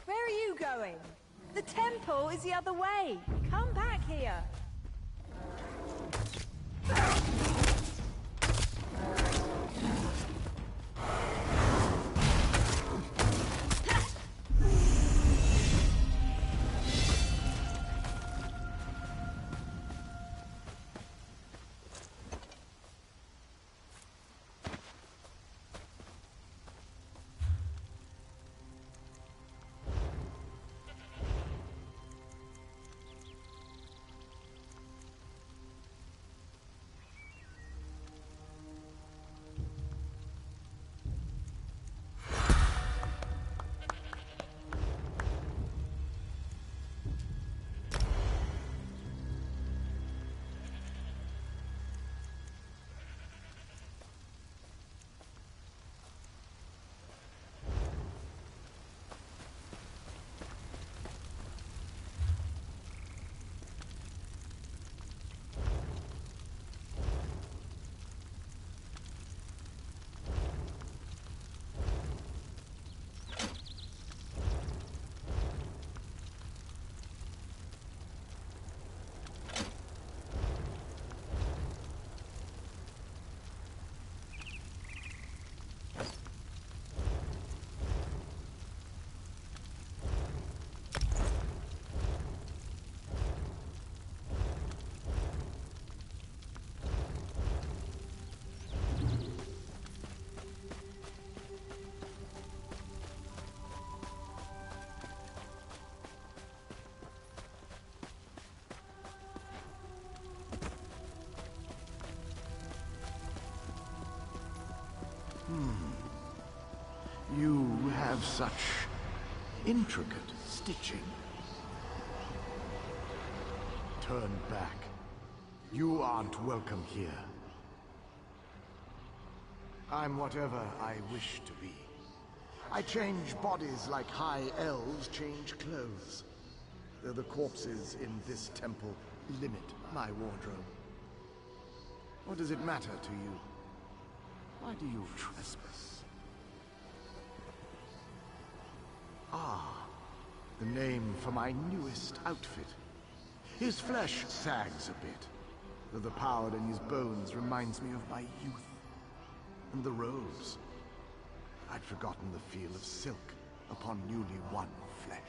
Where are you going? The temple is the other way. Come back here. You have such intricate stitching. Turn back. You aren't welcome here. I'm whatever I wish to be. I change bodies like high elves change clothes. Though the corpses in this temple limit my wardrobe. What does it matter to you? Why do you trespass? Ah, the name for my newest outfit. His flesh sags a bit, though the power in his bones reminds me of my youth. And the robes. I'd forgotten the feel of silk upon newly won flesh.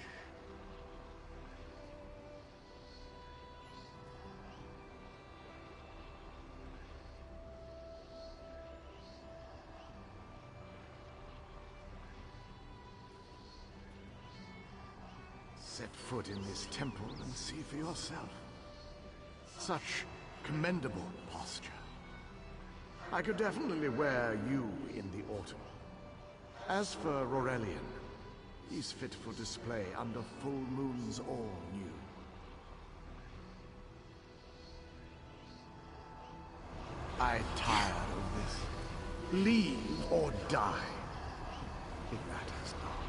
Set foot in this temple and see for yourself. such commendable posture. I could definitely wear you in the autumn. As for Aurelian, he's fit for display under full moons all new. I'm tired of this. Leave or die. It matters not.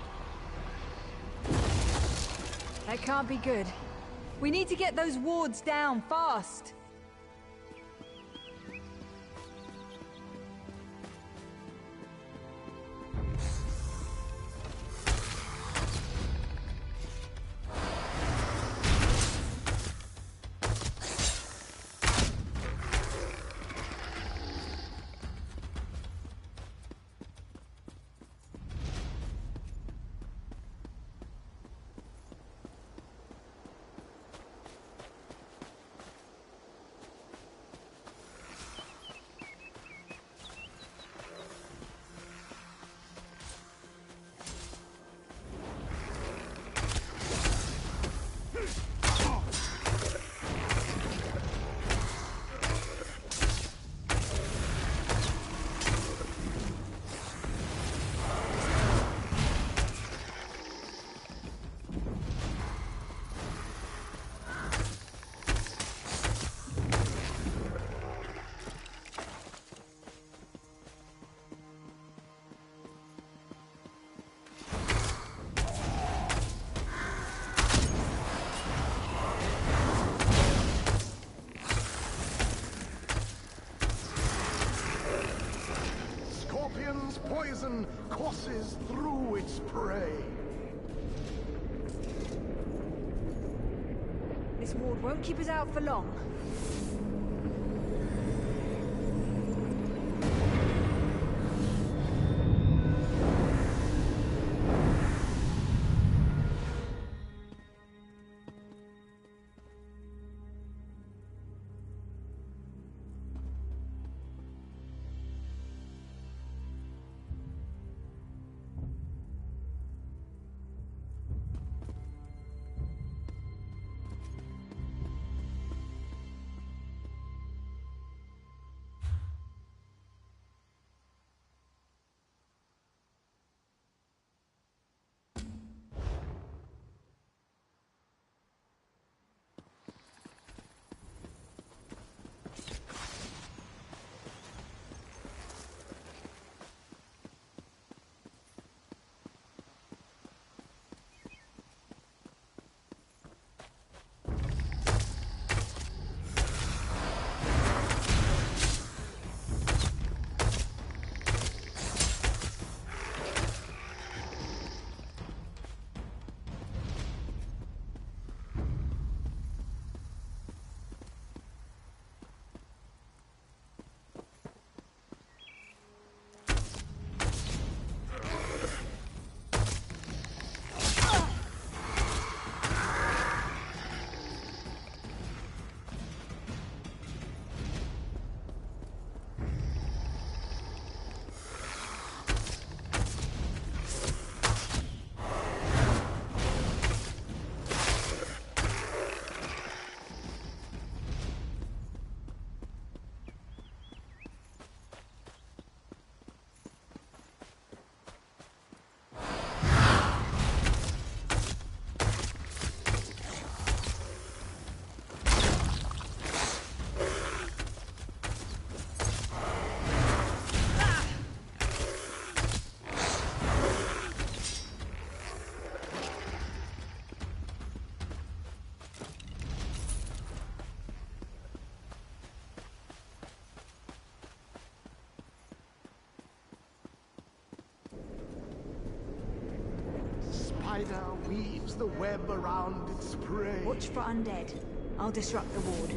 That can't be good. We need to get those wards down fast. Poison courses through its prey. This ward won't keep us out for long. Spider weaves the web around its prey. Watch for undead. I'll disrupt the ward.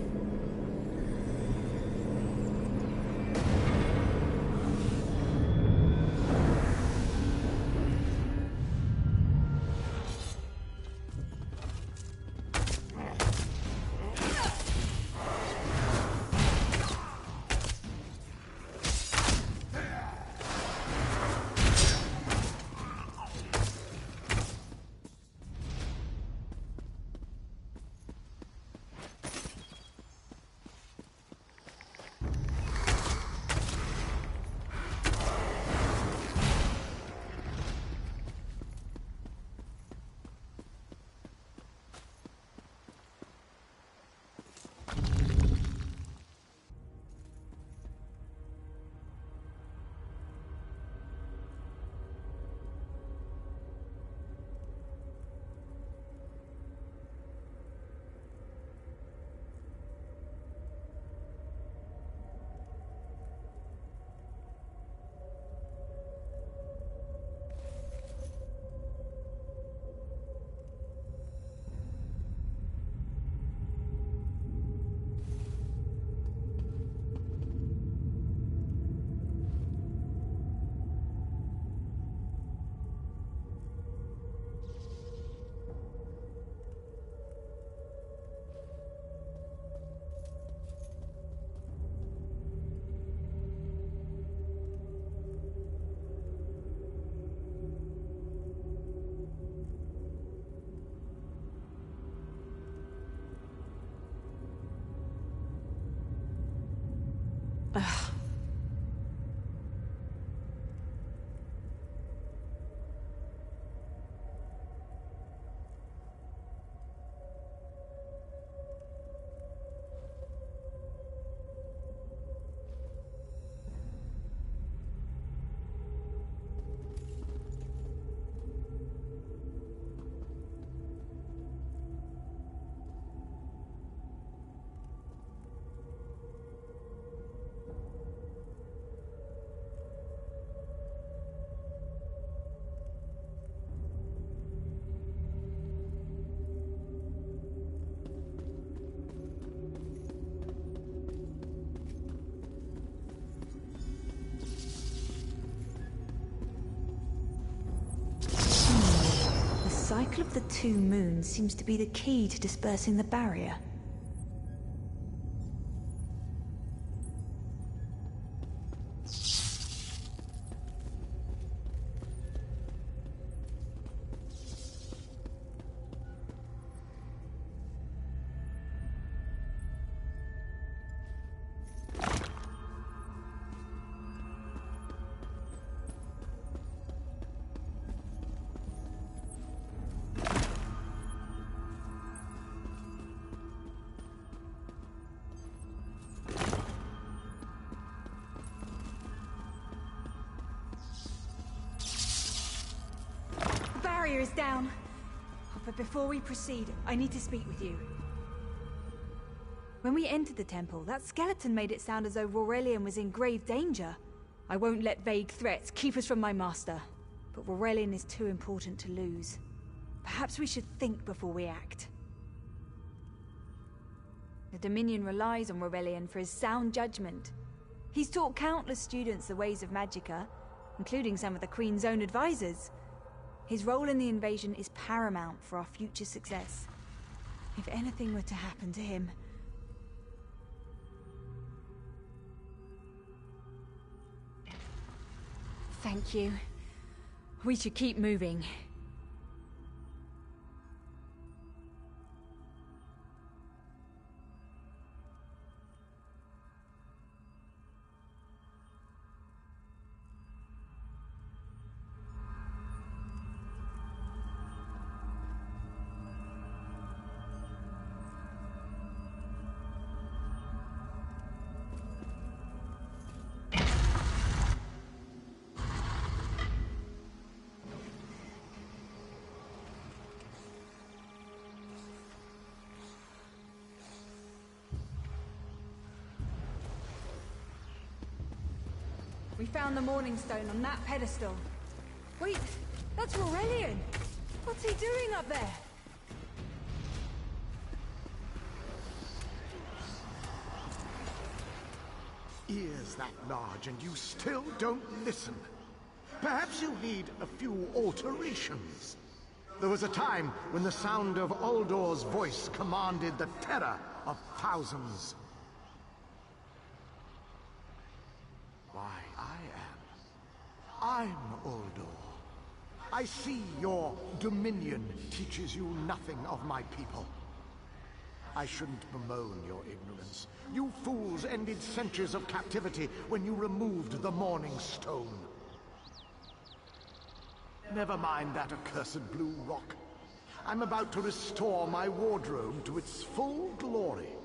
cycle of the two moons seems to be the key to dispersing the barrier. Is down. But before we proceed, I need to speak with you. When we entered the temple, that skeleton made it sound as though Aurelian was in grave danger. I won't let vague threats keep us from my master, but Aurelian is too important to lose. Perhaps we should think before we act. The Dominion relies on Aurelian for his sound judgment. He's taught countless students the ways of Magicka, including some of the Queen's own advisors. His role in the invasion is paramount for our future success. If anything were to happen to him... Thank you. We should keep moving. We found the Morning Stone on that pedestal. Wait, that's Aurelian! What's he doing up there? Ears that large and you still don't listen. Perhaps you need a few alterations. There was a time when the sound of Uldor's voice commanded the terror of thousands. Why, I'm Uldor. I see your Dominion teaches you nothing of my people. I shouldn't bemoan your ignorance. You fools ended centuries of captivity when you removed the Morning Stone. Never mind that accursed blue rock. I'm about to restore my wardrobe to its full glory.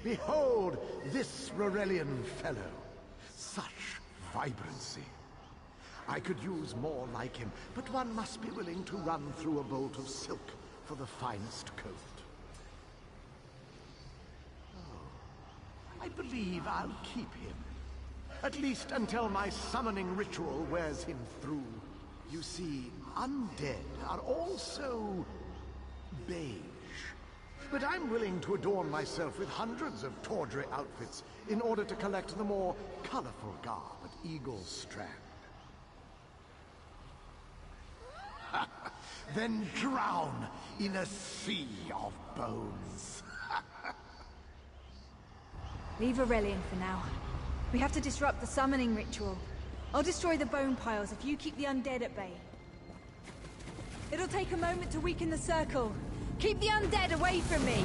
Behold this Aurelian fellow. Such vibrancy. I could use more like him, but one must be willing to run through a bolt of silk for the finest coat. Oh, I believe I'll keep him. At least until my summoning ritual wears him through. You see, undead are also beige. But I'm willing to adorn myself with hundreds of tawdry outfits in order to collect the more colorful garb at Eagle Strand. Then drown in a sea of bones. Leave Aurelian for now. We have to disrupt the summoning ritual. I'll destroy the bone piles if you keep the undead at bay. It'll take a moment to weaken the circle. Keep the undead away from me!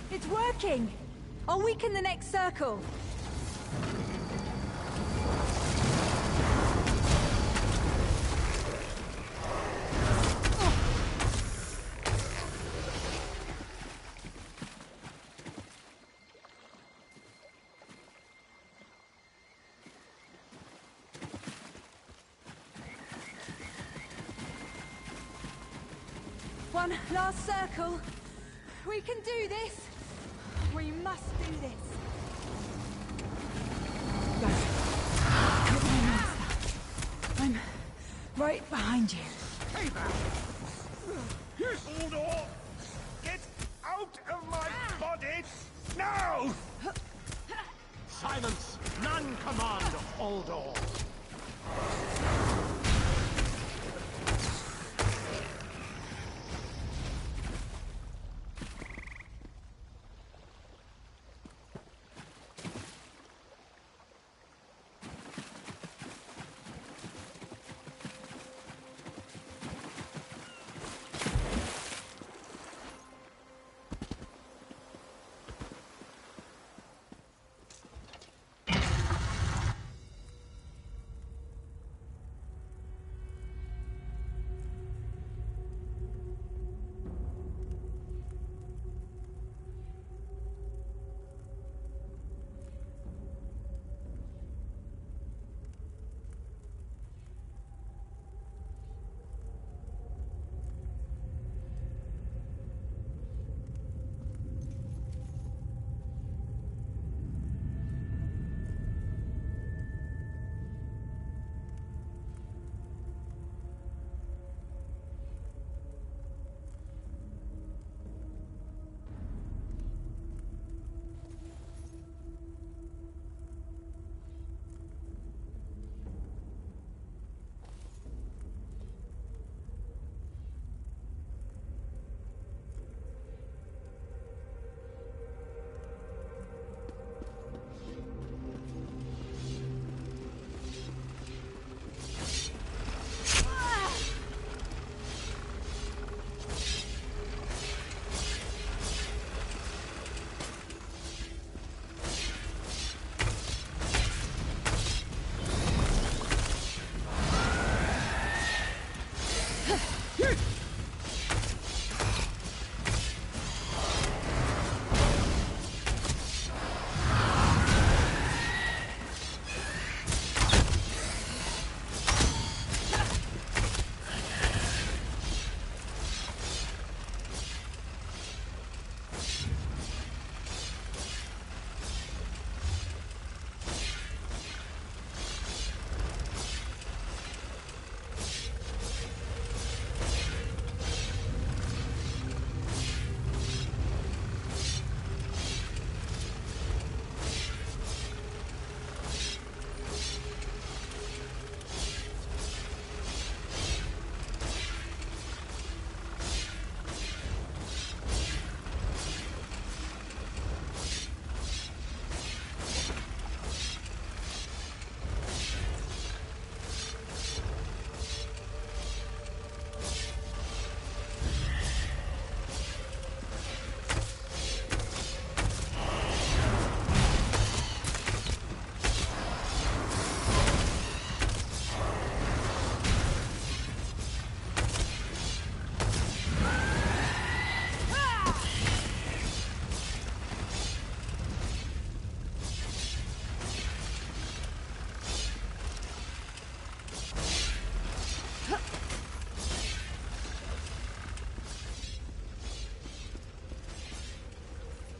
It's working! I'll weaken the next circle. One last circle. We can do this. We must do this. Go. Get my master. I'm right behind you. Hey there! Uldor! Get out of my body! Now! Silence! None command Uldor!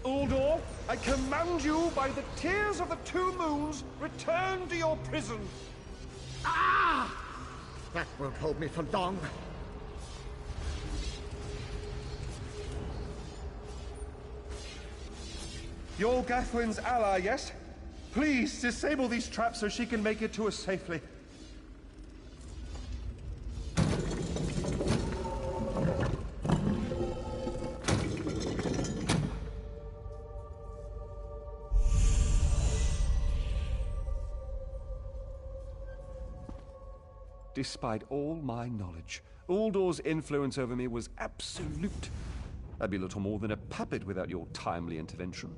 Uldor, I command you by the tears of the two moons, return to your prison. Ah! That won't hold me for long. You're Gathwin's ally, yes? Please, disable these traps so she can make it to us safely. Despite all my knowledge, Uldor's influence over me was absolute. I'd be little more than a puppet without your timely intervention.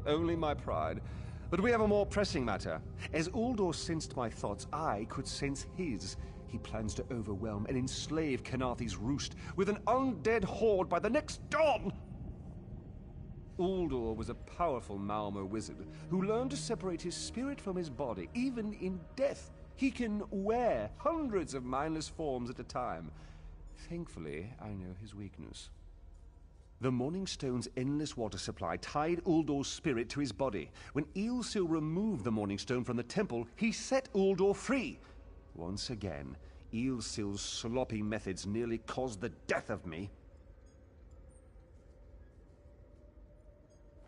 Only my pride. But we have a more pressing matter. As Uldor sensed my thoughts, I could sense his. He plans to overwhelm and enslave Kenathi's roost with an undead horde by the next dawn! Uldor was a powerful Malmo wizard who learned to separate his spirit from his body, even in death. He can wear hundreds of mindless forms at a time. Thankfully, I know his weakness. The Morning Stone's endless water supply tied Uldor's spirit to his body. When Eilsil removed the Morning Stone from the temple, he set Uldor free. Once again, Eilsil's sloppy methods nearly caused the death of me.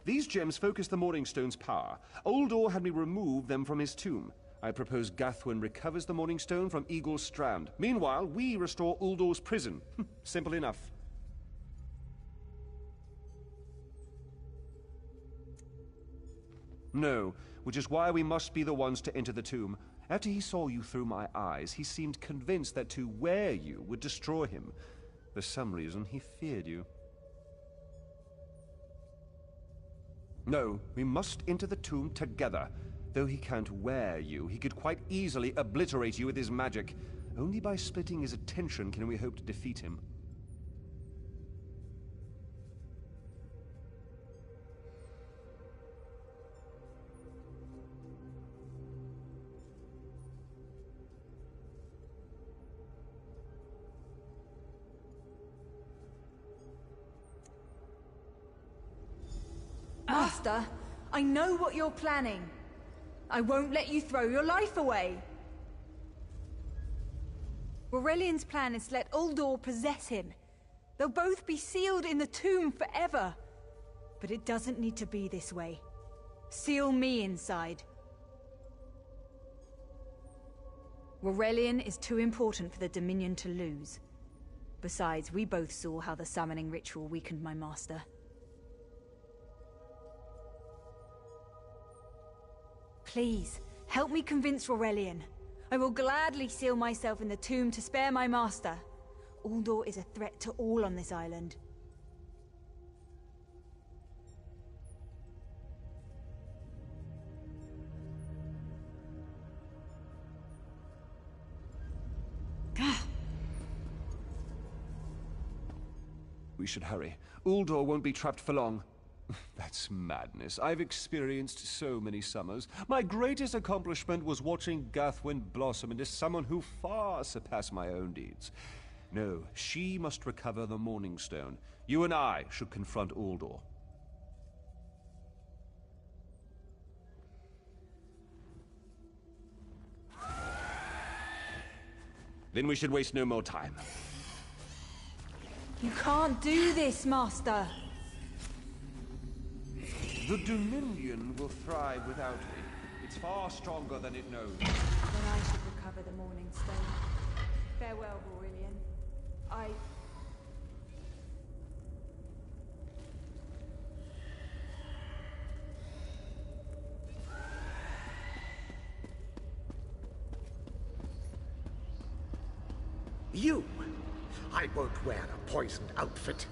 These gems focus the Morning Stone's power. Uldor had me remove them from his tomb. I propose Gathwin recovers the Morning Stone from Eagle's Strand. Meanwhile, we restore Uldor's prison. Simple enough. No, which is why we must be the ones to enter the tomb. After he saw you through my eyes, he seemed convinced that to wear you would destroy him. For some reason, he feared you. No, we must enter the tomb together. Though he can't wear you, he could quite easily obliterate you with his magic. Only by splitting his attention can we hope to defeat him. Master, I know what you're planning. I won't let you throw your life away. Aurelian's plan is to let Uldor possess him. They'll both be sealed in the tomb forever. But it doesn't need to be this way. Seal me inside. Aurelian is too important for the Dominion to lose. Besides, we both saw how the summoning ritual weakened my master. Please, help me convince Aurelian. I will gladly seal myself in the tomb to spare my master. Uldor is a threat to all on this island. We should hurry. Uldor won't be trapped for long. That's madness. I've experienced so many summers. My greatest accomplishment was watching Gathwin blossom into someone who far surpassed my own deeds. No, she must recover the Morning Stone. You and I should confront Uldor. Then we should waste no more time. You can't do this, Master! The Dominion will thrive without me. It's far stronger than it knows. Then I should recover the Morning Stone. Farewell, Aurelian. You! I won't wear a poisoned outfit.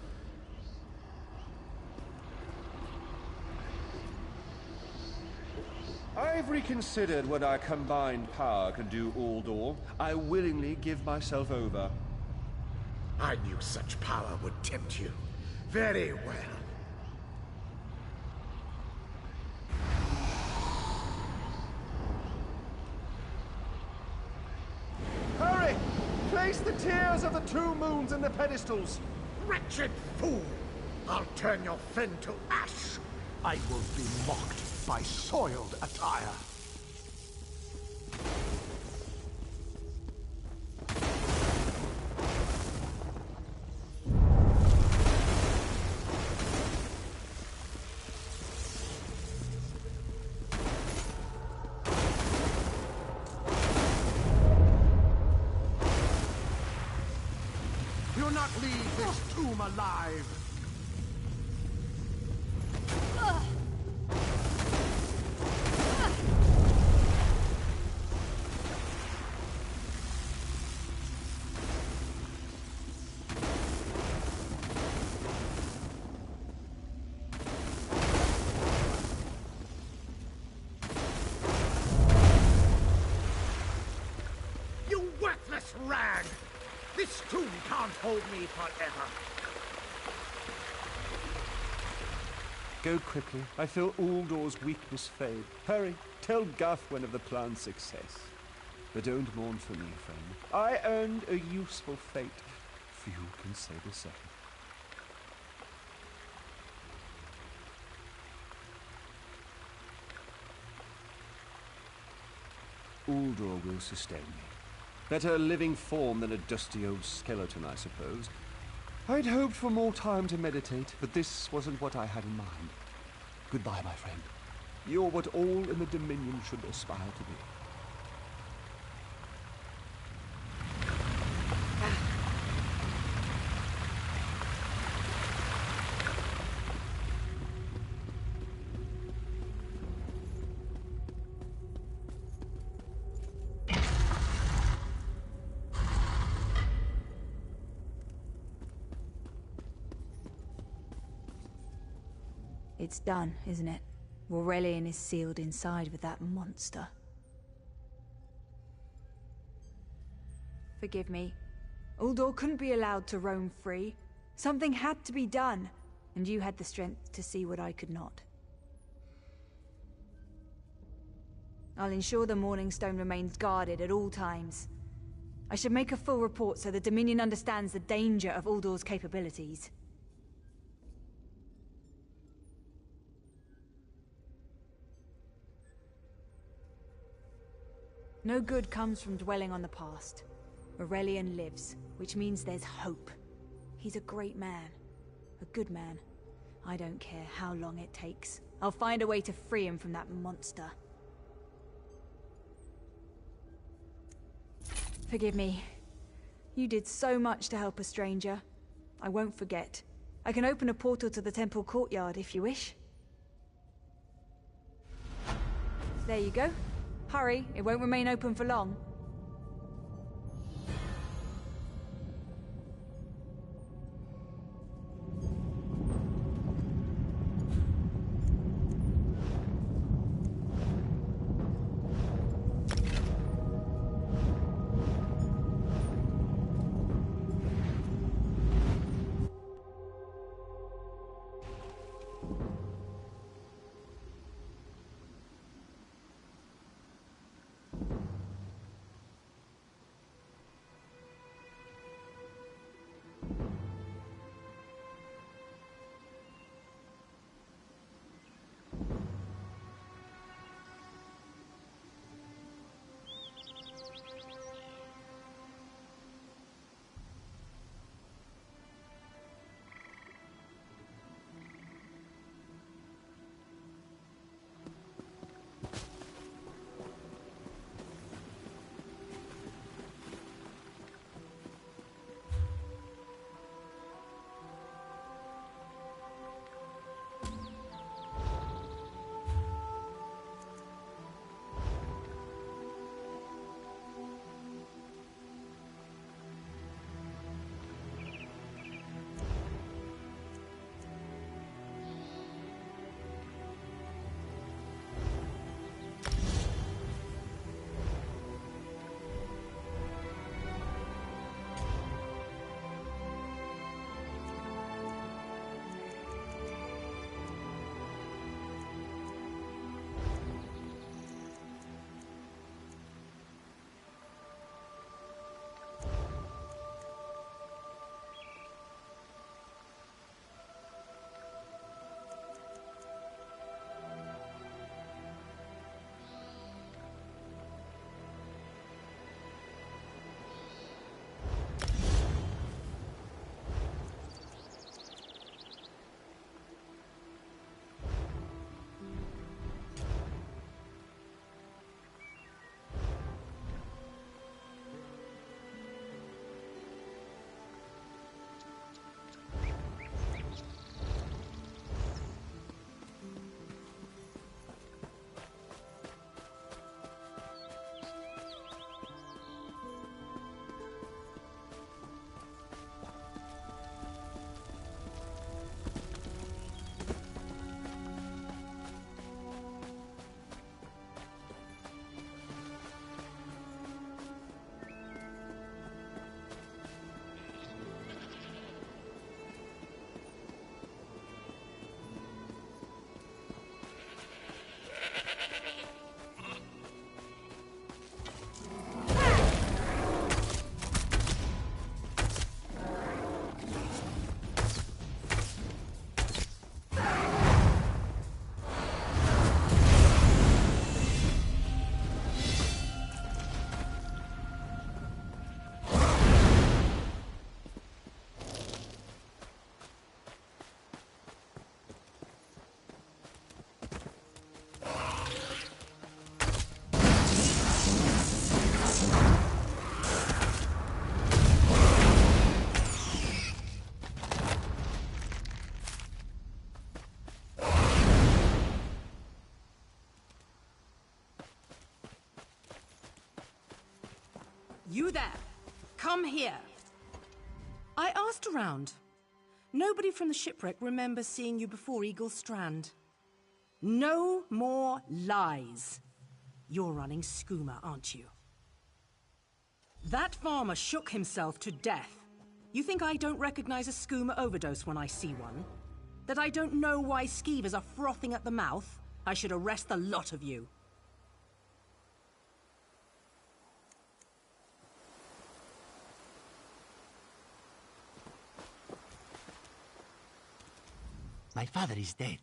I've reconsidered what our combined power can do, Uldor. I willingly give myself over. I knew such power would tempt you. Very well. Hurry! Place the tears of the two moons in the pedestals! Wretched fool! I'll turn your friend to ash! I will be mocked by soiled attire. You'll not leave this tomb alive! You worthless rag! This tomb can't hold me forever. Go quickly. I feel Uldor's weakness fade. Hurry, tell Gathwin of the plan's success. But don't mourn for me, friend. I earned a useful fate. few can say the same. Uldor will sustain me. Better a living form than a dusty old skeleton, I suppose. I'd hoped for more time to meditate, but this wasn't what I had in mind. Goodbye, my friend. You're what all in the Dominion should aspire to be. It's done, isn't it? Aurelian is sealed inside with that monster. Forgive me. Uldor couldn't be allowed to roam free. Something had to be done, and you had the strength to see what I could not. I'll ensure the Morning Stone remains guarded at all times. I should make a full report so the Dominion understands the danger of Uldor's capabilities. No good comes from dwelling on the past. Aurelian lives, which means there's hope. He's a great man. A good man. I don't care how long it takes. I'll find a way to free him from that monster. Forgive me. You did so much to help a stranger. I won't forget. I can open a portal to the temple courtyard if you wish. There you go. Hurry, it won't remain open for long. You there! Come here! I asked around. Nobody from the shipwreck remembers seeing you before Eagle Strand. No more lies. You're running Skooma, aren't you? That farmer shook himself to death. You think I don't recognize a skooma overdose when I see one? That I don't know why skeevers are frothing at the mouth? I should arrest the lot of you. My father is dead,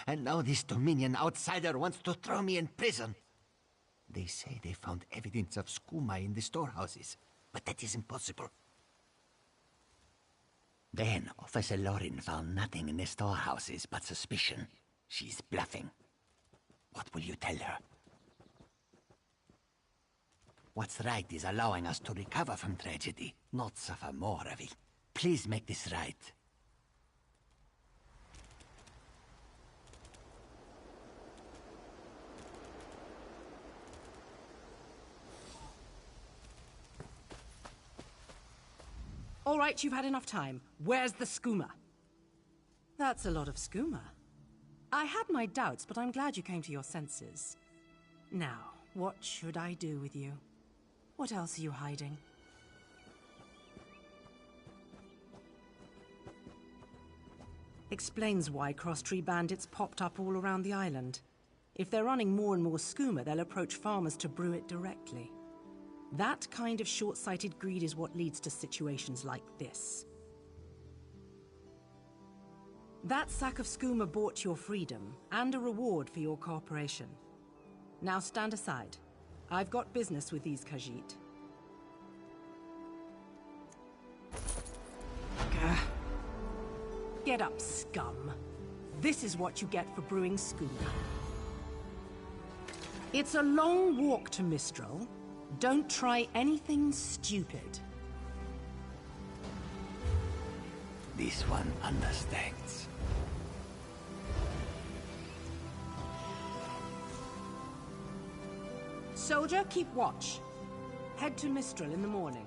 and now this Dominion outsider wants to throw me in prison. They say they found evidence of skooma in the storehouses, but that is impossible. Then Officer Lorin found nothing in the storehouses but suspicion. She's bluffing. What will you tell her? What's right is allowing us to recover from tragedy, not suffer more of it. Please make this right. All right, you've had enough time. Where's the skooma? That's a lot of skooma. I had my doubts, but I'm glad you came to your senses. Now, what should I do with you? What else are you hiding? Explains why cross-tree bandits popped up all around the island. If they're running more and more skooma, they'll approach farmers to brew it directly. That kind of short-sighted greed is what leads to situations like this. That sack of skooma bought your freedom, and a reward for your cooperation. Now stand aside. I've got business with these Khajiit. Get up, scum. This is what you get for brewing skooma. It's a long walk to Mistral. Don't try anything stupid. This one understands. Soldier, keep watch. Head to Mistral in the morning.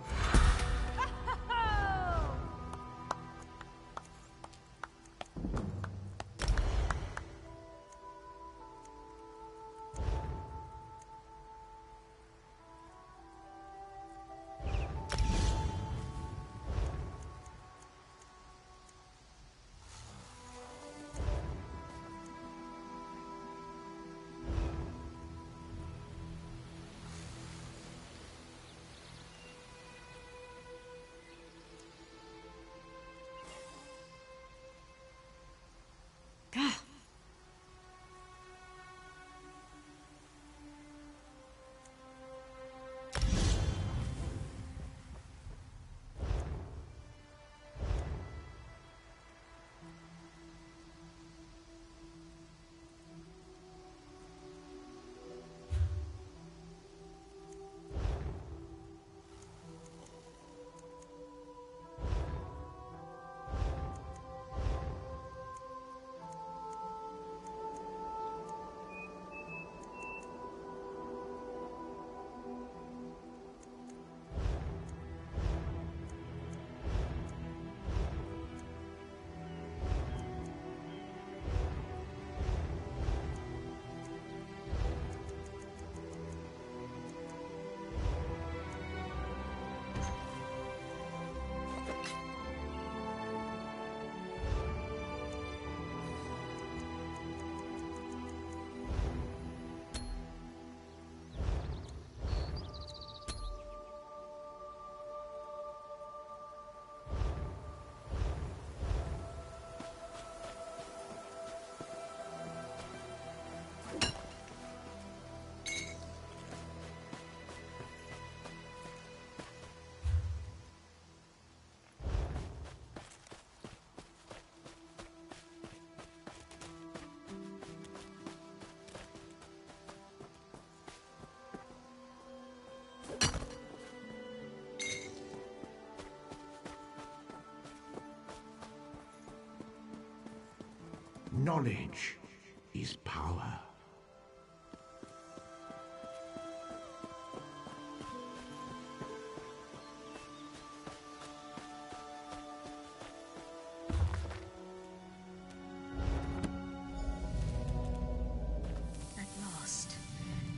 Knowledge is power.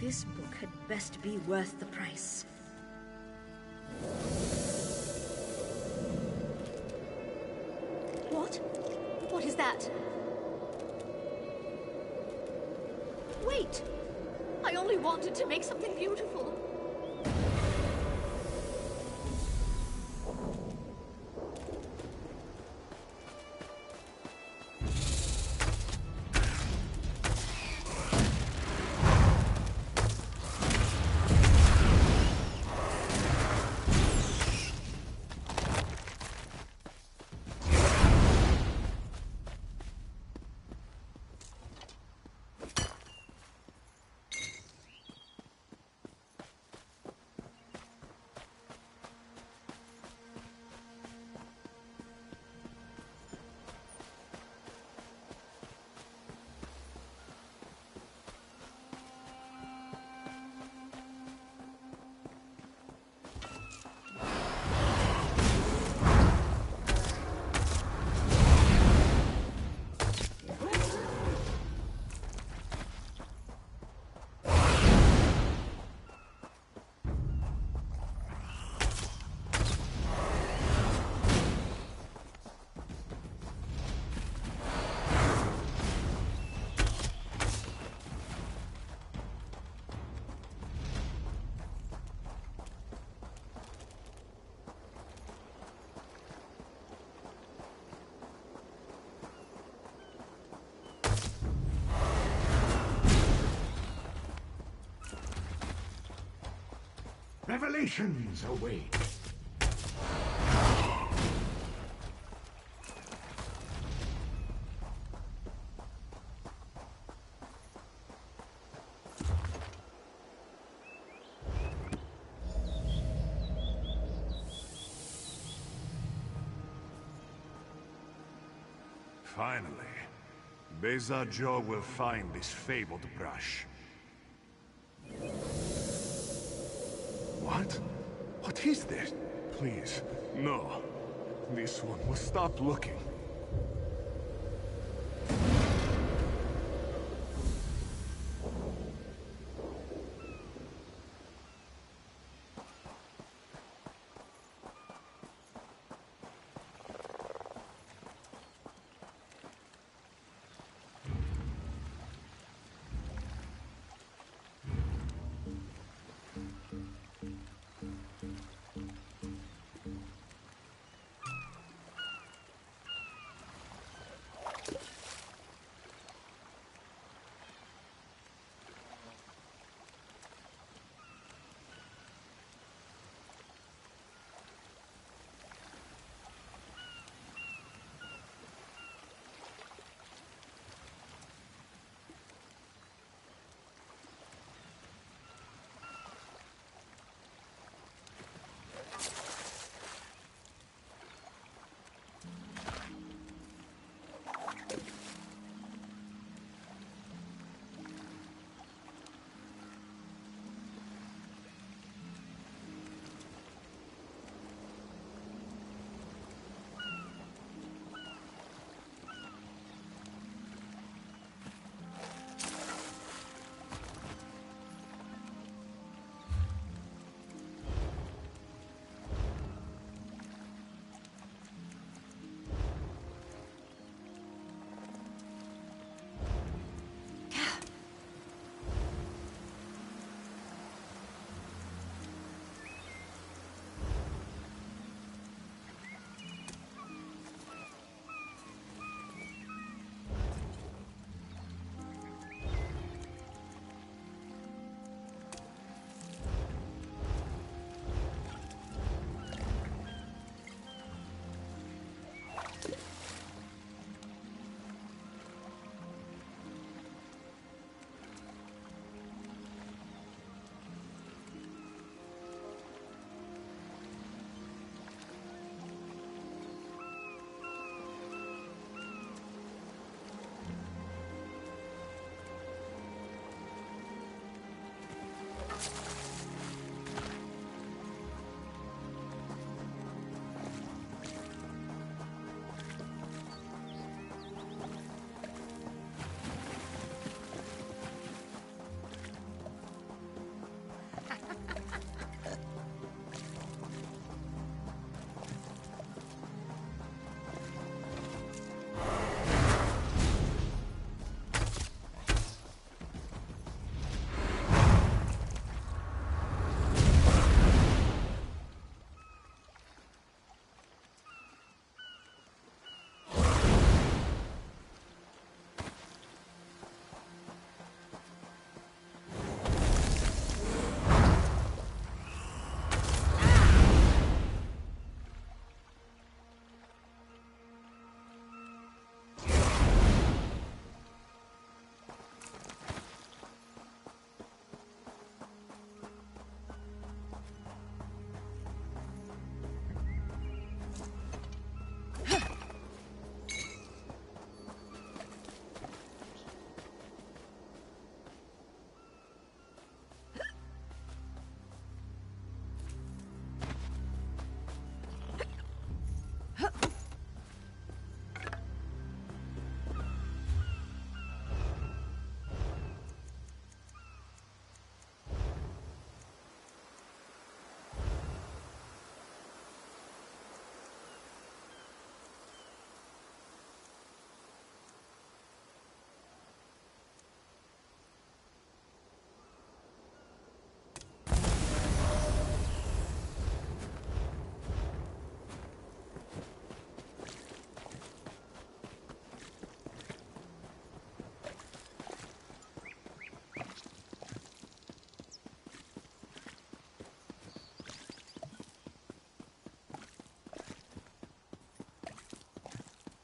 This book had best be worth the price. What? What is that? Wait! I only wanted to make something beautiful. Revelations await. Finally, Beza Joe will find this fabled brush. What? What is this? Please, no. This one will stop looking.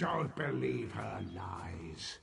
Don't believe her lies.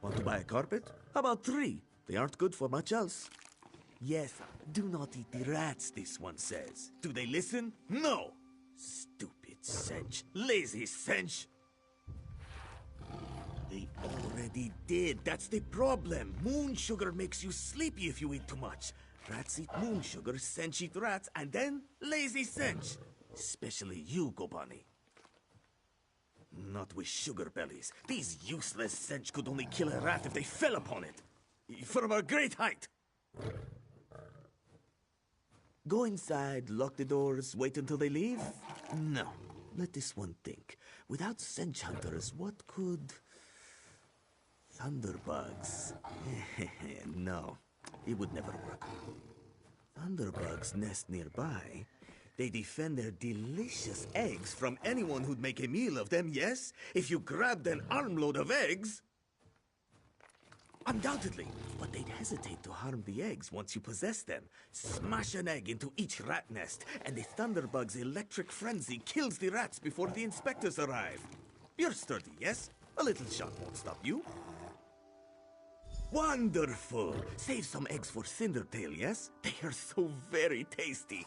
Want to buy a carpet? How about 3? They aren't good for much else. Yes, do not eat the rats, this one says. Do they listen? No! Stupid cinch. Lazy cinch! They already did. That's the problem. Moon sugar makes you sleepy if you eat too much. Rats eat moon sugar, cinch eat rats, and then lazy cinch. Especially you, Gobani. Not with sugar bellies. These useless cinch could only kill a rat if they fell upon it. From a great height. Go inside, lock the doors, wait until they leave? No. Let this one think. Without cinch hunters, what could... Thunderbugs. No, it would never work. Thunderbugs nest nearby. They defend their delicious eggs from anyone who'd make a meal of them, yes? If you grabbed an armload of eggs... Undoubtedly, but they'd hesitate to harm the eggs once you possess them. Smash an egg into each rat nest, and the Thunderbug's electric frenzy kills the rats before the inspectors arrive. You're sturdy, yes? A little shot won't stop you. Wonderful! Save some eggs for Cindertail, yes? They are so very tasty.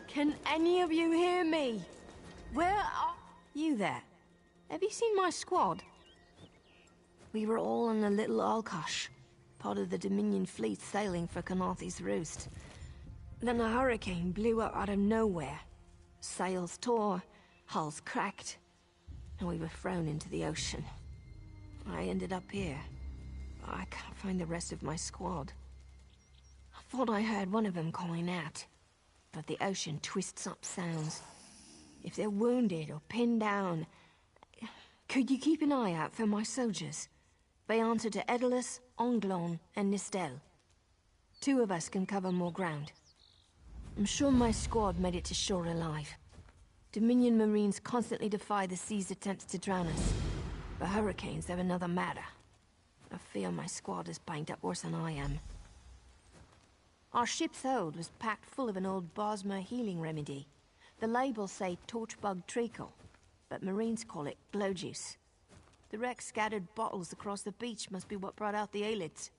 Can any of you hear me? Where are you there? Have you seen my squad? We were all on a little Alkosh, part of the Dominion fleet sailing for Canarthy's Roost. Then a hurricane blew up out of nowhere. Sails tore, hulls cracked, and we were thrown into the ocean. I ended up here. I can't find the rest of my squad. I thought I heard one of them calling out. But the ocean twists up sounds. If they're wounded or pinned down... Could you keep an eye out for my soldiers? They answer to Edalus, Onglon, and Nistel. 2 of us can cover more ground. I'm sure my squad made it to shore alive. Dominion Marines constantly defy the sea's attempts to drown us. But hurricanes, they're another matter. I fear my squad is banged up worse than I am. Our ship's hold was packed full of an old Bosmer healing remedy. The labels say torchbug treacle, but Marines call it glow juice. The wreck scattered bottles across the beach must be what brought out the aelids.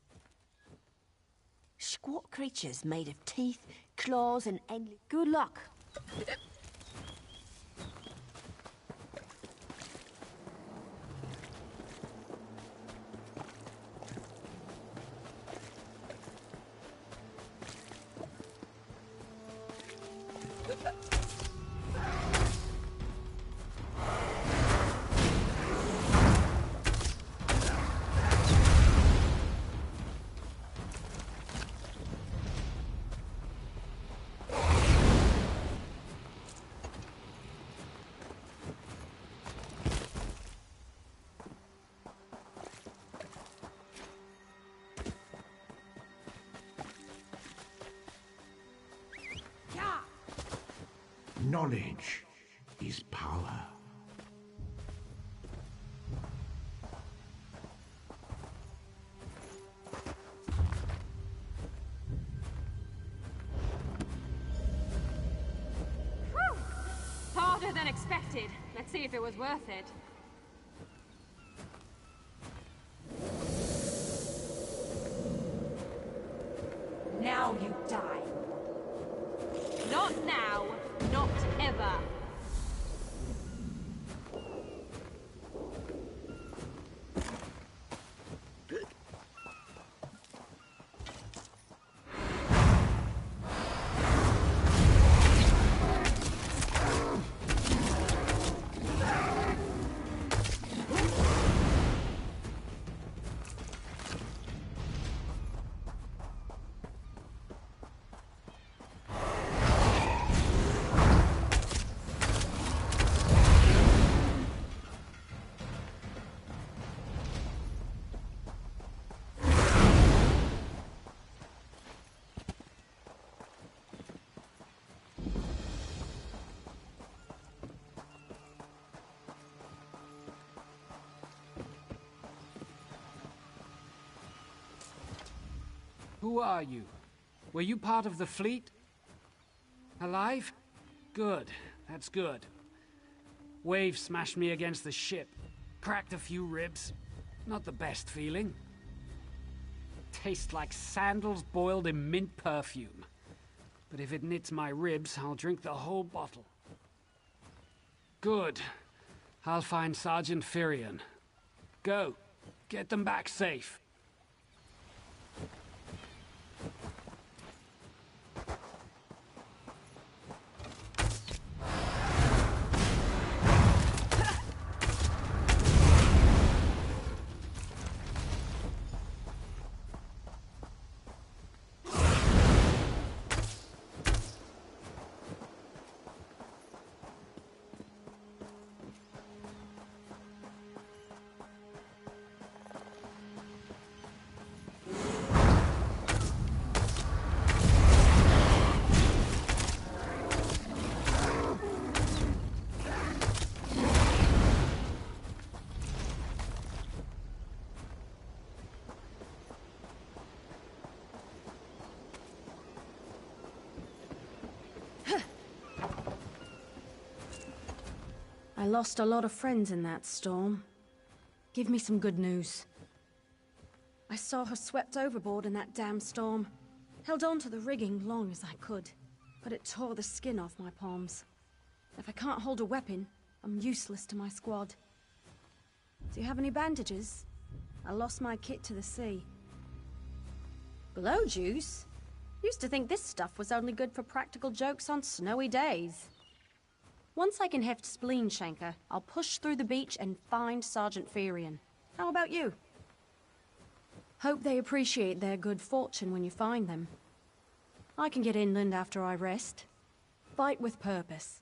Squat creatures made of teeth, claws, and endless... Good luck! Knowledge is power. Whew! Harder than expected. Let's see if it was worth it. Now you die. Not now, not ever. Who are you? Were you part of the fleet? Alive? Good. That's good. Wave smashed me against the ship. Cracked a few ribs. Not the best feeling. Tastes like sandals boiled in mint perfume. But if it knits my ribs, I'll drink the whole bottle. Good. I'll find Sergeant Firion. Go. Get them back safe. I lost a lot of friends in that storm. Give me some good news. I saw her swept overboard in that damn storm. Held on to the rigging long as I could, but it tore the skin off my palms. If I can't hold a weapon, I'm useless to my squad. Do you have any bandages? I lost my kit to the sea. Glow juice? Used to think this stuff was only good for practical jokes on snowy days. Once I can heft Spleen Shanker, I'll push through the beach and find Sergeant Firion. How about you? Hope they appreciate their good fortune when you find them. I can get inland after I rest. Fight with purpose.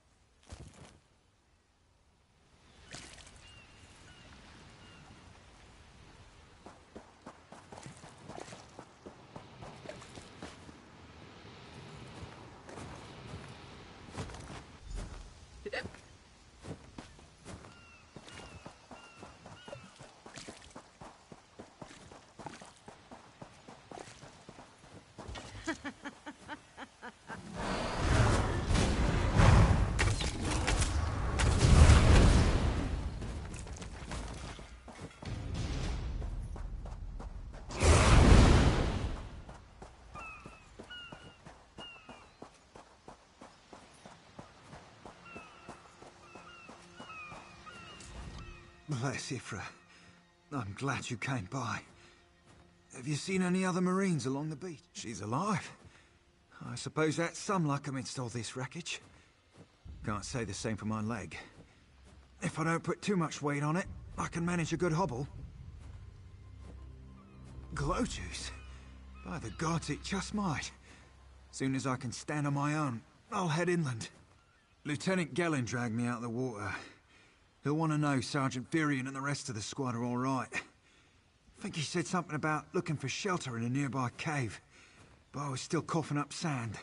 Bless Ifra. I'm glad you came by. Have you seen any other Marines along the beach? She's alive. I suppose that's some luck amidst all this wreckage. Can't say the same for my leg. If I don't put too much weight on it, I can manage a good hobble. Glow juice? By the gods, it just might. Soon as I can stand on my own, I'll head inland. Lieutenant Gellin dragged me out of the water. He'll want to know Sergeant Furion and the rest of the squad are all right. I think he said something about looking for shelter in a nearby cave, but I was still coughing up sand.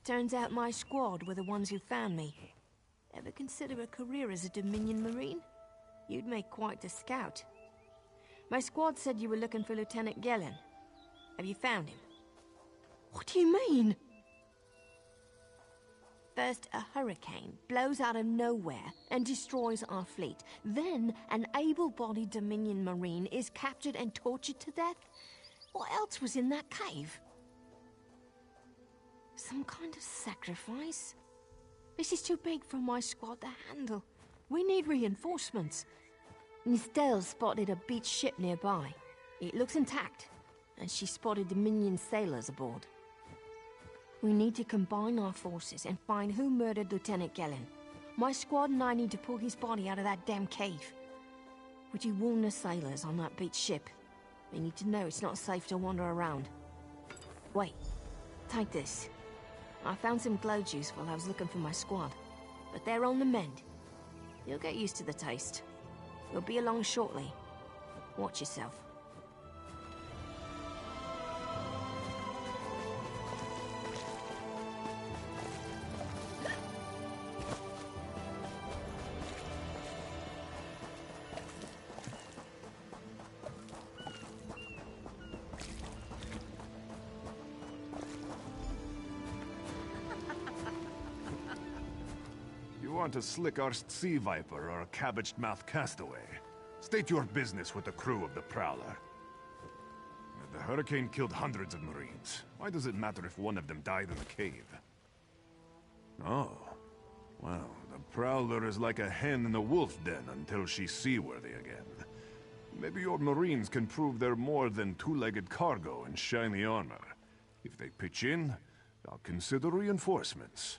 Turns out my squad were the ones who found me. Ever consider a career as a Dominion Marine? You'd make quite the scout. My squad said you were looking for Lieutenant Gellin. Have you found him? What do you mean? First, a hurricane blows out of nowhere and destroys our fleet. Then, an able-bodied Dominion Marine is captured and tortured to death? What else was in that cave? Some kind of sacrifice? This is too big for my squad to handle. We need reinforcements. Nistel spotted a beached ship nearby. It looks intact, and she spotted Dominion sailors aboard. We need to combine our forces and find who murdered Lieutenant Gellin. My squad and I need to pull his body out of that damn cave. Would you warn the sailors on that beached ship? They need to know it's not safe to wander around. Wait, take this. I found some glow juice while I was looking for my squad, but they're on the mend. You'll get used to the taste. We'll be along shortly. Watch yourself. Want a slick-arsed sea viper or a cabbage-mouthed castaway? State your business with the crew of the Prowler. The hurricane killed hundreds of Marines. Why does it matter if one of them died in the cave? Oh. Well, the Prowler is like a hen in a wolf den until she's seaworthy again. Maybe your Marines can prove they're more than two-legged cargo in shiny armor. If they pitch in, I'll consider reinforcements.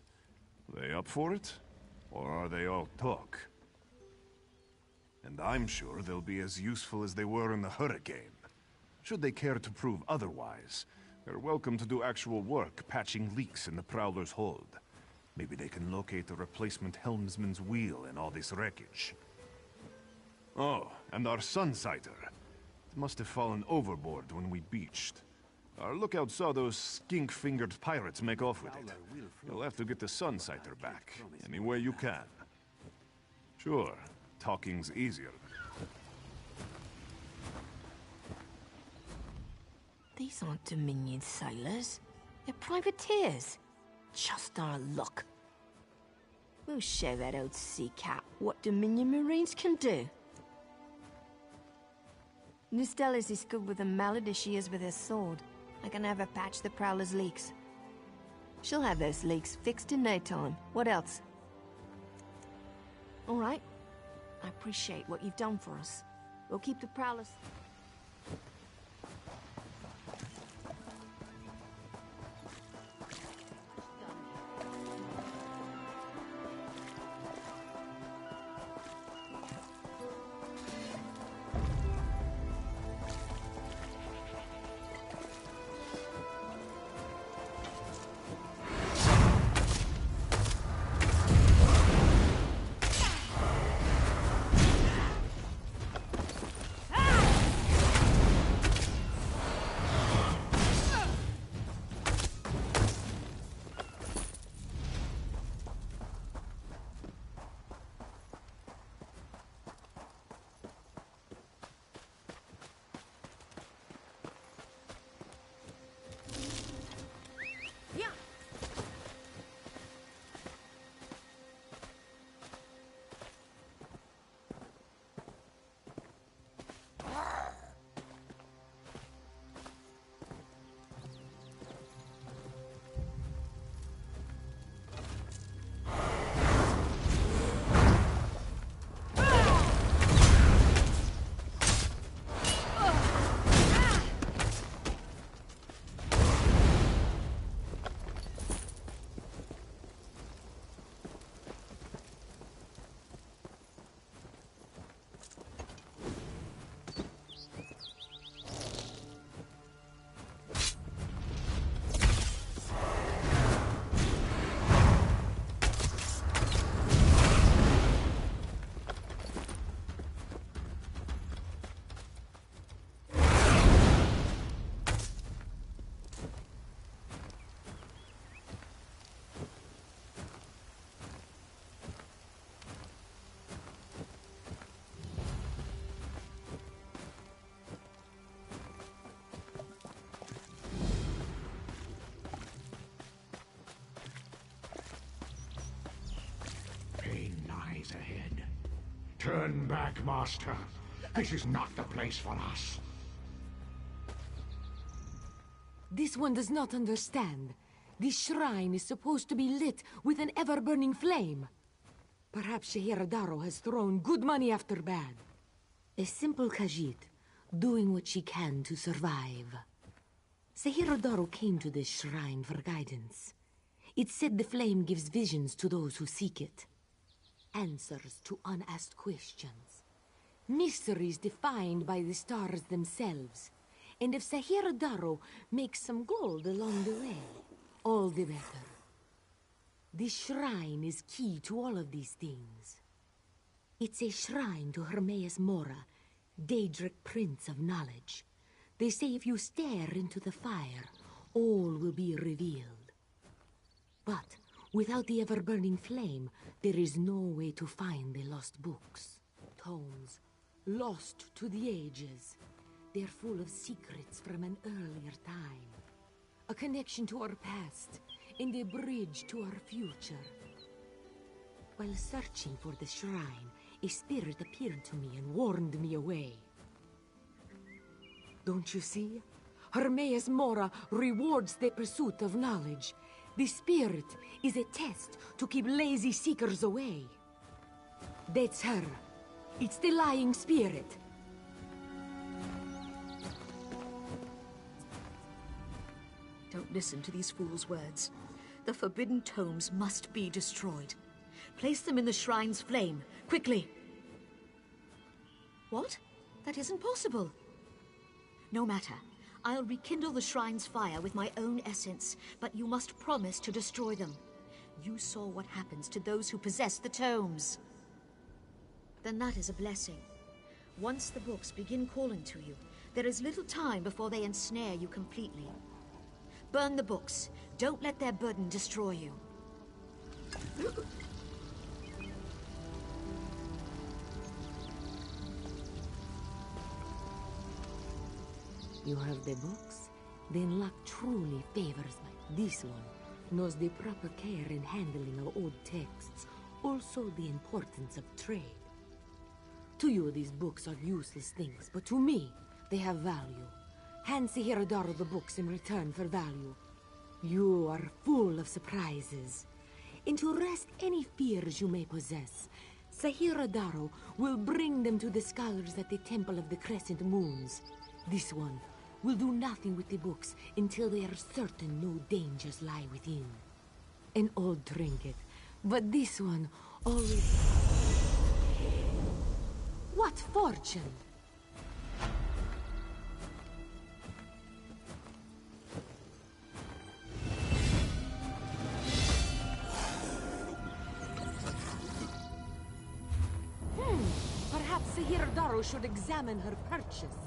They up for it? Or are they all talk? And I'm sure they'll be as useful as they were in the hurricane. Should they care to prove otherwise, They're welcome to do actual work, patching leaks in the Prowler's hold. Maybe they can locate the replacement helmsman's wheel in all this wreckage. Oh, and our sunsighter. It must have fallen overboard when we beached. Our lookout saw those skink-fingered pirates make off with it. You'll have to get the sunsighter back, any way you can. Sure, talking's easier. These aren't Dominion sailors. They're privateers. Just our luck. We'll show that old sea cat what Dominion Marines can do. Nustella's as good with a mallet as she is with her sword. I can have her patch the Prowler's leaks. She'll have those leaks fixed in no time. What else? All right. I appreciate what you've done for us. We'll keep the Prowlers... Ahead. Turn back, Master. This is not the place for us. This one does not understand. This shrine is supposed to be lit with an ever-burning flame. Perhaps Shehiradaro has thrown good money after bad. A simple Khajiit, doing what she can to survive. Shehiradaro came to this shrine for guidance. It said the flame gives visions to those who seek it. Answers to unasked questions. Mysteries defined by the stars themselves. And if Shehiradaro makes some gold along the way, all the better. This shrine is key to all of these things. It's a shrine to Hermaeus Mora, Daedric Prince of Knowledge. They say if you stare into the fire, all will be revealed. But without the ever-burning flame, there is no way to find the lost books. Tomes, lost to the ages. They're full of secrets from an earlier time. A connection to our past, and a bridge to our future. While searching for the shrine, a spirit appeared to me and warned me away. Don't you see? Hermaeus Mora rewards the pursuit of knowledge. The spirit is a test to keep lazy seekers away. That's her. It's the lying spirit. Don't listen to these fools' words. The forbidden tomes must be destroyed. Place them in the shrine's flame, quickly. What? That isn't possible. No matter. I'll rekindle the shrine's fire with my own essence, but you must promise to destroy them. You saw what happens to those who possess the tomes. Then that is a blessing. Once the books begin calling to you, there is little time before they ensnare you completely. Burn the books. Don't let their burden destroy you. You have the books? Then luck truly favors me. This one knows the proper care in handling of old texts, also the importance of trade. To you, these books are useless things, but to me, they have value. Hand Sihiradaro the books in return for value. You are full of surprises. And to rest any fears you may possess, Sihiradaro will bring them to the scholars at the Temple of the Crescent Moons. This one will do nothing with the books until they are certain no dangers lie within. An old trinket, but this one always... What fortune! Perhaps Sihiradaro should examine her purchase.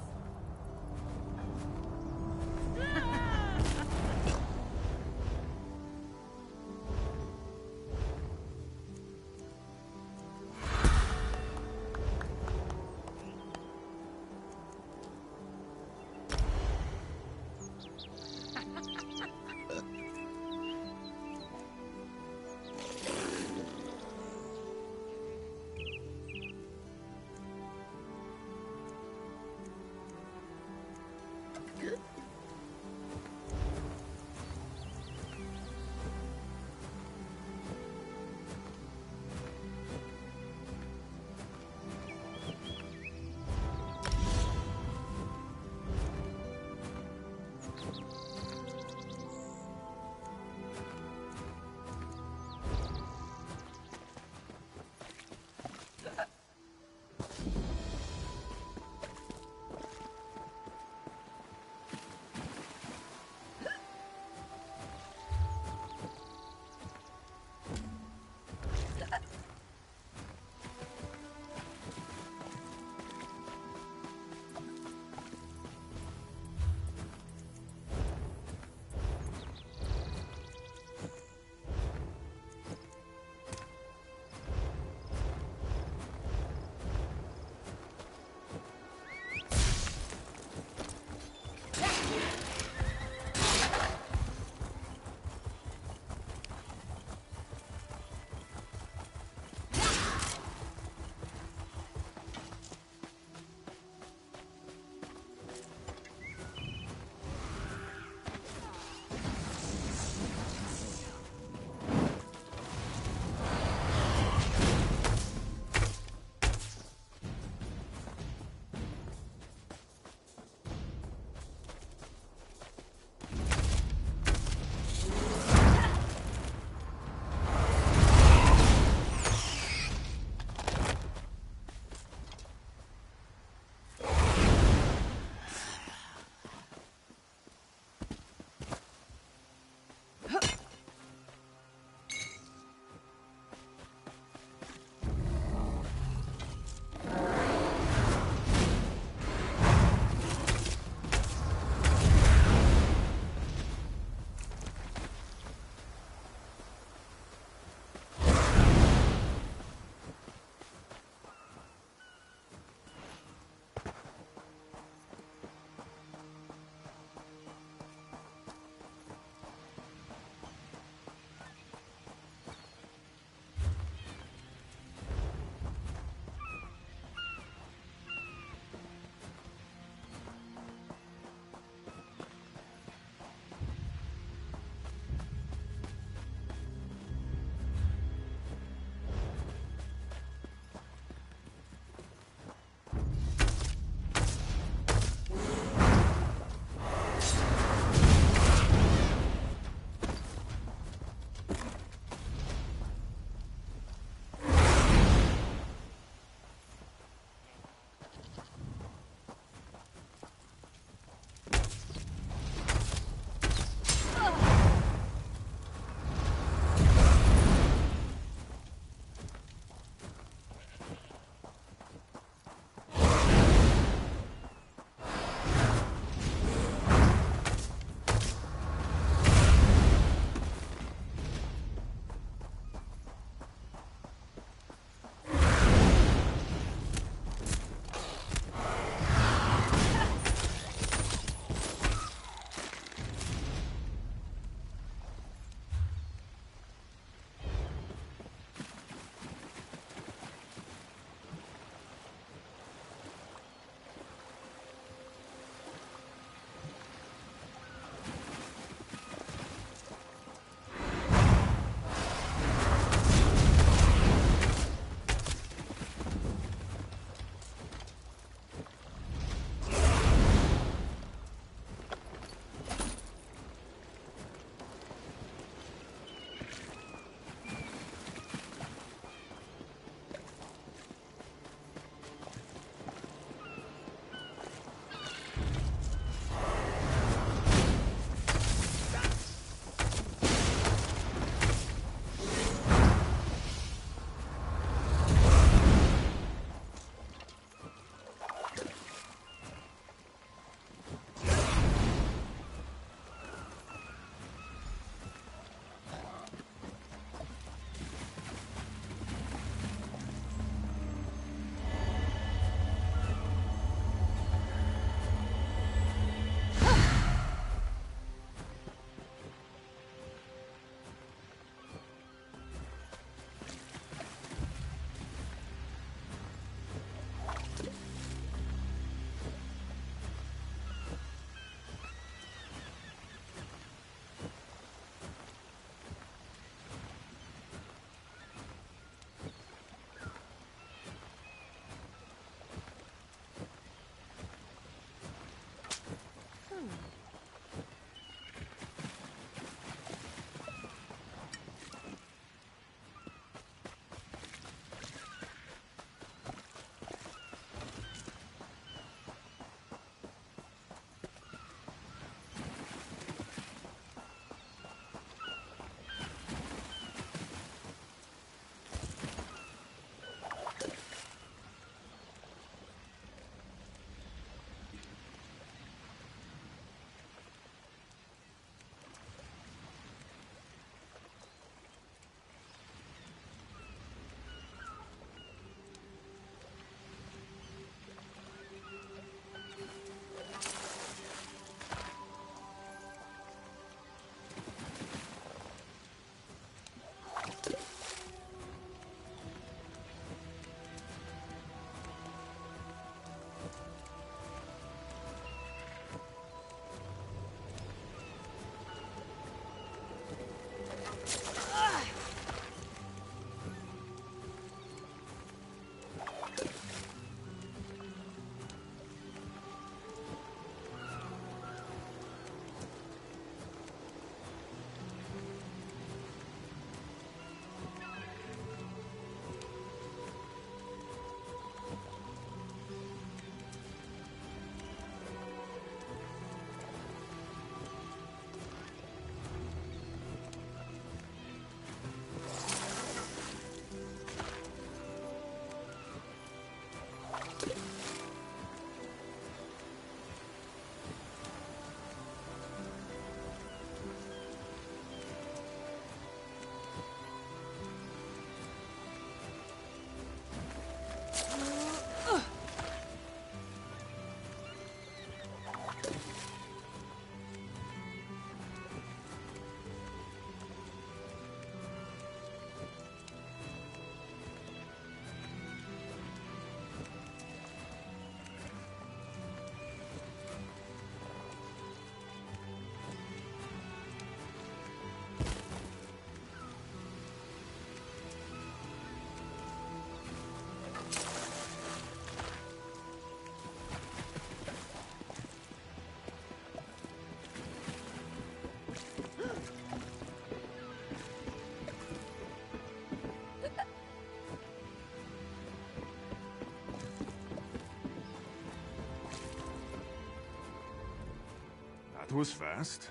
That was fast.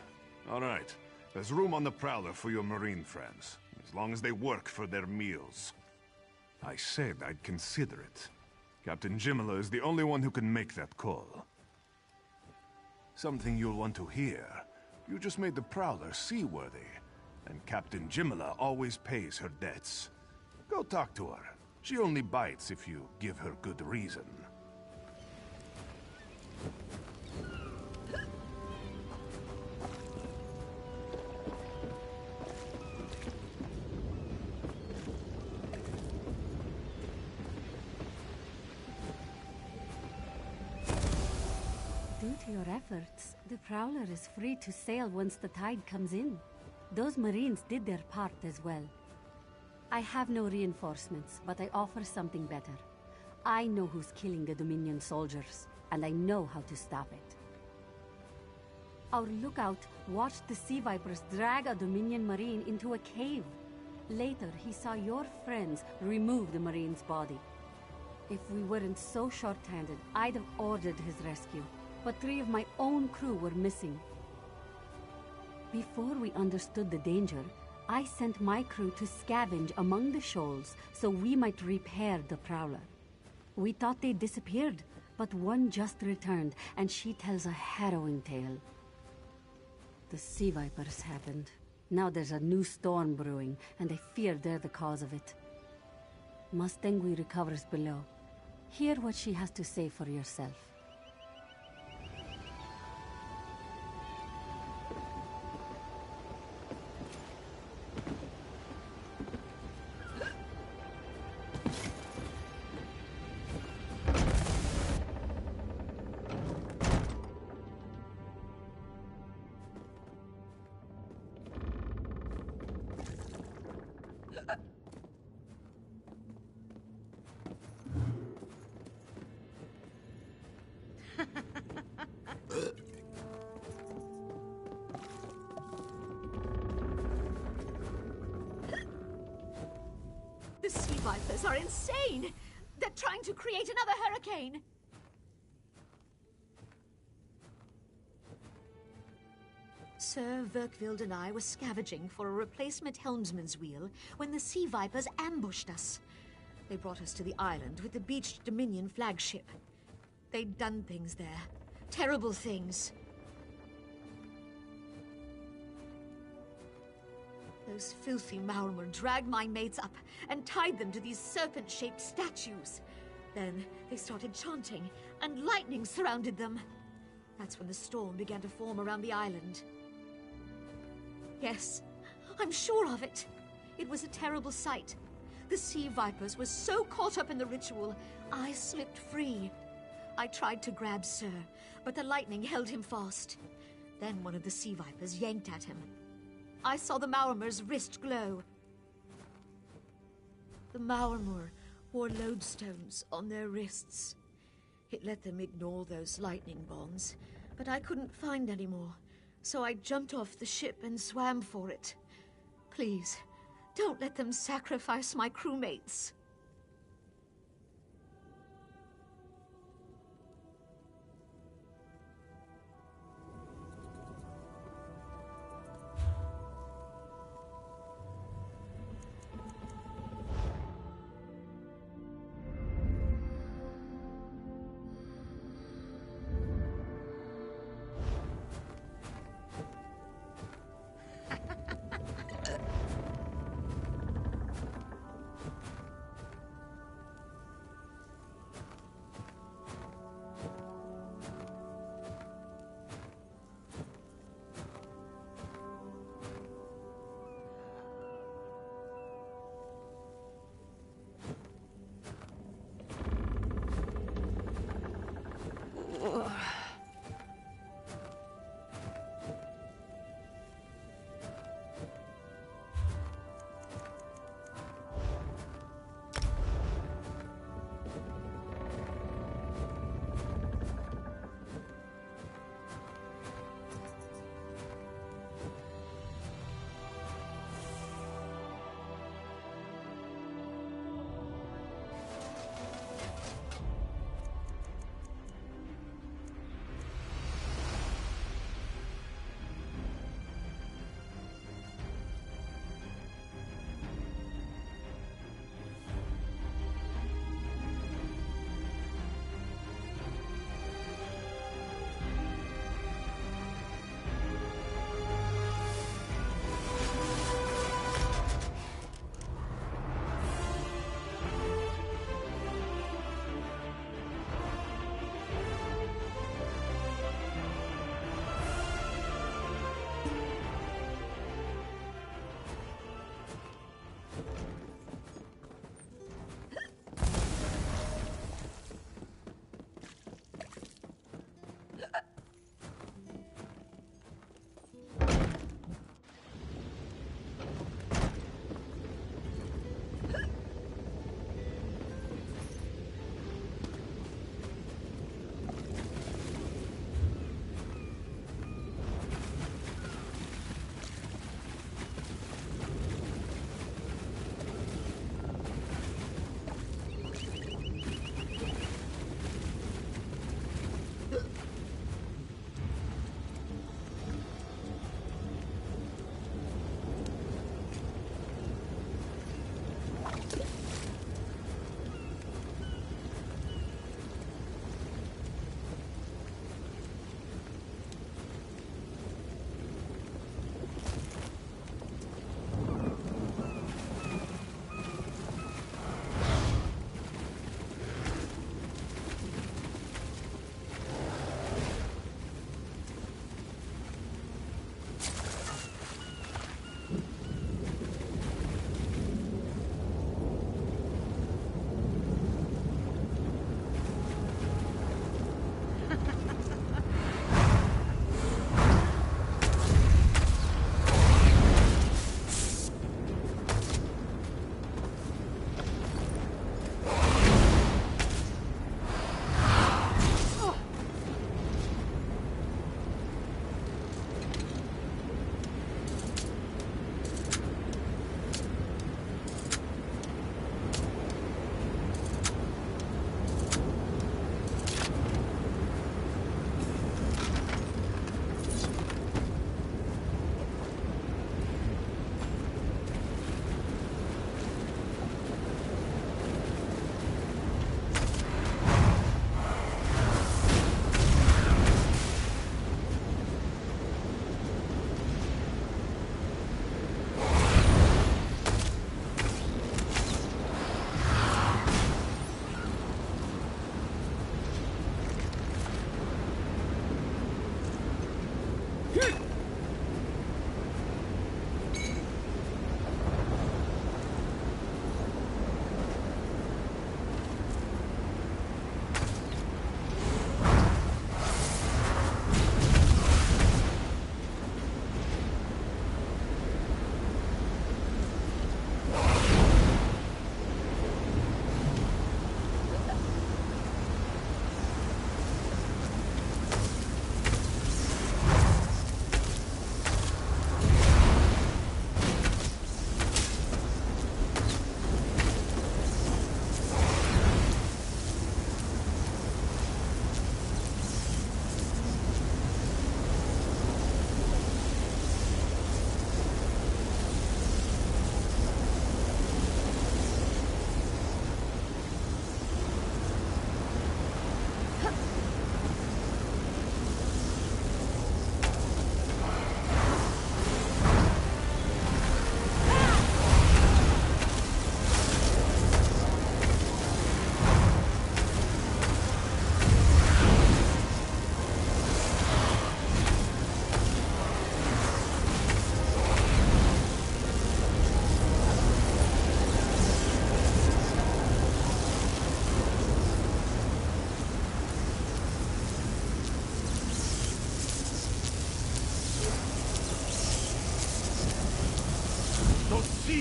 All right. There's room on the Prowler for your Marine friends, as long as they work for their meals. I said I'd consider it. Captain Jimala is the only one who can make that call. Something you'll want to hear. You just made the Prowler seaworthy, and Captain Jimala always pays her debts. Go talk to her. She only bites if you give her good reason. Due to your efforts, the Prowler is free to sail once the tide comes in. Those Marines did their part as well. I have no reinforcements, but I offer something better. I know who's killing the Dominion soldiers, and I know how to stop it. Our lookout watched the Sea Vipers drag a Dominion Marine into a cave. Later, he saw your friends remove the Marine's body. If we weren't so short-handed, I'd have ordered his rescue. But 3 of my own crew were missing. Before we understood the danger, I sent my crew to scavenge among the shoals so we might repair the Prowler. We thought they disappeared, but one just returned, and she tells a harrowing tale. The Sea Vipers happened. Now there's a new storm brewing, and I fear they're the cause of it. Mustangui recovers below. Hear what she has to say for yourself. The Sea Vipers are insane! They're trying to create another hurricane! Sir Verkvild and I were scavenging for a replacement helmsman's wheel when the Sea Vipers ambushed us. They brought us to the island with the beached Dominion flagship. They'd done things there. Terrible things. Those filthy Maormer dragged my mates up and tied them to these serpent-shaped statues. Then they started chanting, and lightning surrounded them. That's when the storm began to form around the island. Yes, I'm sure of it. It was a terrible sight. The Sea Vipers were so caught up in the ritual, I slipped free. I tried to grab Sir, but the lightning held him fast. Then one of the Sea Vipers yanked at him. I saw the Maormer's wrist glow. The Maormer wore lodestones on their wrists. It let them ignore those lightning bonds, but I couldn't find any more, so I jumped off the ship and swam for it. Please, don't let them sacrifice my crewmates.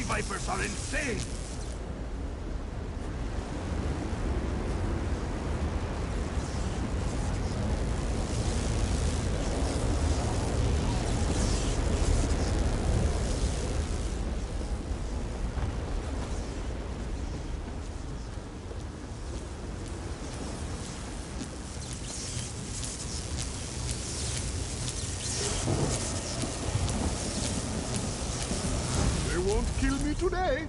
vipers are insane! They won't kill me today.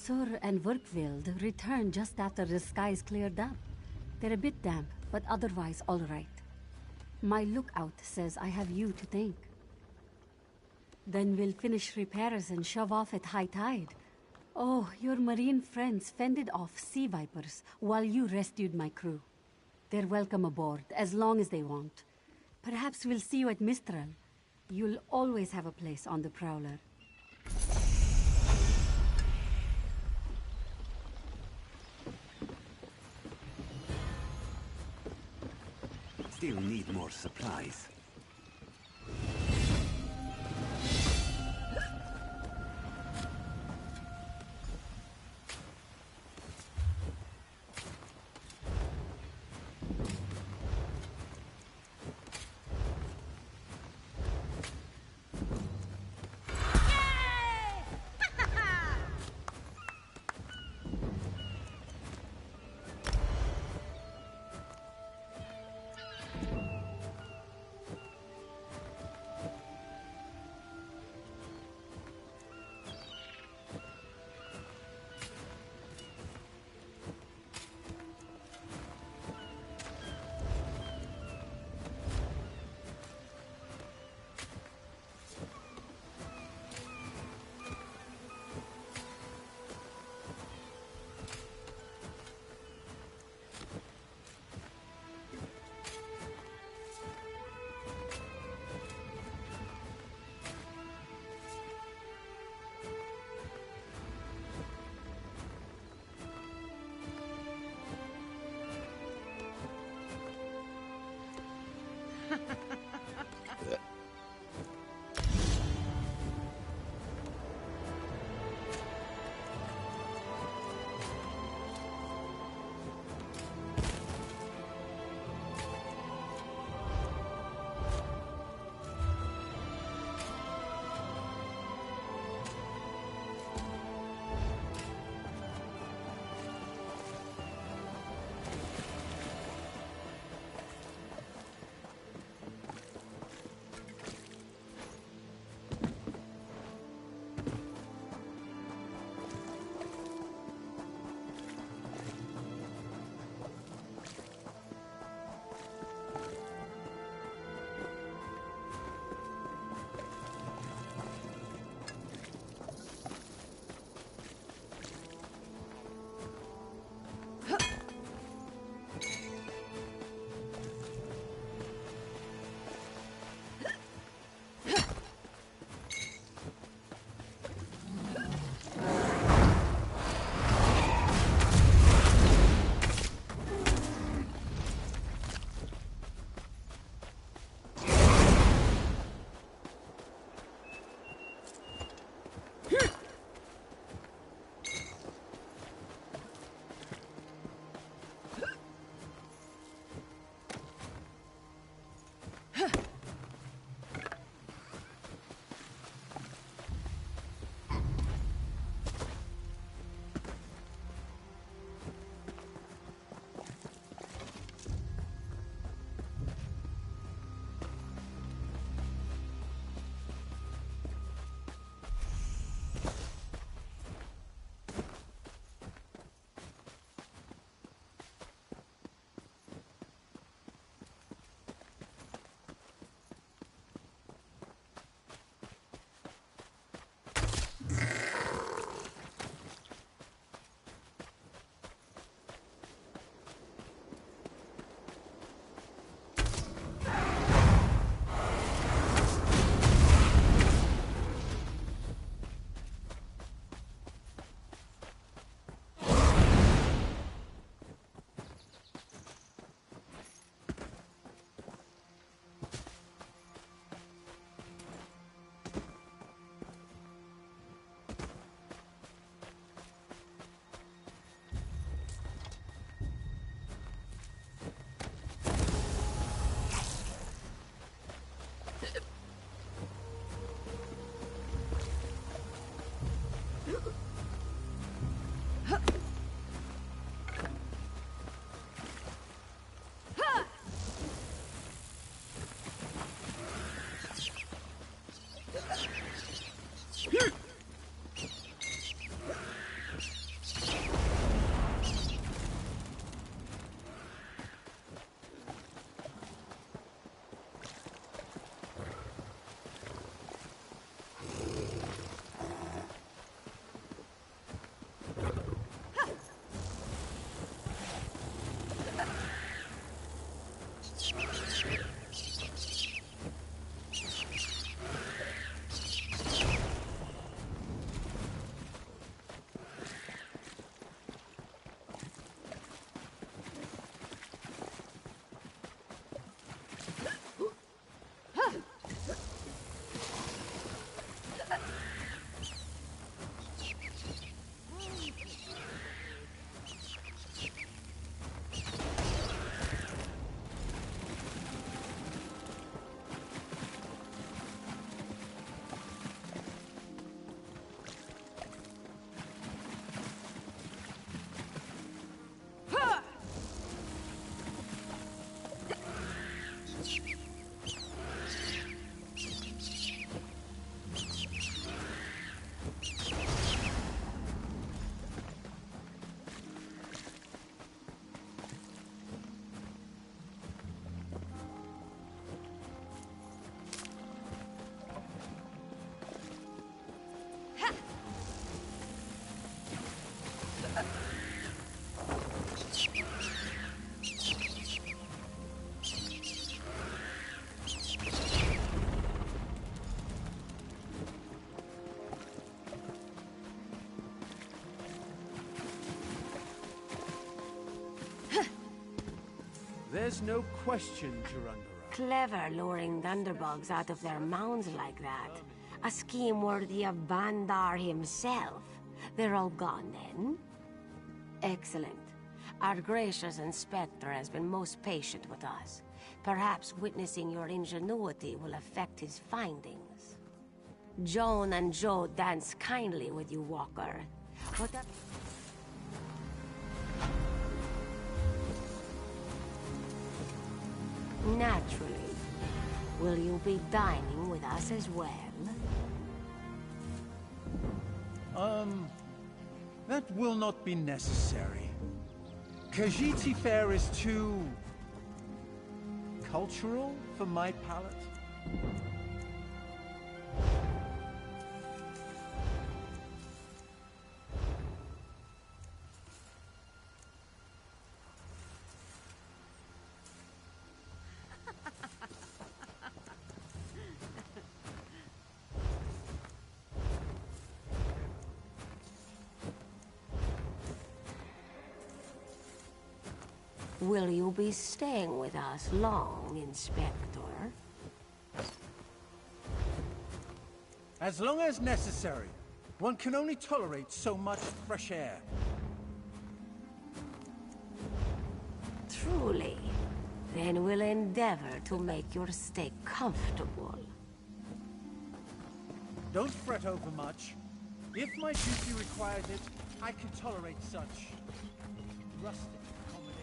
Sur and Werkwild returned just after the skies cleared up. They're a bit damp, but otherwise all right. My lookout says I have you to thank. Then we'll finish repairs and shove off at high tide. Oh, your marine friends fended off sea vipers while you rescued my crew. They're welcome aboard, as long as they want. Perhaps we'll see you at Mistral. You'll always have a place on the Prowler. Still need more supplies. There's no question, Durandara. Clever luring thunderbugs out of their mounds like that. A scheme worthy of Bandar himself. They're all gone then? Excellent. Our gracious inspector has been most patient with us. Perhaps witnessing your ingenuity will affect his findings. Joan and Joe dance kindly with you, Walker. What a... Naturally. Will you be dining with us as well? That will not be necessary. Khajiit fare is too... cultural for my palate. Will you be staying with us long, Inspector? As long as necessary. One can only tolerate so much fresh air. Truly. Then we'll endeavor to make your stay comfortable. Don't fret over much. If my duty requires it, I can tolerate such rustic accommodation.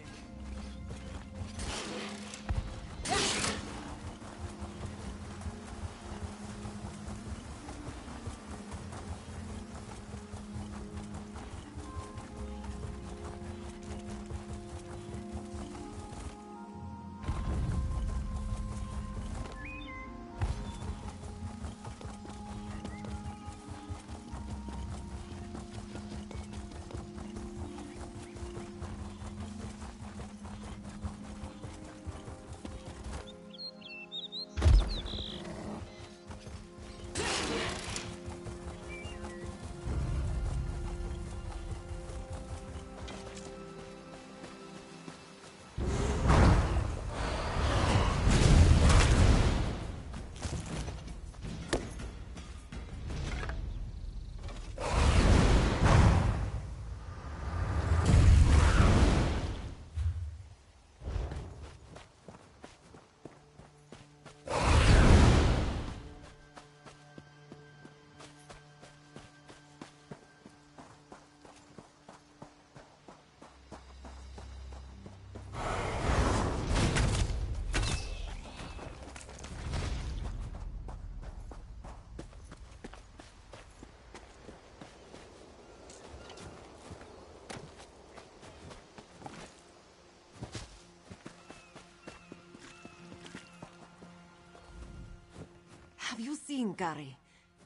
Have you seen Gary?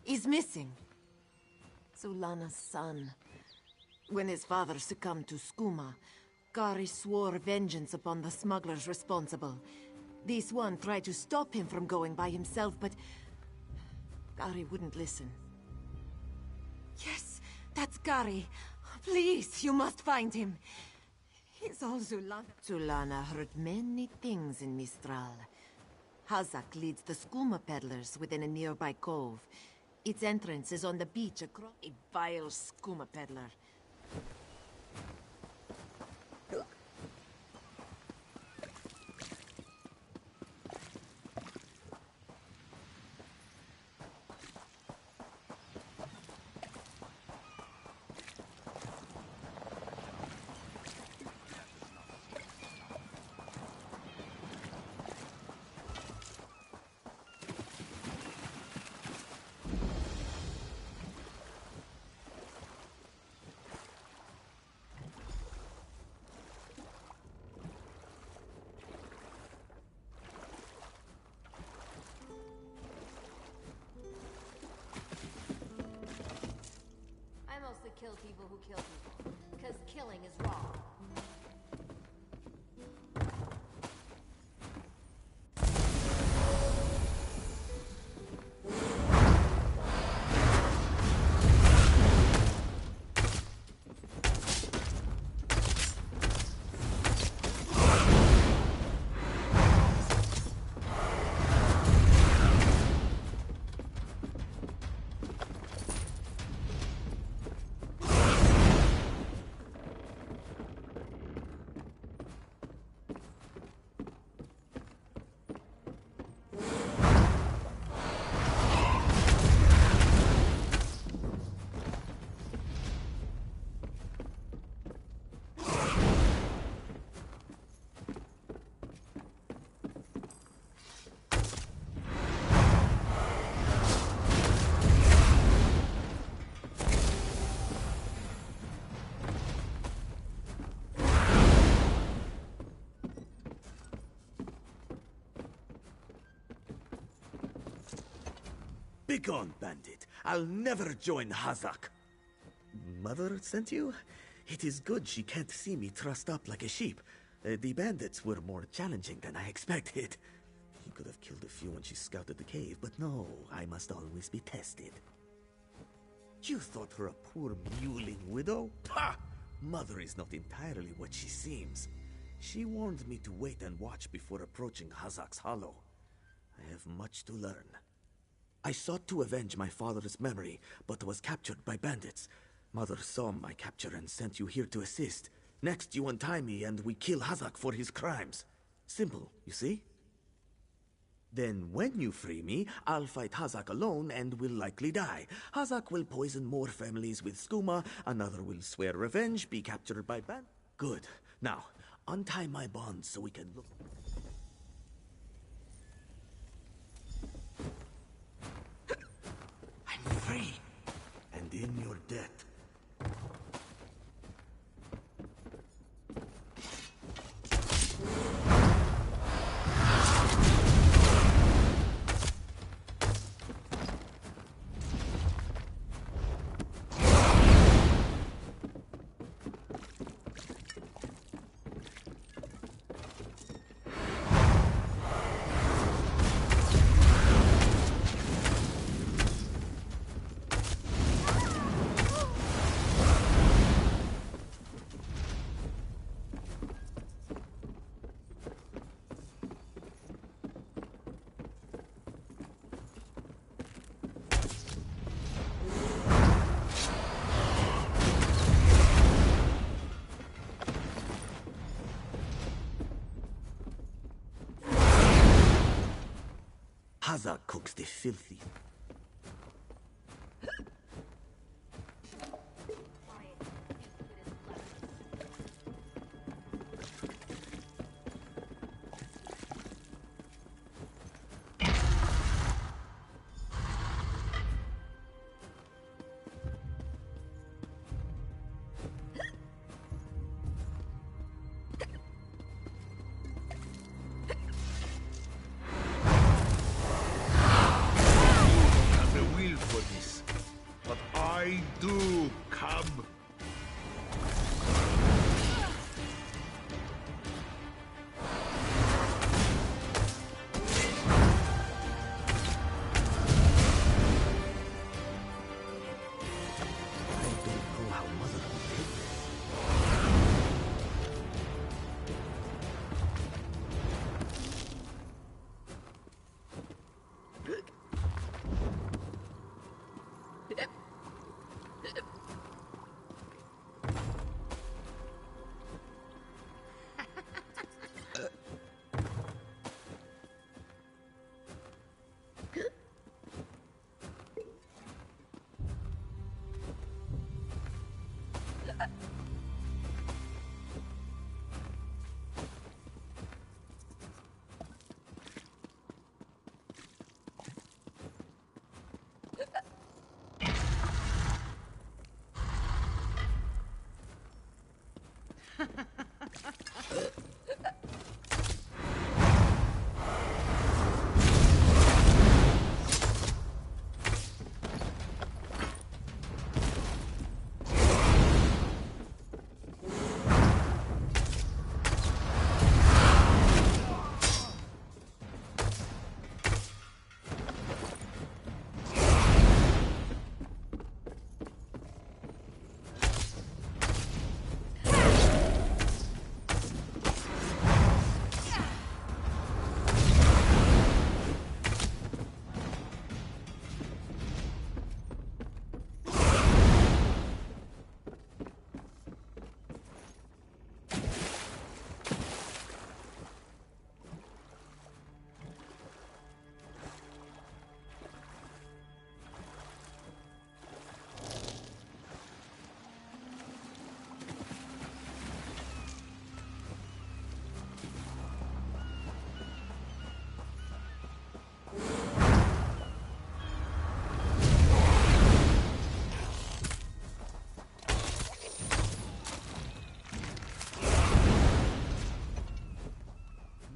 He's missing. Zulana's son. When his father succumbed to skooma, Gary swore vengeance upon the smugglers responsible. This one tried to stop him from going by himself, but Gary wouldn't listen. Yes, that's Gary. Please, you must find him. He's all Zulana. Zulana heard many things in Mistral. Hazak leads the skooma peddlers within a nearby cove. Its entrance is on the beach across... A vile skooma peddler. Kill people who kill people, because killing is wrong. Begone, bandit. I'll never join Hazak. Mother sent you? It is good she can't see me trussed up like a sheep. The bandits were more challenging than I expected. He could have killed a few when she scouted the cave, but no, I must always be tested. You thought her a poor mewling widow? Pah! Mother is not entirely what she seems. She warned me to wait and watch before approaching Hazak's Hollow. I have much to learn. I sought to avenge my father's memory, but was captured by bandits. Mother saw my capture and sent you here to assist. Next, you untie me and we kill Hazak for his crimes. Simple, you see? Then when you free me, I'll fight Hazak alone and will likely die. Hazak will poison more families with skooma, another will swear revenge, be captured by bandits. Good. Now, untie my bonds so we can look... I'm free. And in your debt. Hazak cooks the filthy. I do come.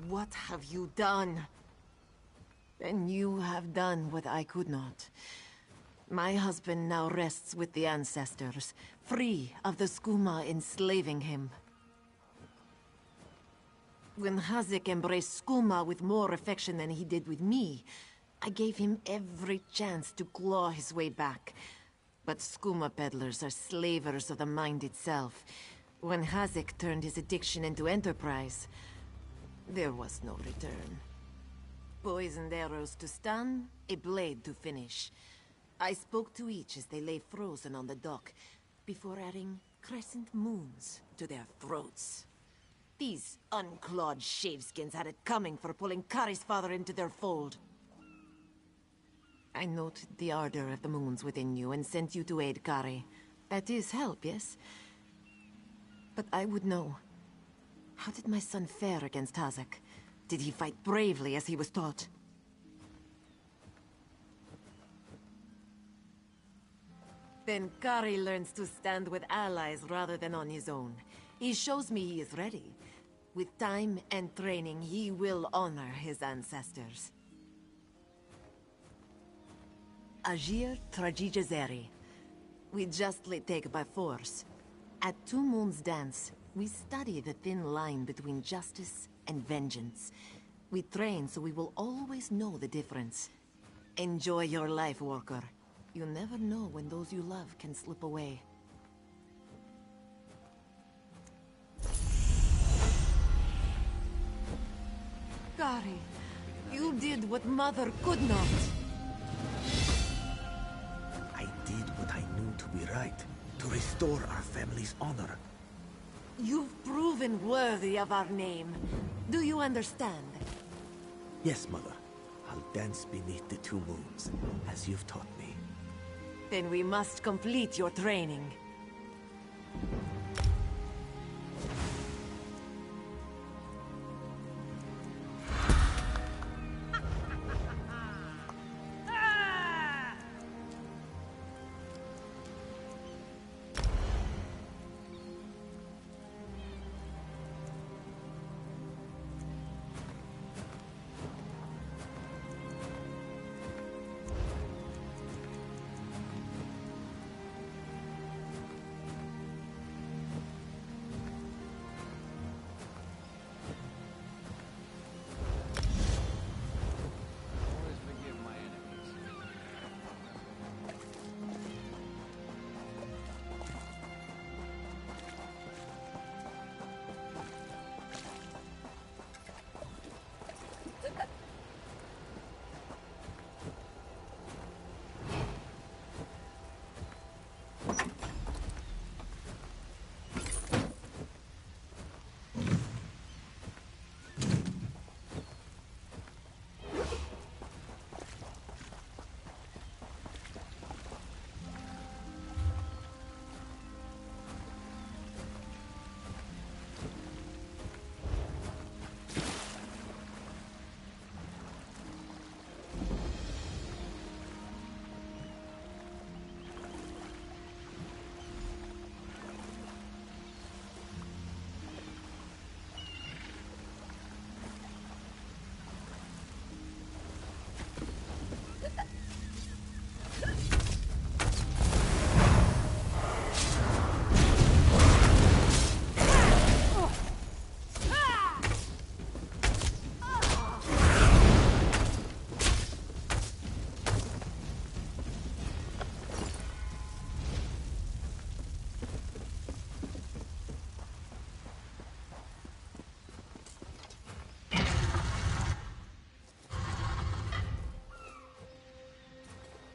What have you done? Then you have done what I could not. My husband now rests with the ancestors, free of the skooma enslaving him. When Hazik embraced skooma with more affection than he did with me, I gave him every chance to claw his way back. But skooma peddlers are slavers of the mind itself. When Hazik turned his addiction into enterprise, there was no return. Poisoned arrows to stun, a blade to finish. I spoke to each as they lay frozen on the dock, before adding crescent moons to their throats. These unclawed shaveskins had it coming for pulling Kari's father into their fold. I noted the ardor of the moons within you and sent you to aid Kari. That is help, yes? But I would know. How did my son fare against Hazik? Did he fight bravely as he was taught? Then Kari learns to stand with allies rather than on his own. He shows me he is ready. With time and training, he will honor his ancestors. Ajir Trajijazeri. We justly take by force. At Two Moons Dance, we study the thin line between justice and vengeance. We train so we will always know the difference. Enjoy your life, Walker. You never know when those you love can slip away. Kari, you did what Mother could not. I did what I knew to be right, to restore our family's honor. You've proven worthy of our name. Do you understand? Yes, Mother. I'll dance beneath the two moons, as you've taught me. Then we must complete your training.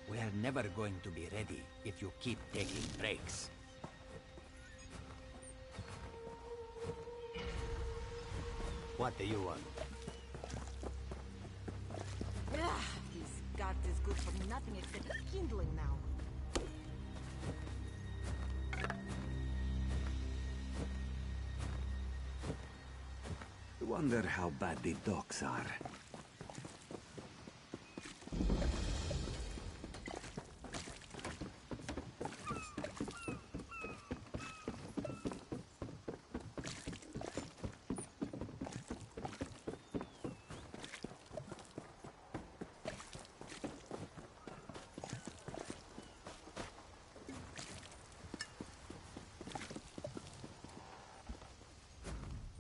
We're never going to be ready if you keep taking breaks. What do you want? This cart is good for nothing except kindling now. I wonder how bad the docks are.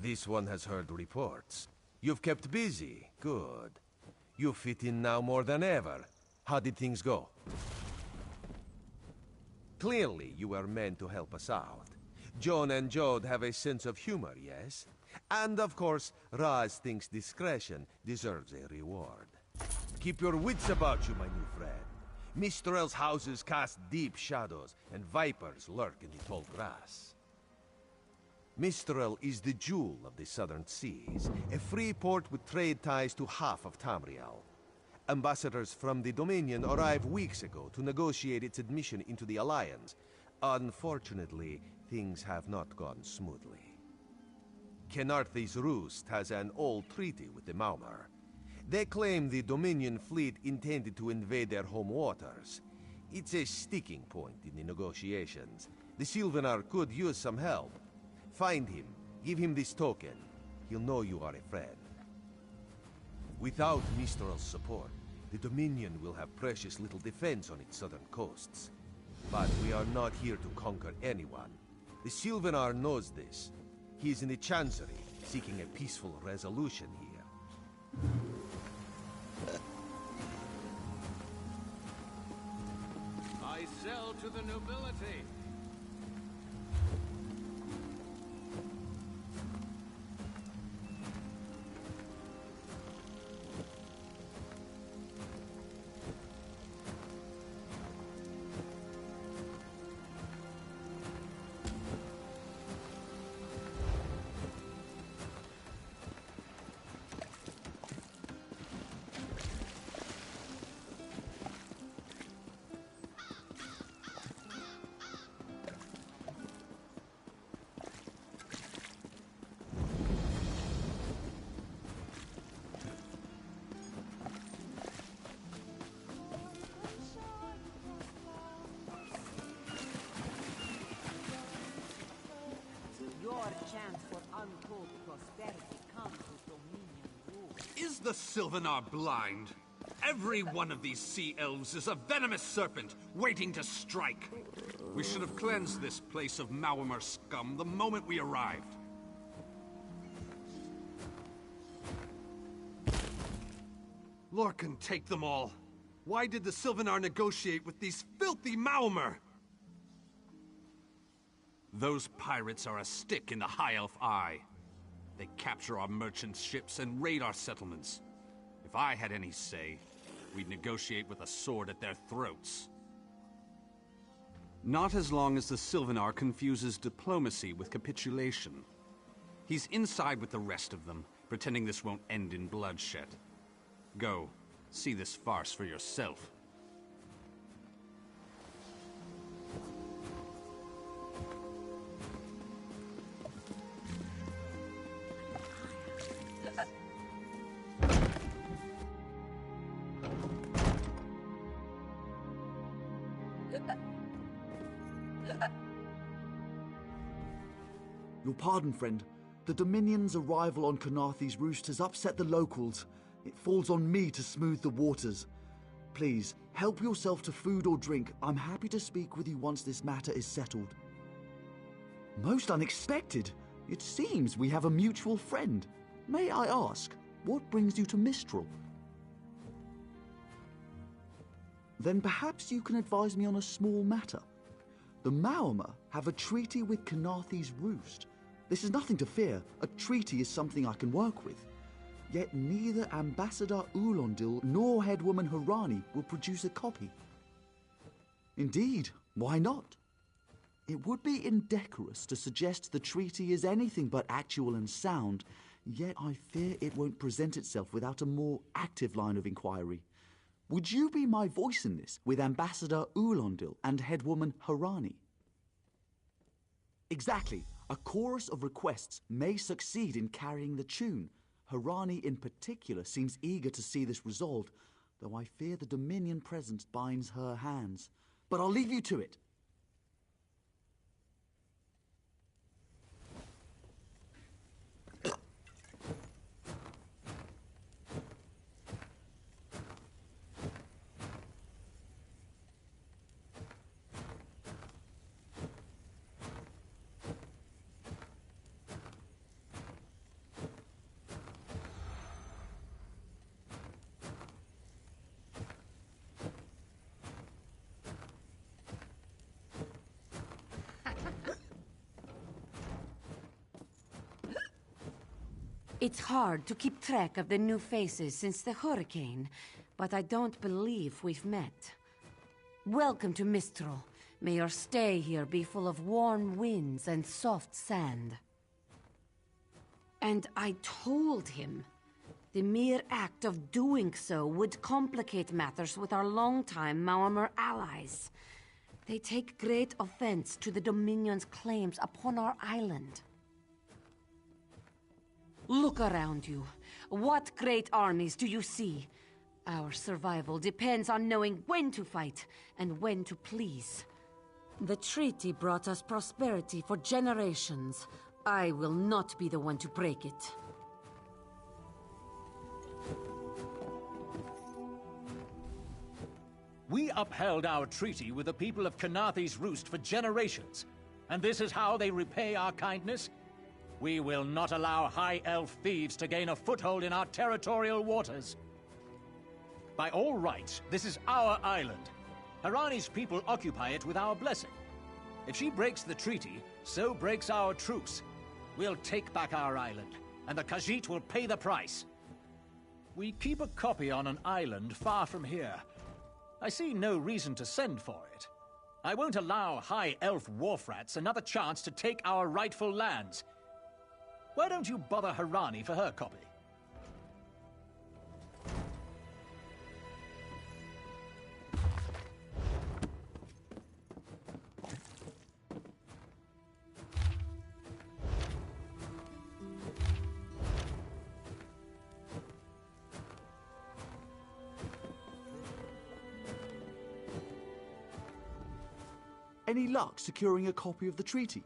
This one has heard reports. You've kept busy. Good. You fit in now more than ever. How did things go? Clearly, you were meant to help us out. Joan and Jode have a sense of humor, yes? And of course, Raz thinks discretion deserves a reward. Keep your wits about you, my new friend. Mistral's houses cast deep shadows, and vipers lurk in the tall grass. Mistral is the jewel of the southern seas, a free port with trade ties to half of Tamriel. Ambassadors from the Dominion arrived weeks ago to negotiate its admission into the Alliance. Unfortunately, things have not gone smoothly. Kenarthi's Roost has an old treaty with the Maumar. They claim the Dominion fleet intended to invade their home waters. It's a sticking point in the negotiations. The Sylvanar could use some help. Find him, give him this token. He'll know you are a friend. Without Mistral's support, the Dominion will have precious little defense on its southern coasts. But we are not here to conquer anyone. The Sylvanar knows this. He is in the Chancery, seeking a peaceful resolution here. I sell to the nobility. Your chance for untold prosperity comes with Dominion rule. Is the Sylvanar blind? Every one of these sea elves is a venomous serpent waiting to strike. We should have cleansed this place of Maumar scum the moment we arrived. Lorcan, take them all. Why did the Sylvanar negotiate with these filthy Maumar? Those pirates are a stick in the High Elf eye. They capture our merchant ships and raid our settlements. If I had any say, we'd negotiate with a sword at their throats. Not as long as the Sylvanar confuses diplomacy with capitulation. He's inside with the rest of them, pretending this won't end in bloodshed. Go, see this farce for yourself. Your pardon, friend. The Dominion's arrival on Kenarthi's Roost has upset the locals. It falls on me to smooth the waters. Please, help yourself to food or drink. I'm happy to speak with you once this matter is settled. Most unexpected. It seems we have a mutual friend. May I ask, what brings you to Mistral? Then perhaps you can advise me on a small matter. The Maumar have a treaty with Kenarthi's Roost. This is nothing to fear. A treaty is something I can work with. Yet neither Ambassador Ulondil nor Headwoman Harani will produce a copy. Indeed, why not? It would be indecorous to suggest the treaty is anything but actual and sound, yet I fear it won't present itself without a more active line of inquiry. Would you be my voice in this, with Ambassador Ulondil and Headwoman Harani? Exactly. A chorus of requests may succeed in carrying the tune. Harani in particular seems eager to see this resolved, though I fear the Dominion presence binds her hands. But I'll leave you to it. It's hard to keep track of the new faces since the hurricane, but I don't believe we've met. Welcome to Mistral. May your stay here be full of warm winds and soft sand. And I told him the mere act of doing so would complicate matters with our longtime Maormer allies. They take great offense to the Dominion's claims upon our island. Look around you. What great armies do you see? Our survival depends on knowing when to fight and when to please. The treaty brought us prosperity for generations. I will not be the one to break it. We upheld our treaty with the people of Kanathi's Roost for generations, and this is how they repay our kindness? We will not allow High Elf thieves to gain a foothold in our territorial waters. By all rights, this is our island. Harani's people occupy it with our blessing. If she breaks the treaty, so breaks our truce. We'll take back our island, and the Khajiit will pay the price. We keep a copy on an island far from here. I see no reason to send for it. I won't allow High Elf wharf-rats another chance to take our rightful lands. Why don't you bother Harani for her copy? Any luck securing a copy of the treaty?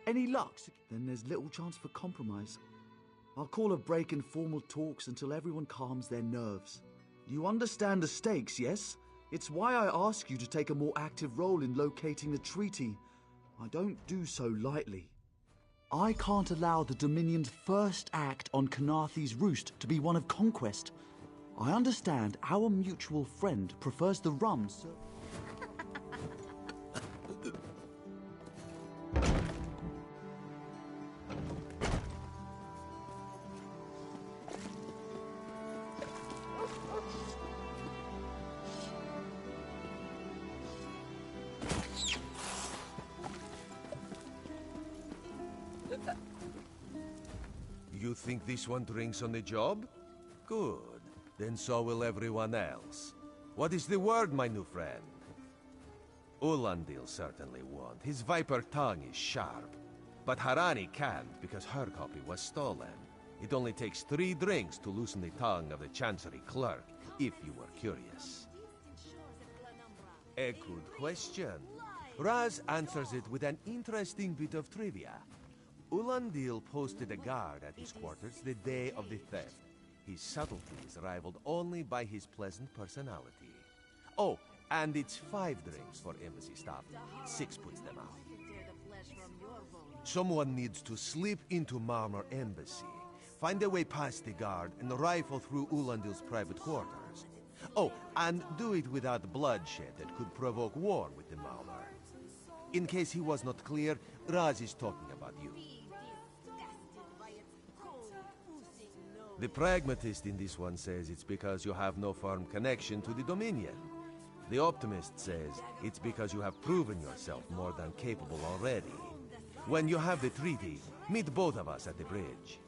Any luck? Then there's little chance for compromise. I'll call a break in formal talks until everyone calms their nerves. You understand the stakes, yes? It's why I ask you to take a more active role in locating the treaty. I don't do so lightly. I can't allow the Dominion's first act on Kanathi's Roost to be one of conquest. I understand our mutual friend prefers the rum, so... You think this one drinks on the job? Good. Then so will everyone else. What is the word, my new friend? Ulandil certainly won't. His viper tongue is sharp. But Harani can't because her copy was stolen. It only takes 3 drinks to loosen the tongue of the Chancery clerk, if you were curious. A good question. Raz answers it with an interesting bit of trivia. Ulandil posted a guard at his quarters the day of the theft. His subtlety is rivaled only by his pleasant personality. Oh, and it's 5 drinks for embassy staff. 6 puts them out. Someone needs to slip into Marmor Embassy, find a way past the guard, and rifle through Ulandil's private quarters. Oh, and do it without bloodshed that could provoke war with the Marmor. In case he was not clear, Raz is talking about you. The pragmatist in this one says it's because you have no firm connection to the Dominion. The optimist says it's because you have proven yourself more than capable already. When you have the treaty, meet both of us at the bridge.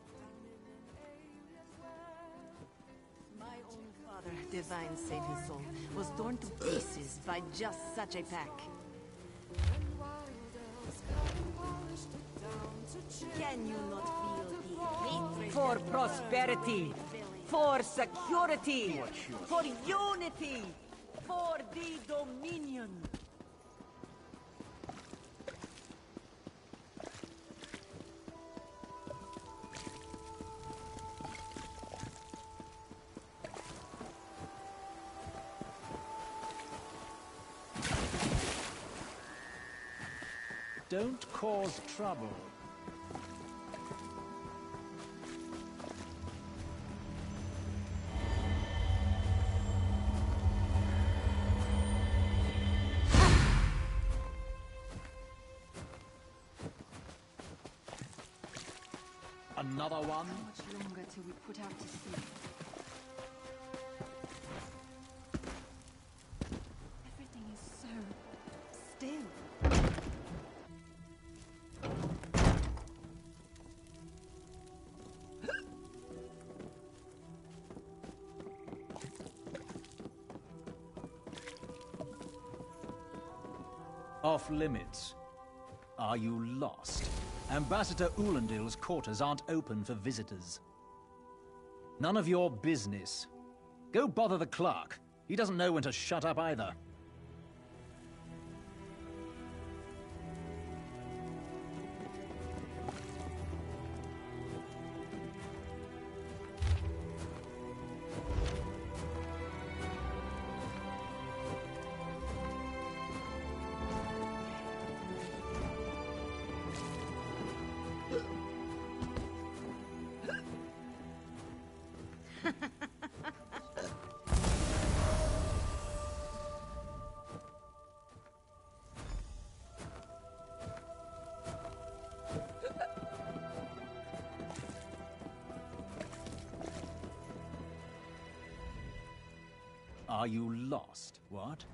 My own father, divine save his soul, was torn to pieces by just such a pack. Can you not feel the hatred? For prosperity, for security, for unity, for the Dominion. don't cause trouble. Another one? How much longer till we put out to sea? Everything is so still. Off limits. Are you lost? Ambassador Ulandil's quarters aren't open for visitors. None of your business. Go bother the clerk. He doesn't know when to shut up either. Are you lost? What?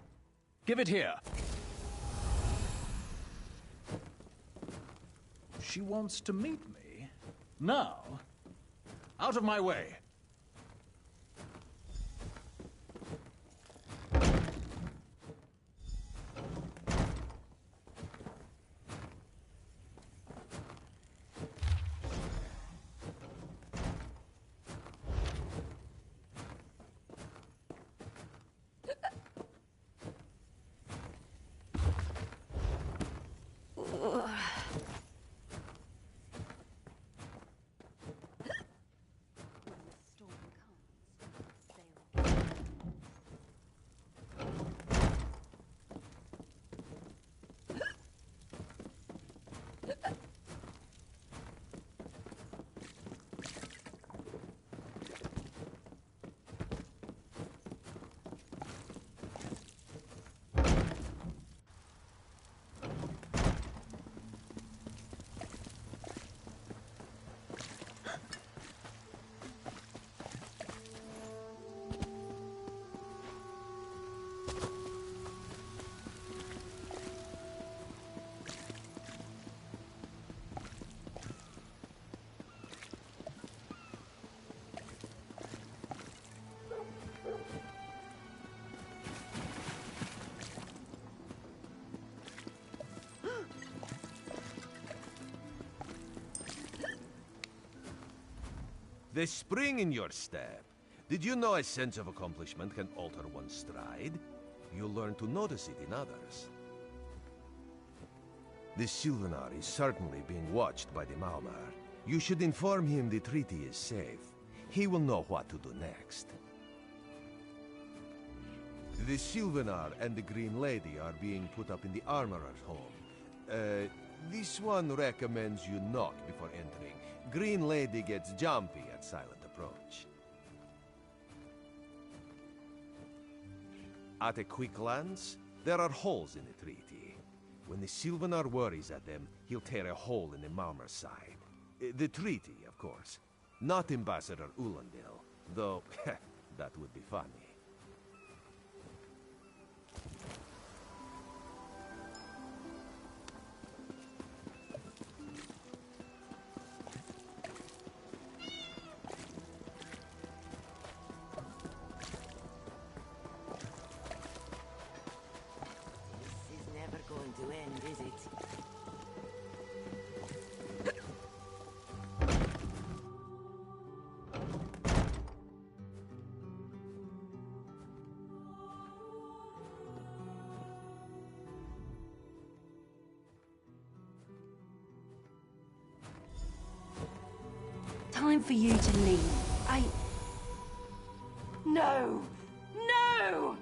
Give it here! She wants to meet me? Now? Out of my way! The spring in your step. Did you know a sense of accomplishment can alter one's stride? You'll learn to notice it in others. The Sylvanar is certainly being watched by the Maumar. You should inform him the treaty is safe. He will know what to do next. The Sylvanar and the Green Lady are being put up in the Armorer's home. This one recommends you knock before entering. Green Lady gets jumpy at silent approach. At a quick glance, there are holes in the treaty. When the Sylvanar worries at them, he'll tear a hole in the Malmer's side. The treaty, of course. Not Ambassador Ulandil, though that would be funny. To end, is it? Time for you to leave. No! No!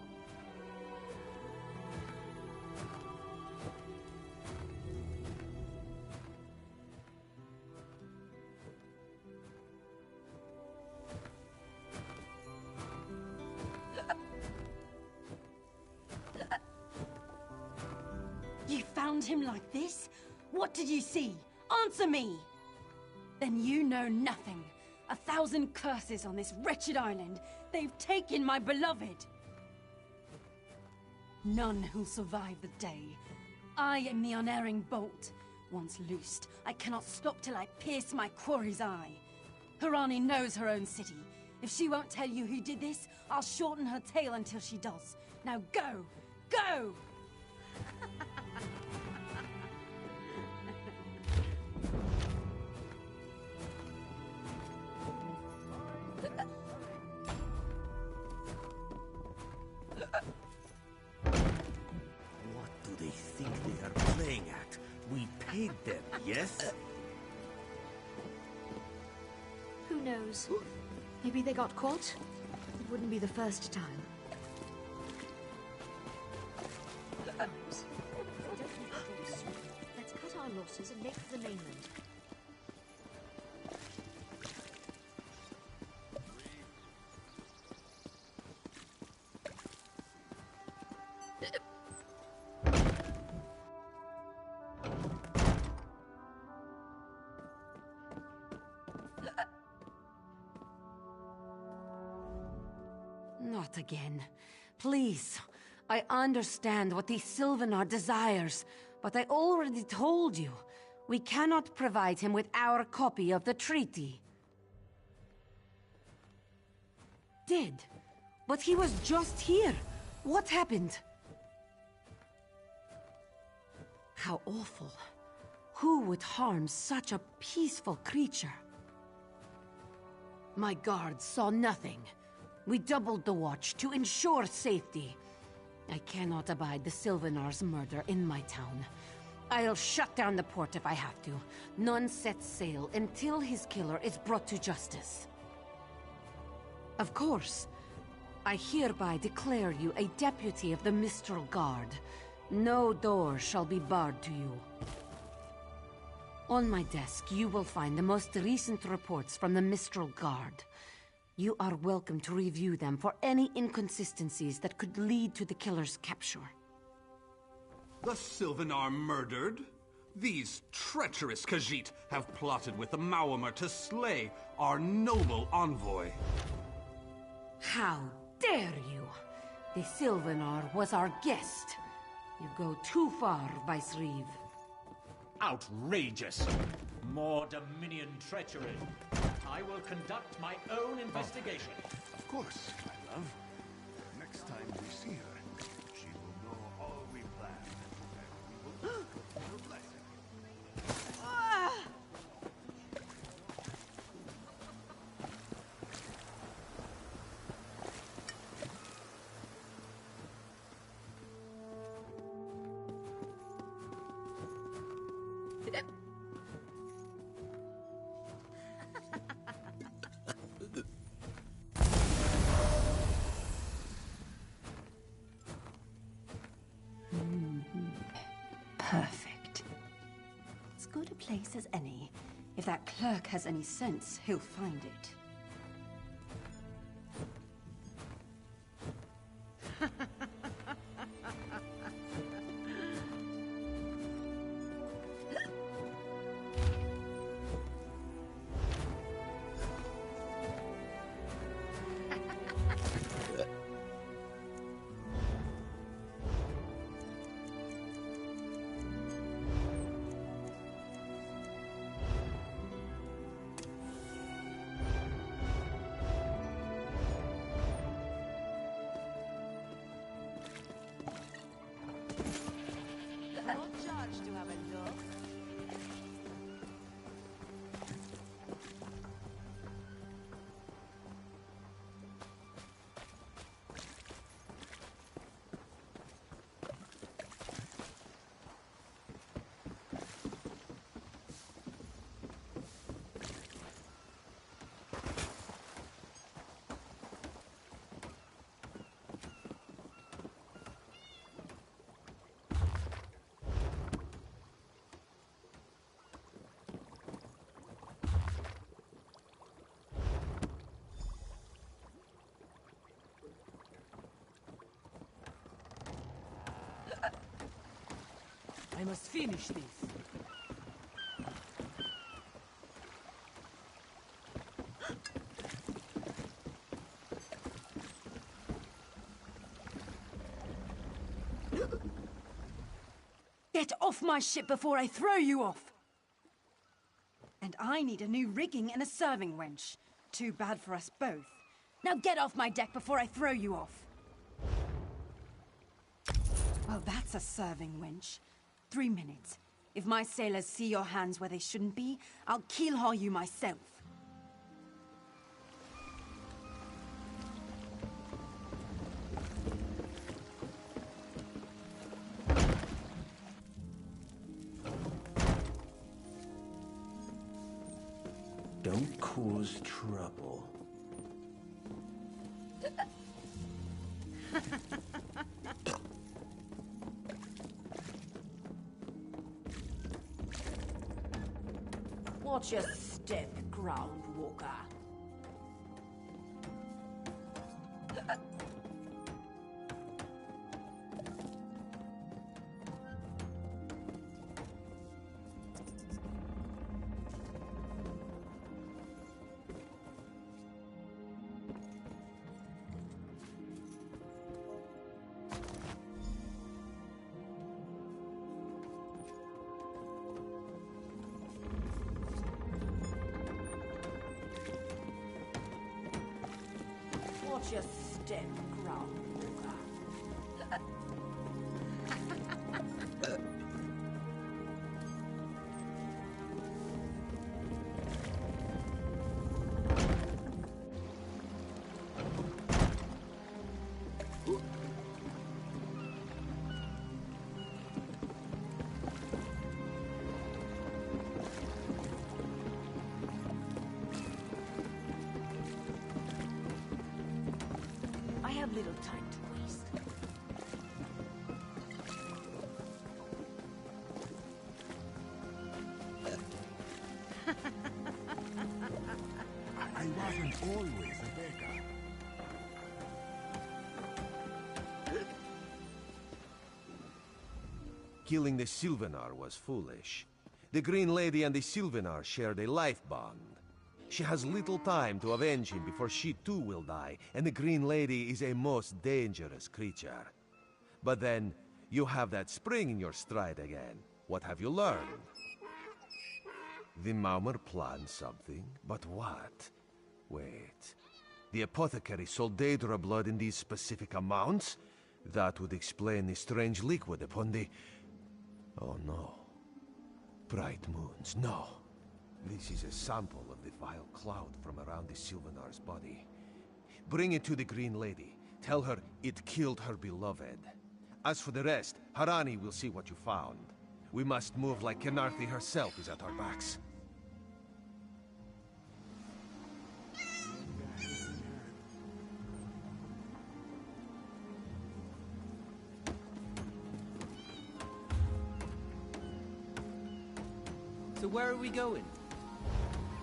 found him like this? What did you see? Answer me! Then you know nothing. 1,000 curses on this wretched island. They've taken my beloved. None who'll survive the day. I am the unerring bolt. Once loosed, I cannot stop till I pierce my quarry's eye. Harani knows her own city. If she won't tell you who did this, I'll shorten her tale until she does. Now go! Go! What do they think they are playing at? We paid them, yes? Who knows? Maybe they got caught? It wouldn't be the first time. Let's cut our losses and make for the mainland. Not again. Please. I understand what the Sylvanar desires, but I already told you. We cannot provide him with our copy of the treaty. Did? But he was just here. What happened? How awful. Who would harm such a peaceful creature? My guards saw nothing. We doubled the watch to ensure safety. I cannot abide the Sylvanar's murder in my town. I'll shut down the port if I have to. None sets sail until his killer is brought to justice. Of course. I hereby declare you a deputy of the Mistral Guard. No door shall be barred to you. On my desk, you will find the most recent reports from the Mistral Guard. You are welcome to review them for any inconsistencies that could lead to the killer's capture. The Sylvanar murdered? These treacherous Khajiit have plotted with the Maormer to slay our noble envoy. How dare you! The Sylvanar was our guest. You go too far, Vicereeve. Outrageous! More Dominion treachery. I will conduct my own investigation. Of course, my love. Next time we see her, she will know all we planned. And we will her blessing. Perfect. As good a place as any. If that clerk has any sense, he'll find it. I must finish this. Get off my ship before I throw you off! And I need a new rigging and a serving wench. Too bad for us both. Now get off my deck before I throw you off! Well, that's a serving wench. 3 minutes. If my sailors see your hands where they shouldn't be, I'll keel-haul you myself. Don't cause trouble. Watch your step, ground walker. Watch your step, ground walker. I have little time to waste. I wasn't always a beggar. Killing the Sylvanar was foolish. The Green Lady and the Sylvanar shared a life bond. She has little time to avenge him before she too will die, and the Green Lady is a most dangerous creature. But then, you have that spring in your stride again. What have you learned? The Maumar planned something, but what? Wait. The apothecary sold Daedra blood in these specific amounts? That would explain the strange liquid upon the... Oh no. Bright moons, no. This is a sample of the vile cloud from around the Sylvanar's body. Bring it to the Green Lady. Tell her it killed her beloved. As for the rest, Harani will see what you found. We must move like Kenarthi herself is at our backs. So where are we going?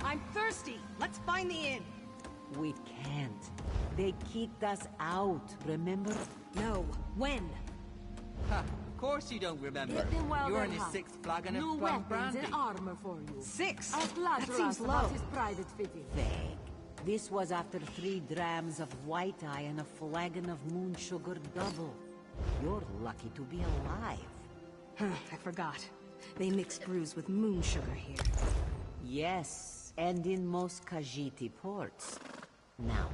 I'm thirsty. Let's find the inn. We can't. They kicked us out, remember? No. When? Ha! Of course you don't remember. Get them while You're they're on your hot. 6th flagon New of weapons brandy. and armor for you. 6? Ask Lazarus That seems about low. his private fitting. Fake. This was after 3 drams of white eye and a flagon of moon sugar double. You're lucky to be alive. I forgot. They mix brews with moon sugar here. Yes, and in most Khajiit ports. Now,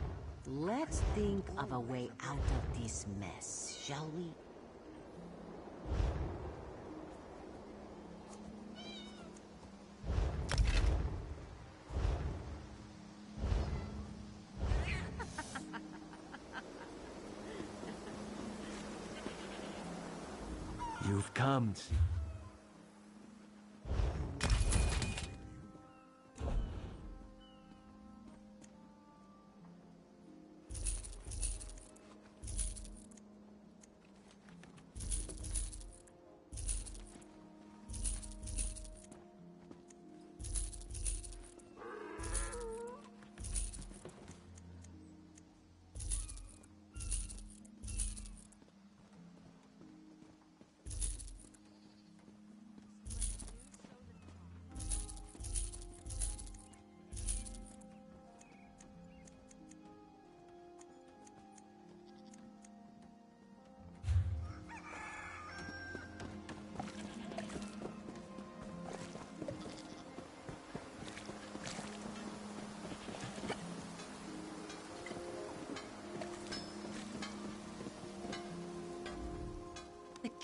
let's think of a way out of this mess, shall we? You've come.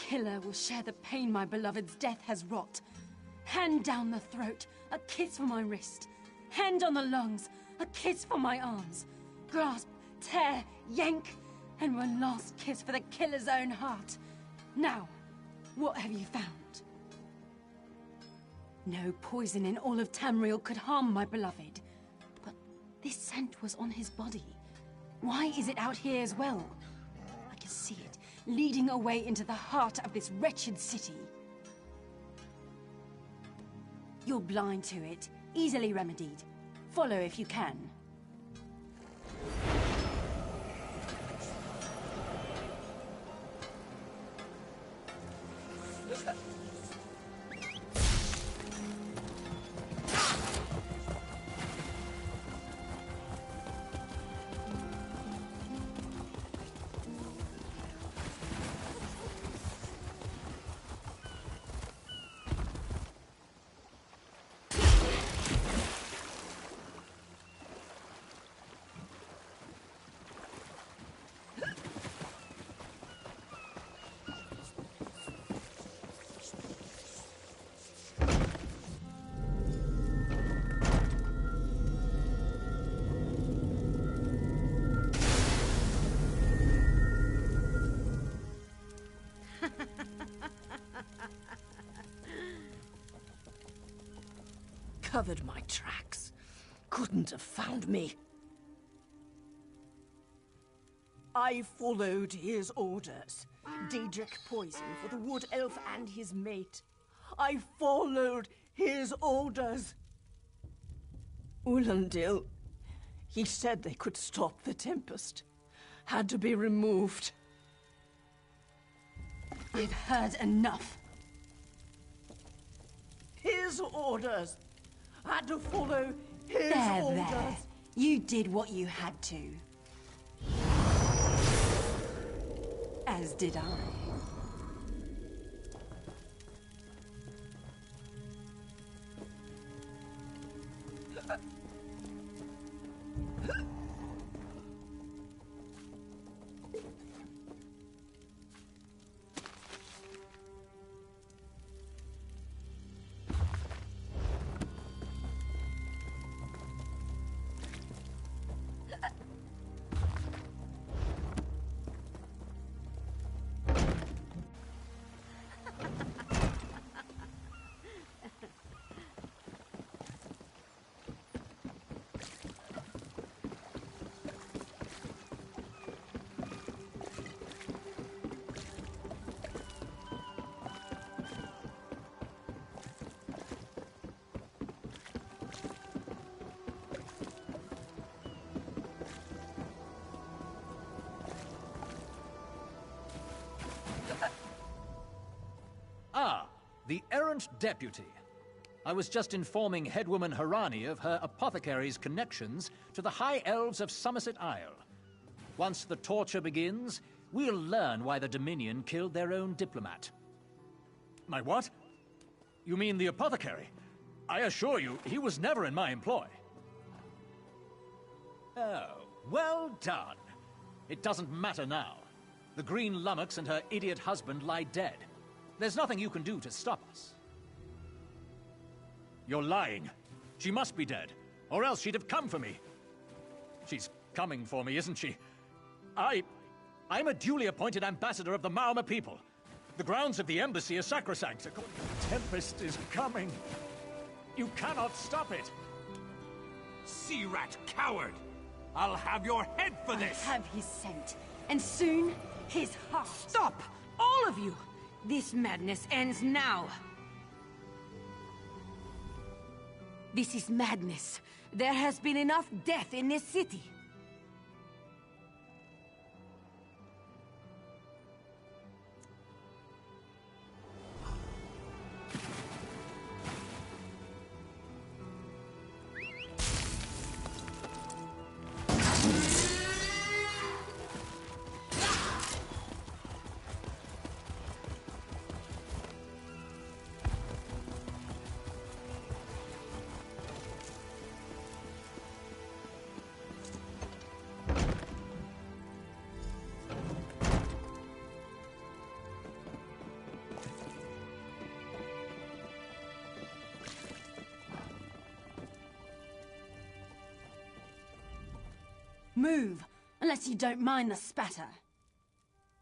killer will share the pain my beloved's death has wrought. Hand down the throat, a kiss for my wrist. Hand on the lungs, a kiss for my arms. Grasp, tear, yank, and one last kiss for the killer's own heart. Now, what have you found? No poison in all of Tamriel could harm my beloved. But this scent was on his body. Why is it out here as well? I can see it, leading away into the heart of this wretched city. You're blind to it, easily remedied. Follow if you can. Covered my tracks. Couldn't have found me. I followed his orders. Daedric poison for the wood elf and his mate. I followed his orders. Ulandil, he said they could stop the Tempest. Had to be removed. I've heard enough. His orders. Had to follow his orders. There. You did what you had to. As did I. Ah, the errant deputy. I was just informing headwoman Harani of her apothecary's connections to the High Elves of Somerset Isle. Once the torture begins, we'll learn why the Dominion killed their own diplomat. My what? You mean the apothecary? I assure you, he was never in my employ. Oh, well done. It doesn't matter now. The Green Lummox and her idiot husband lie dead. There's nothing you can do to stop us. You're lying. She must be dead, or else she'd have come for me. She's coming for me, isn't she? I'm a duly appointed ambassador of the Maoma people. The grounds of the embassy are sacrosanct. The Tempest is coming. You cannot stop it. Sea rat coward! I'll have your head for this! I have his scent, and soon his heart. Stop! All of you! This madness ends now. This is madness. There has been enough death in this city. move, unless you don't mind the spatter.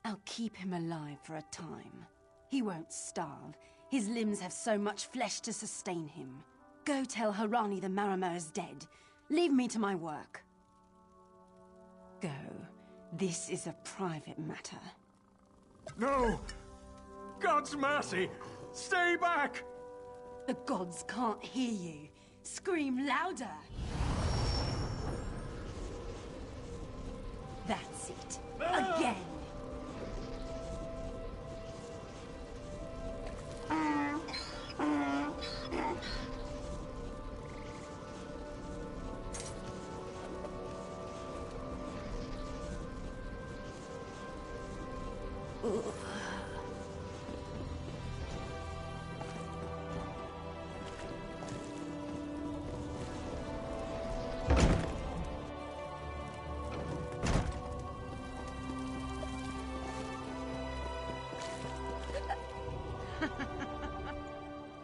I'll keep him alive for a time. He won't starve. His limbs have so much flesh to sustain him. Go tell Harani the Marama is dead. Leave me to my work. Go. This is a private matter. No! God's mercy! Stay back! The gods can't hear you. Scream louder! That's it. Again!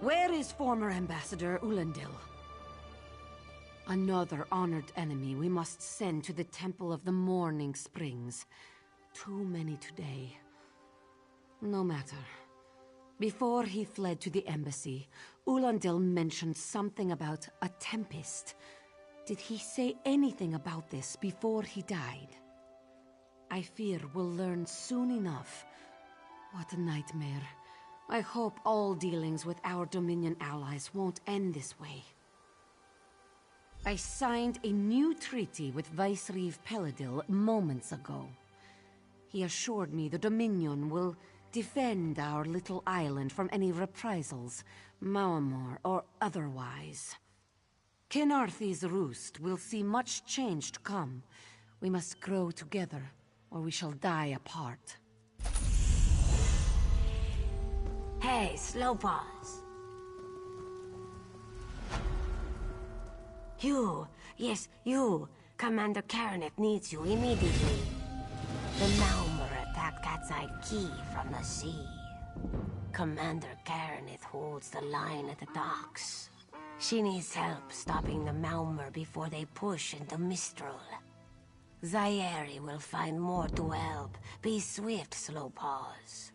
Where is former Ambassador Ulandil? Another honored enemy we must send to the Temple of the Morning Springs. Too many today. No matter. Before he fled to the embassy, Ulandil mentioned something about a tempest. Did he say anything about this before he died? I fear we'll learn soon enough. What a nightmare. I hope all dealings with our Dominion allies won't end this way. I signed a new treaty with Vicereeve Peladil moments ago. He assured me the Dominion will defend our little island from any reprisals, Maamor or otherwise. Kenarthi's roost will see much change to come. We must grow together, or we shall die apart. Hey, slow pause. You, yes, you. Commander Karaneth needs you immediately. The Maumur attacked Katsai Key from the sea. Commander Karaneth holds the line at the docks. She needs help stopping the Maumur before they push into Mistral. Zairi will find more to help. Be swift, slow pause.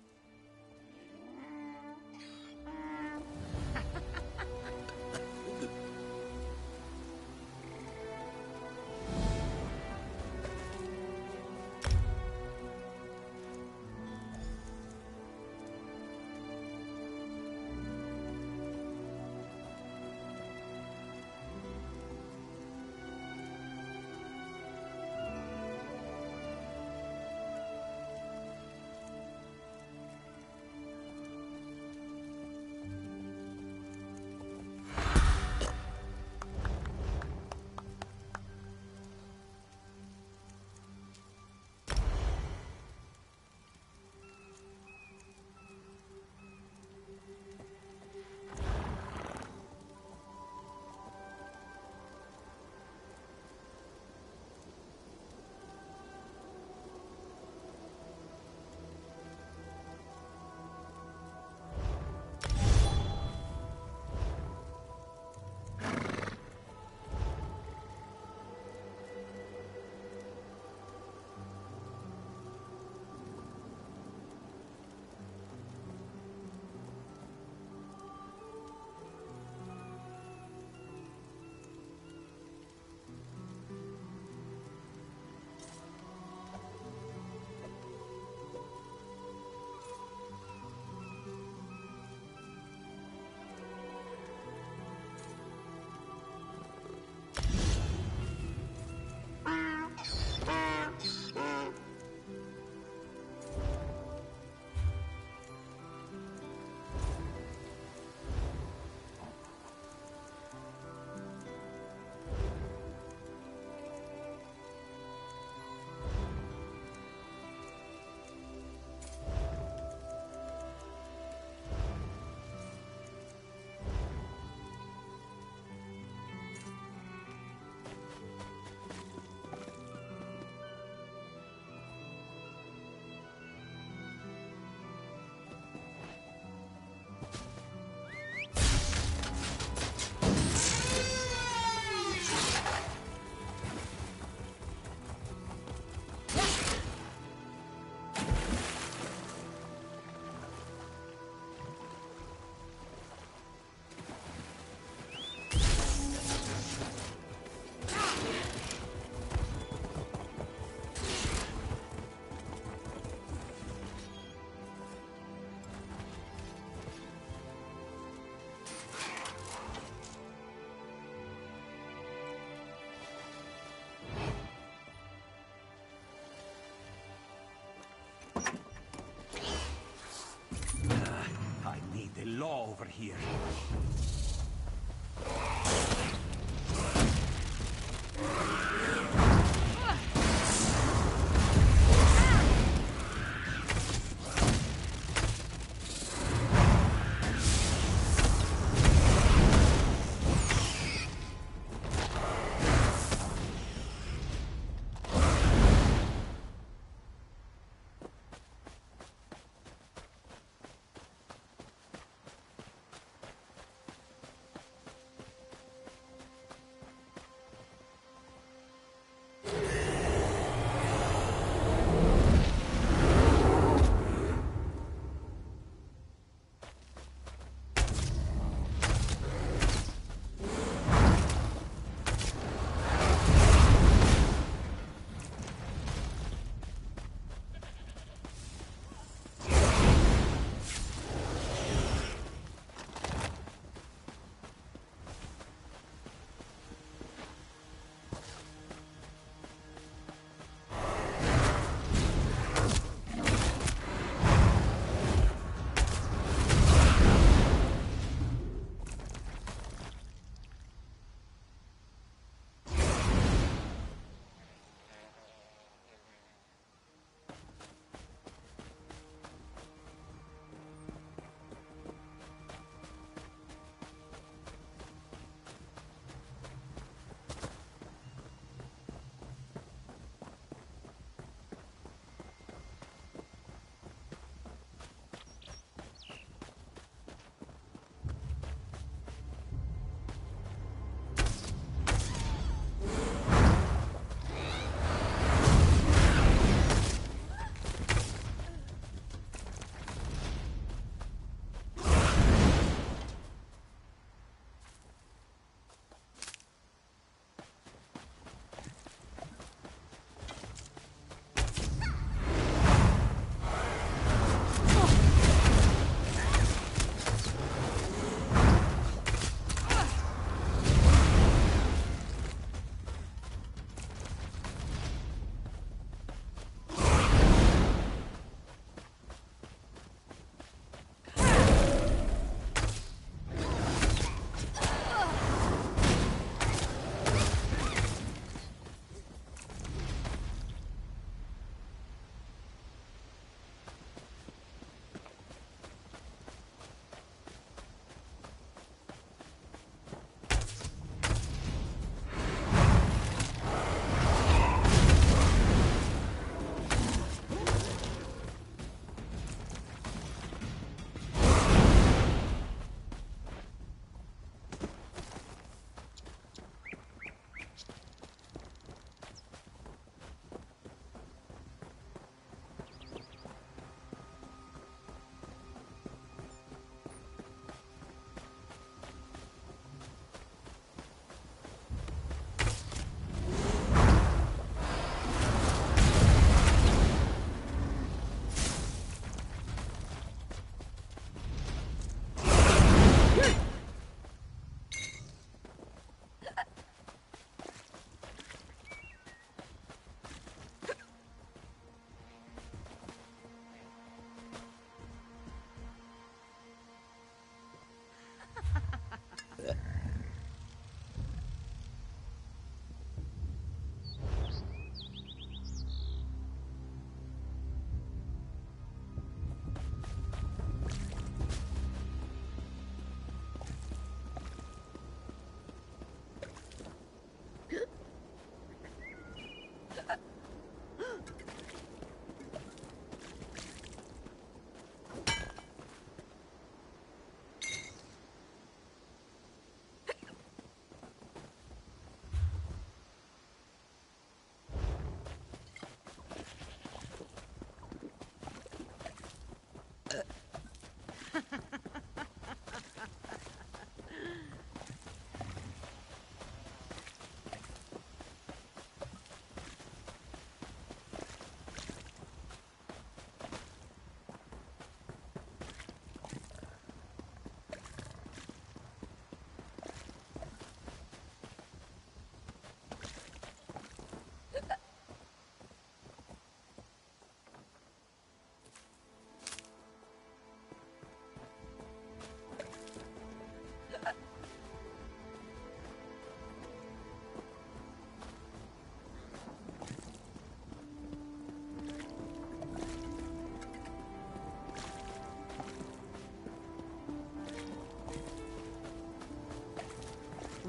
I need the law over here.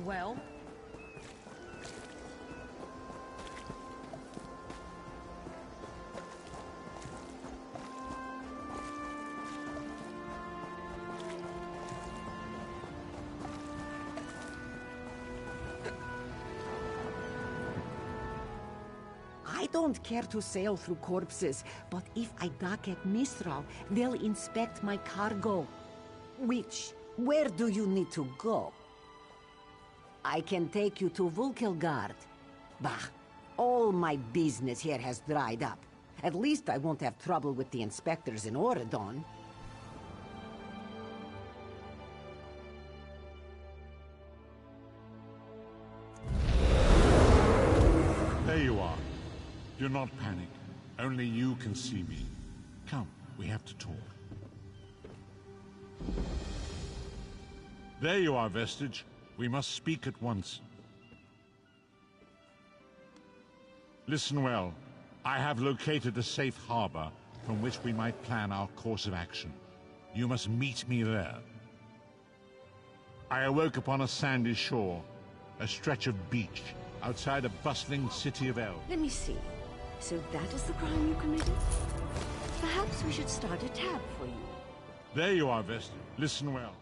well. I don't care to sail through corpses, but if I dock at Mistral, they'll inspect my cargo. Where do you need to go? I can take you to Vulkelgard. Bah, all my business here has dried up. At least I won't have trouble with the inspectors in Oredon. There you are. Do not panic. Only you can see me. Come, we have to talk. There you are, Vestige. We must speak at once. Listen well. I have located a safe harbor from which we might plan our course of action. You must meet me there. I awoke upon a sandy shore, a stretch of beach, outside a bustling city of elves. Let me see. So that is the crime you committed? Perhaps we should start a tab for you. There you are, Vestige. Listen well.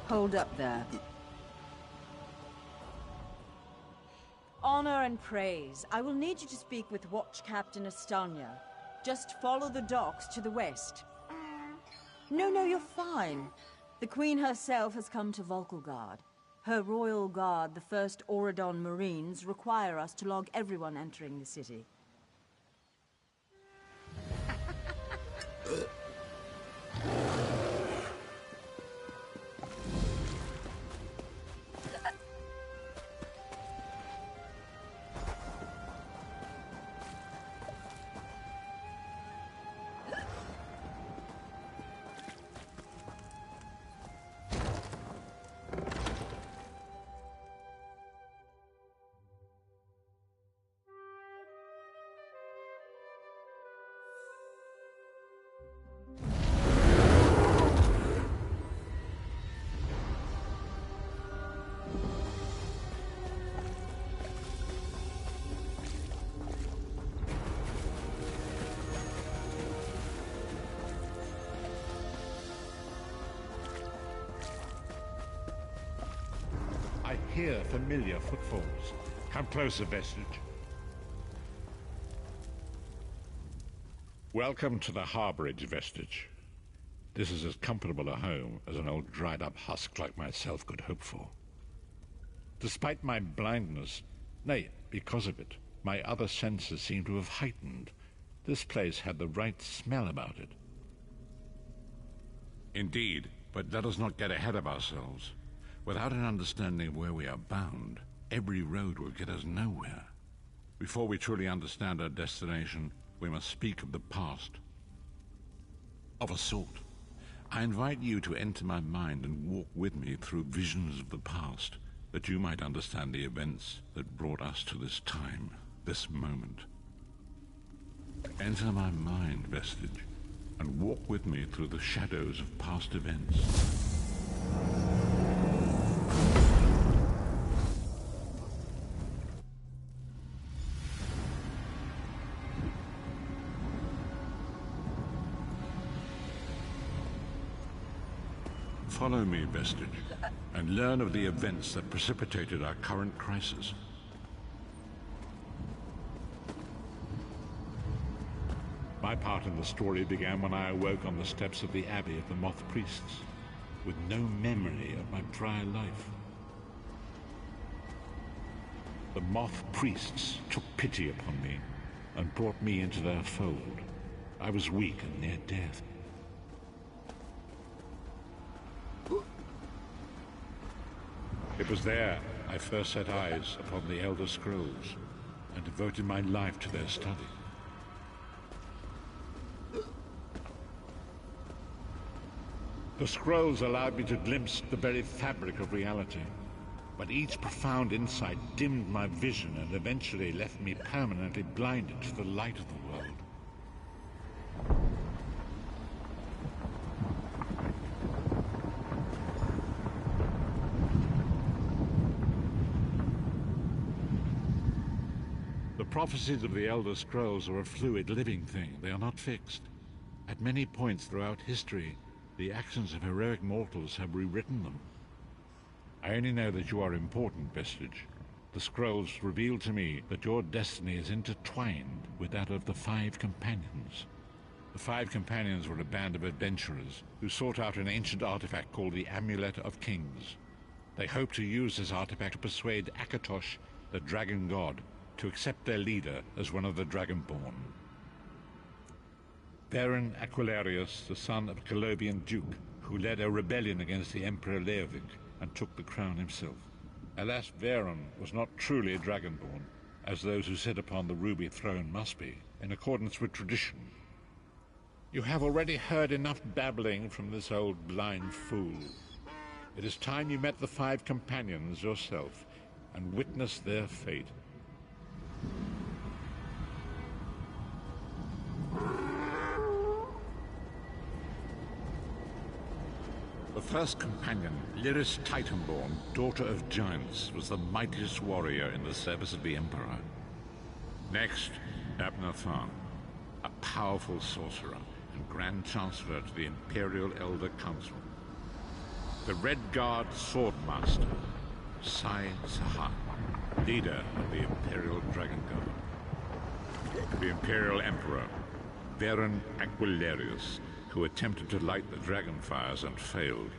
Hold up there. Honor and praise. I will need you to speak with Watch Captain Estanya. Just follow the docks to the west. No, you're fine. The Queen herself has come to Vulkelgard. Her royal guard, the 1st Oredon Marines, require us to log everyone entering the city. I hear familiar footfalls. Come closer, Vestige. Welcome to the harborage, Vestige. This is as comfortable a home as an old dried-up husk like myself could hope for. Despite my blindness, nay, because of it, my other senses seem to have heightened. This place had the right smell about it. Indeed, but let us not get ahead of ourselves. Without an understanding of where we are bound, every road will get us nowhere. Before we truly understand our destination, we must speak of the past. Of a sort. I invite you to enter my mind and walk with me through visions of the past, that you might understand the events that brought us to this time, this moment. Enter my mind, Vestige, and walk with me through the shadows of past events. Follow me, Vestige, and learn of the events that precipitated our current crisis. My part in the story began when I awoke on the steps of the Abbey of the Moth Priests, with no memory of my prior life. The Moth Priests took pity upon me and brought me into their fold. I was weak and near death. It was there I first set eyes upon the Elder Scrolls. and devoted my life to their study. The scrolls allowed me to glimpse the very fabric of reality, but each profound insight dimmed my vision and eventually left me permanently blinded to the light of the world. The prophecies of the Elder Scrolls are a fluid, living thing. They are not fixed. At many points throughout history, the actions of heroic mortals have rewritten them. I only know that you are important, Vestige. The scrolls reveal to me that your destiny is intertwined with that of the Five Companions. The Five Companions were a band of adventurers who sought out an ancient artifact called the Amulet of Kings. They hoped to use this artifact to persuade Akatosh, the dragon god, to accept their leader as one of the Dragonborn. Varen Aquilarius, the son of a Colobian duke, who led a rebellion against the Emperor Leovic and took the crown himself. Alas, Varen was not truly a Dragonborn, as those who sit upon the ruby throne must be, in accordance with tradition. You have already heard enough babbling from this old blind fool. It is time you met the Five Companions yourself and witnessed their fate. The first companion, Lyris Titanborn, daughter of giants, was the mightiest warrior in the service of the Emperor. Next, Abner Tharn, a powerful sorcerer and Grand Chancellor to the Imperial Elder Council. The Red Guard Swordmaster, Sai Sahan, leader of the Imperial Dragon Guard. The Imperial Emperor, Varen Aquilarius, who attempted to light the dragon fires and failed.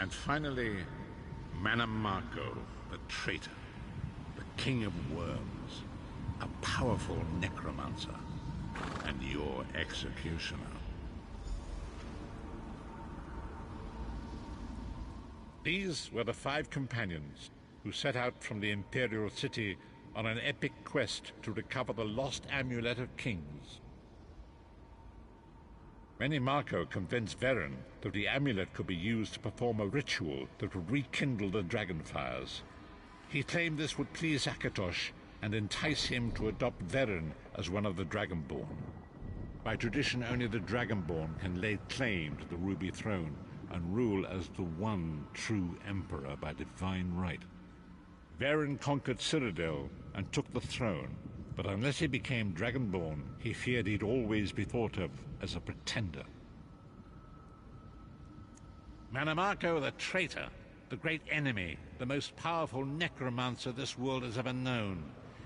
And finally, Manamako, the traitor, the king of worms, a powerful necromancer, and your executioner. These were the Five Companions who set out from the Imperial City on an epic quest to recover the lost Amulet of Kings. Manamako convinced Varen that the amulet could be used to perform a ritual that would rekindle the dragon fires. He claimed this would please Akatosh and entice him to adopt Varen as one of the Dragonborn. By tradition, only the Dragonborn can lay claim to the Ruby Throne and rule as the one true Emperor by divine right. Varen conquered Cyrodiil and took the throne, but unless he became Dragonborn, he feared he'd always be thought of as a pretender. Manamako the traitor, the great enemy, the most powerful necromancer this world has ever known.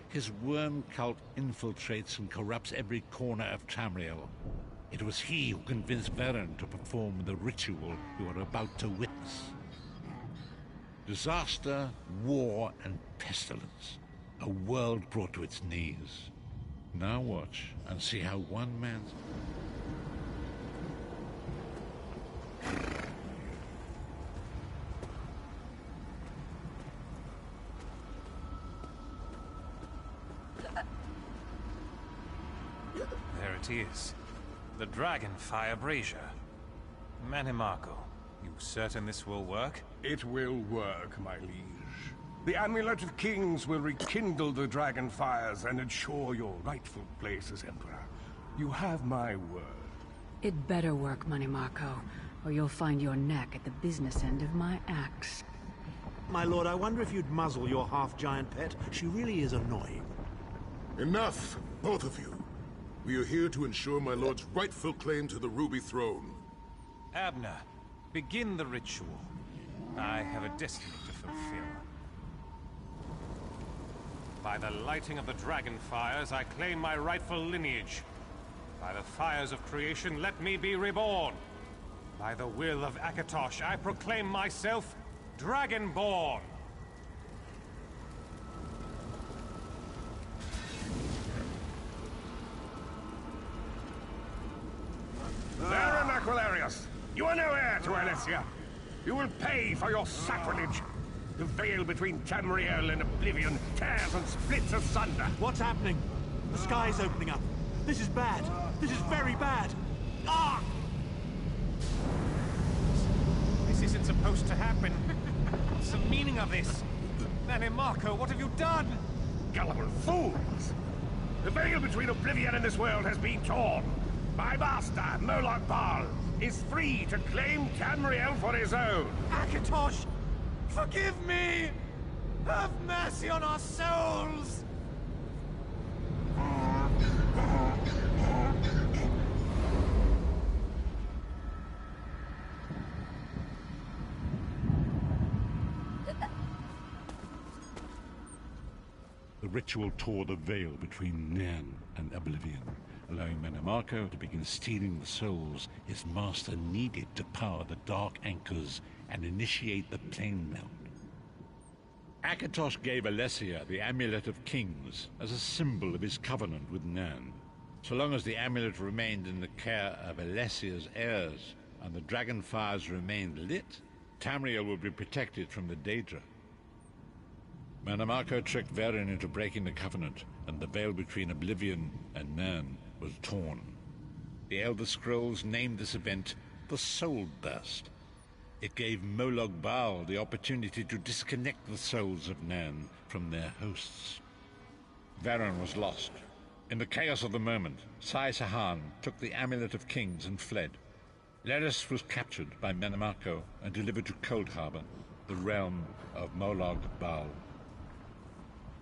His worm cult infiltrates and corrupts every corner of Tamriel. It was he who convinced Varen to perform the ritual you are about to witness. Disaster, war, and pestilence. A world brought to its knees. Now watch and see how one man's... There it is. The Dragonfire Brazier. Manamako, you certain this will work? It will work, my liege. The Amulet of Kings will rekindle the dragon fires and ensure your rightful place as Emperor. You have my word. It better work, Manamako, or you'll find your neck at the business end of my axe. My lord, I wonder if you'd muzzle your half-giant pet. She really is annoying. Enough, both of you. We are here to ensure my lord's rightful claim to the Ruby Throne. Abner, begin the ritual. I have a destiny to fulfill. By the lighting of the dragon fires, I claim my rightful lineage. By the fires of creation, let me be reborn. By the will of Akatosh, I proclaim myself Dragonborn. Varen Aquilarius, you are no heir to Alesia. You will pay for your sacrilege. The veil between Tamriel and Oblivion tears and splits asunder. What's happening? The sky's opening up. This is bad. This is very bad. Ah! This isn't supposed to happen. What's the meaning of this? Nanny Marco, what have you done? Gullible fools! The veil between Oblivion and this world has been torn. My master, Moloch Baal, is free to claim Tamriel for his own. Akatosh! Forgive me! Have mercy on our souls! The ritual tore the veil between Nan and Oblivion, allowing Menamarco to begin stealing the souls his master needed to power the Dark Anchors and initiate the plane melt. Akatosh gave Alessia the Amulet of Kings as a symbol of his covenant with Nan. So long as the amulet remained in the care of Alessia's heirs and the dragon fires remained lit, Tamriel would be protected from the Daedra. Menamarco tricked Varen into breaking the covenant, and the veil between Oblivion and Nan was torn. The Elder Scrolls named this event the Soul Burst. It gave Moloch Baal the opportunity to disconnect the souls of Nan from their hosts. Varen was lost. In the chaos of the moment, Sai Sahan took the Amulet of Kings and fled. Leris was captured by Menamarco and delivered to Cold Harbor, the realm of Moloch Baal.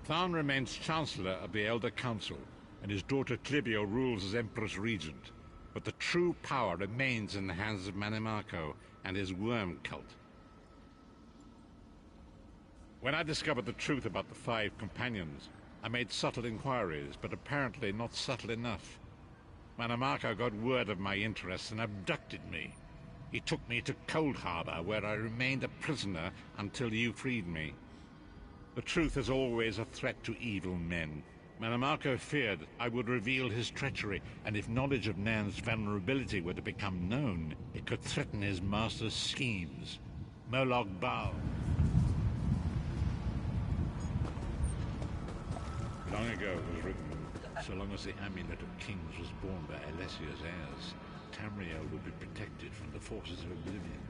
Tharn remains Chancellor of the Elder Council, and his daughter Clivio rules as Empress Regent. But the true power remains in the hands of Menamarco and his worm cult. When I discovered the truth about the 5 companions, I made subtle inquiries, but apparently not subtle enough. Menamarco got word of my interests and abducted me. He took me to Cold Harbor, where I remained a prisoner until you freed me. The truth is always a threat to evil men. Menamarco feared I would reveal his treachery, and if knowledge of Nan's vulnerability were to become known, it could threaten his master's schemes. Moloch Baal. Long ago it was written, so long as the Amulet of Kings was borne by Alessia's heirs, Tamriel would be protected from the forces of Oblivion.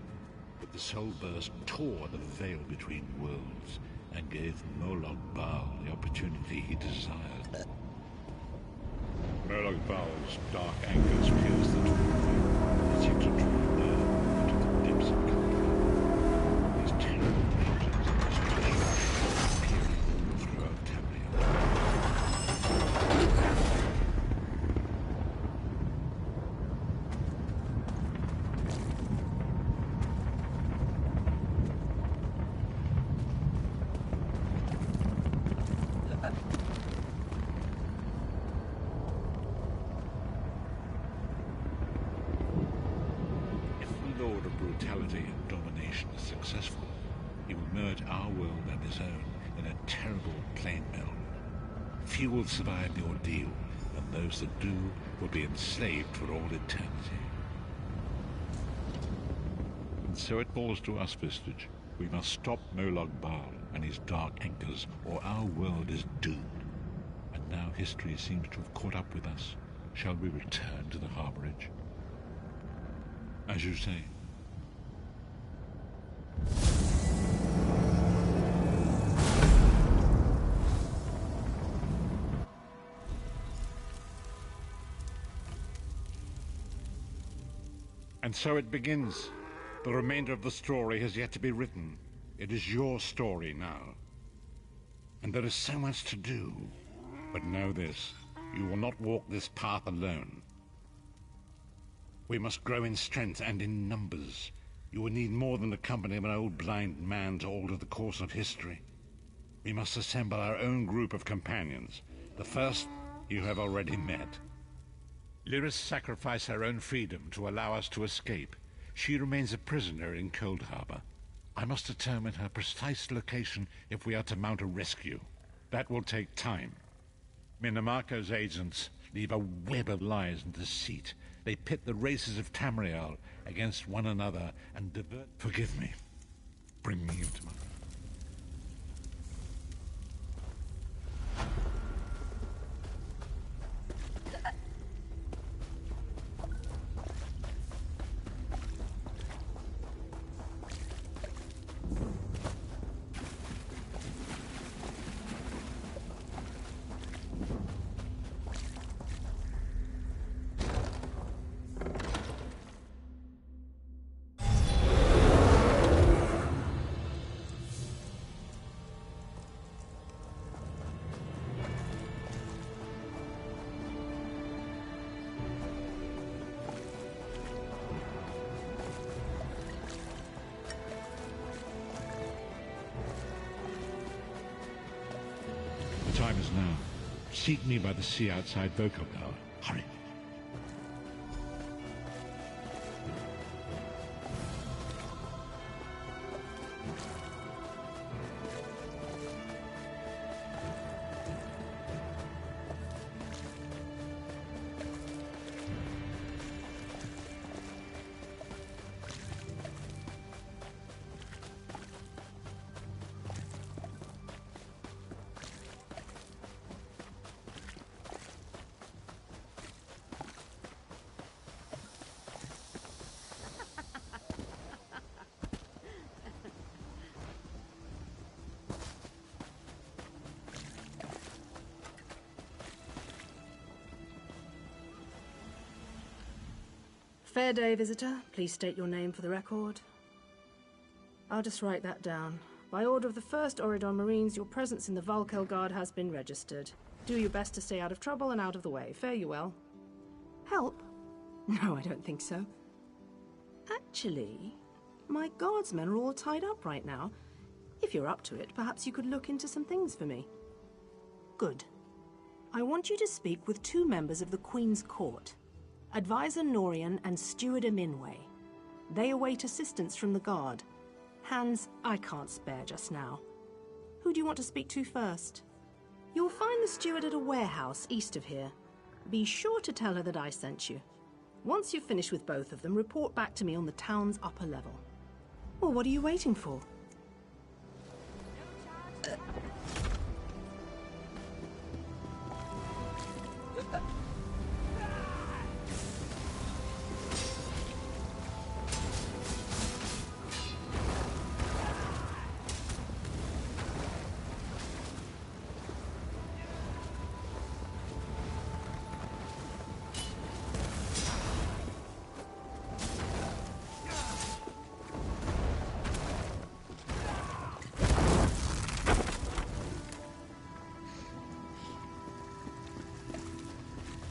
But the Soul Burst tore the veil between worlds, and gave Moloch Baal the opportunity he desired. Moloch Baal's dark anchors pierced the twin veil, and seemed to draw near into the depths of Kaldheim. These terrible portals appearing all throughout Tamriel. Brutality and domination is successful, he will merge our world and his own in a terrible plane meld. Few will survive the ordeal, and those that do will be enslaved for all eternity. And so it falls to us, Vistage. We must stop Moloch Baal and his dark anchors, or our world is doomed. And now history seems to have caught up with us. Shall we return to the harborage? As you say. And so it begins. The remainder of the story has yet to be written. It is your story now. And there is so much to do. But know this, you will not walk this path alone. We must grow in strength and in numbers. You will need more than the company of an old blind man to alter the course of history. We must assemble our own group of companions. The first you have already met. Lyris sacrificed her own freedom to allow us to escape. She remains a prisoner in Cold Harbor. I must determine her precise location if we are to mount a rescue. That will take time. Menamarco's agents leave a web of lies and deceit. They pit the races of Tamriel against one another and divert... Forgive me. Bring me into my... time is now. Seek me by the sea outside Vokogard. Hurry. Fair day, visitor. Please state your name for the record. I'll just write that down. By order of the 1st Oridon Marines, your presence in the Valkelgard has been registered. Do your best to stay out of trouble and out of the way. Fare you well. Help? No, I don't think so. Actually, my guardsmen are all tied up right now. If you're up to it, perhaps you could look into some things for me. Good. I want you to speak with 2 members of the Queen's Court. Advisor Norian and Steward Eminway. They await assistance from the guard. Hands I can't spare just now. Who do you want to speak to first? You'll find the steward at a warehouse east of here. Be sure to tell her that I sent you. Once you've finished with both of them, report back to me on the town's upper level. Well, what are you waiting for?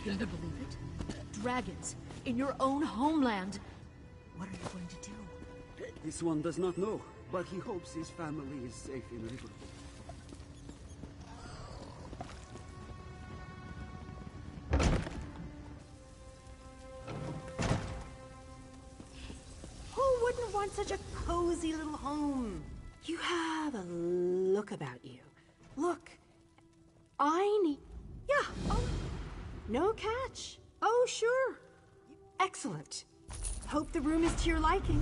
You'll never believe it. Dragons in your own homeland. What are you going to do? This one does not know, but he hopes his family is safe in River. Who wouldn't want such a cozy little home? You have a look about you. Look, I need... Yeah, oh, no catch. Oh, sure. Excellent. Hope the room is to your liking.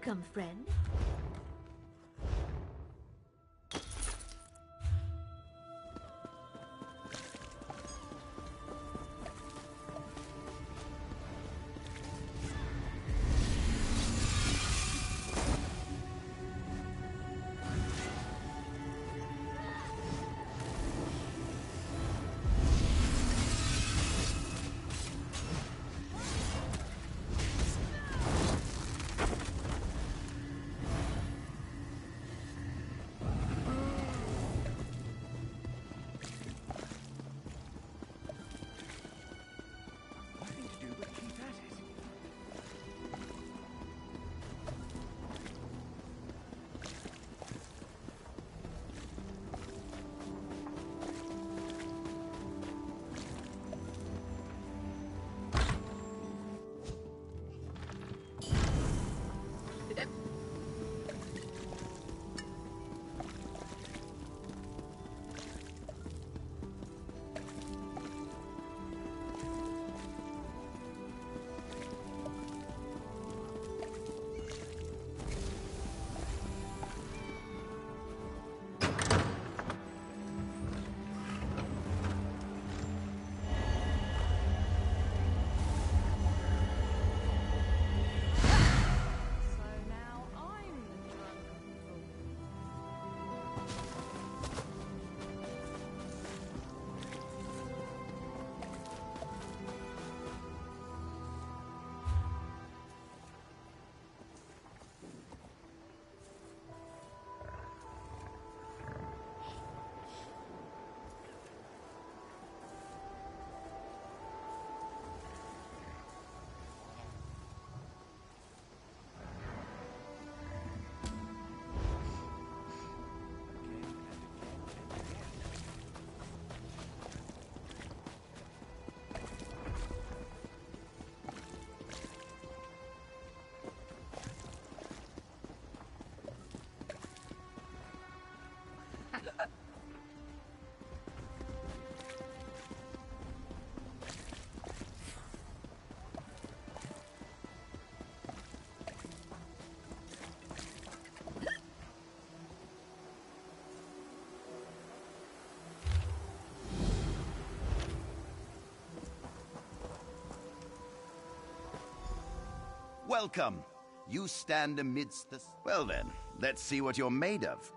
Welcome, friend. Welcome. You stand amidst the... Well then, let's see what you're made of.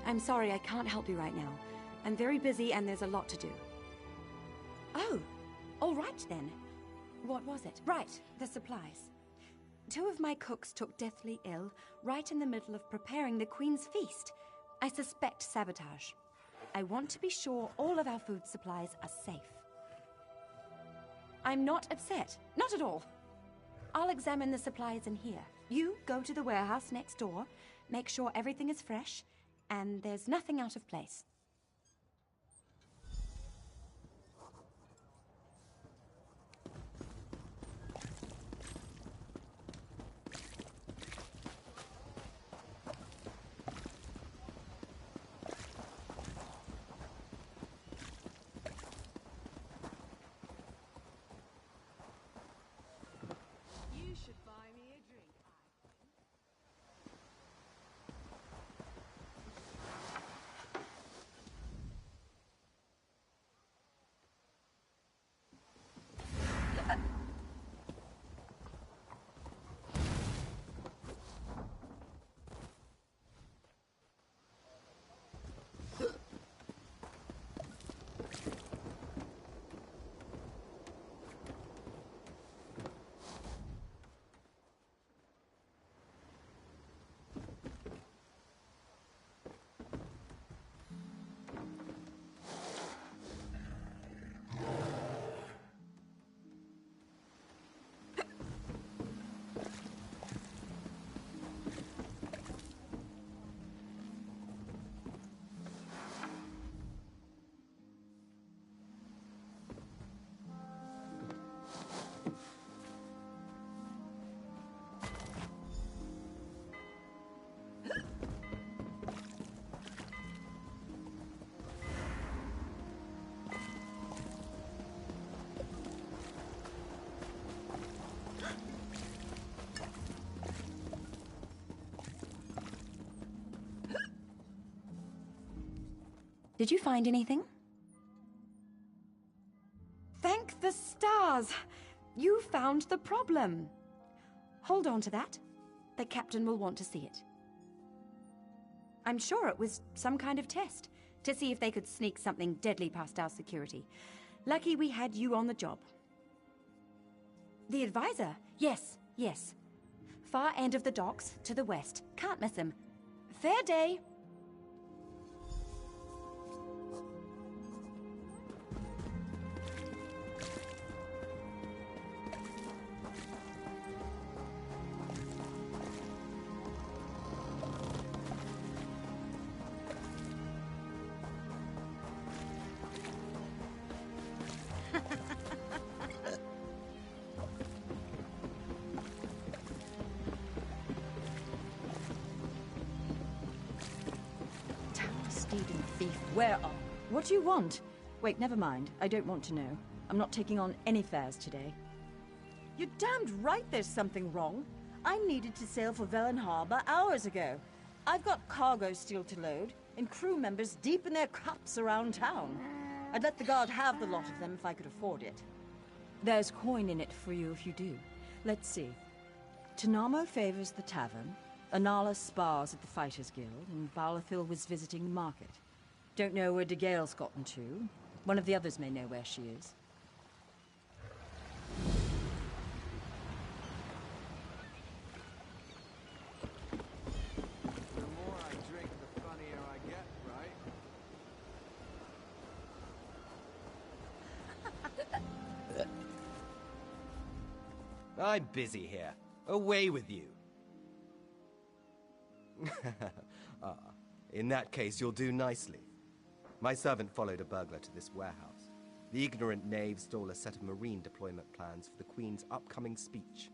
I'm sorry, I can't help you right now. I'm very busy and there's a lot to do. Oh, all right then. What was it? Right, the supplies. 2 of my cooks took deathly ill right in the middle of preparing the Queen's feast. I suspect sabotage. I want to be sure all of our food supplies are safe. I'm not upset. Not at all. I'll examine the supplies in here. You go to the warehouse next door, make sure everything is fresh, and there's nothing out of place. You should buy me a drink. Did you find anything? Thank the stars! You found the problem. Hold on to that. The captain will want to see it. I'm sure it was some kind of test, to see if they could sneak something deadly past our security. Lucky we had you on the job. The advisor? Yes, yes. Far end of the docks, to the west. Can't miss him. Fair day. Thief, where are... What do you want? Wait, never mind. I don't want to know. I'm not taking on any fares today. You're damned right there's something wrong. I needed to sail for Velen Harbor hours ago. I've got cargo still to load, and crew members deep in their cups around town. I'd let the guard have the lot of them if I could afford it. There's coin in it for you if you do. Let's see. Tanamo favors the tavern. Anala spars at the Fighters Guild, and Balafil was visiting the market. Don't know where De Gale's gotten to. One of the others may know where she is. The more I drink, the funnier I get, right? I'm busy here. Away with you. In that case, you'll do nicely. My servant followed a burglar to this warehouse. The ignorant knave stole a set of marine deployment plans for the Queen's upcoming speech.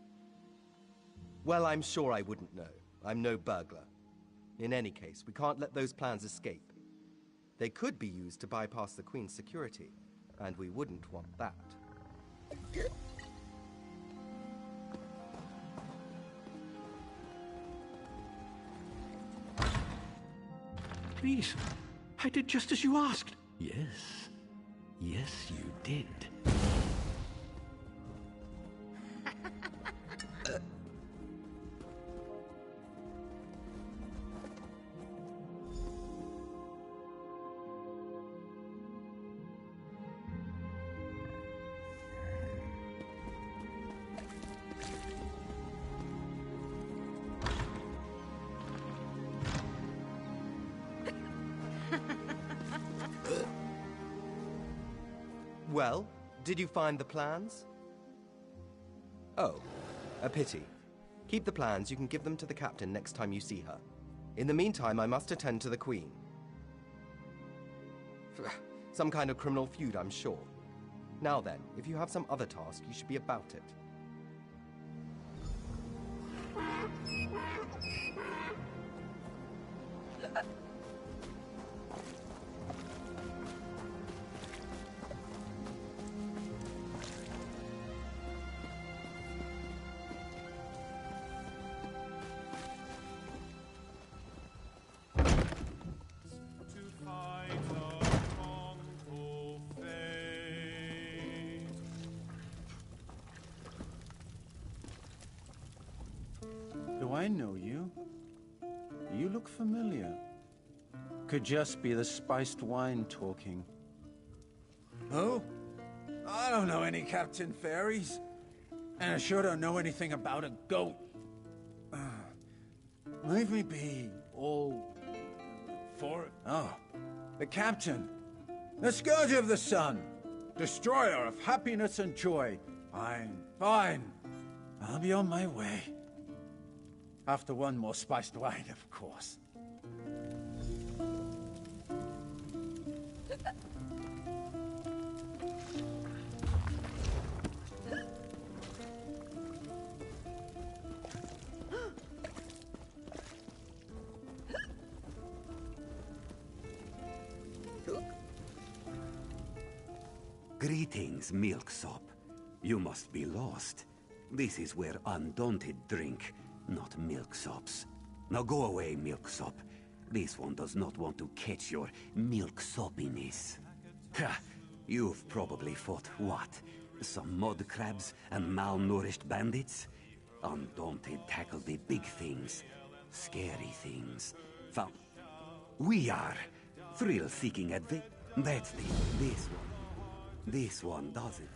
Well, I'm sure I wouldn't know. I'm no burglar. In any case, we can't let those plans escape. They could be used to bypass the Queen's security, and we wouldn't want that. Please, I did just as you asked. Yes. Yes, you did. Well, did you find the plans? Oh, a pity. Keep the plans, you can give them to the captain next time you see her. In the meantime, I must attend to the Queen. Some kind of criminal feud, I'm sure. Now then, if you have some other task, you should be about it. Do I know you? You look familiar. Could just be the spiced wine talking. Who? I don't know any Captain Fairies. And I sure don't know anything about a goat. Leave me be, all... for... Oh, the Captain. The Scourge of the Sun. Destroyer of happiness and joy. Fine, fine. I'll be on my way. After one more spiced wine, of course. Greetings, Milksop. You must be lost. This is where Undaunted drink, not Milksops. Now go away, Milksop. This one does not want to catch your milk soppiness. Ha! You've probably fought what? Some mud crabs and malnourished bandits? Undaunted tackle the big things. Scary things. Found... We are thrill-seeking adventure. That's this one. This one doesn't.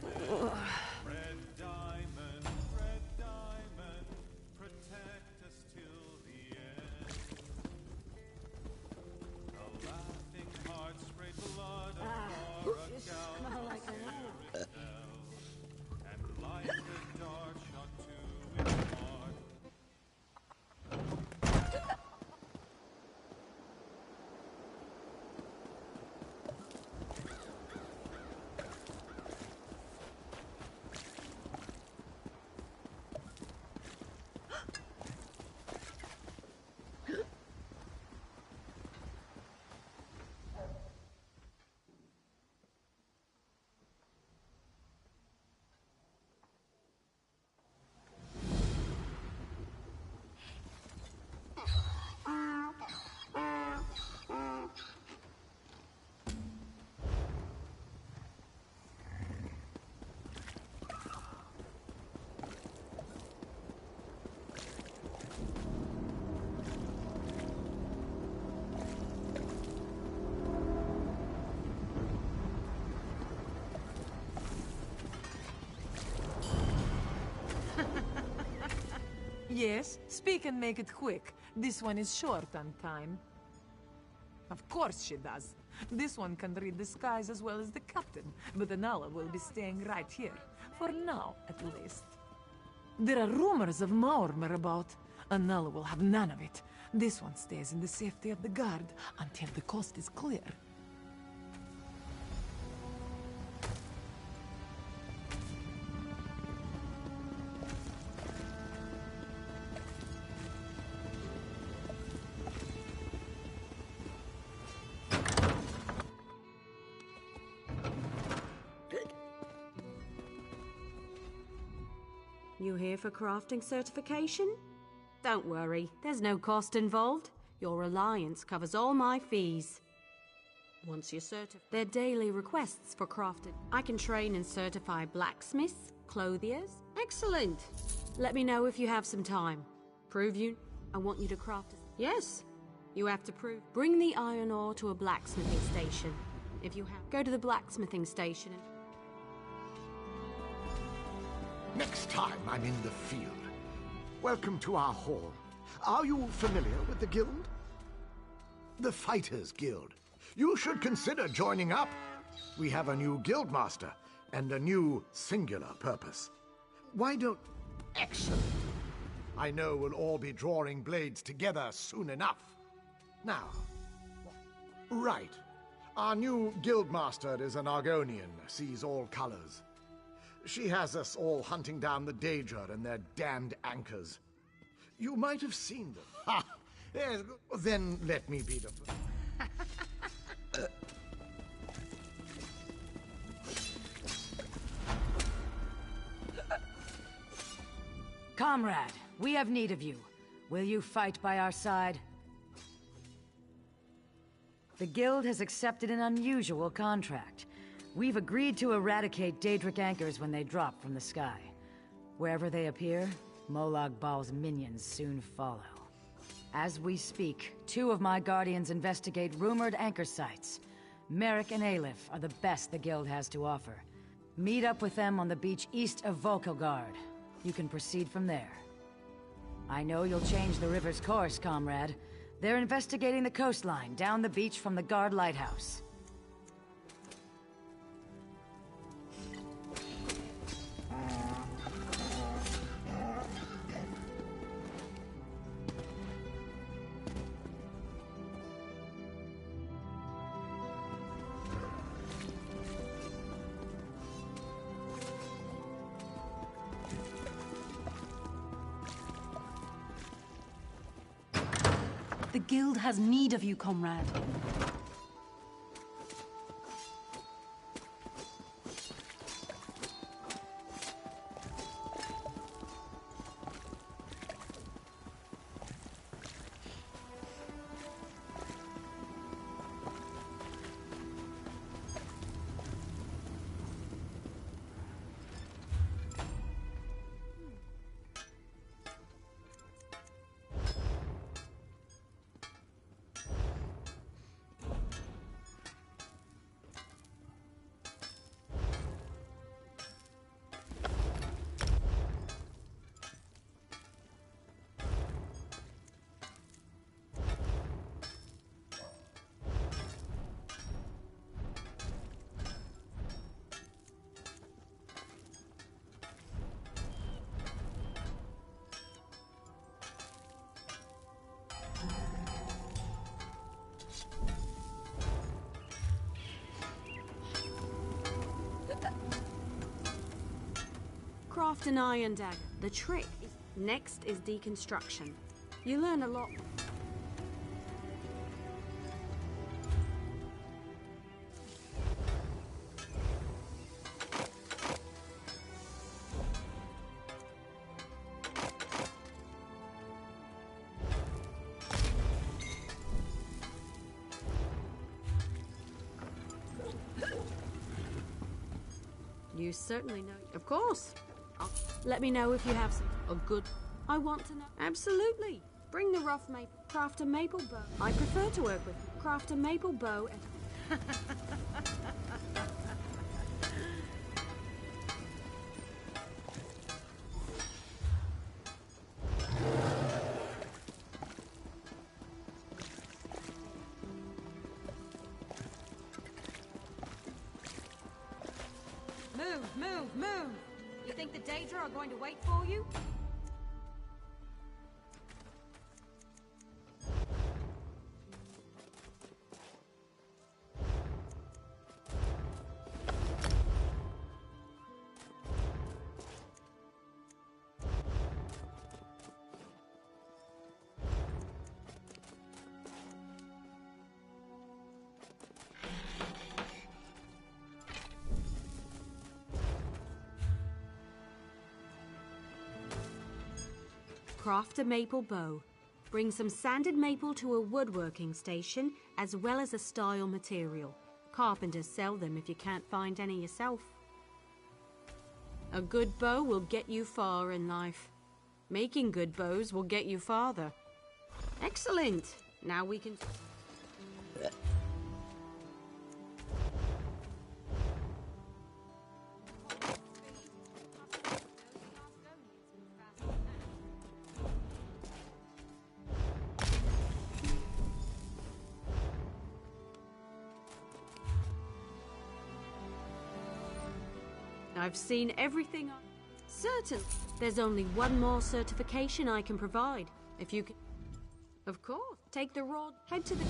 Yes, speak and make it quick. This one is short on time. Of course she does. This one can read the skies as well as the captain, but Anala will be staying right here. For now, at least. There are rumors of Maormer about. Anala will have none of it. This one stays in the safety of the guard until the coast is clear. You here for crafting certification? Don't worry, there's no cost involved. Your alliance covers all my fees. Once you're certified, they're daily requests for crafted. I can train and certify blacksmiths, clothiers. Excellent! Let me know if you have some time. Prove you... I want you to craft... Yes, you have to prove... Bring the iron ore to a blacksmithing station. If you have... Go to the blacksmithing station and... Next time I'm in the field. Welcome to our hall. Are you familiar with the guild? The Fighters Guild. You should consider joining up. We have a new guildmaster and a new singular purpose. Why don't... Excellent. I know we'll all be drawing blades together soon enough. Now... Right. Our new guildmaster is an Argonian, sees all colors. She has us all hunting down the Daedra and their damned anchors. You might have seen them. Ha! Yes, then let me be the... Comrade, we have need of you. Will you fight by our side? The Guild has accepted an unusual contract. We've agreed to eradicate Daedric anchors when they drop from the sky. Wherever they appear, Molag Bal's minions soon follow. As we speak, 2 of my guardians investigate rumored anchor sites. Merrick and Aleph are the best the Guild has to offer. Meet up with them on the beach east of Volkelgard. You can proceed from there. I know you'll change the river's course, comrade. They're investigating the coastline down the beach from the Guard Lighthouse. The Guild has need of you, comrade. craft an iron dagger. The trick is... Next is deconstruction. You learn a lot. You certainly know. Of course. Let me know if you have some. A good. I want to know. Absolutely. Bring the rough maple. Craft a maple bow. I prefer to work with. Craft a maple bow and. Move! You think the Daedra are going to wait for you? Craft a maple bow. Bring some sanded maple to a woodworking station, as well as a style material. Carpenters sell them if you can't find any yourself. A good bow will get you far in life. Making good bows will get you farther. Excellent! Now we can... I've seen everything. Certain. There's only one more certification I can provide. If you can... Of course. Take the rod, head to the...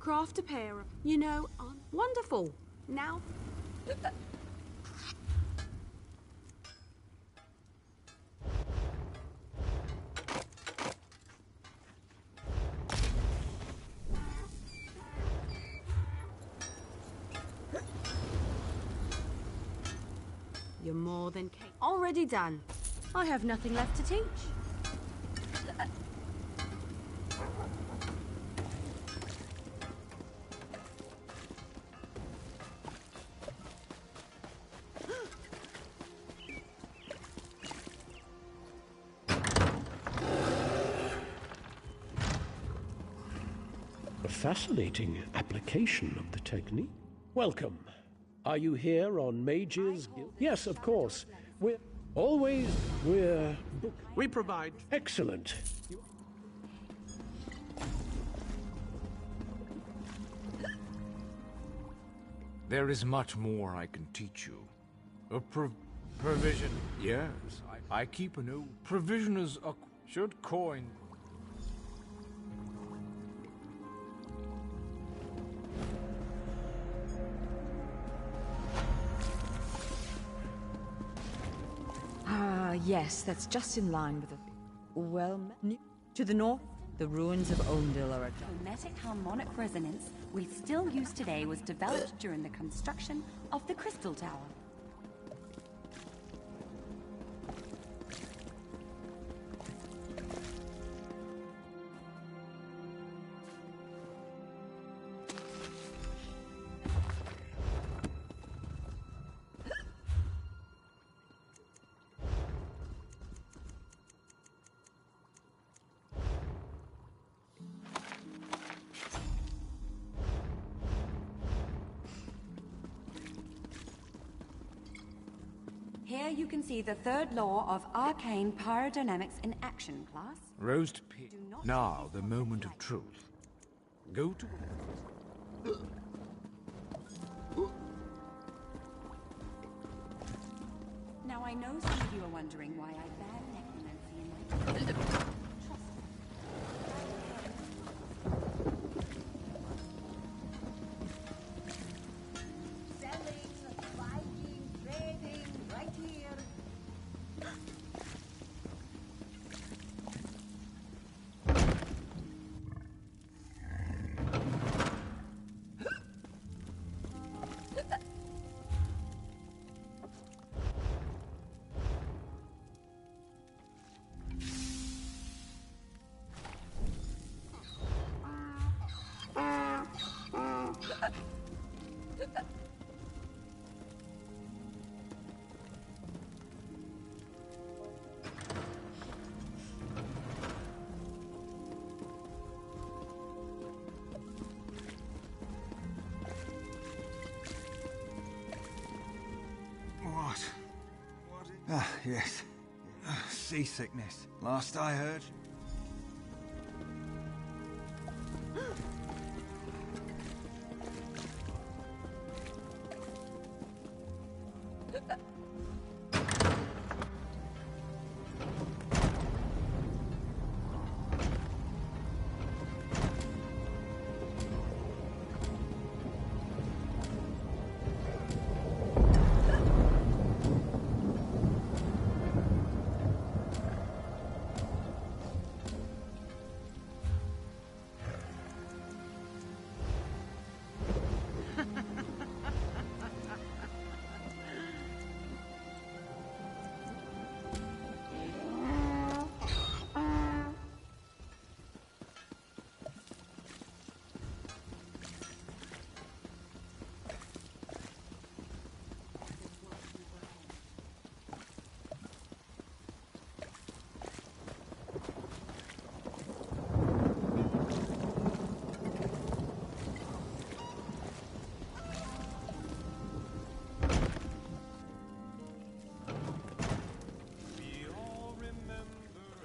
Craft a pair of... You know, wonderful. Now... You're more than capable. Already done. I have nothing left to teach. A fascinating application of the technique. Welcome. Are you here on Mage's Guild? Yes, of course. We're We provide... Excellent. There is much more I can teach you. A provision... Yes, I keep a new... Provision is a... Should coin... Yes, that's just in line with the... Well, to the north, the ruins of Ondil are a... Hermetic harmonic resonance we still use today was developed during the construction of the Crystal Tower. here you can see the third law of arcane pyrodynamics in action, class. Roast pig. Now, the moment of truth. Go to... Now, I know some of you are wondering why I ban necromancy in my... Ah, yes. Seasickness. Last I heard.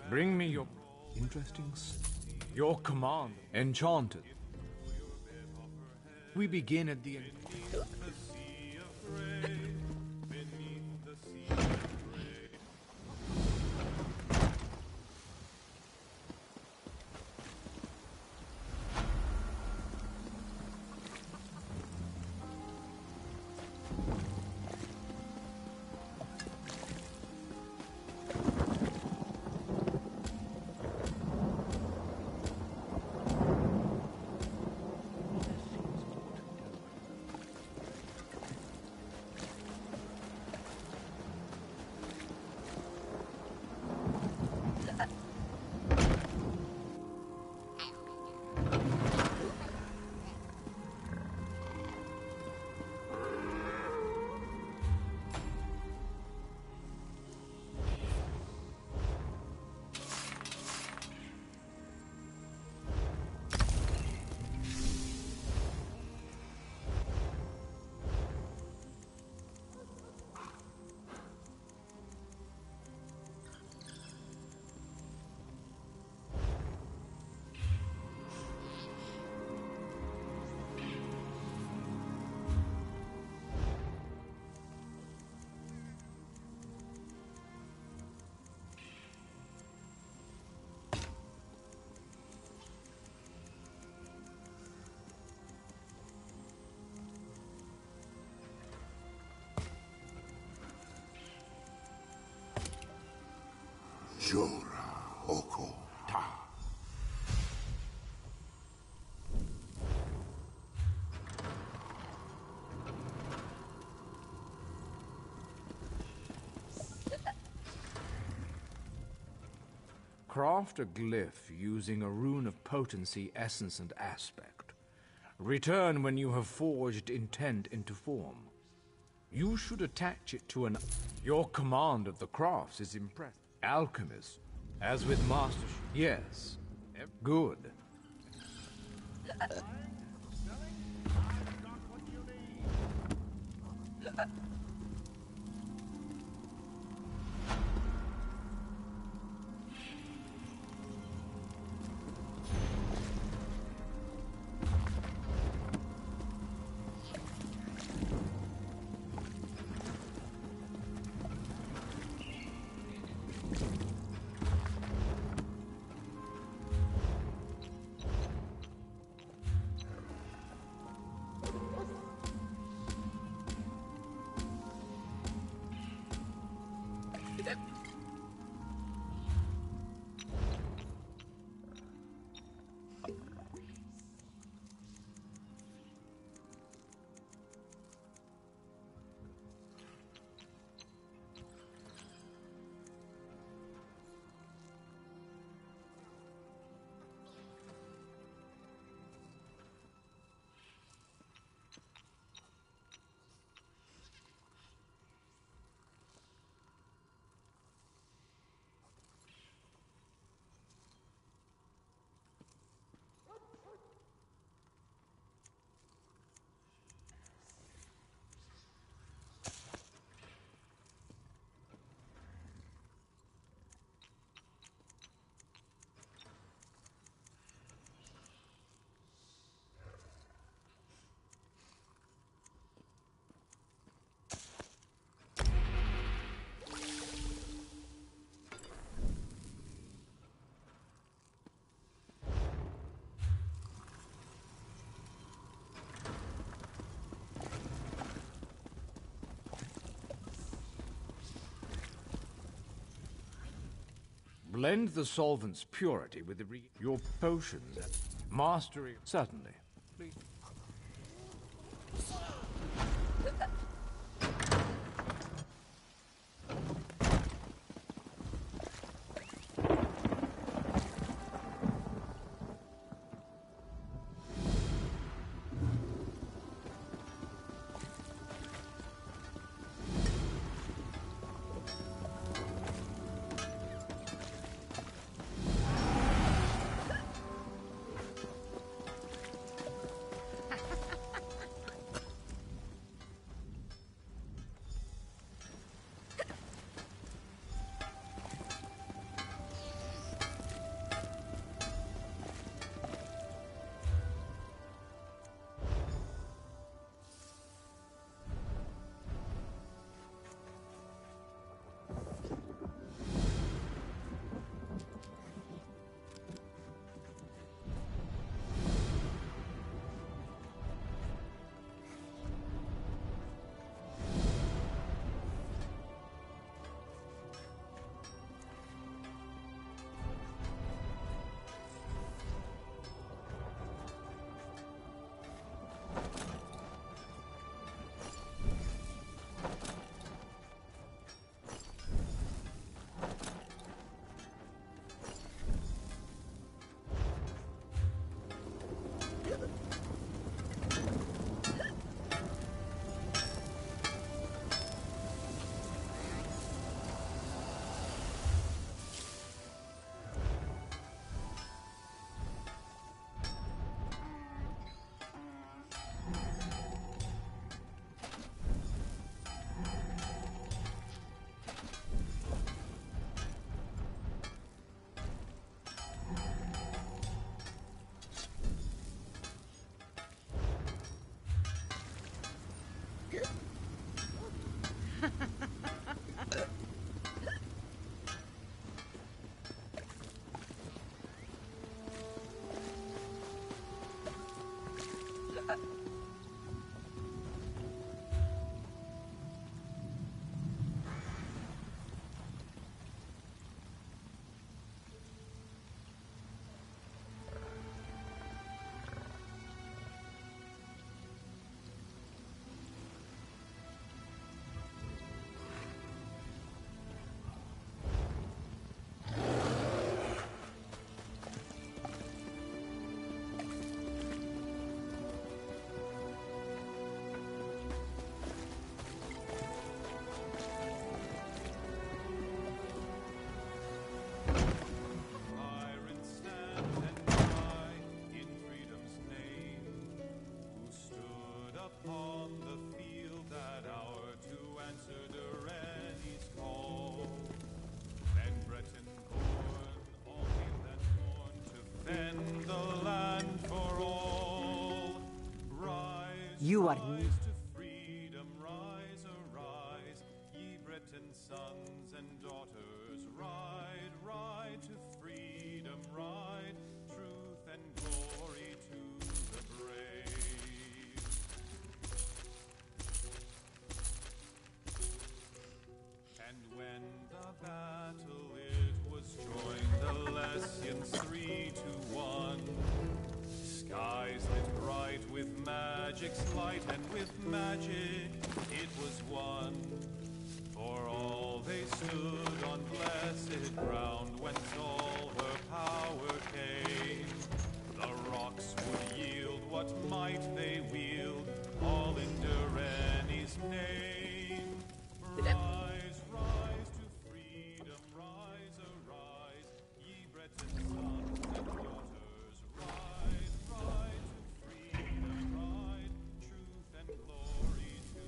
Bring me your your command. Enchanted. We begin at the end. Jora Oko Ta. Craft a glyph using a rune of potency, essence, and aspect. Return when you have forged intent into form. You should attach it to an... Your command of the crafts is impressive. Alchemist, as with master... Yes. Good. Blend the solvent's purity with your potions. Mastery, certainly. Please. You are... Rise to freedom, rise, arise, ye Breton sons and daughters, ride, ride to freedom, ride, truth and glory to the brave. And when the it's 3 to 1. Skies lit bright with magic's light, and with magic it was won. For all they stood on blessed ground, whence all her power came. The rocks would yield what might they wield, all in Durrani's name. Rise, rise to freedom, rise, arise, ye Breton sons and daughters. Ride, ride to freedom, ride, truth and glory to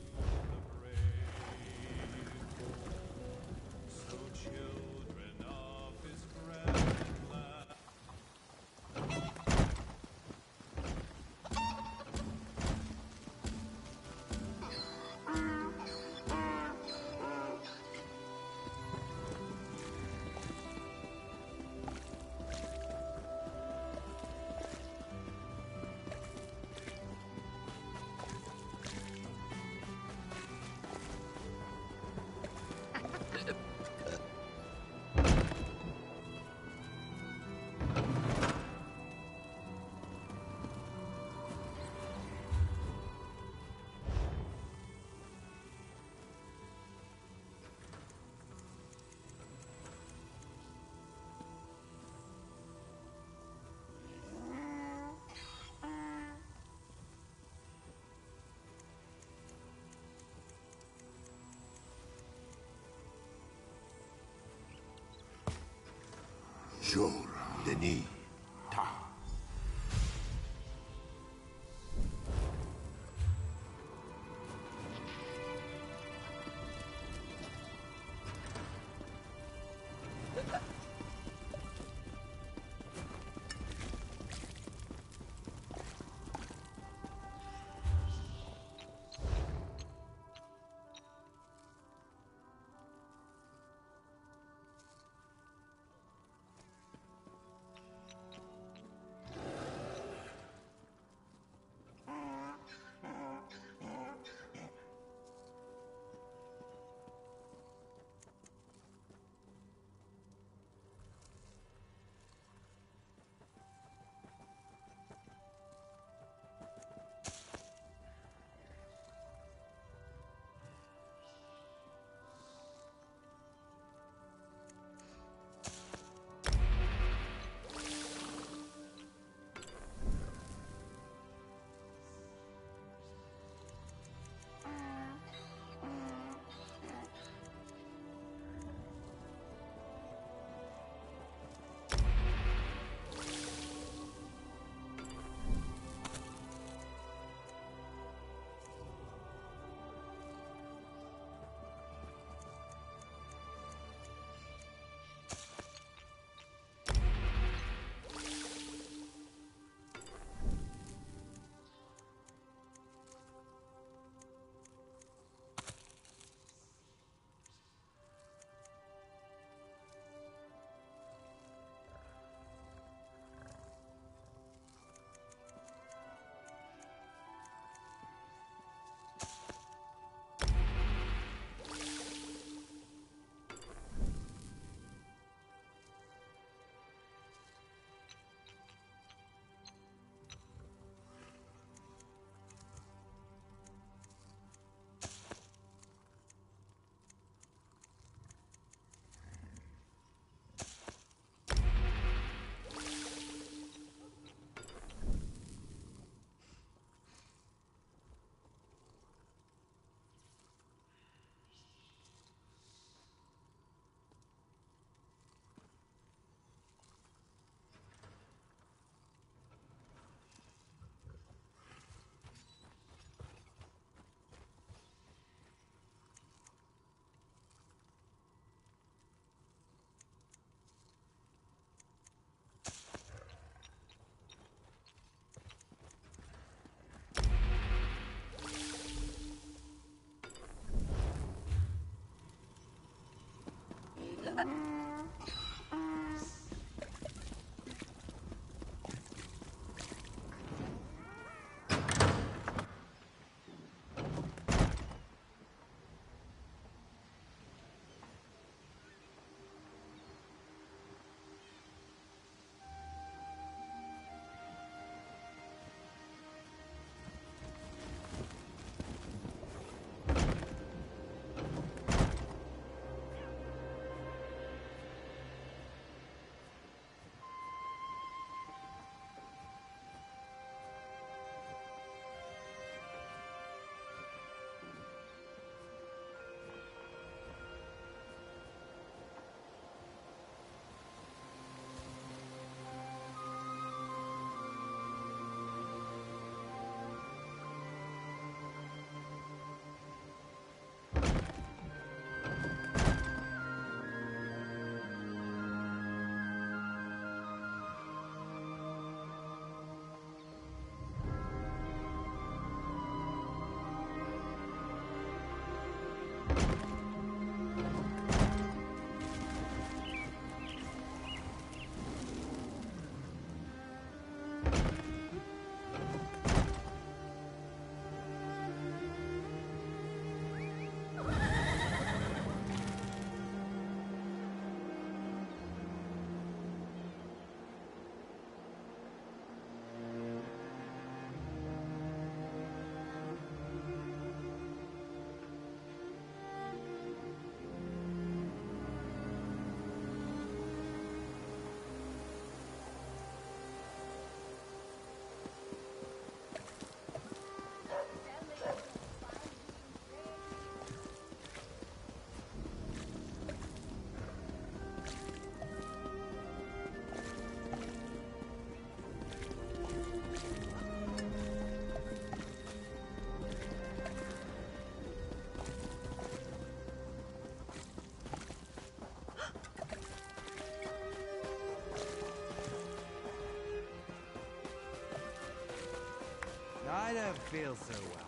the brave. So children of this Breton land, Jour, Denis, Ta. I don't feel so well.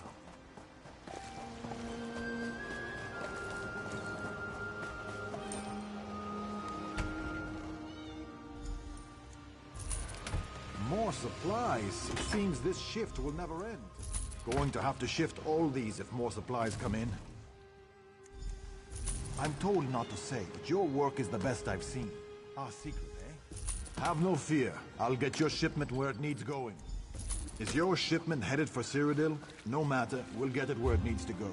More supplies. It seems this shift will never end. Going to have to shift all these if more supplies come in. I'm told not to say, but your work is the best I've seen. Our secret, eh? Have no fear. I'll get your shipment where it needs going. Is your shipment headed for Cyrodiil? No matter, we'll get it where it needs to go.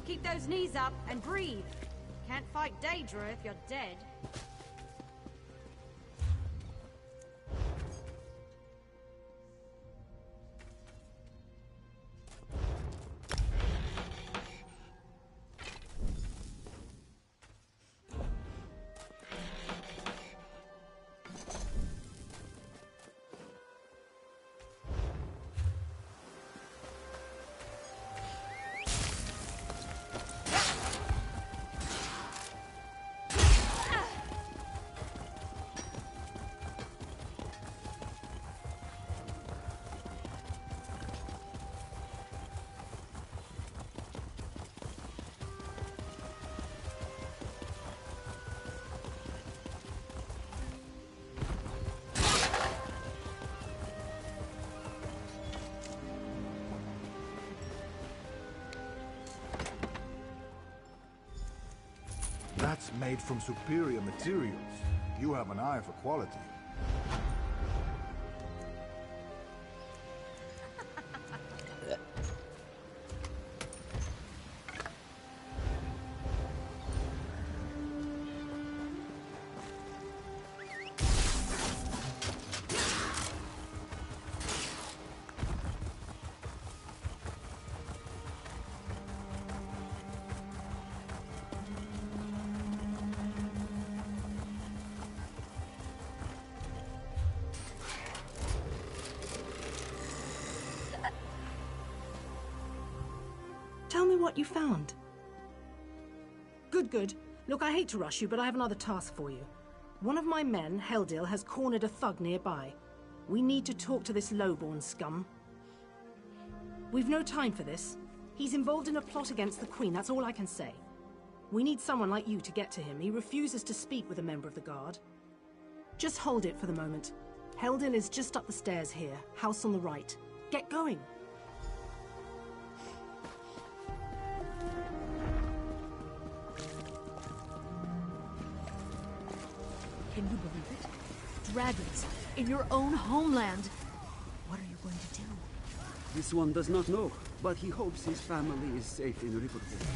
Keep those knees up and breathe. Can't fight Daedra if you're dead. That's made from superior materials. You have an eye for quality. Tell me what you found. Good. Look, I hate to rush you, but I have another task for you. One of my men, Heldil, has cornered a thug nearby. We need to talk to this lowborn scum. We've no time for this. He's involved in a plot against the Queen, that's all I can say. We need someone like you to get to him. He refuses to speak with a member of the Guard. Just hold it for the moment. Heldil is just up the stairs here, house on the right. Get going! Can you believe it? Dragons in your own homeland. What are you going to do? This one does not know, but he hopes his family is safe in Riverdale.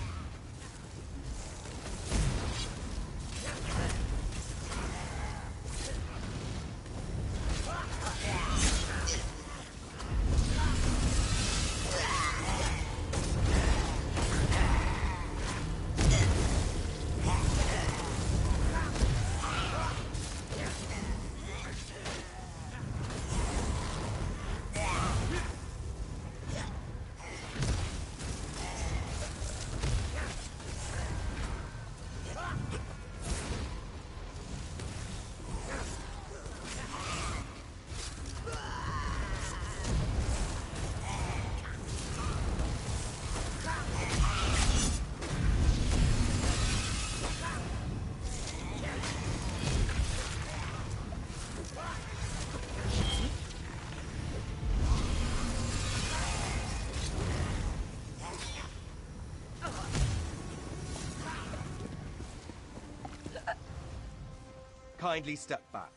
Kindly step back.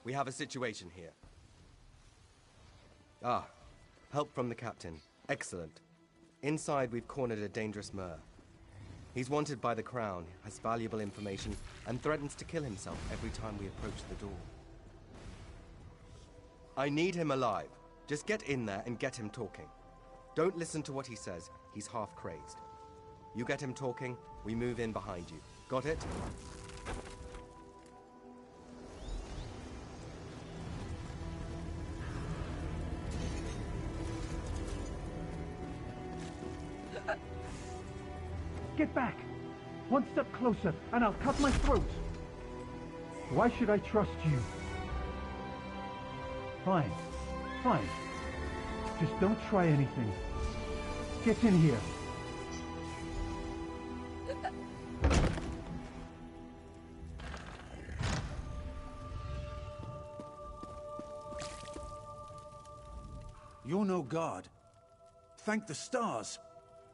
We have a situation here. Ah, help from the captain. Excellent. Inside, we've cornered a dangerous Mer. He's wanted by the Crown, has valuable information, and threatens to kill himself every time we approach the door. I need him alive. Just get in there and get him talking. Don't listen to what he says. He's half crazed. You get him talking, we move in behind you. Got it? Get back! One step closer, and I'll cut my throat! Why should I trust you? Fine. Fine. Just don't try anything. Get in here. You're no god. Thank the stars.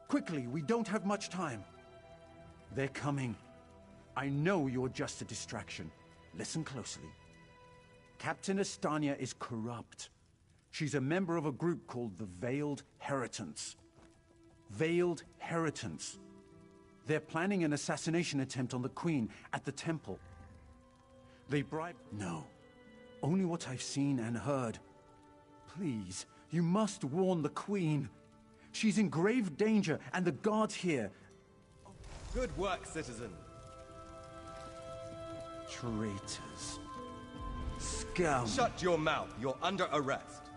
Quickly, we don't have much time. They're coming. I know you're just a distraction. Listen closely. Captain Estania is corrupt. She's a member of a group called the Veiled Heritants. Veiled Heritants. They're planning an assassination attempt on the Queen at the temple. They bribe... No. Only what I've seen and heard. Please, you must warn the Queen. She's in grave danger, and the guards here... Good work, citizen. Traitors. Scum. Shut your mouth. You're under arrest.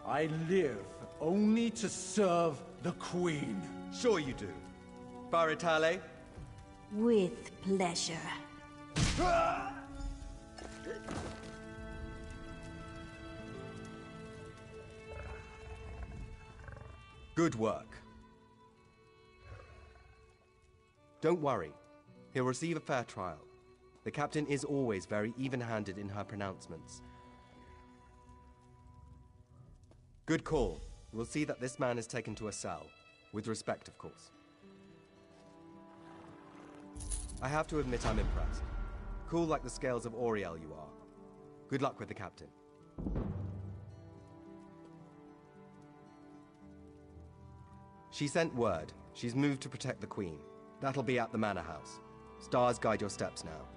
I live only to serve the Queen. Sure you do. Baritale? With pleasure. Good work. Don't worry. He'll receive a fair trial. The captain is always very even-handed in her pronouncements. Good call. We'll see that this man is taken to a cell. With respect, of course. I have to admit I'm impressed. Cool like the scales of Auriel you are. Good luck with the captain. She sent word. She's moved to protect the Queen. That'll be at the Manor House. Stars guide your steps now.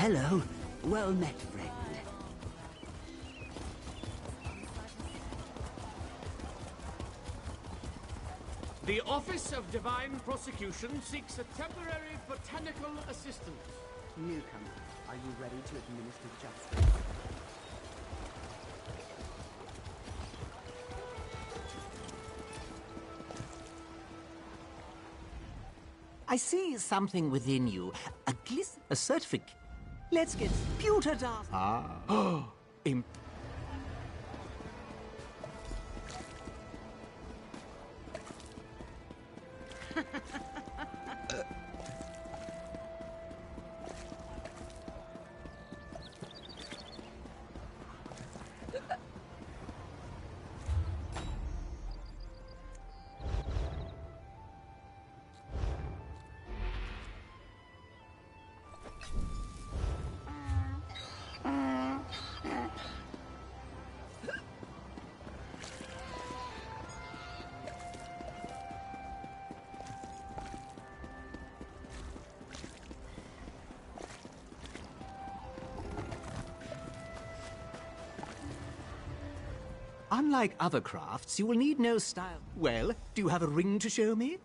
Hello. Well met, friend. The Office of Divine Prosecution seeks a temporary botanical assistant. Newcomer, are you ready to administer justice? I see something within you. A certificate. Let's get pewter dust. Ah. Unlike other crafts, you will need no style. Well, do you have a ring to show me?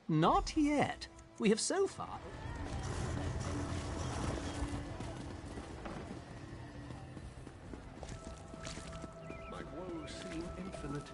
Not yet. We have so far... My woes seem infinite.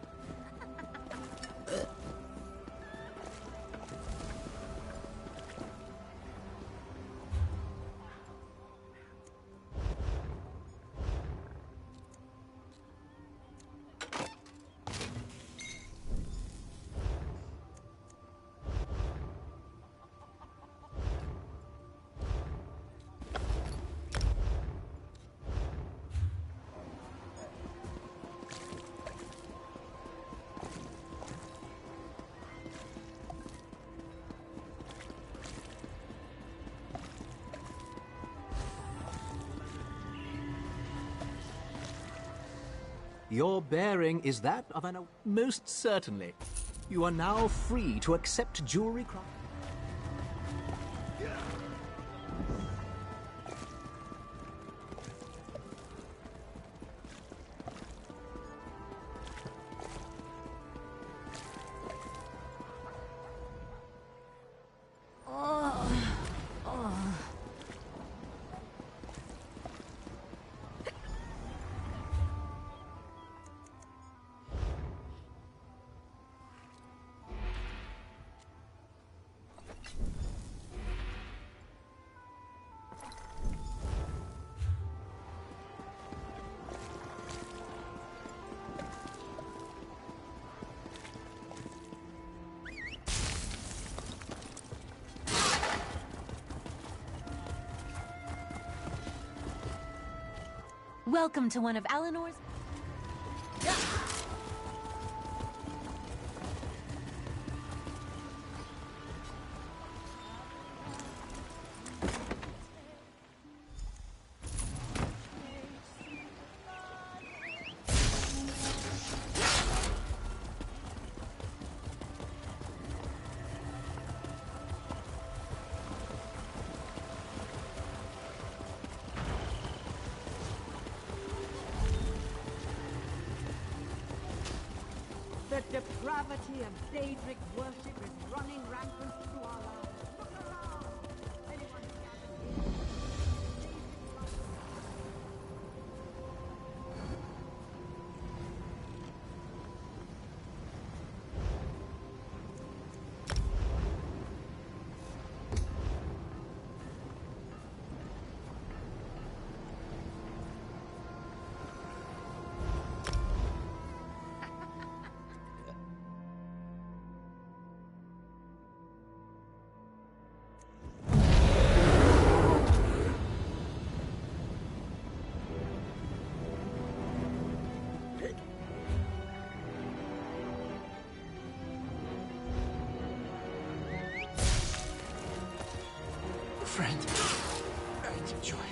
Your bearing is that of an... Most certainly. You are now free to accept jewelry craft. Welcome to one of Eleanor's... The depravity of Daedric worship is running rampant through our land. Look around! Anyone gathered here? friend. I enjoy it.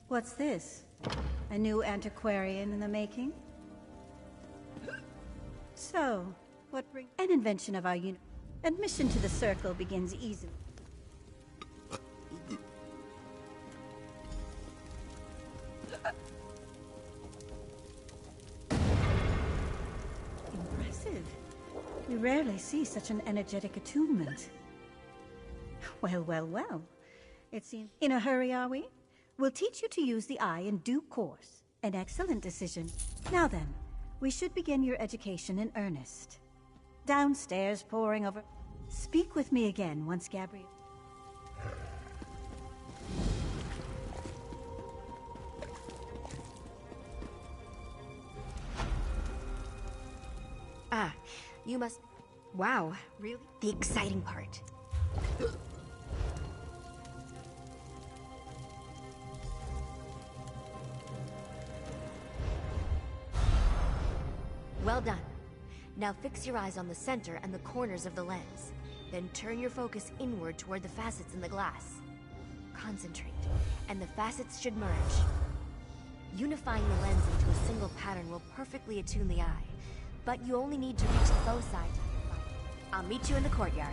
What's this? A new antiquarian in the making? So, what brings an invention of our unit? Admission to the circle begins easily. Impressive. We rarely see such an energetic attunement. Well, well, well. It seems... In a hurry, are we? We'll teach you to use the eye in due course. An excellent decision. Now then, we should begin your education in earnest. Downstairs, poring over... Speak with me again once Gabrielle... Ah, you must... Wow, really? The exciting part. Well done. Now fix your eyes on the center and the corners of the lens. Then turn your focus inward toward the facets in the glass. Concentrate, and the facets should merge. Unifying the lens into a single pattern will perfectly attune the eye, but you only need to reach the bow side. I'll meet you in the courtyard.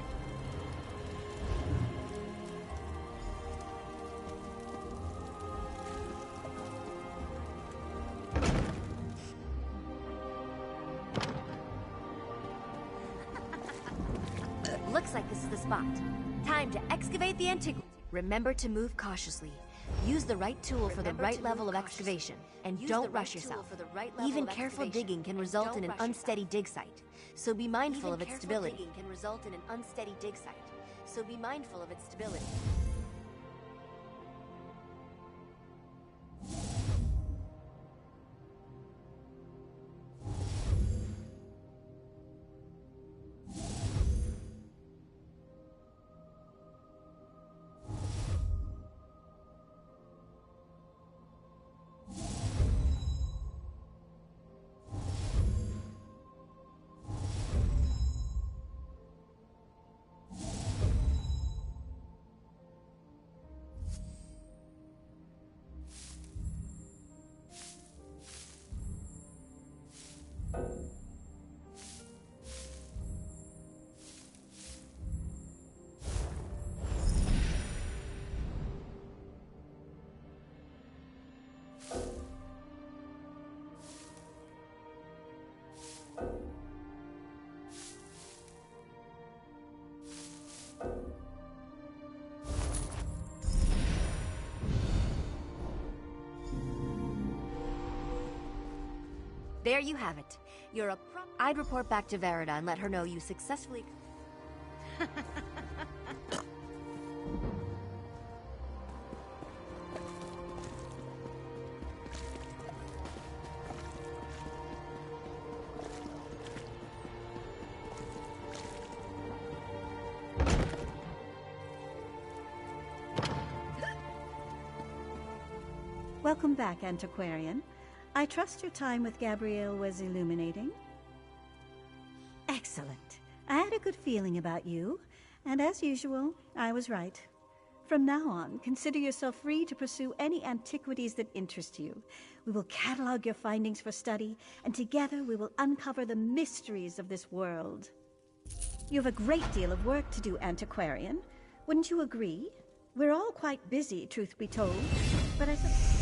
Looks like this is the spot. Time to excavate the antiquity. Remember to move cautiously. Use the right tool for the right level of excavation, and don't rush yourself. Even careful digging can result in an unsteady dig site, so be mindful of its stability. So be mindful of its stability. There you have it. You're a pro- I'd report back to Verida and let her know you successfully... Welcome back, Antiquarian. I trust your time with Gabrielle was illuminating. Excellent. I had a good feeling about you, and as usual, I was right. From now on, consider yourself free to pursue any antiquities that interest you. We will catalog your findings for study, and together we will uncover the mysteries of this world. You have a great deal of work to do, Antiquarian. Wouldn't you agree? We're all quite busy, truth be told, but I suppose...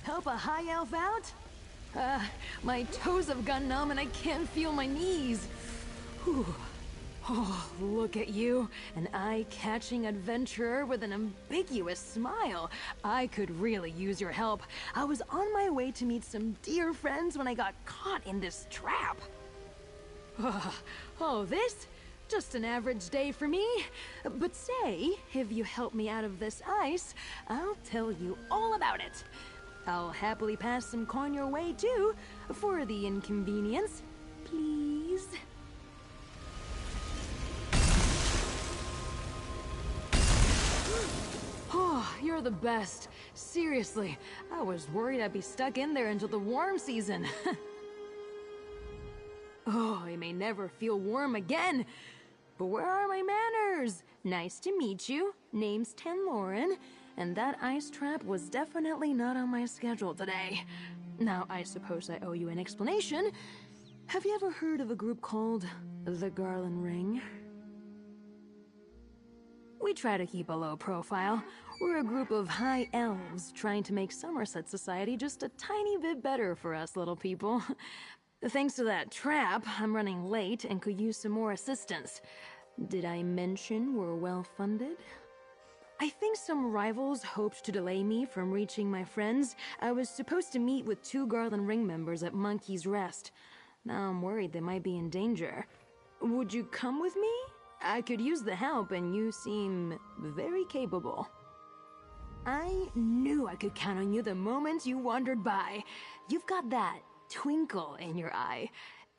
Help a high elf out? My toes have gone numb and I can't feel my knees. Whew. Oh, look at you, an eye-catching adventurer with an ambiguous smile. I could really use your help. I was on my way to meet some dear friends when I got caught in this trap. Oh, this? Just an average day for me. But say, if you help me out of this ice, I'll tell you all about it. I'll happily pass some coin your way, too, for the inconvenience. Please? Oh, you're the best. Seriously, I was worried I'd be stuck in there until the warm season. Oh, I may never feel warm again. But where are my manners? Nice to meet you. Name's Tenloren, and that ice trap was definitely not on my schedule today. Now, I suppose I owe you an explanation. Have you ever heard of a group called the Garland Ring? We try to keep a low profile. We're a group of high elves trying to make Somerset society just a tiny bit better for us little people. Thanks to that trap, I'm running late and could use some more assistance. Did I mention we're well funded? I think some rivals hoped to delay me from reaching my friends. I was supposed to meet with 2 Garland Ring members at Monkey's Rest. Now I'm worried they might be in danger. Would you come with me? I could use the help, and you seem very capable. I knew I could count on you the moment you wandered by. You've got that twinkle in your eye.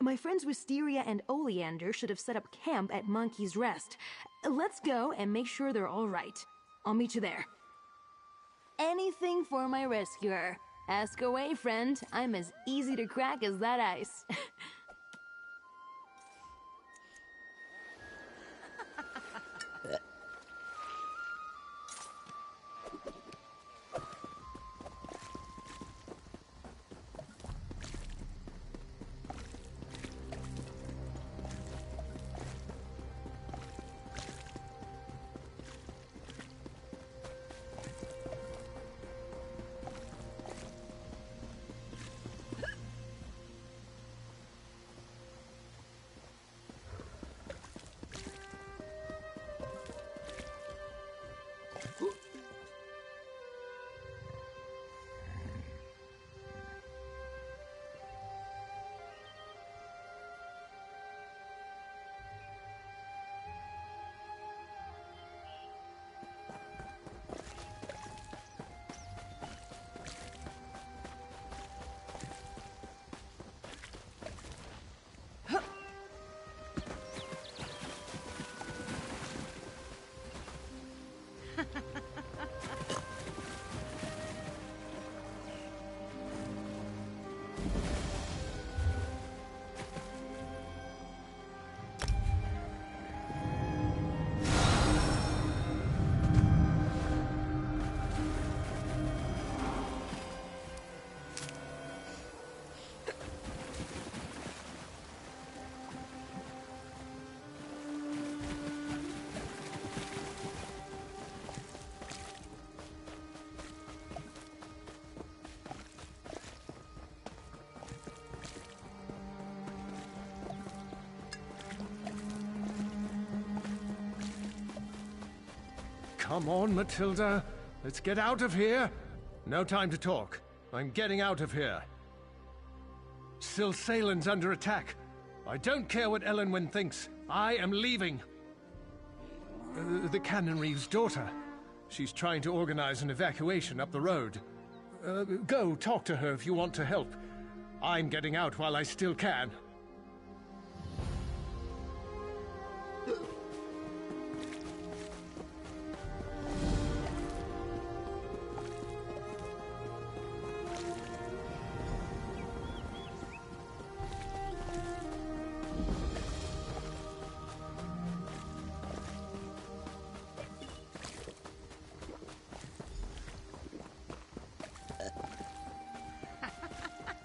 My friends Wisteria and Oleander should have set up camp at Monkey's Rest. Let's go and make sure they're all right. I'll meet you there. Anything for my rescuer. Ask away, friend. I'm as easy to crack as that ice. Come on, Matilda. Let's get out of here. No time to talk. I'm getting out of here. Silsalen's under attack. I don't care what Elenwen thinks. I am leaving. The Canon Reeve's daughter. She's trying to organize an evacuation up the road. Go talk to her if you want to help. I'm getting out while I still can.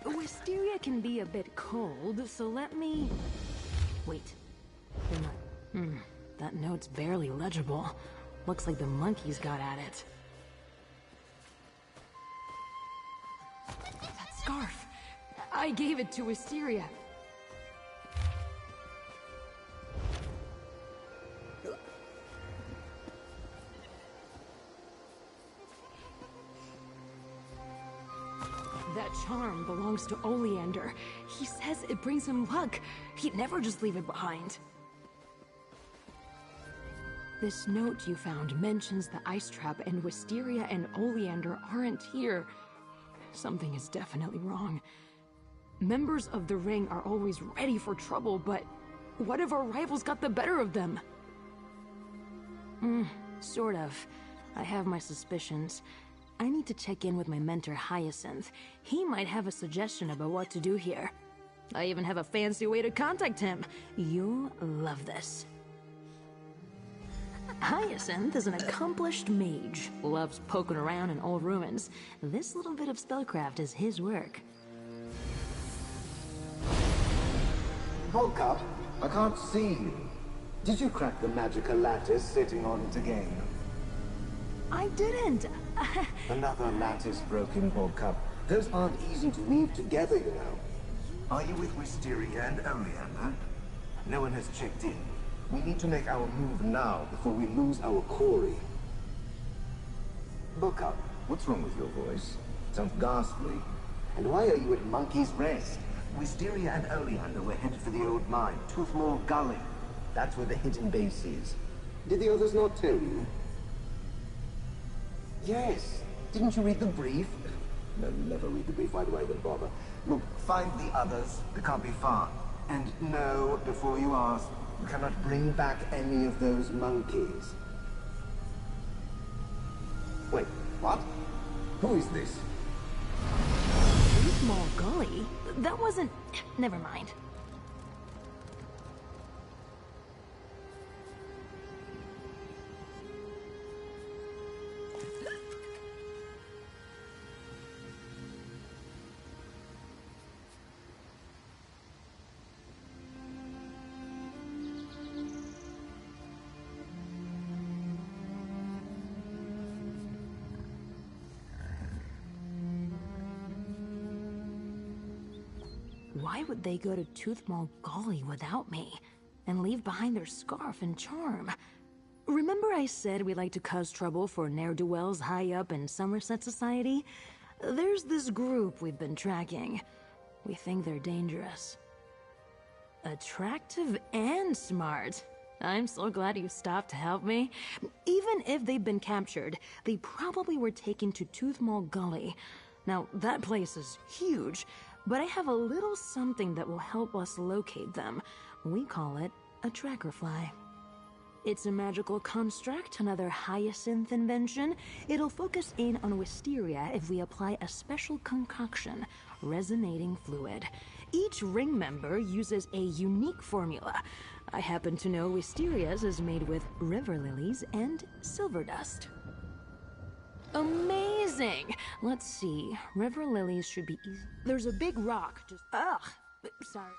Wisteria can be a bit cold, so let me... Wait. That note's barely legible. Looks like the monkeys got at it. That scarf! I gave it to Wisteria. That charm belongs to Oleander. He says it brings him luck. He'd never just leave it behind. This note you found mentions the ice trap, and Wisteria and Oleander aren't here. Something is definitely wrong. Members of the Ring are always ready for trouble, but what if our rivals got the better of them? Sort of. I have my suspicions. I need to check in with my mentor, Hyacinth. He might have a suggestion about what to do here. I even have a fancy way to contact him. You'll love this. Hyacinth is an accomplished mage, loves poking around in old ruins. This little bit of spellcraft is his work. Volcup, I can't see you. Did you crack the magical lattice sitting on it again? I didn't. Another lattice broken, Volcup. Those aren't easy to weave together, you know. Are you with Wisteria and Oleander? No one has checked in. We need to make our move now before we lose our quarry. Volcup, what's wrong with your voice? Sounds ghastly. And why are you at Monkey's Rest? Wisteria and Oleander were headed for the old mine, Toothmore Gully. That's where the hidden base is. Did the others not tell you? Yes. Didn't you read the brief? No, you never read the brief. Why do I even bother? Look, find the others. They can't be far. And know, before you ask, you cannot bring back any of those monkeys. Wait, what? Who is this? Small gully? That wasn't... Never mind. Why would they go to Toothmall Gully without me? And leave behind their scarf and charm? Remember I said we like to cause trouble for ne'er-do-wells high up in Somerset Society? There's this group we've been tracking. We think they're dangerous. Attractive and smart. I'm so glad you stopped to help me. Even if they've been captured, they probably were taken to Toothmall Gully. Now, that place is huge, but I have a little something that will help us locate them. We call it a tracker fly. It's a magical construct, another Hyacinth invention. It'll focus in on Wisteria if we apply a special concoction, resonating fluid. Each ring member uses a unique formula. I happen to know Wisteria's is made with river lilies and silver dust. Amazing! Let's see. River lilies should be easy. There's a big rock just... Ugh! Sorry.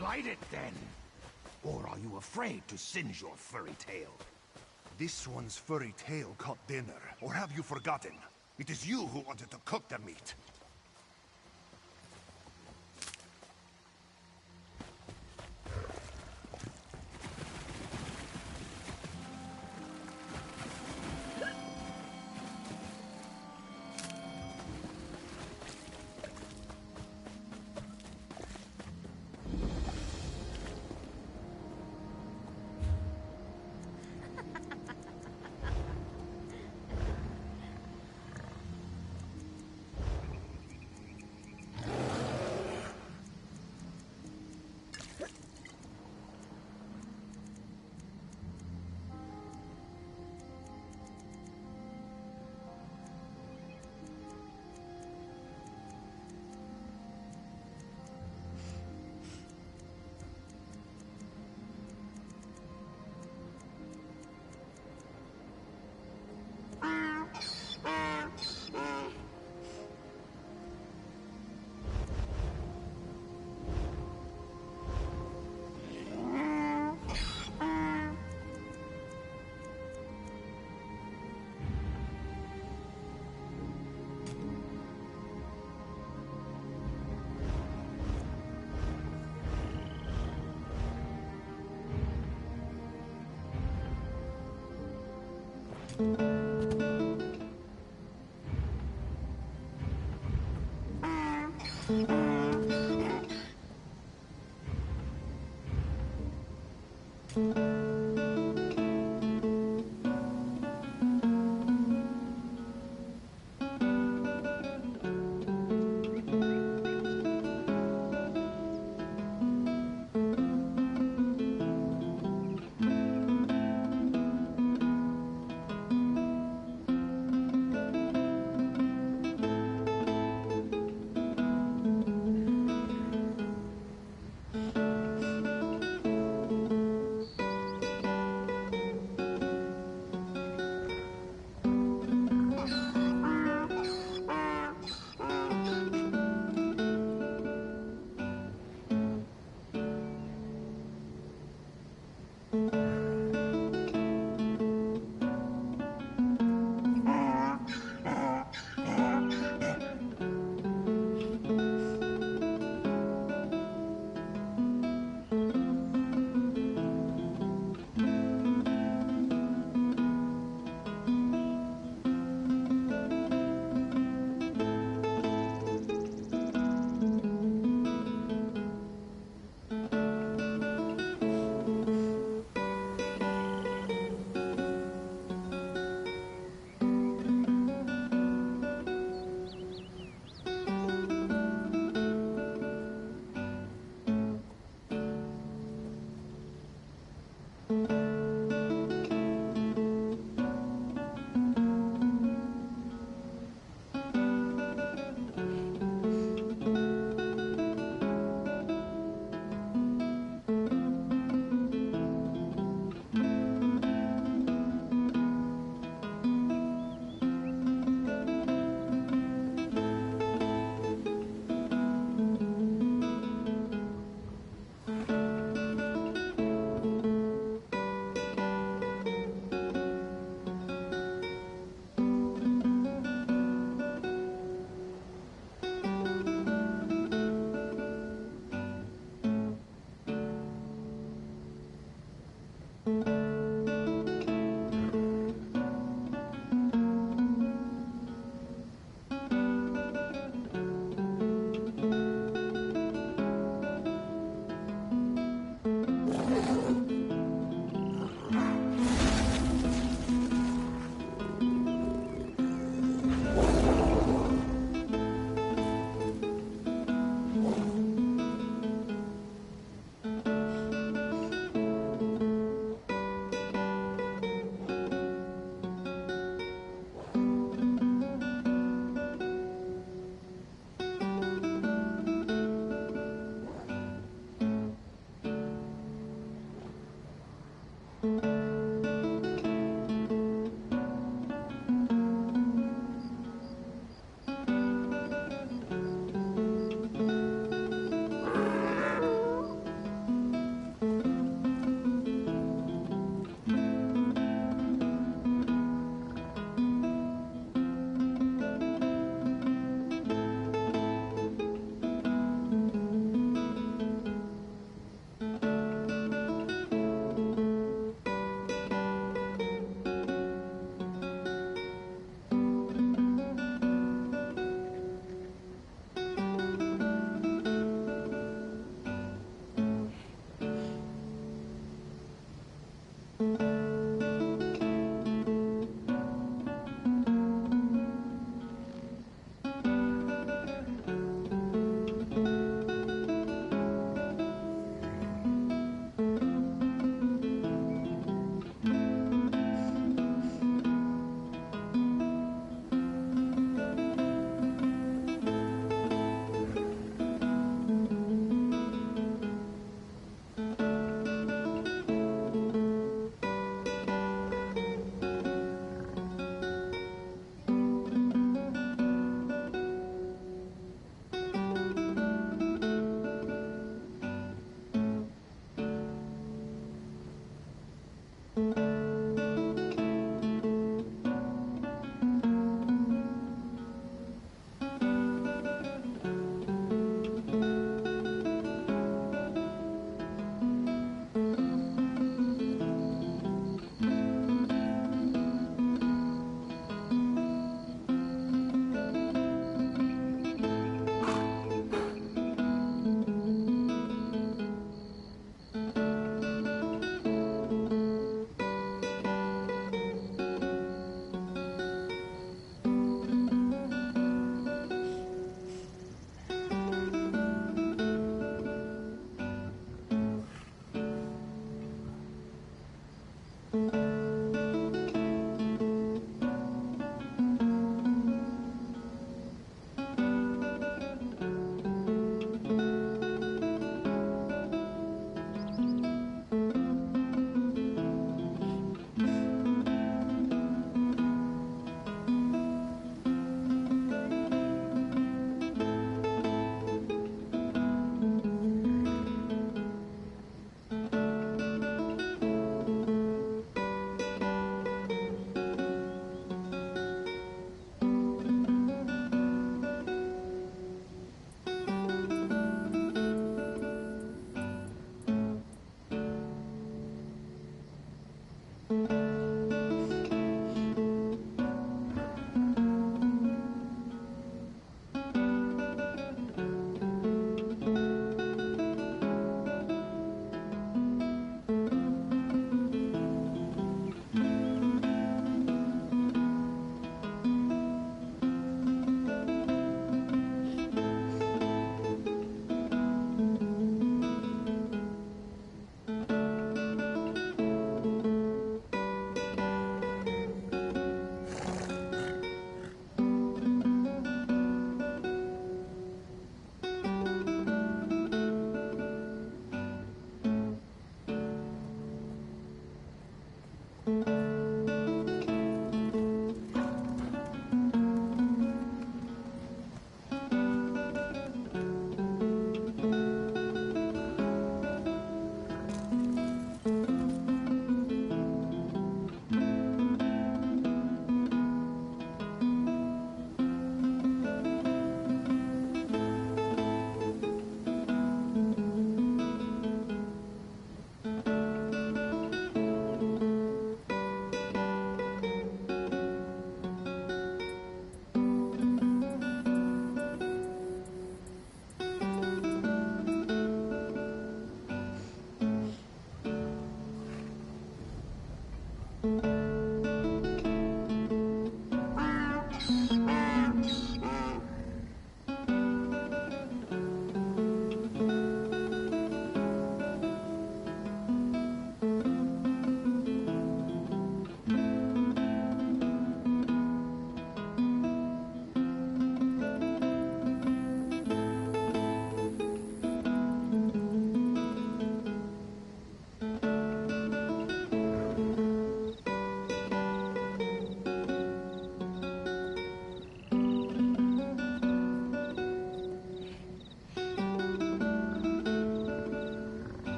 Light it, then! Or are you afraid to singe your furry tail? This one's furry tail caught dinner, or have you forgotten? It is you who wanted to cook the meat.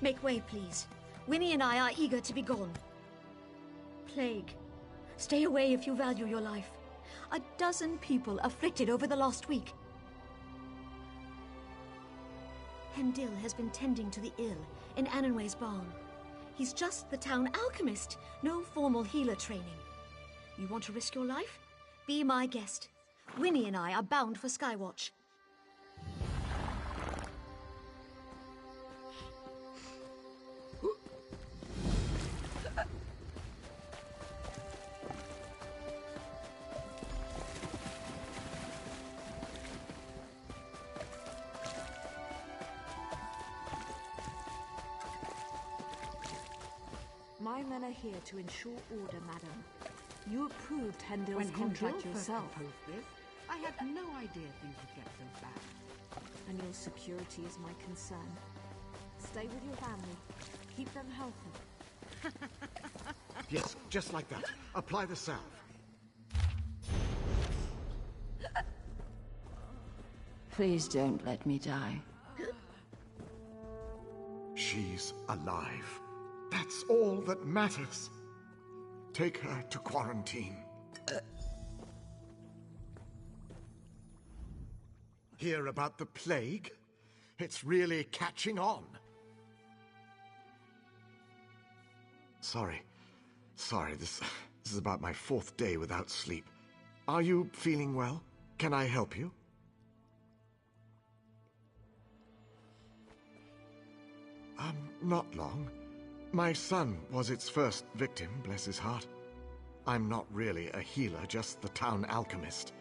Make way, please. Winnie and I are eager to be gone. Plague. Stay away if you value your life. A dozen people afflicted over the last week. Hendil has been tending to the ill in Annenway's barn. He's just the town alchemist, no formal healer training. You want to risk your life? Be my guest. Winnie and I are bound for Skywatch. My men are here to ensure order, madam. You approved Hendil's contract yourself. This, I had no idea things would get so bad. And your security is my concern. Stay with your family. Keep them healthy. Yes, just like that. Apply the salve. Please don't let me die. She's alive. That's all that matters. Take her to quarantine. Hear about the plague? It's really catching on. Sorry, this is about my 4th day without sleep. Are you feeling well? Can I help you? Not long. My son was its first victim, bless his heart. I'm not really a healer, just the town alchemist.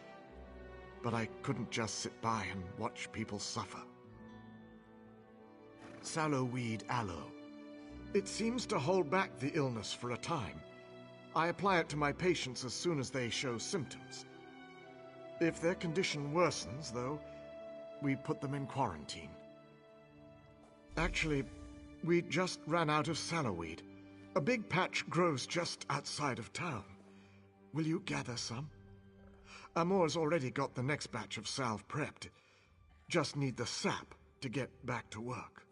But I couldn't just sit by and watch people suffer. Sallowweed aloe. It seems to hold back the illness for a time. I apply it to my patients as soon as they show symptoms. If their condition worsens, though, we put them in quarantine. Actually, we just ran out of sallowweed. A big patch grows just outside of town. Will you gather some? Amor's already got the next batch of salve prepped. Just need the sap to get back to work.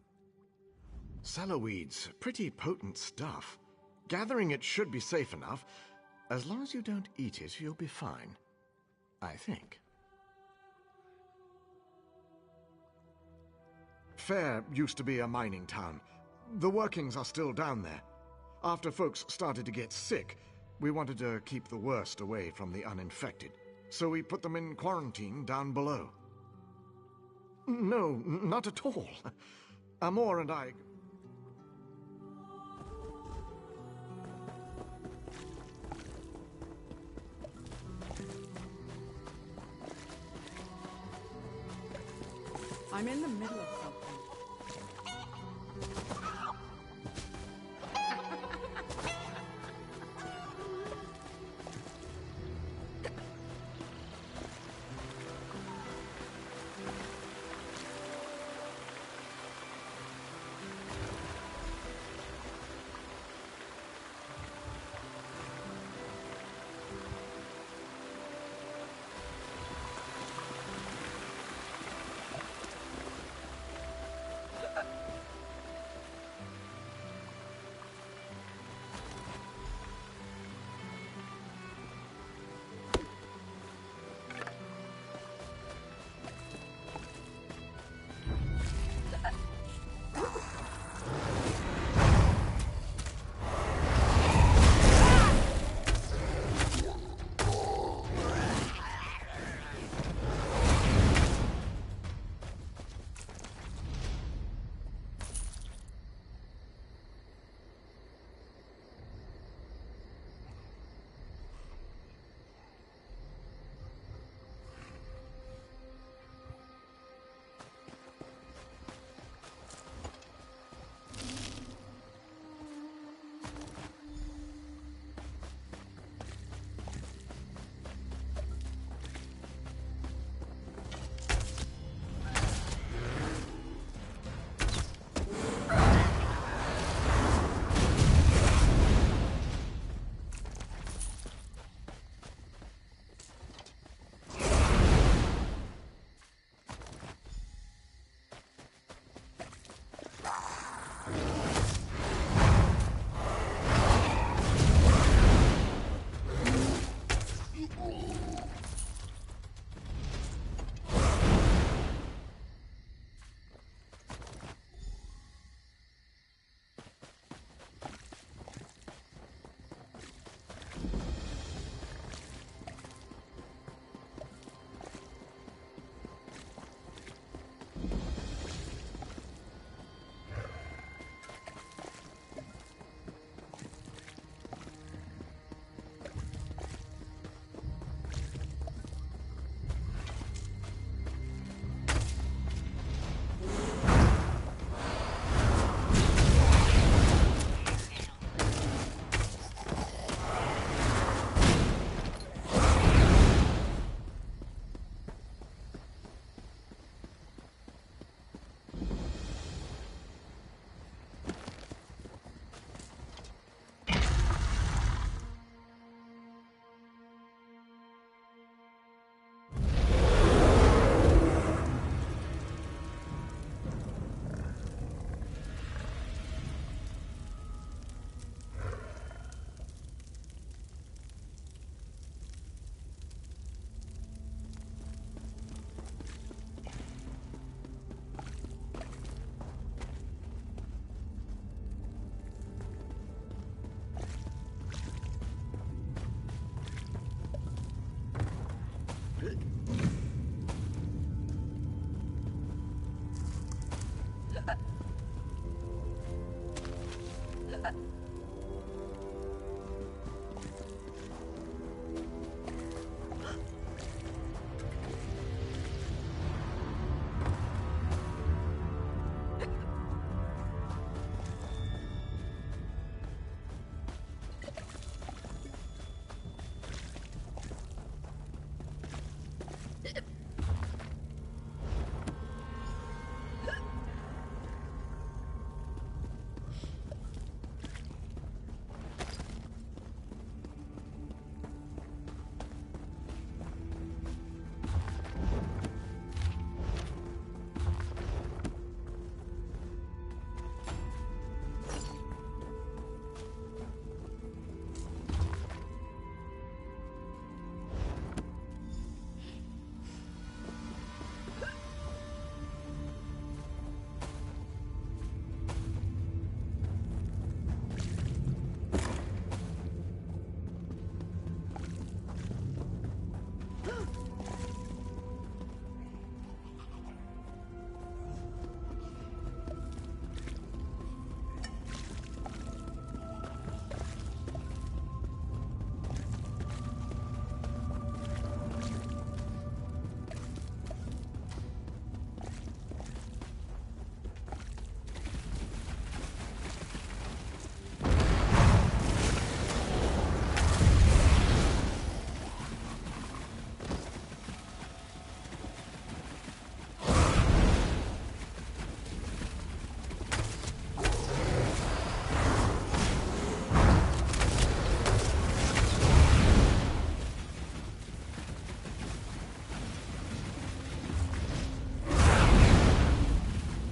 Sallowweed's pretty potent stuff. Gathering it should be safe enough. As long as you don't eat it, you'll be fine. I think. Fair used to be a mining town. The workings are still down there. After folks started to get sick, we wanted to keep the worst away from the uninfected. So we put them in quarantine down below. No, not at all. Amor and I... I'm in the middle of something.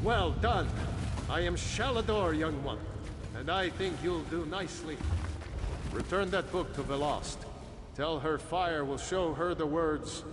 Well done. I am Shalador, young one, and I think you'll do nicely. Return that book to Velost. Tell her fire will show her the words.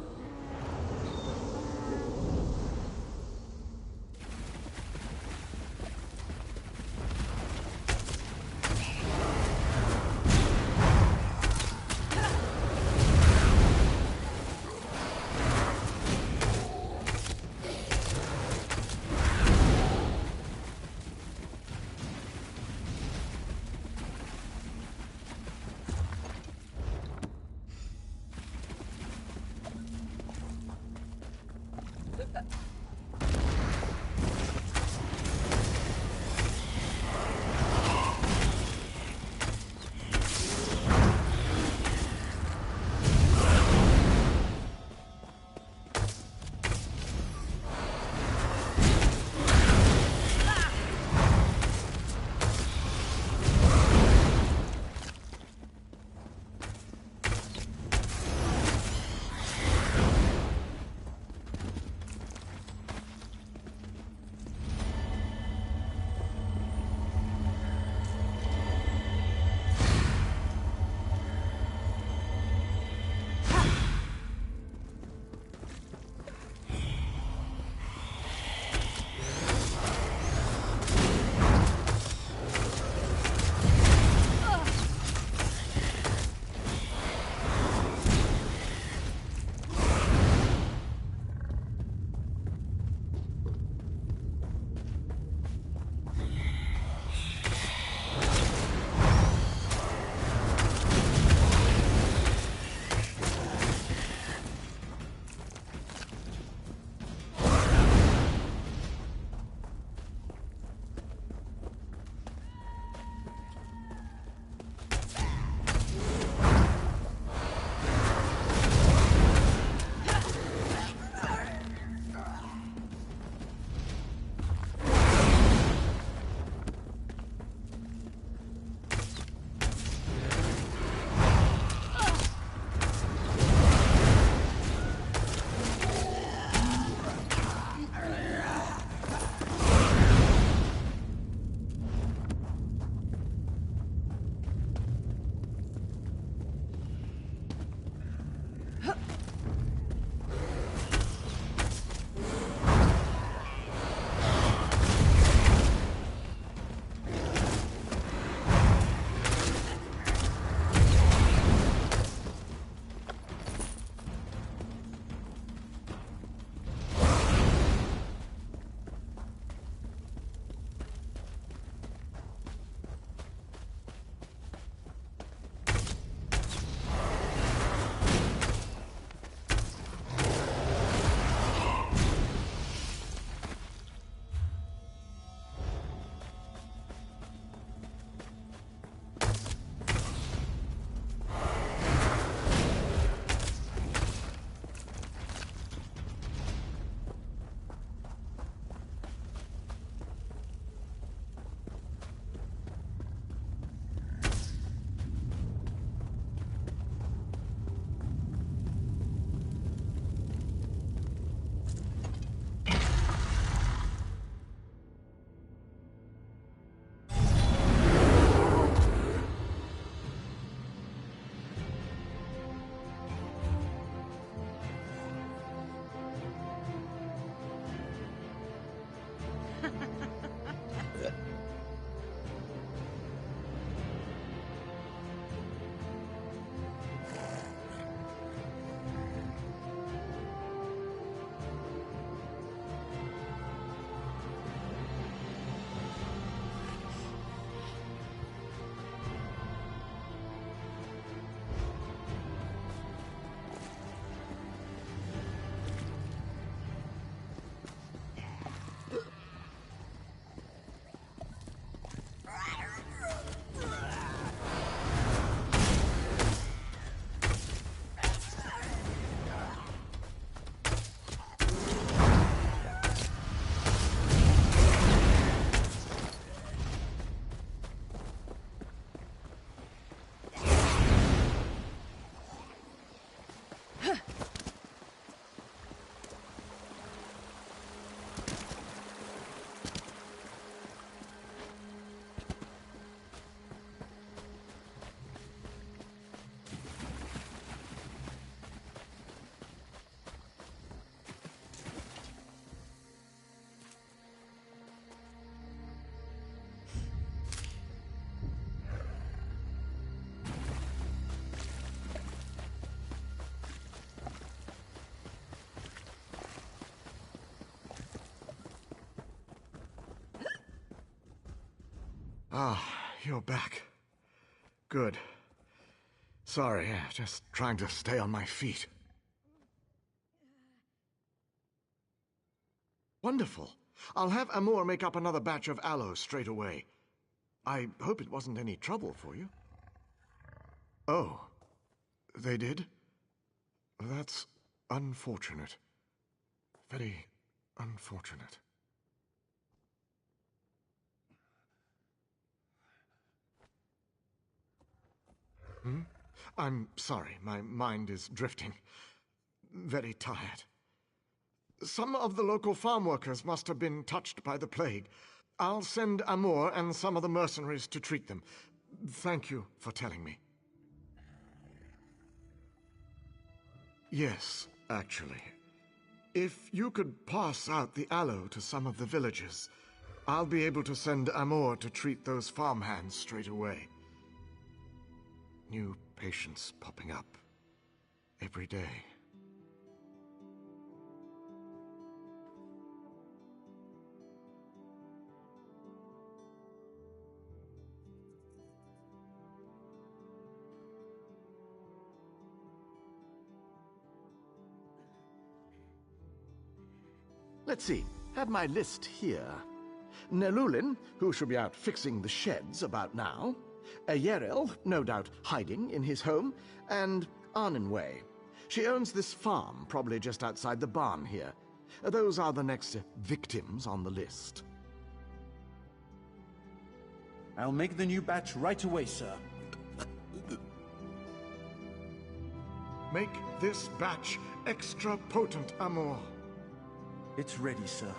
Ah, you're back. Good. Sorry, just trying to stay on my feet. Wonderful. I'll have Amor make up another batch of aloe straight away. I hope it wasn't any trouble for you. Oh, they did? That's unfortunate. Very unfortunate. Hmm? I'm sorry, my mind is drifting. Very tired. Some of the local farm workers must have been touched by the plague. I'll send Amor and some of the mercenaries to treat them. Thank you for telling me. Yes, actually. If you could pass out the aloe to some of the villagers, I'll be able to send Amor to treat those farmhands straight away. New patients popping up every day. Let's see. Have my list here. Nelulin, who should be out fixing the sheds about now. Yeril, no doubt hiding in his home. And Arnenway. She owns this farm, probably just outside the barn here. Those are the next victims on the list. I'll make the new batch right away, sir. Make this batch extra potent, Amor. It's ready, sir.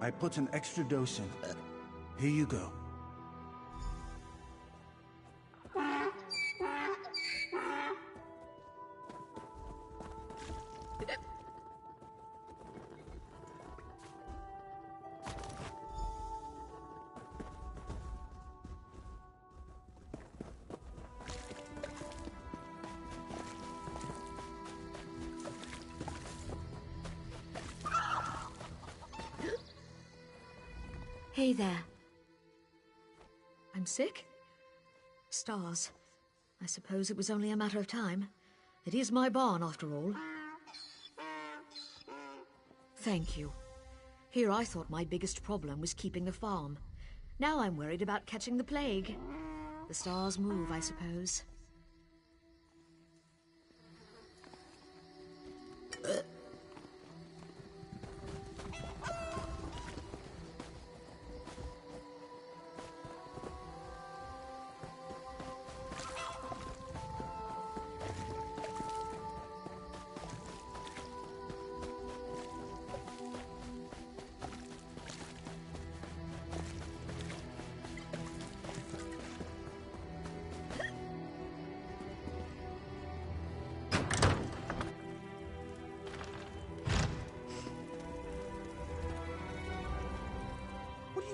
I put an extra dose in. Here you go. Hey there. I'm sick? Stars. I suppose it was only a matter of time. It is my barn, after all. Thank you. Here I thought my biggest problem was keeping the farm. Now I'm worried about catching the plague. The stars move, I suppose.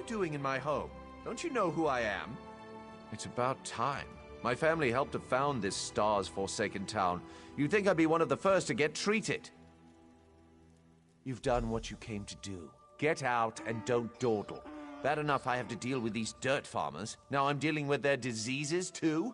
Doing in my home? Don't you know who I am? It's about time. My family helped to found this stars-forsaken town. You'd think I'd be one of the first to get treated. You've done what you came to do. Get out and don't dawdle. Bad enough I have to deal with these dirt farmers. Now I'm dealing with their diseases, too?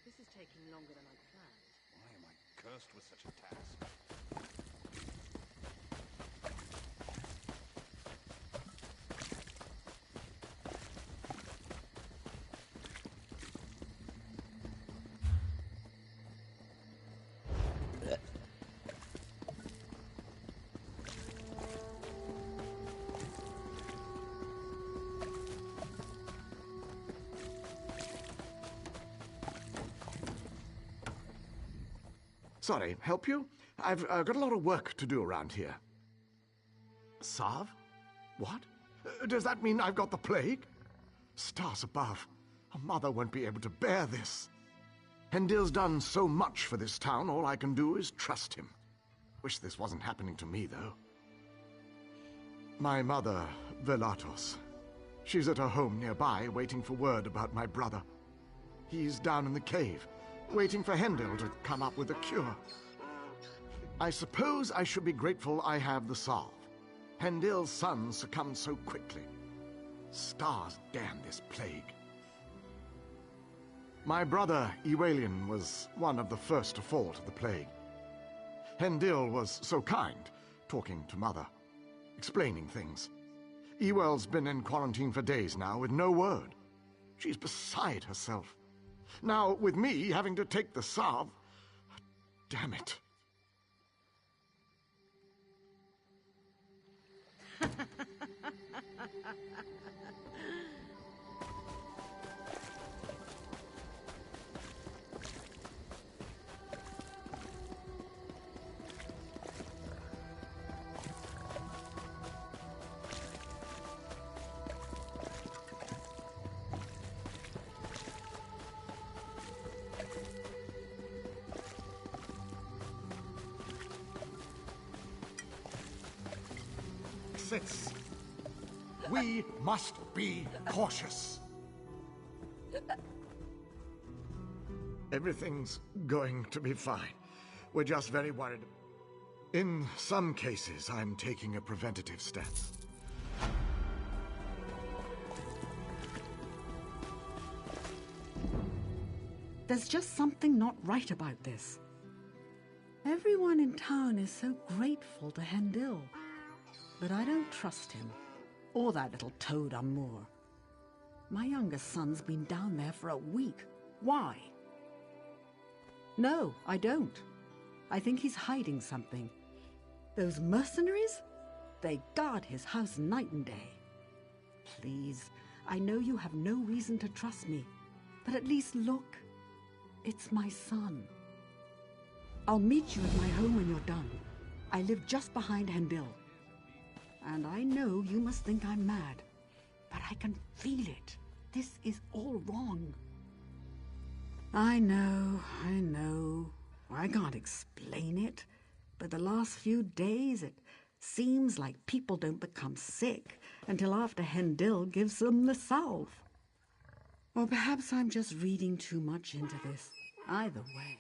This is taking longer than I planned. Why am I cursed with such a task? Sorry, help you? I've got a lot of work to do around here. Sarv? What? Does that mean I've got the plague? Stars above. A mother won't be able to bear this. Hendil's done so much for this town, all I can do is trust him. Wish this wasn't happening to me, though. My mother, Velatos. She's at her home nearby, waiting for word about my brother. He's down in the cave, waiting for Hendil to come up with a cure. I suppose I should be grateful I have the salve. Hendil's son succumbed so quickly. Stars damn this plague. My brother, Ewalian, was one of the first to fall to the plague. Hendil was so kind, talking to Mother, explaining things. Ewell's been in quarantine for days now with no word. She's beside herself. Now, with me having to take the salve, damn it. Sits. We must be cautious. Everything's going to be fine. We're just very worried. In some cases, I'm taking a preventative stance. There's just something not right about this. Everyone in town is so grateful to Hendil. But I don't trust him, or that little toad Amour. My youngest son's been down there for a week. Why? No, I don't. I think he's hiding something. Those mercenaries? They guard his house night and day. Please, I know you have no reason to trust me, but at least look. It's my son. I'll meet you at my home when you're done. I live just behind Hendil. And I know you must think I'm mad, but I can feel it. This is all wrong. I know. I can't explain it, but the last few days Seems like people don't become sick until after Hendil gives them the salve. Or perhaps I'm just reading too much into this. Either way.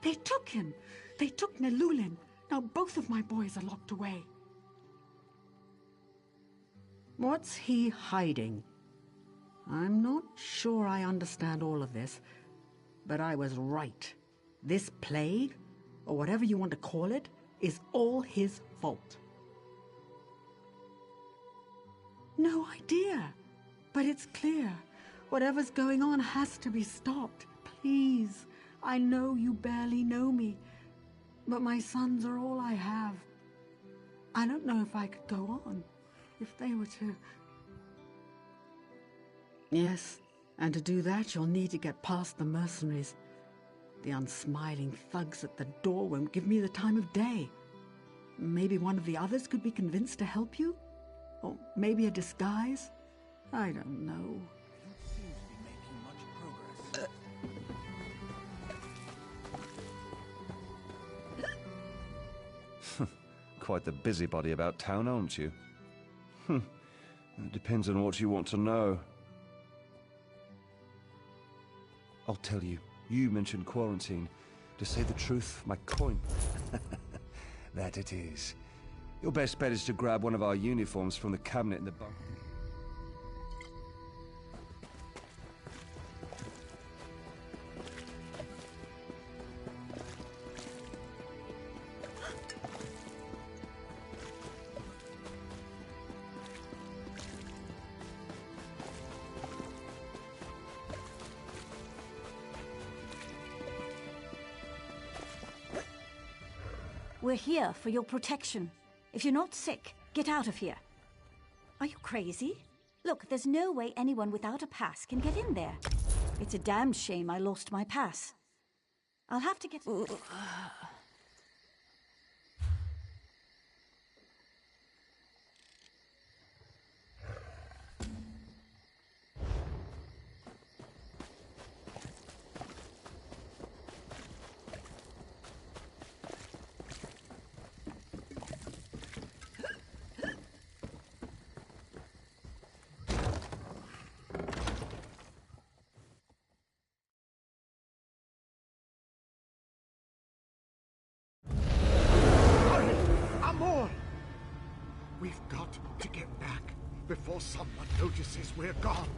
They took him. They took Nelulin. Now both of my boys are locked away. What's he hiding? I'm not sure I understand all of this, but I was right. This plague, or whatever you want to call it, is all his fault. No idea. But it's clear. Whatever's going on has to be stopped. Please. I know you barely know me, but my sons are all I have. I don't know if I could go on, if they were to... Yes, and to do that you'll need to get past the mercenaries. The unsmiling thugs at the door won't give me the time of day. Maybe one of the others could be convinced to help you? Or maybe a disguise? I don't know. Quite the busybody about town, aren't you? It depends on what you want to know. I'll tell you. You mentioned quarantine. To say the truth, my coin. That it is. Your best bet is to grab one of our uniforms from the cabinet in the bunk. We're here for your protection. If you're not sick, get out of here. Are you crazy? Look, there's no way anyone without a pass can get in there. It's a damned shame I lost my pass. I'll have to get... We've got to get back before someone notices we're gone.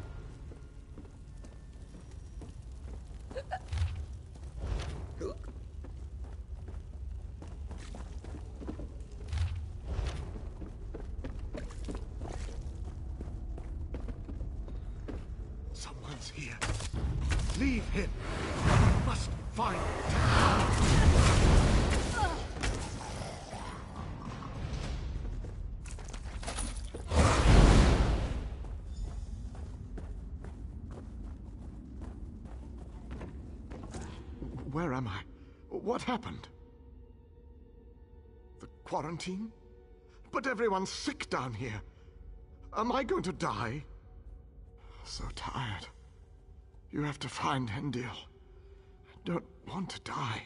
Someone's here. Leave him. We must find Where am I? What happened? The quarantine? But everyone's sick down here. Am I going to die? So tired. You have to find Hendil. I don't want to die.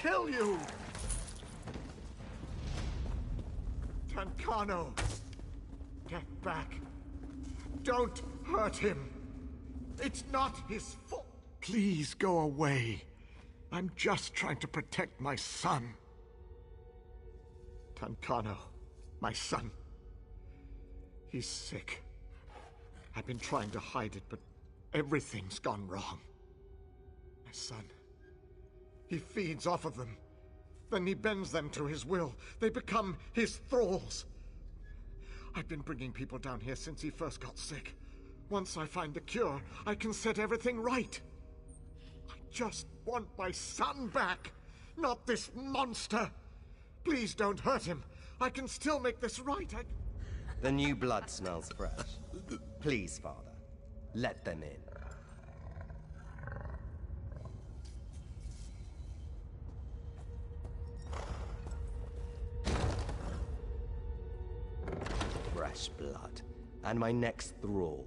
kill you! Tancano! Get back. Don't hurt him. It's not his fault. Please go away. I'm just trying to protect my son. Tancano, my son. He's sick. I've been trying to hide it, but everything's gone wrong. My son. He feeds off of them. Then he bends them to his will. They become his thralls. I've been bringing people down here since he first got sick. Once I find the cure, I can set everything right. I just want my son back, not this monster. Please don't hurt him. I can still make this right. The new blood smells fresh. Please, Father, let them in. Fresh blood. And my next thrall.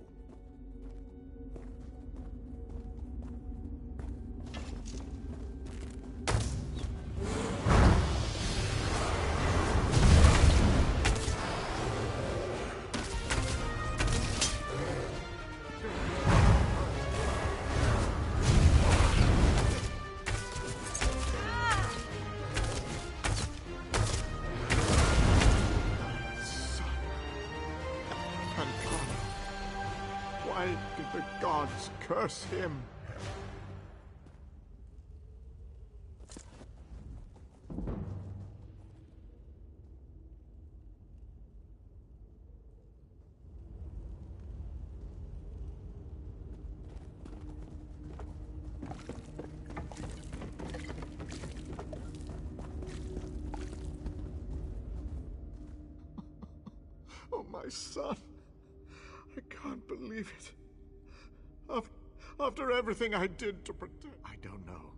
Why did the gods curse him? Oh, my son. I can't believe it. After everything I did to protect... I don't know.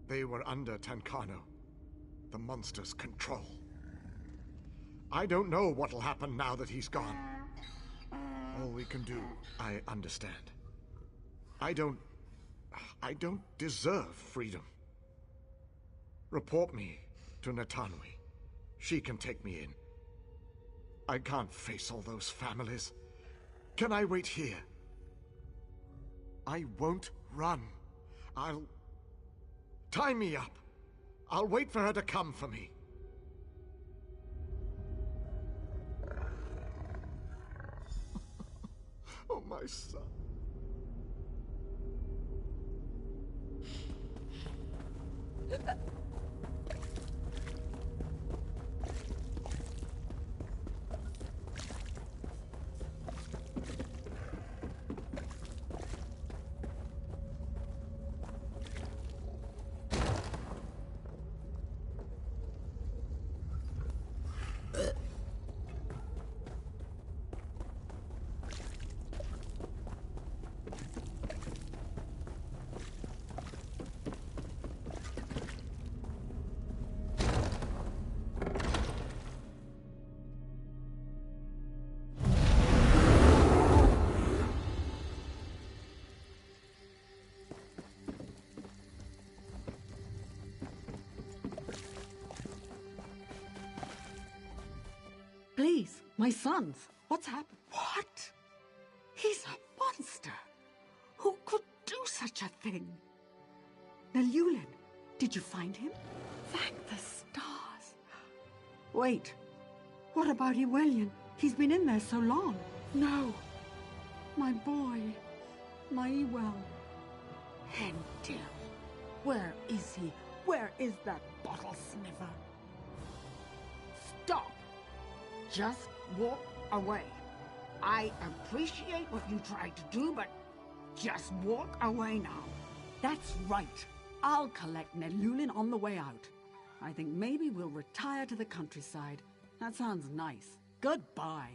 They were under Tancano, the monster's control. I don't know what'll happen now that he's gone. All we can do, I understand. I don't deserve freedom. Report me to Natanui. She can take me in. I can't face all those families. Can I wait here? I won't run. I'll... Tie me up. I'll wait for her to come for me. Oh, my son. Please, my sons, what's happened? What? He's a monster. Who could do such a thing? Nalulin, did you find him? Thank the stars. Wait, what about Iwelian? He's been in there so long. No, my boy, my Ewell. Hendil, where is he? Where is that bottle sniffer? Stop! Just walk away. I appreciate what you tried to do, but just walk away now. That's right. I'll collect Nelulin on the way out. I think maybe we'll retire to the countryside. That sounds nice. Goodbye.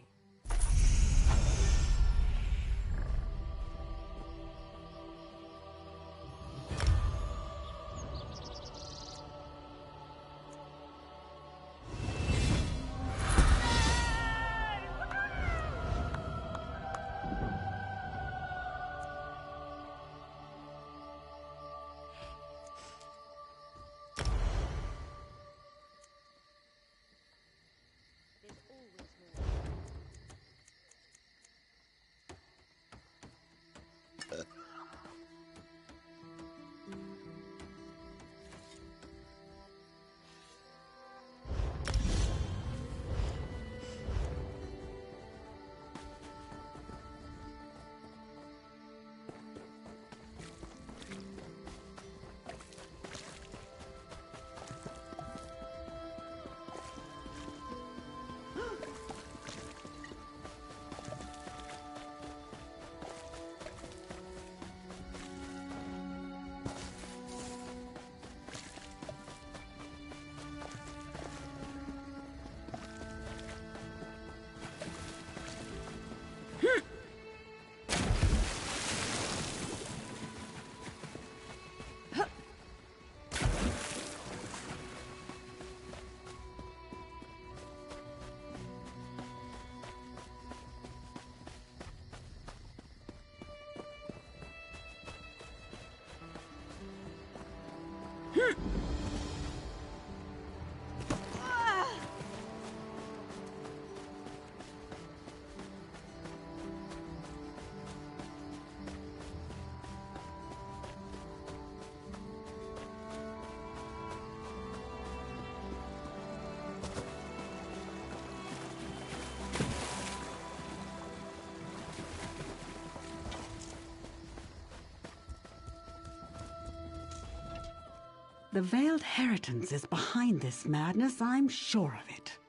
The Veiled Heritance is behind this madness, I'm sure of it.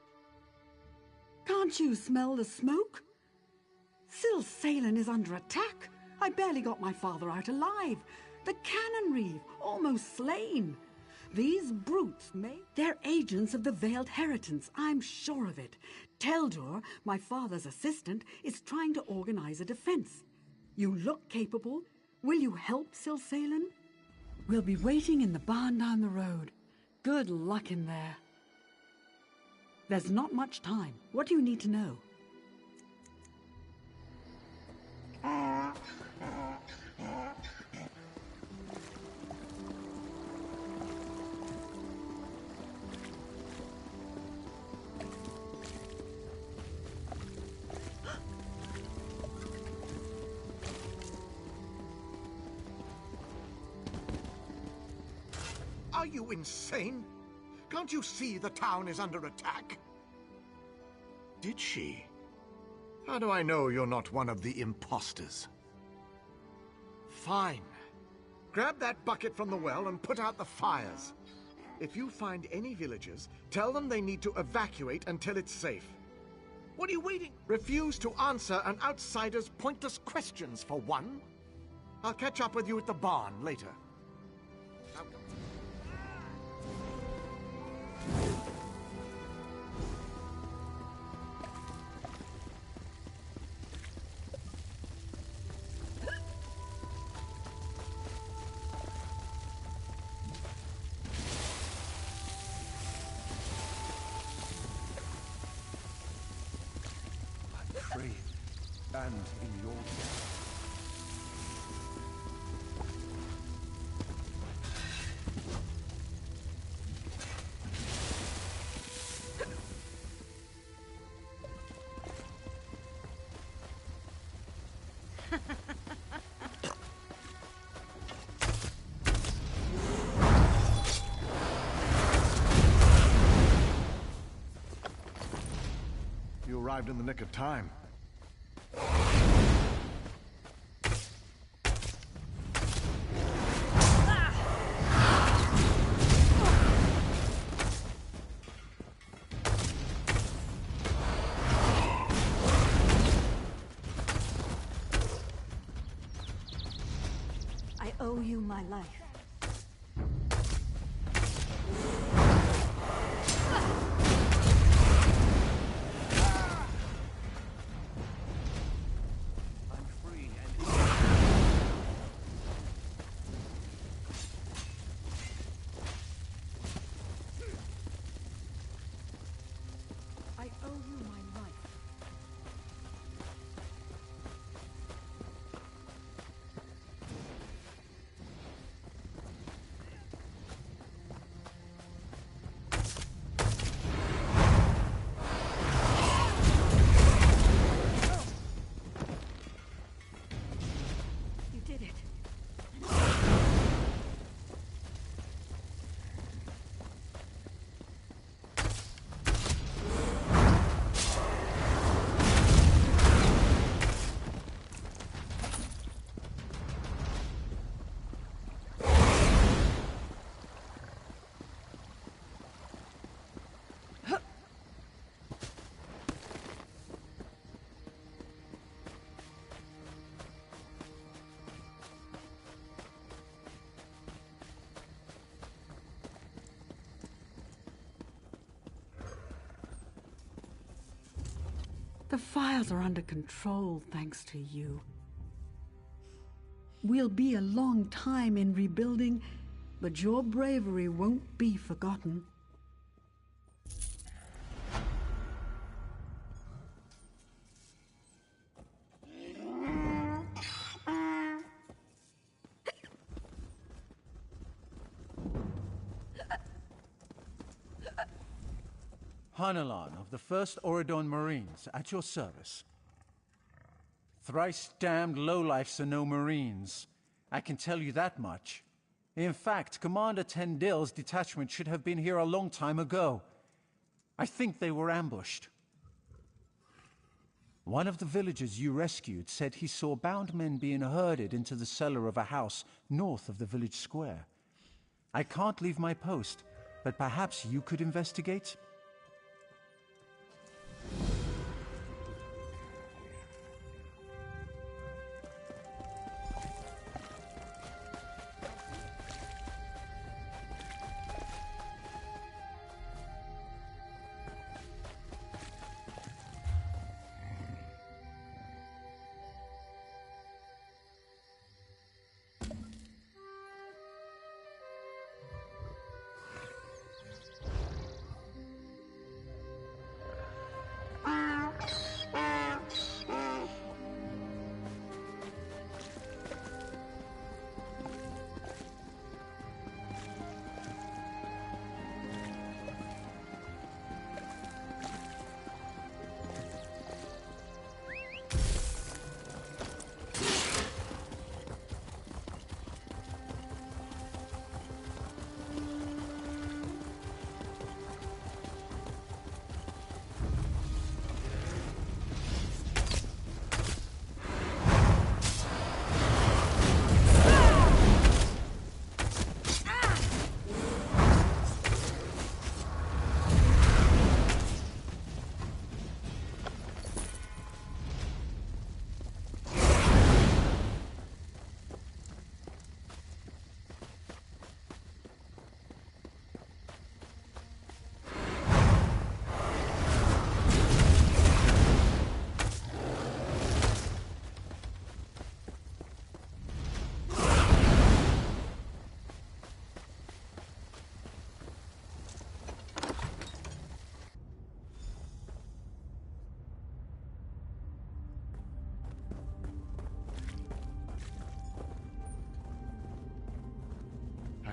Can't you smell the smoke? Syl Salen is under attack. I barely got my father out alive. The cannon reeve, almost slain. These brutes they're agents of the Veiled Heritance, I'm sure of it. Teldur, my father's assistant, is trying to organize a defense. You look capable. Will you help Syl Salen? We'll be waiting in the barn down the road. Good luck in there. There's not much time. What do you need to know? Are you insane? Can't you see the town is under attack? Did she? How do I know you're not one of the imposters? Fine. Grab that bucket from the well and put out the fires. If you find any villagers, tell them they need to evacuate until it's safe. What are you waiting? Refuse to answer an outsider's pointless questions, for one. I'll catch up with you at the barn later. Free and in your death. You arrived in the nick of time. I owe you my life. I owe you my life. You did it. The fires are under control, thanks to you. We'll be a long time in rebuilding, but your bravery won't be forgotten. Hanulan of the 1st Oridon Marines, at your service. Thrice damned lowlifes are no Marines. I can tell you that much. In fact, Commander Tendil's detachment should have been here a long time ago. I think they were ambushed. One of the villagers you rescued said he saw bound men being herded into the cellar of a house north of the village square. I can't leave my post, but perhaps you could investigate?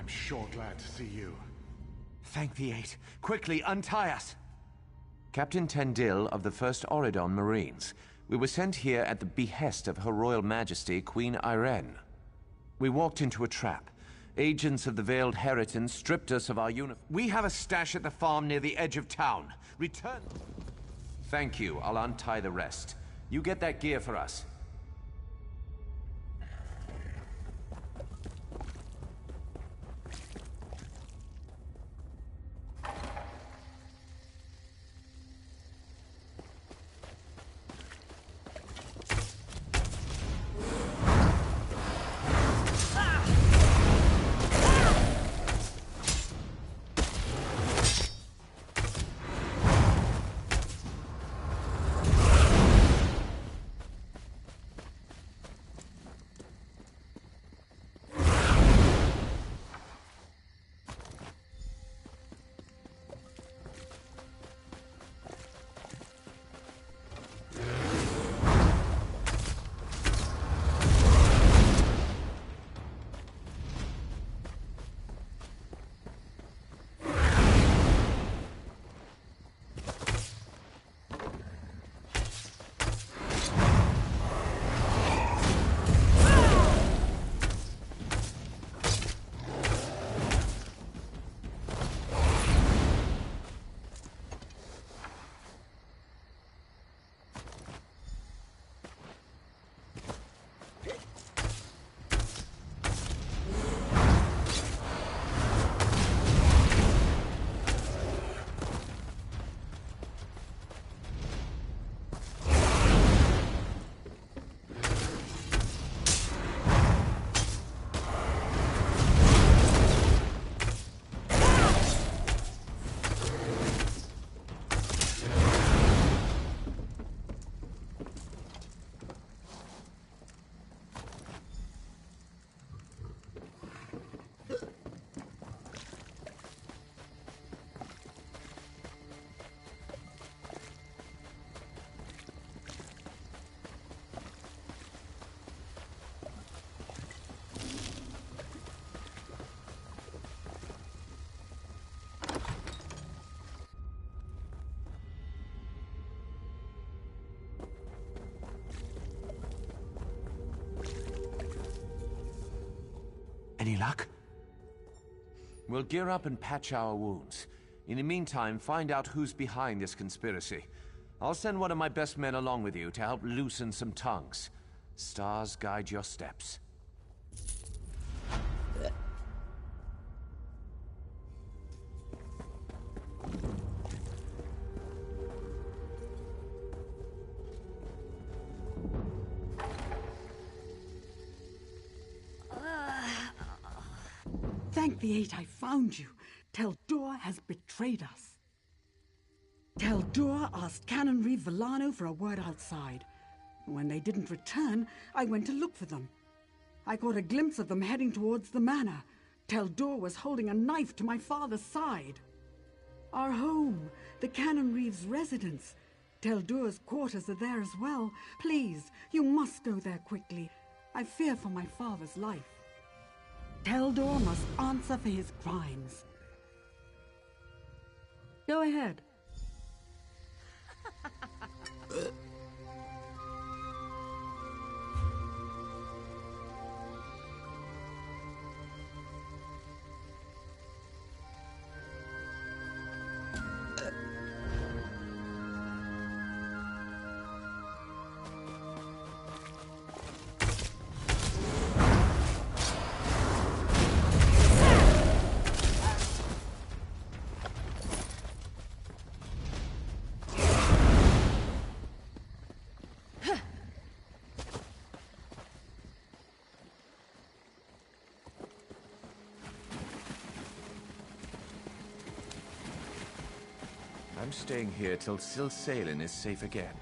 I'm sure glad to see you. Thank the Eight. Quickly, untie us! Captain Tendil of the 1st Oridon Marines. We were sent here at the behest of Her Royal Majesty, Queen Irene. We walked into a trap. Agents of the Veiled Heritons stripped us of our uniform. We have a stash at the farm near the edge of town. Return. Thank you. I'll untie the rest. You get that gear for us. Any luck? We'll gear up and patch our wounds. In the meantime, find out who's behind this conspiracy. I'll send one of my best men along with you to help loosen some tongues. Stars guide your steps. Thank the eight I found you. Teldor has betrayed us. Teldor asked Canon Reeve Villano for a word outside. When they didn't return, I went to look for them. I caught a glimpse of them heading towards the manor. Teldor was holding a knife to my father's side. Our home, the Canon Reeve's residence. Teldor's quarters are there as well. Please, you must go there quickly. I fear for my father's life. Teldor must answer for his crimes. Go ahead. I'm staying here till Silsalin is safe again.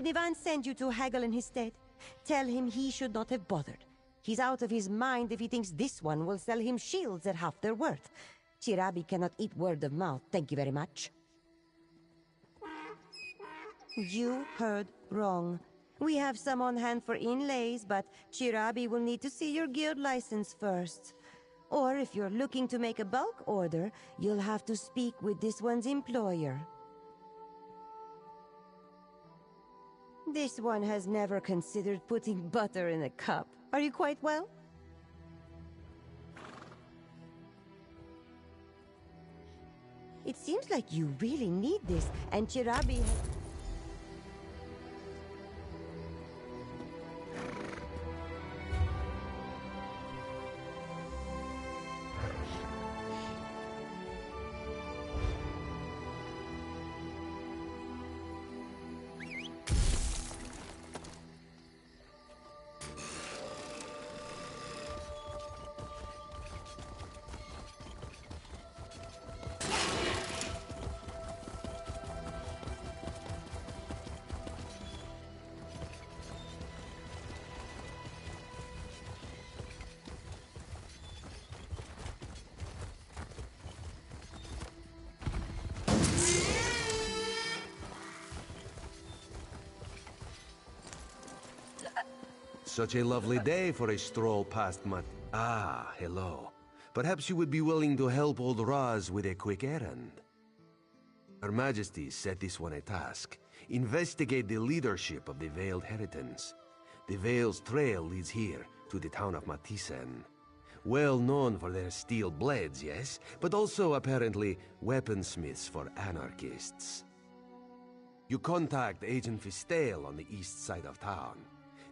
Did Ivan send you to haggle in his stead? Tell him he should not have bothered. He's out of his mind if he thinks this one will sell him shields at half their worth. Chirabi cannot eat word of mouth, thank you very much. You heard wrong. We have some on hand for inlays, but Chirabi will need to see your guild license first. Or if you're looking to make a bulk order, you'll have to speak with this one's employer. This one has never considered putting butter in a cup. Are you quite well? It seems like you really need this, and Chirabi has... Such a lovely day for a stroll past Mat... Ah, hello. Perhaps you would be willing to help old Raz with a quick errand. Her Majesty set this one a task. Investigate the leadership of the Veiled Heritance. The Veil's trail leads here, to the town of Matisen. Well known for their steel blades, yes, but also apparently weaponsmiths for anarchists. You contact Agent Fistel on the east side of town.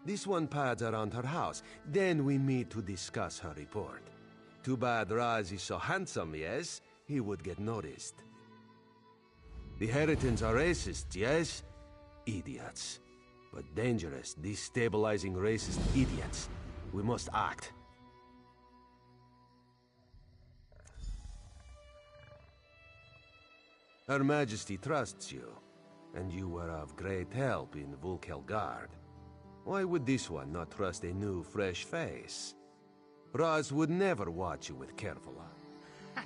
This one pads around her house, then we meet to discuss her report. Too bad Raz is so handsome, yes? He would get noticed. The Heritans are racist, yes? Idiots. But dangerous, destabilizing racist idiots. We must act. Her Majesty trusts you, and you were of great help in Vulkelgard. Why would this one not trust a new, fresh face? Raz would never watch you with careful eye.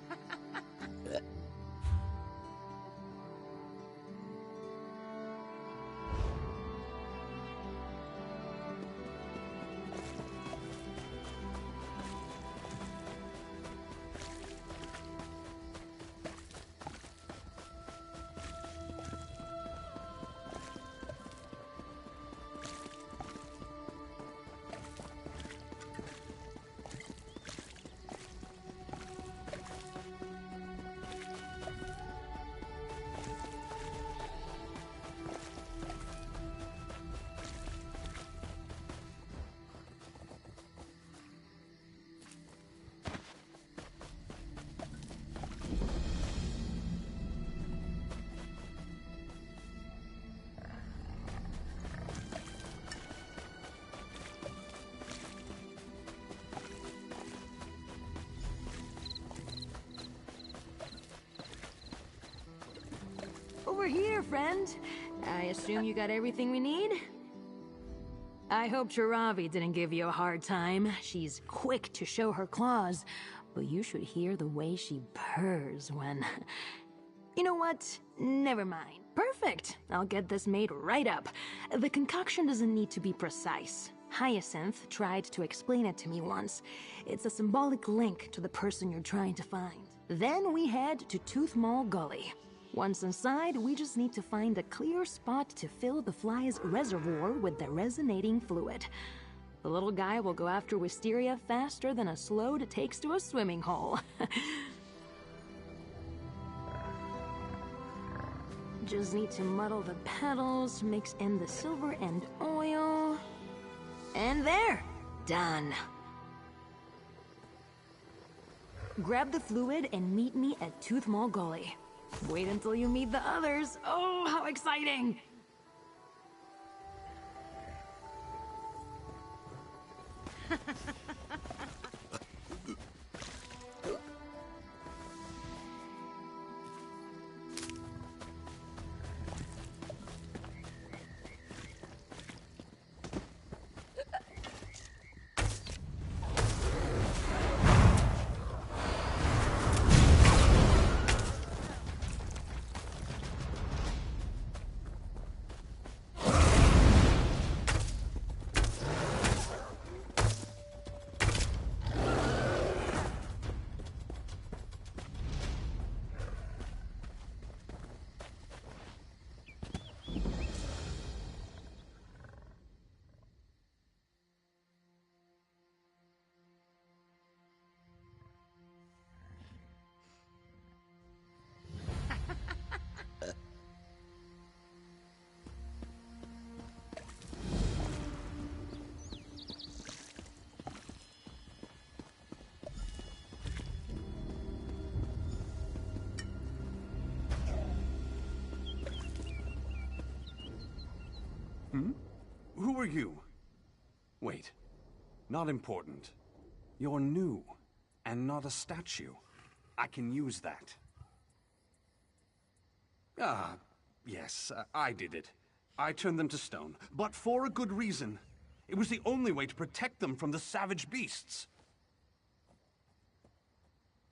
Over here, friend. I assume you got everything we need? I hope Chiravi didn't give you a hard time. She's quick to show her claws, but you should hear the way she purrs when... You know what? Never mind. Perfect! I'll get this made right up. The concoction doesn't need to be precise. Hyacinth tried to explain it to me once. It's a symbolic link to the person you're trying to find. Then we head to Tooth Mall Gully. Once inside, we just need to find a clear spot to fill the fly's reservoir with the resonating fluid. The little guy will go after wisteria faster than a slode takes to a swimming hole. Just need to muddle the petals, mix in the silver and oil. And there! Done. Grab the fluid and meet me at Tooth Mall Gully. Wait until you meet the others. Oh, how exciting! are you? Wait. Not important. You're new, and not a statue. I can use that. Ah, yes, I did it. I turned them to stone, but for a good reason. It was the only way to protect them from the savage beasts.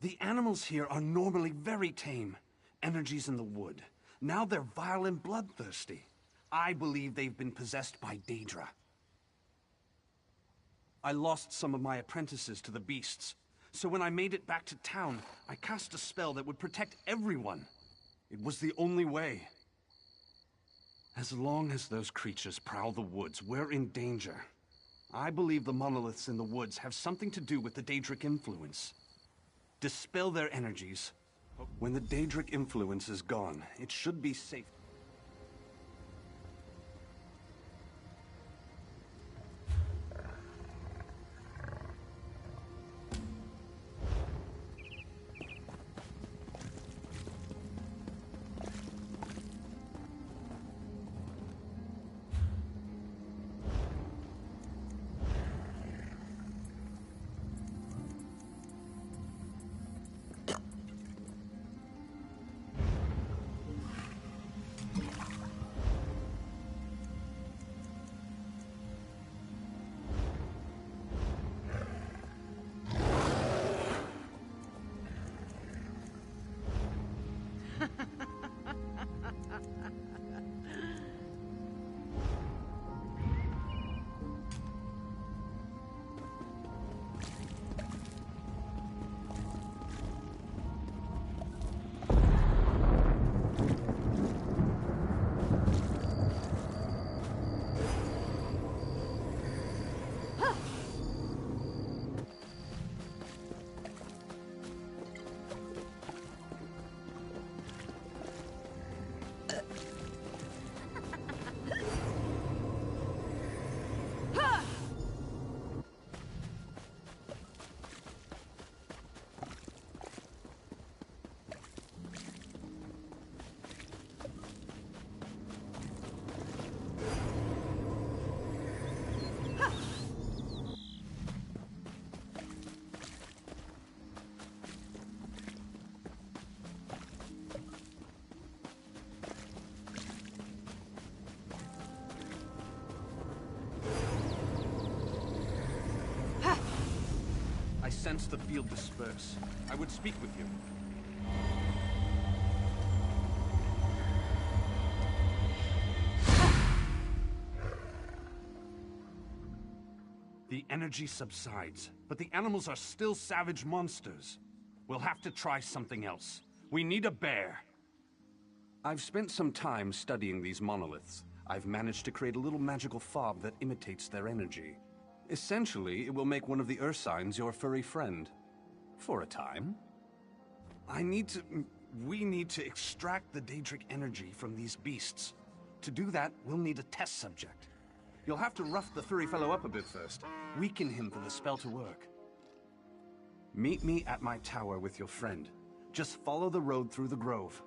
The animals here are normally very tame. Energies in the wood. Now they're vile and bloodthirsty. I believe they've been possessed by Daedra. I lost some of my apprentices to the beasts, so when I made it back to town, I cast a spell that would protect everyone. It was the only way. As long as those creatures prowl the woods, we're in danger. I believe the monoliths in the woods have something to do with the Daedric influence. Dispel their energies. When the Daedric influence is gone, it should be safe. I sense the field disperse. I would speak with you. The energy subsides, but the animals are still savage monsters. We'll have to try something else. We need a bear. I've spent some time studying these monoliths. I've managed to create a little magical fob that imitates their energy. Essentially, it will make one of the Ursines your furry friend. For a time. We need to extract the Daedric energy from these beasts. To do that, we'll need a test subject. You'll have to rough the furry fellow up a bit first. Weaken him for the spell to work. Meet me at my tower with your friend. Just follow the road through the grove.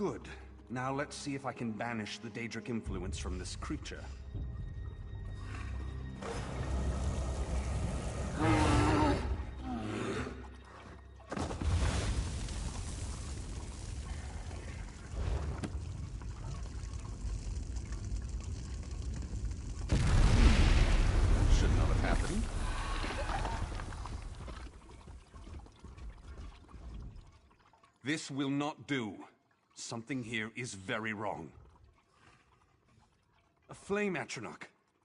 Good. Now let's see if I can banish the Daedric influence from this creature. Should not have happened. This will not do. Something here is very wrong. A flame Atronach.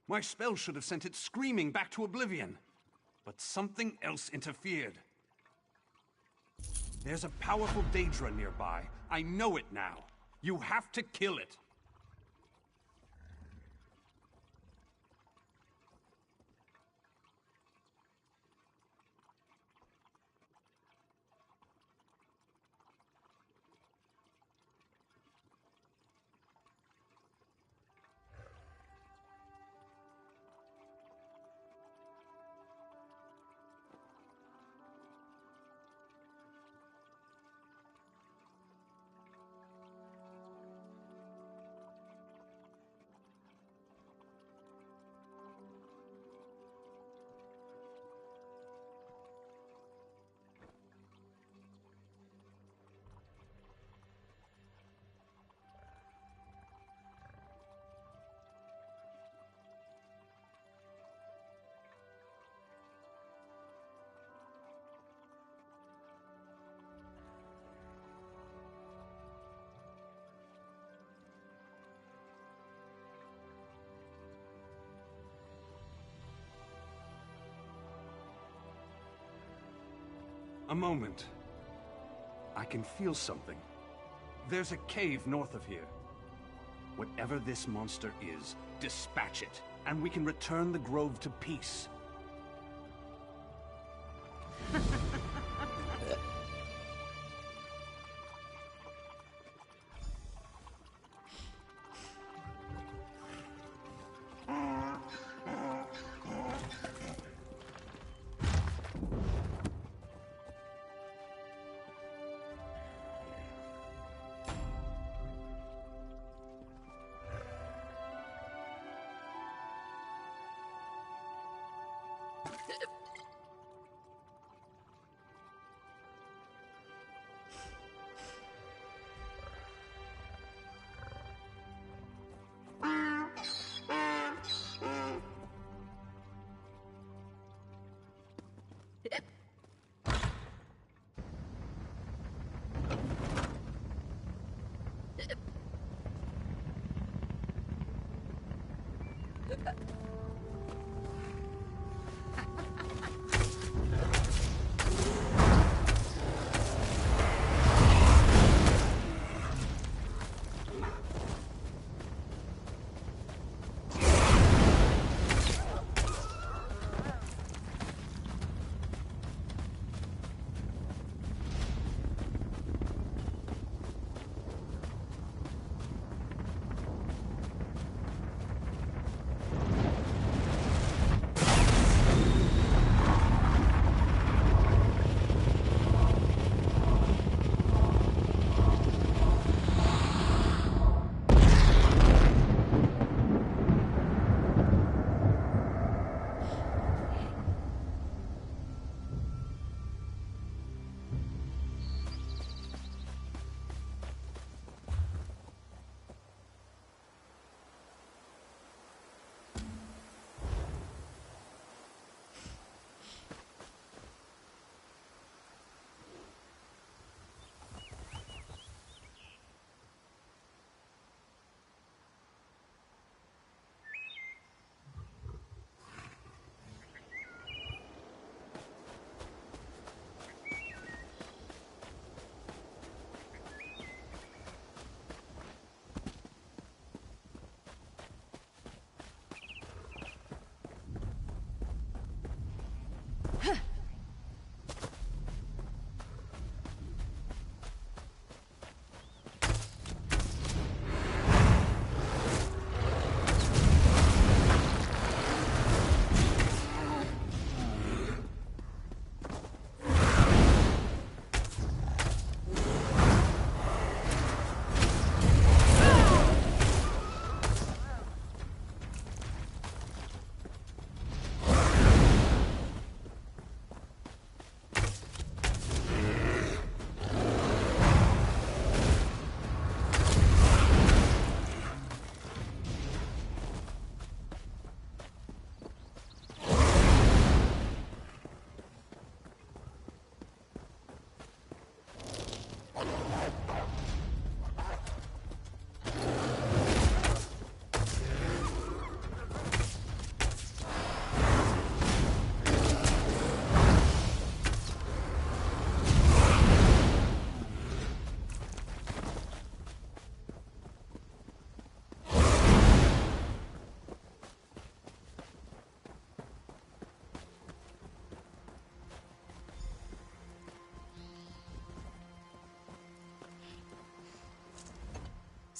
My spell should have sent it screaming back to oblivion. But something else interfered. There's a powerful Daedra nearby. I know it now. You have to kill it. A moment. I can feel something. There's a cave north of here. Whatever this monster is, dispatch it, and we can return the grove to peace.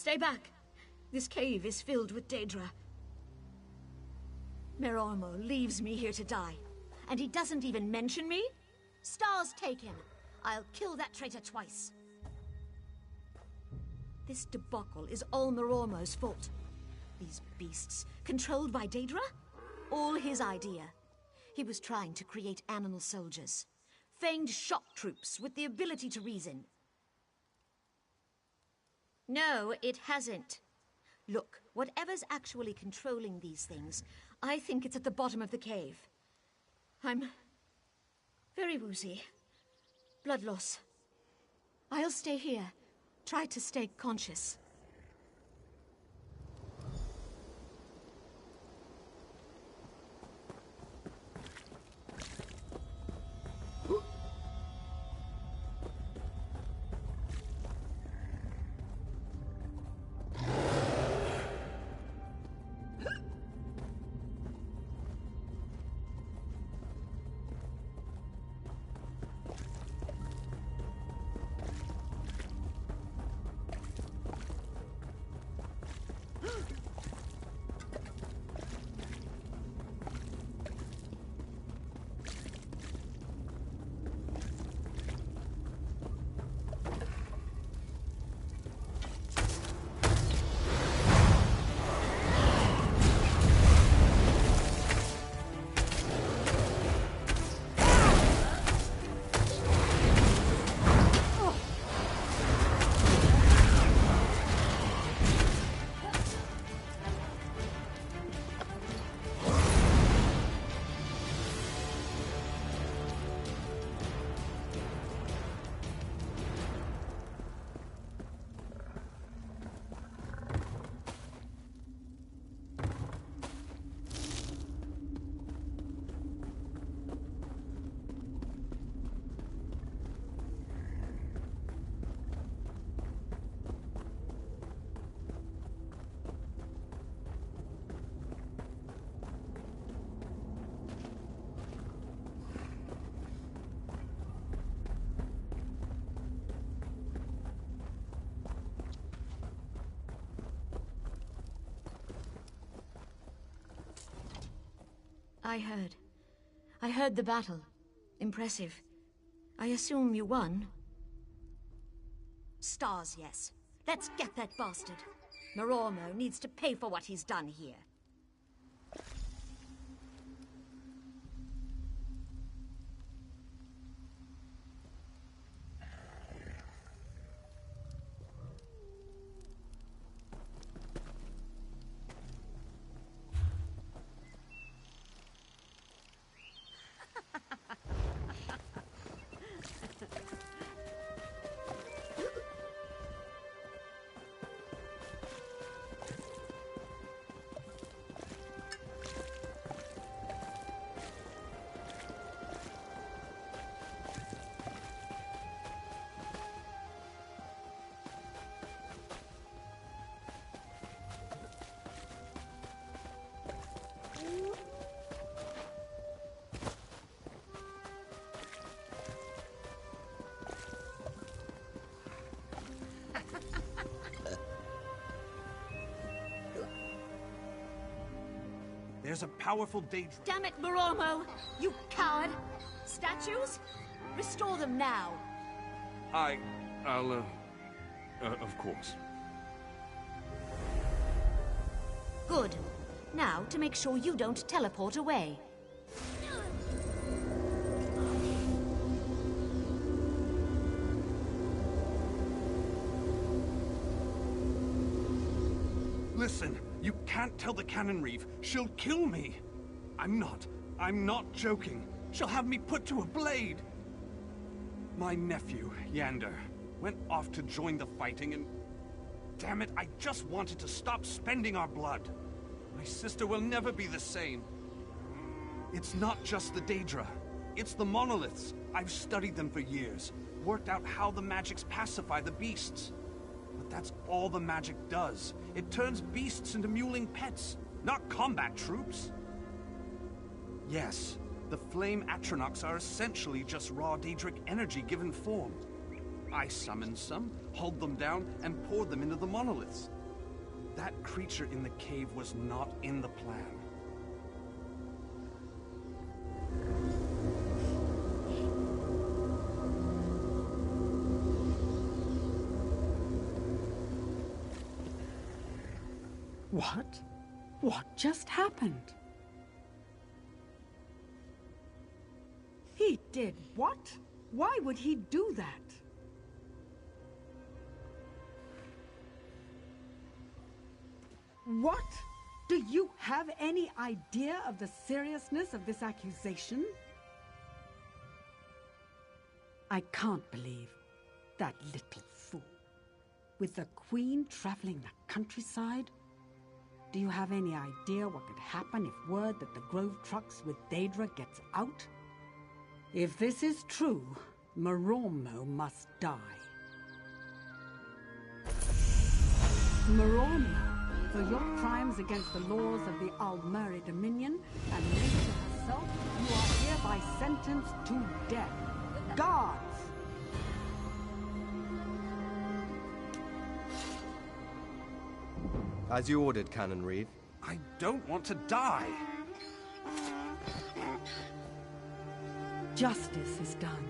Stay back. This cave is filled with Daedra. Merormo leaves me here to die. And he doesn't even mention me? Stars take him. I'll kill that traitor twice. This debacle is all Merormo's fault. These beasts, controlled by Daedra? All his idea. He was trying to create animal soldiers. Feigned shock troops with the ability to reason. No, it hasn't. Look, whatever's actually controlling these things, I think it's at the bottom of the cave. I'm very woozy. Blood loss. I'll stay here. Try to stay conscious. I heard the battle. Impressive. I assume you won? Stars, yes. Let's get that bastard. Merormo needs to pay for what he's done here. There's a powerful Daedra. Damn it, Merormo! You coward! Statues? Restore them now! I'll, of course. Good. Now, to make sure you don't teleport away. Listen, you can't tell the Cannon Reeve. She'll kill me. I'm not joking. She'll have me put to a blade. My nephew, Yander, went off to join the fighting and... Damn it, I just wanted to stop spending our blood. My sister will never be the same. It's not just the Daedra. It's the monoliths. I've studied them for years. Worked out how the magics pacify the beasts. But that's all the magic does. It turns beasts into mewling pets, not combat troops. Yes, the flame Atronachs are essentially just raw Daedric energy given form. I summoned some, hulled them down, and poured them into the monoliths. That creature in the cave was not in the plan. What? What just happened? He did what? Why would he do that? What? Do you have any idea of the seriousness of this accusation? I can't believe that little fool. With the Queen traveling the countryside? Do you have any idea what could happen if word that the Grove trucks with Daedra gets out? If this is true, Moromo must die. Moromo, for your crimes against the laws of the Almeri Dominion and nature herself, you are hereby sentenced to death. Guards! As you ordered, Canon Reeve. I don't want to die. Justice is done.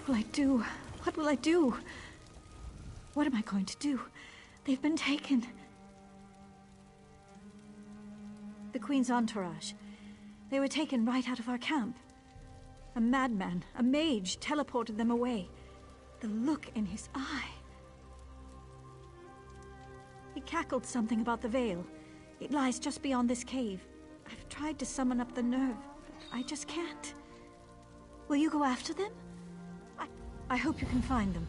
What will I do? What will I do? What am I going to do? They've been taken. The Queen's entourage. They were taken right out of our camp. A madman, a mage, teleported them away. The look in his eye. He cackled something about the veil. It lies just beyond this cave. I've tried to summon up the nerve, but I just can't. Will you go after them? I hope you can find them.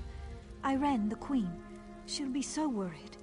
Irene, the Queen. She'll be so worried.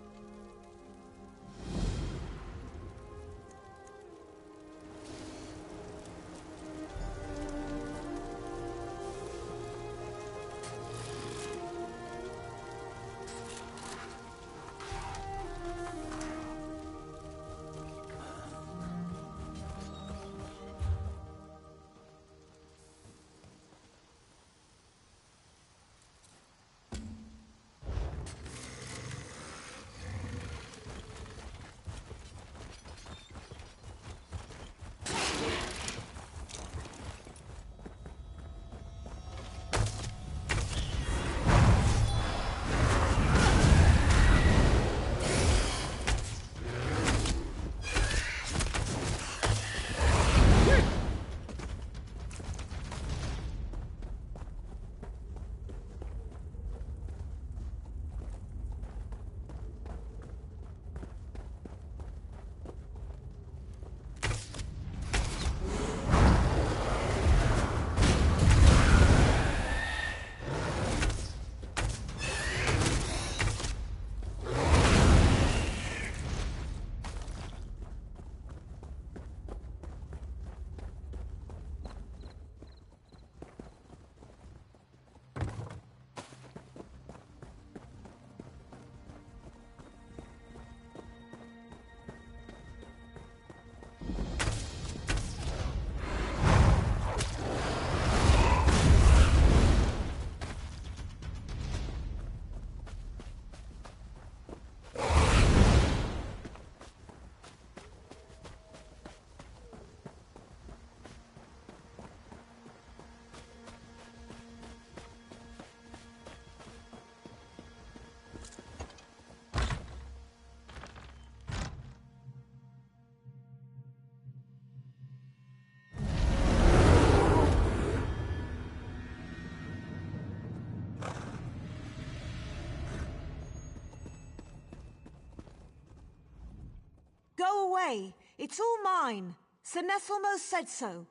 Go away! It's all mine! Sir Nesselmo said so.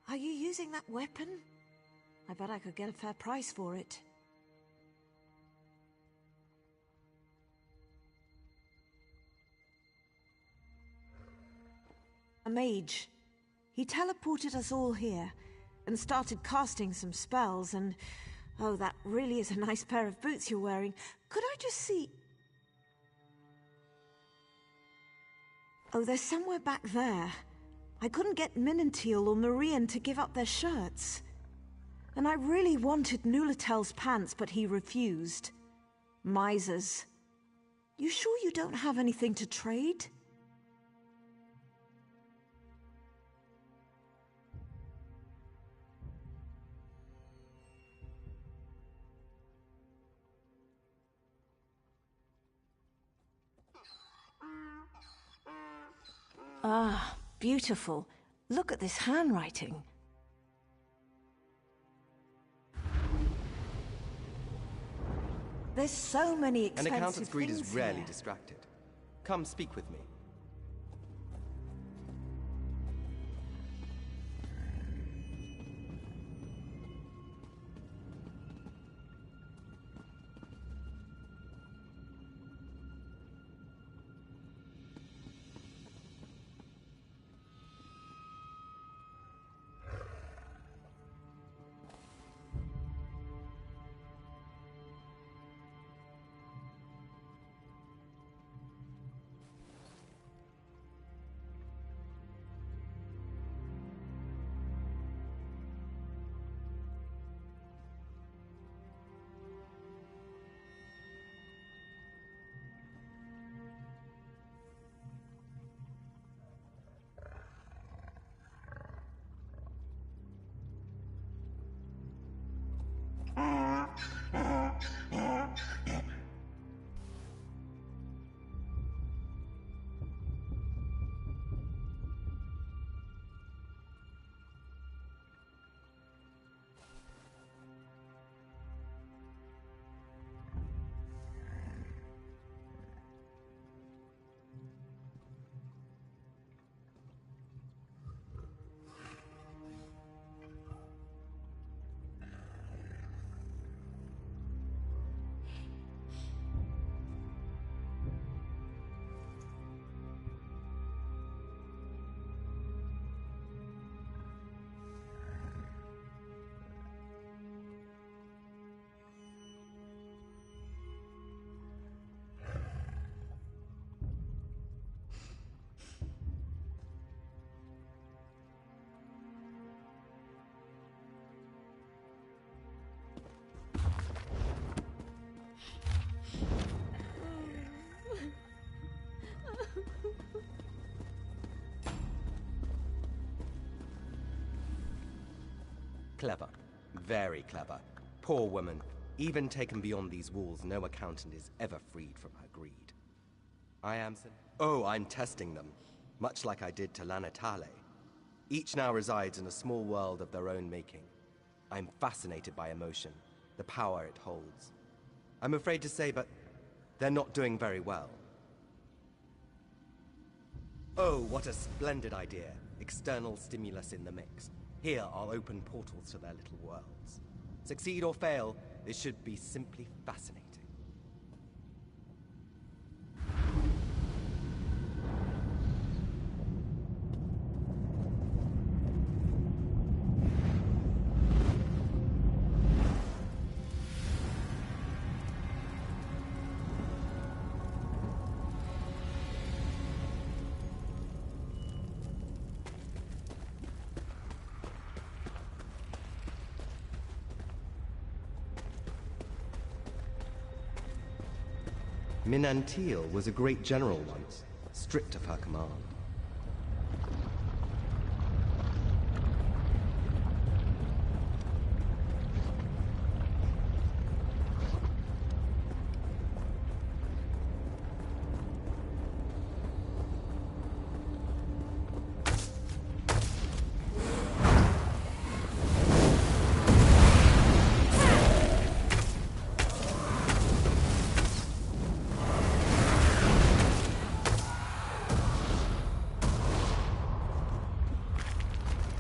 Are you using that weapon? I bet I could get a fair price for it. A mage. He teleported us all here and started casting some spells and... Oh, that really is a nice pair of boots you're wearing. Could I just see... Oh, they're somewhere back there. I couldn't get Minantil or Marian to give up their shirts. And I really wanted Nulatel's pants, but he refused. Misers. You sure you don't have anything to trade? Ah, beautiful. Look at this handwriting. There's so many An expensive accountant's greed is things rarely here. distracted. Come speak with me. Clever. Very clever. Poor woman. Even taken beyond these walls, no accountant is ever freed from her greed. Oh, I'm testing them. Much like I did to Lanatale. Each now resides in a small world of their own making. I'm fascinated by emotion, the power it holds. I'm afraid to say, but they're not doing very well. Oh, what a splendid idea. External stimulus in the mix. Here are open portals to their little worlds. Succeed or fail, this should be simply fascinating. Minantil was a great general once, strict of her command.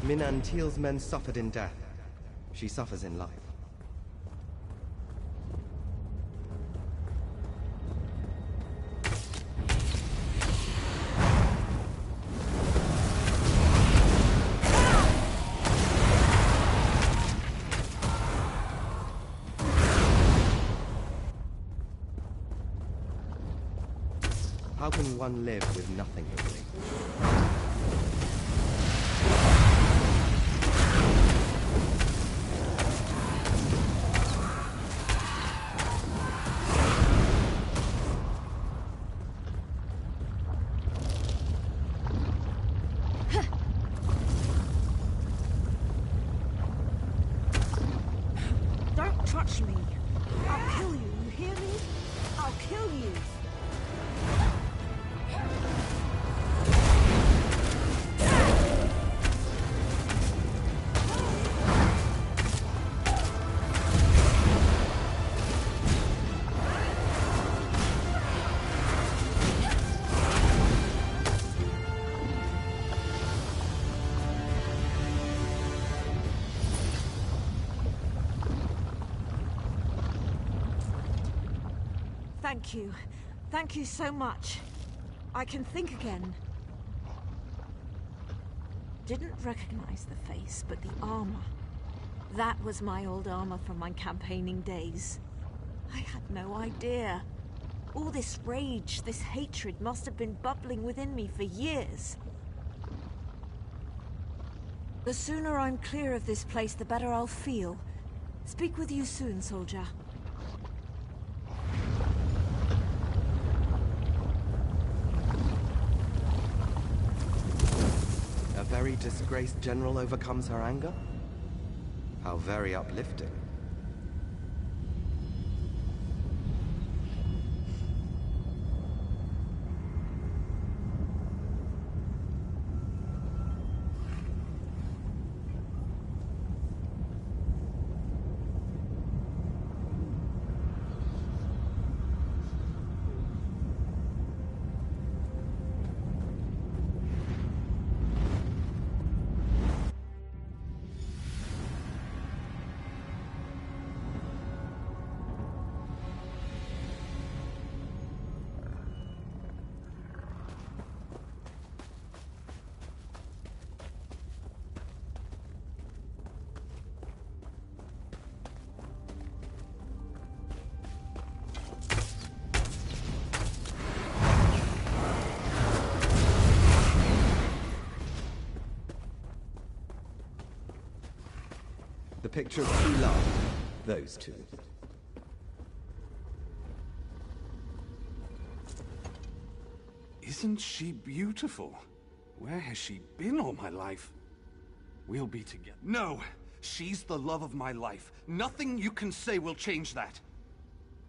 Minantil's men suffered in death. She suffers in life. How can one live with nothing really? Touch me. I'll kill you. You hear me? I'll kill you. Thank you. Thank you so much. I can think again. Didn't recognize the face, but the armor. That was my old armor from my campaigning days. I had no idea. All this rage, this hatred must have been bubbling within me for years. The sooner I'm clear of this place, the better I'll feel. Speak with you soon, soldier. A very disgraced general overcomes her anger? How very uplifting. The picture of true love. Those two. Isn't she beautiful? Where has she been all my life? We'll be together. No! She's the love of my life. Nothing you can say will change that.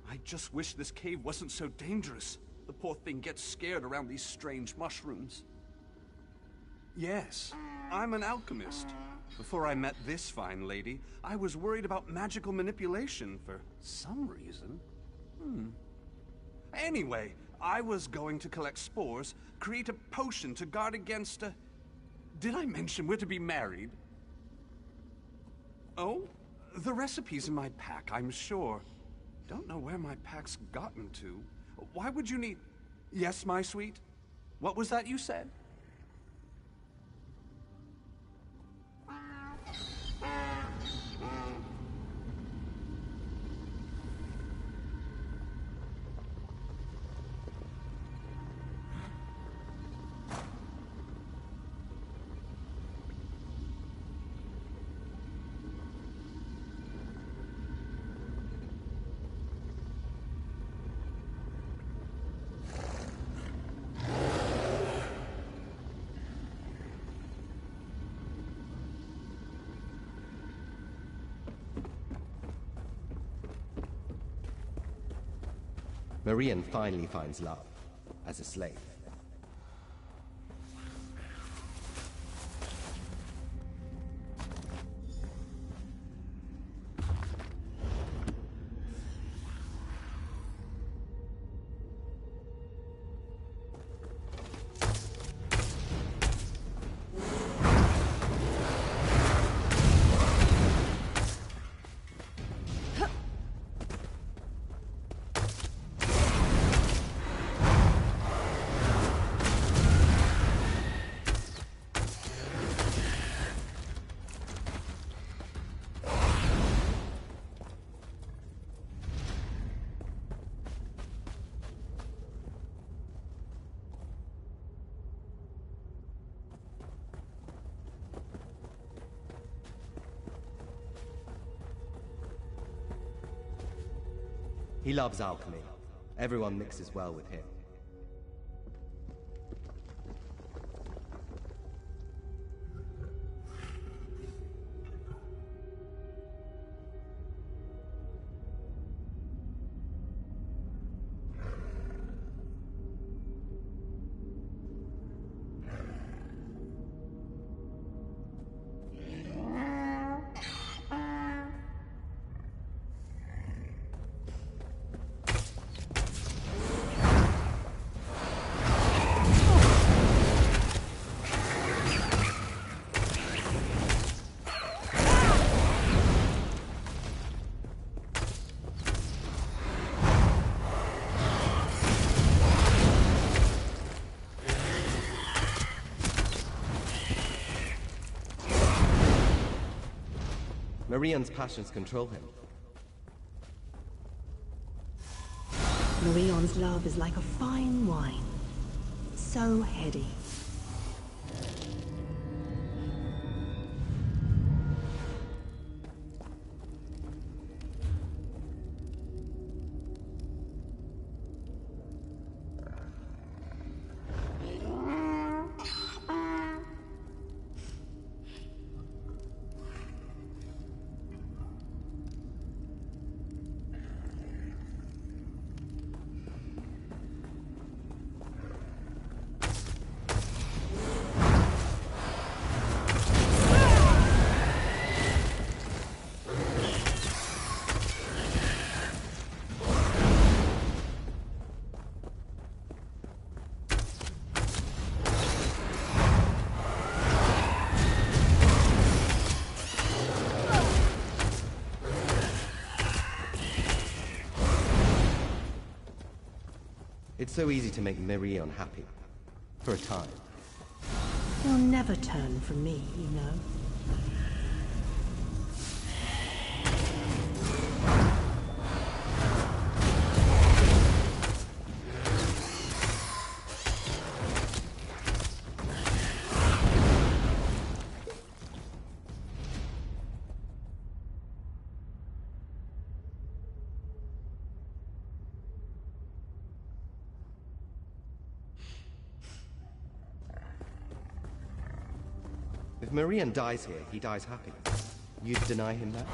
I just wish this cave wasn't so dangerous. The poor thing gets scared around these strange mushrooms. Yes, I'm an alchemist. Before I met this fine lady, I was worried about magical manipulation for some reason. Anyway, I was going to collect spores, create a potion to guard against a... Did I mention we're to be married? Oh, the recipe's in my pack, I'm sure. Don't know where my pack's gotten to. Why would you need... Yes, my sweet? What was that you said? Marian finally finds love as a slave. He loves alchemy. Everyone mixes well with him. Marian's passions control him. Marion's love is like a fine wine, so heady. It's so easy to make Marian happy. For a time. He'll never turn from me, you know. If Marian dies here, he dies happy. You'd deny him that?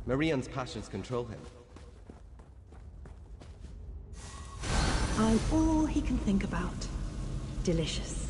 Marianne's passions control him. I'm all he can think about. Delicious.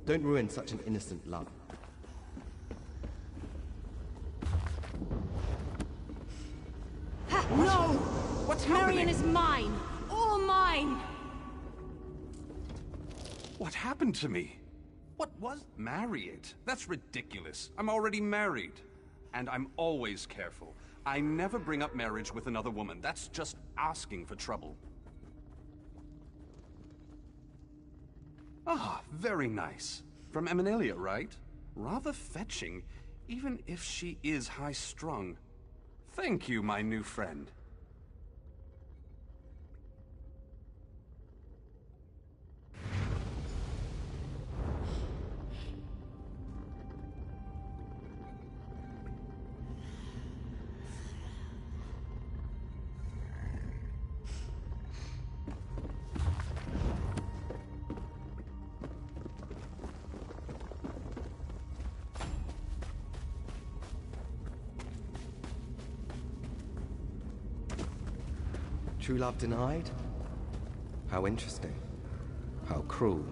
Don't ruin such an innocent love. No! What's Marion happening? is mine! All mine! What happened to me? What was... Marry it? That's ridiculous. I'm already married. And I'm always careful. I never bring up marriage with another woman. That's just asking for trouble. Ah, very nice. From Eminelia, right? Rather fetching, even if she is high-strung. Thank you, my new friend. True love denied? How interesting. How cruel.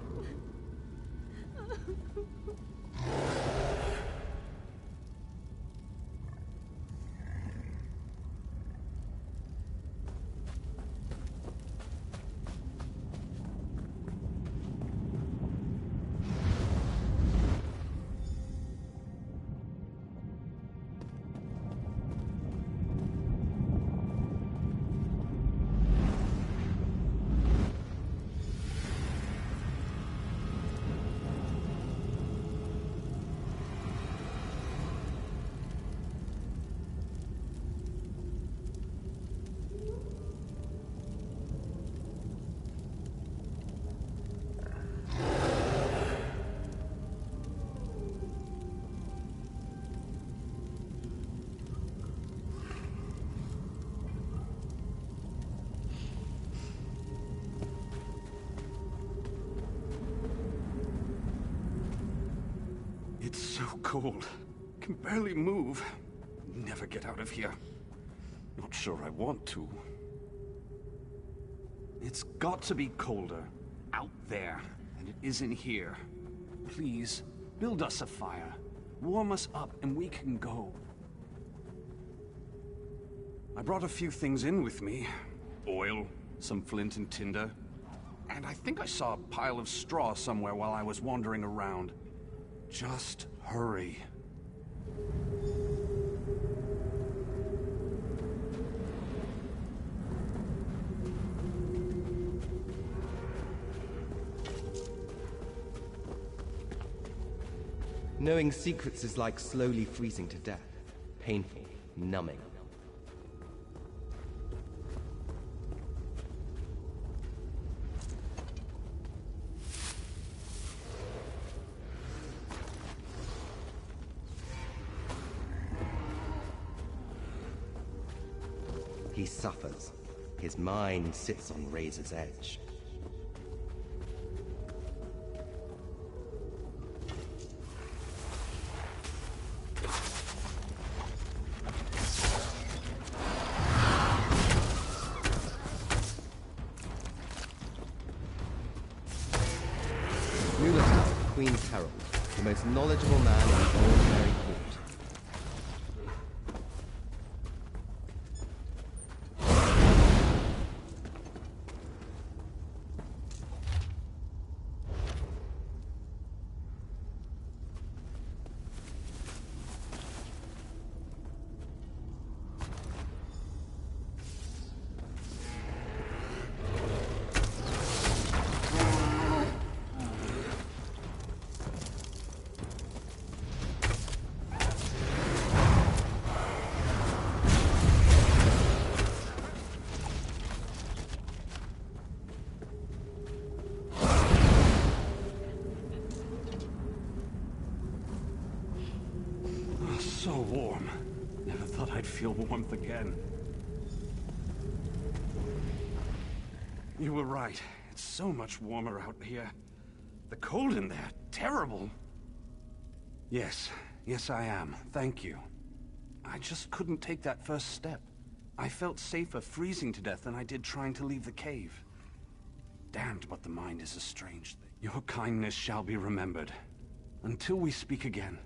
It's so cold. Can barely move. Never get out of here. Not sure I want to. It's got to be colder. Out there. And it isn't here. Please, build us a fire. Warm us up and we can go. I brought a few things in with me. Oil, some flint and tinder. And I think I saw a pile of straw somewhere while I was wandering around. Just hurry. Knowing secrets is like slowly freezing to death. Painful, numbing. He suffers. His mind sits on razor's edge. Queen's Herald, the most knowledgeable man in the old Mary Court. So warm. Never thought I'd feel warmth again. You were right. It's so much warmer out here. The cold in there, terrible. Yes, I am. Thank you. I just couldn't take that first step. I felt safer freezing to death than I did trying to leave the cave. Damned, but the mind is a strange thing. Your kindness shall be remembered. Until we speak again.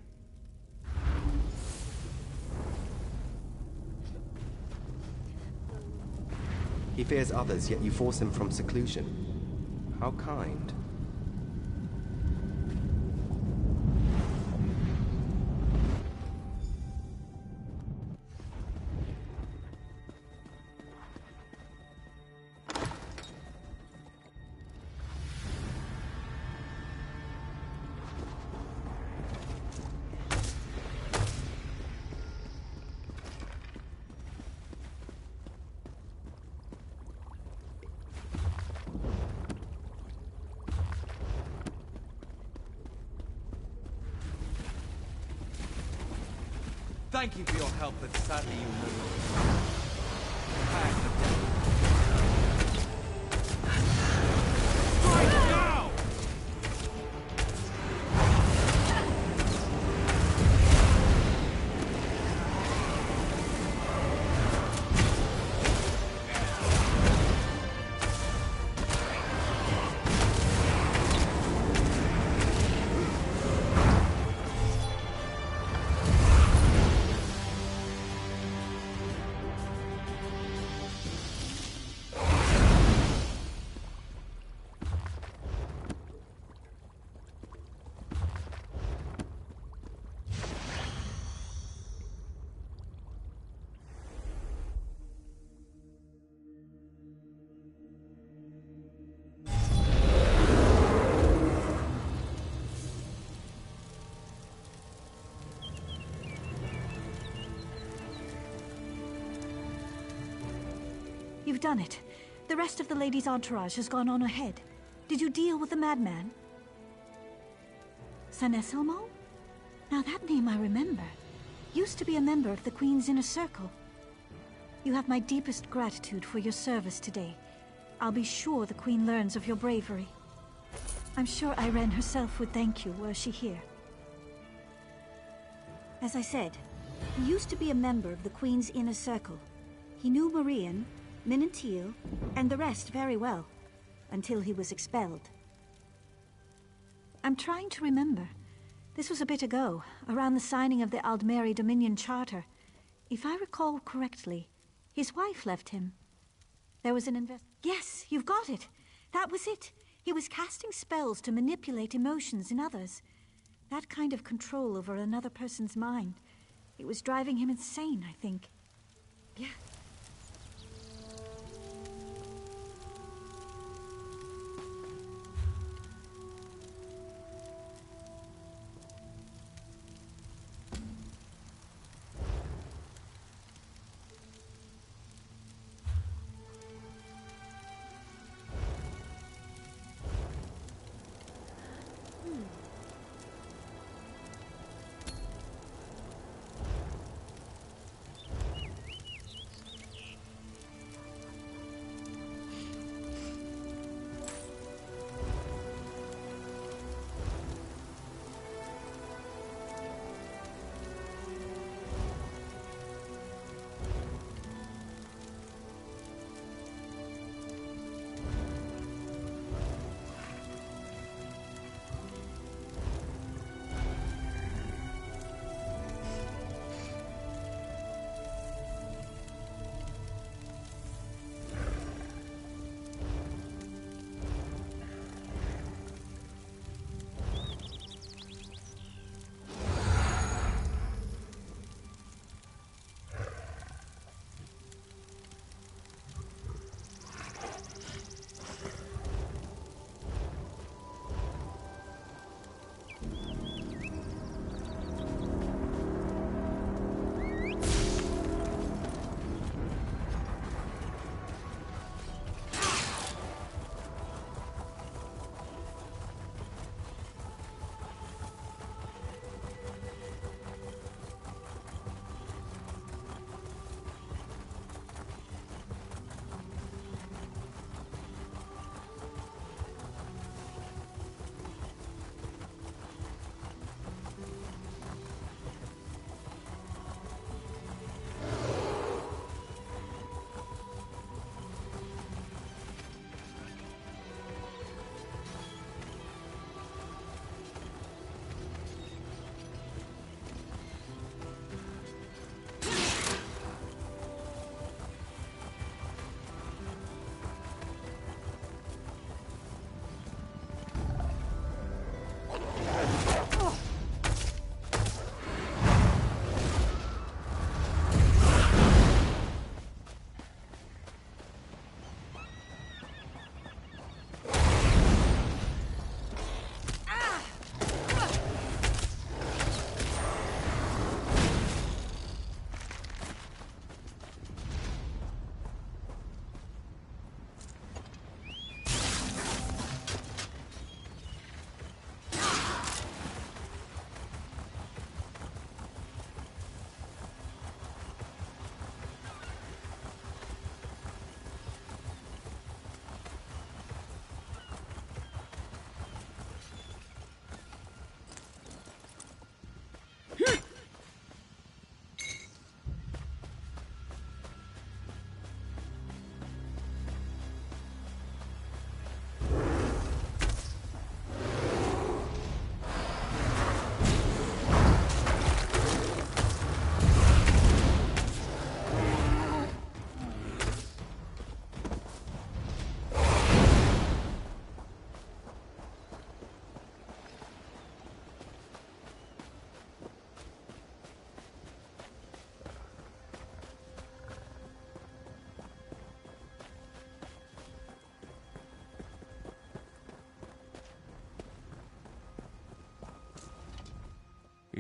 He fears others, yet you force him from seclusion. How kind. Thank you for your help, but sadly you know. Strike now! You've done it. The rest of the lady's entourage has gone on ahead. Did you deal with the madman? Saneselmo? Now that name I remember. Used to be a member of the Queen's Inner Circle. You have my deepest gratitude for your service today. I'll be sure the Queen learns of your bravery. I'm sure Irene herself would thank you were she here. As I said, he used to be a member of the Queen's Inner Circle. He knew Marian, Minantil, and the rest very well, until he was expelled. I'm trying to remember. This was a bit ago, around the signing of the Aldmeri Dominion Charter. If I recall correctly, his wife left him. There was an Yes, you've got it. That was it. He was casting spells to manipulate emotions in others. That kind of control over another person's mind. It was driving him insane, I think. Yeah.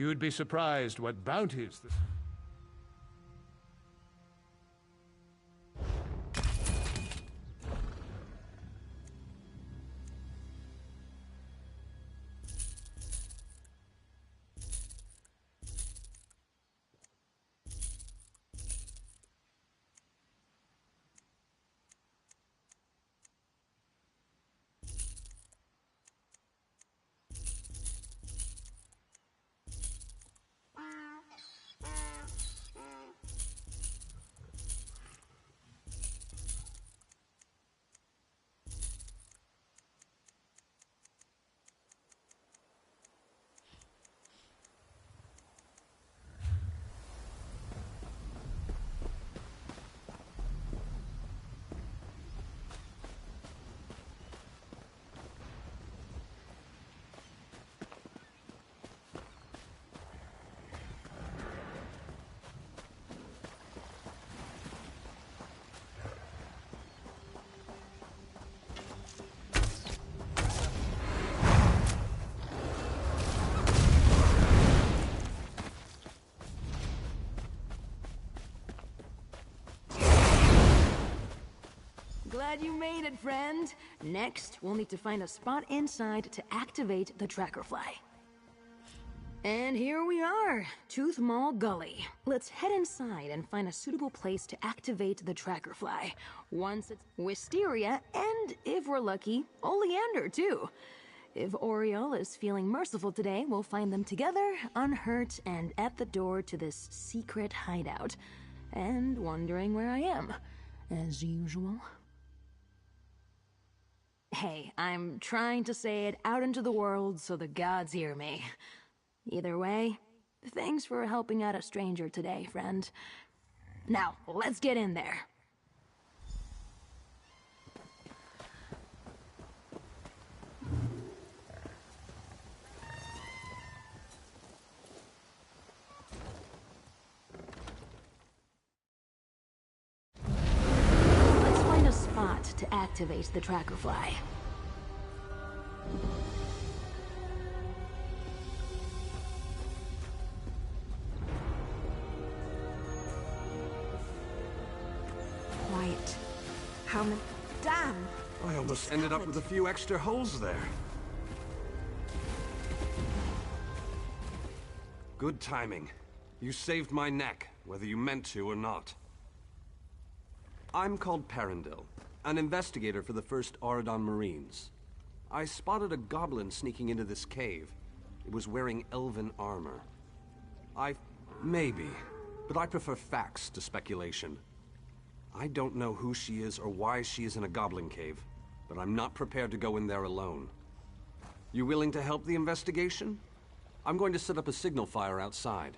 You'd be surprised what bounties this... Glad you made it, friend. Next, we'll need to find a spot inside to activate the tracker fly. And here we are, Tooth Mall Gully. Let's head inside and find a suitable place to activate the tracker fly. Once it's Wisteria, and if we're lucky, Oleander too. If Oriole is feeling merciful today, we'll find them together, unhurt, and at the door to this secret hideout. And wondering where I am, as usual. Hey, I'm trying to say it out into the world so the gods hear me. Either way, thanks for helping out a stranger today, friend. Now, let's get in there. Let's find a spot to activate the tracker fly. Quiet. How many... Damn! I almost ended up with a few extra holes there. Good timing. You saved my neck, whether you meant to or not. I'm called Perendil, an investigator for the 1st Auradon Marines. I spotted a goblin sneaking into this cave. It was wearing elven armor. Maybe, but I prefer facts to speculation. I don't know who she is or why she is in a goblin cave, but I'm not prepared to go in there alone. You willing to help the investigation? I'm going to set up a signal fire outside.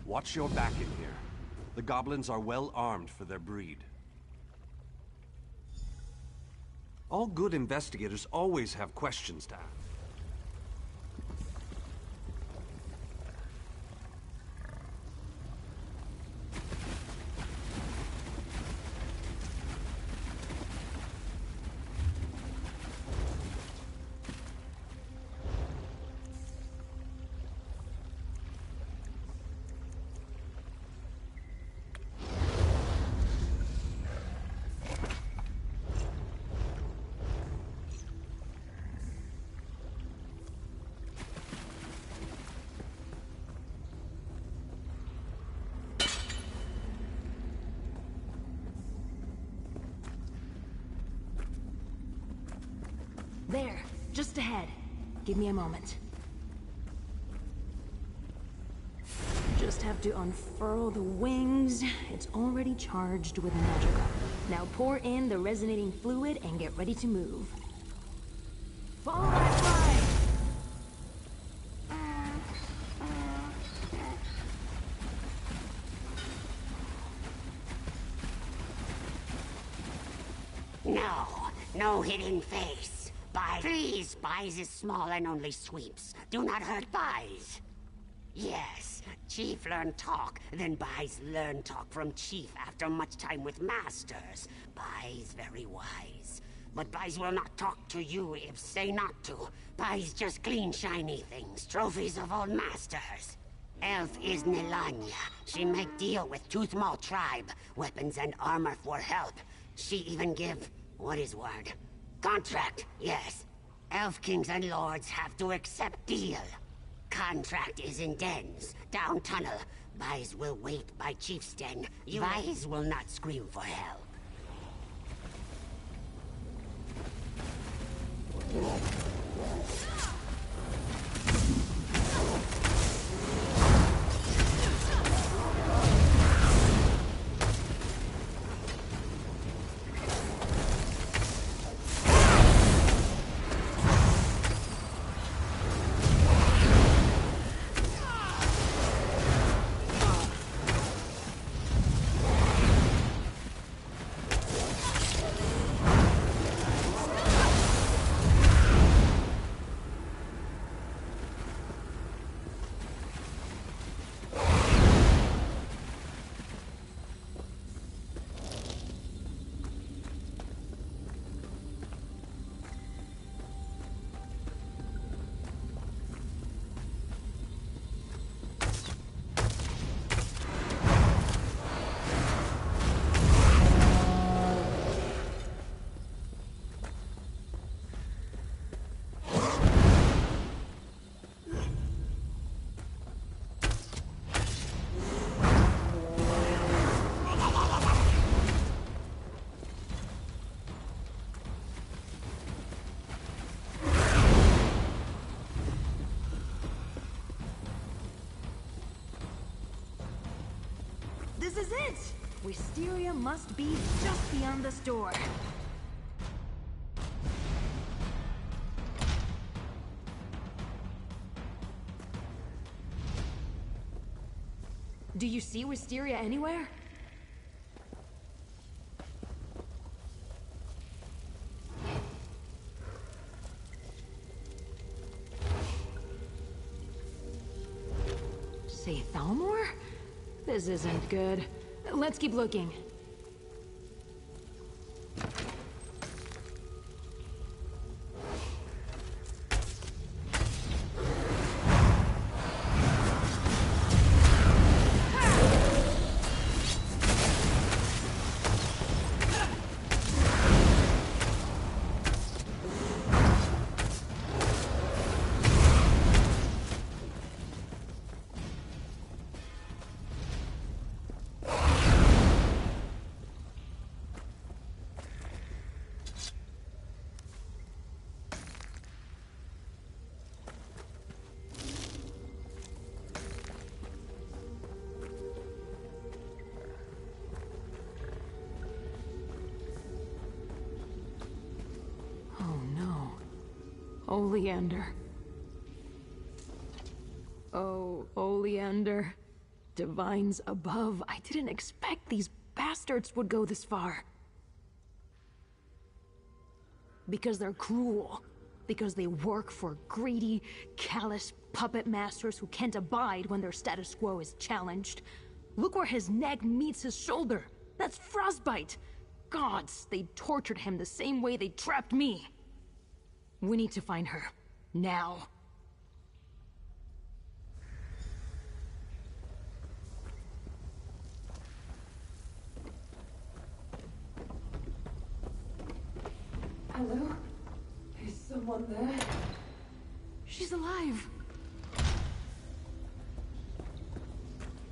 Watch your back in here. The goblins are well armed for their breed. All good investigators always have questions to ask. There, just ahead. Give me a moment. Just have to unfurl the wings. It's already charged with magicka. Now pour in the resonating fluid and get ready to move. Follow that fly! No hidden face. Please, Buys is small and only sweeps. Do not hurt Buys. Yes, Chief learned talk, then Buys learned talk from Chief after much time with masters. Buys very wise. but Bise will not talk to you if say not to. Bise just clean shiny things, trophies of old masters. Elf is Nelanya. She make deal with Toothmaw tribe, weapons and armor for help. She even give, what is word? Contract, yes. Elf kings and lords have to accept deal. Contract is in dens, down tunnel. Bise will wait by chief's den. Bise will not scream for help. This is it! Wisteria must be just beyond this door. Do you see Wisteria anywhere? Say Thalmor? This isn't good. Let's keep looking. Oleander. Oh, Oleander. Divines above. I didn't expect these bastards would go this far. Because they're cruel. Because they work for greedy, callous puppet masters who can't abide when their status quo is challenged. Look where his neck meets his shoulder. That's frostbite. Gods, they tortured him the same way they trapped me. We need to find her. Now. Hello? Is someone there? She's alive.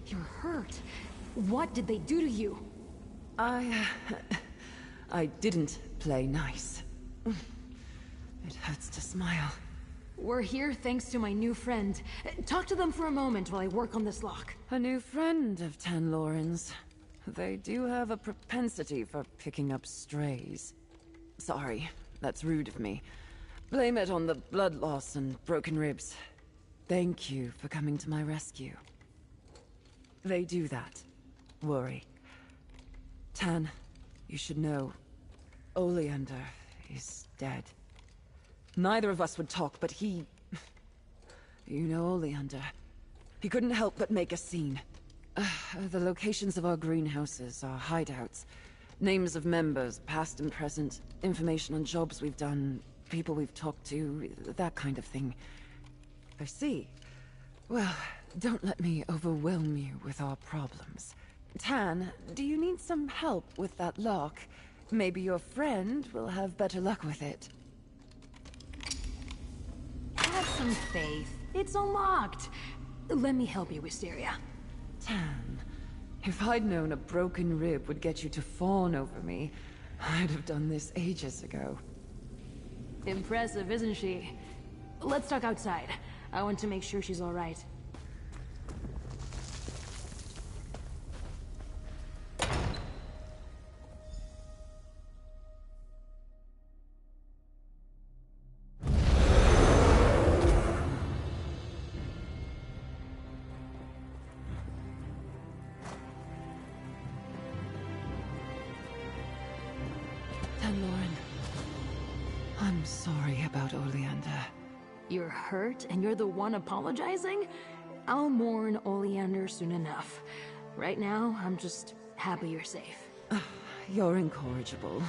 You're hurt. What did they do to you? I didn't play nice. It hurts to smile. We're here thanks to my new friend. Talk to them for a moment while I work on this lock. A new friend of Tanloran's. They do have a propensity for picking up strays. Sorry, that's rude of me. Blame it on the blood loss and broken ribs. Thank you for coming to my rescue. They do that. Worry. Tan, you should know, Oleander is dead. Neither of us would talk, but he... You know Oleander. He couldn't help but make a scene. The locations of our greenhouses, our hideouts, Names of members, past and present, information on jobs we've done, people we've talked to, that kind of thing. I see. Well, don't let me overwhelm you with our problems. Tan, do you need some help with that lock? Maybe your friend will have better luck with it. Have some faith. It's unlocked. Let me help you, Wisteria. Tan, if I'd known a broken rib would get you to fawn over me, I'd have done this ages ago. Impressive, isn't she? Let's talk outside. I want to make sure she's all right. I'm sorry about Oleander. You're hurt and you're the one apologizing? I'll mourn Oleander soon enough. Right now, I'm just happy you're safe. You're incorrigible.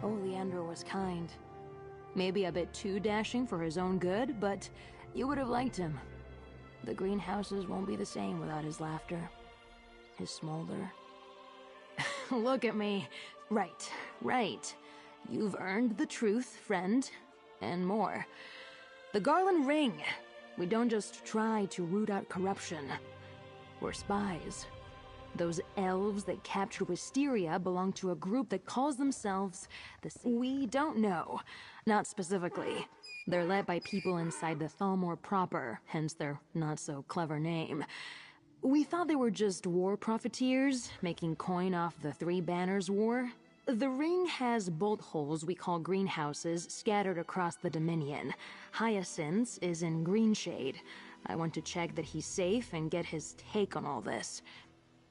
Oleander was kind. Maybe a bit too dashing for his own good, but you would have liked him. The greenhouses won't be the same without his laughter. His smolder. Look at me. Right, right. You've earned the truth, friend. And more. The Garland Ring. We don't just try to root out corruption. We're spies. Those elves that captured Wisteria belong to a group that calls themselves the... We don't know. Not specifically. They're led by people inside the Thalmor proper, hence their not-so-clever name. We thought they were just war profiteers, making coin off the Three Banners War. The ring has bolt holes we call greenhouses scattered across the Dominion. Hyacinth is in Greenshade. I want to check that he's safe and get his take on all this.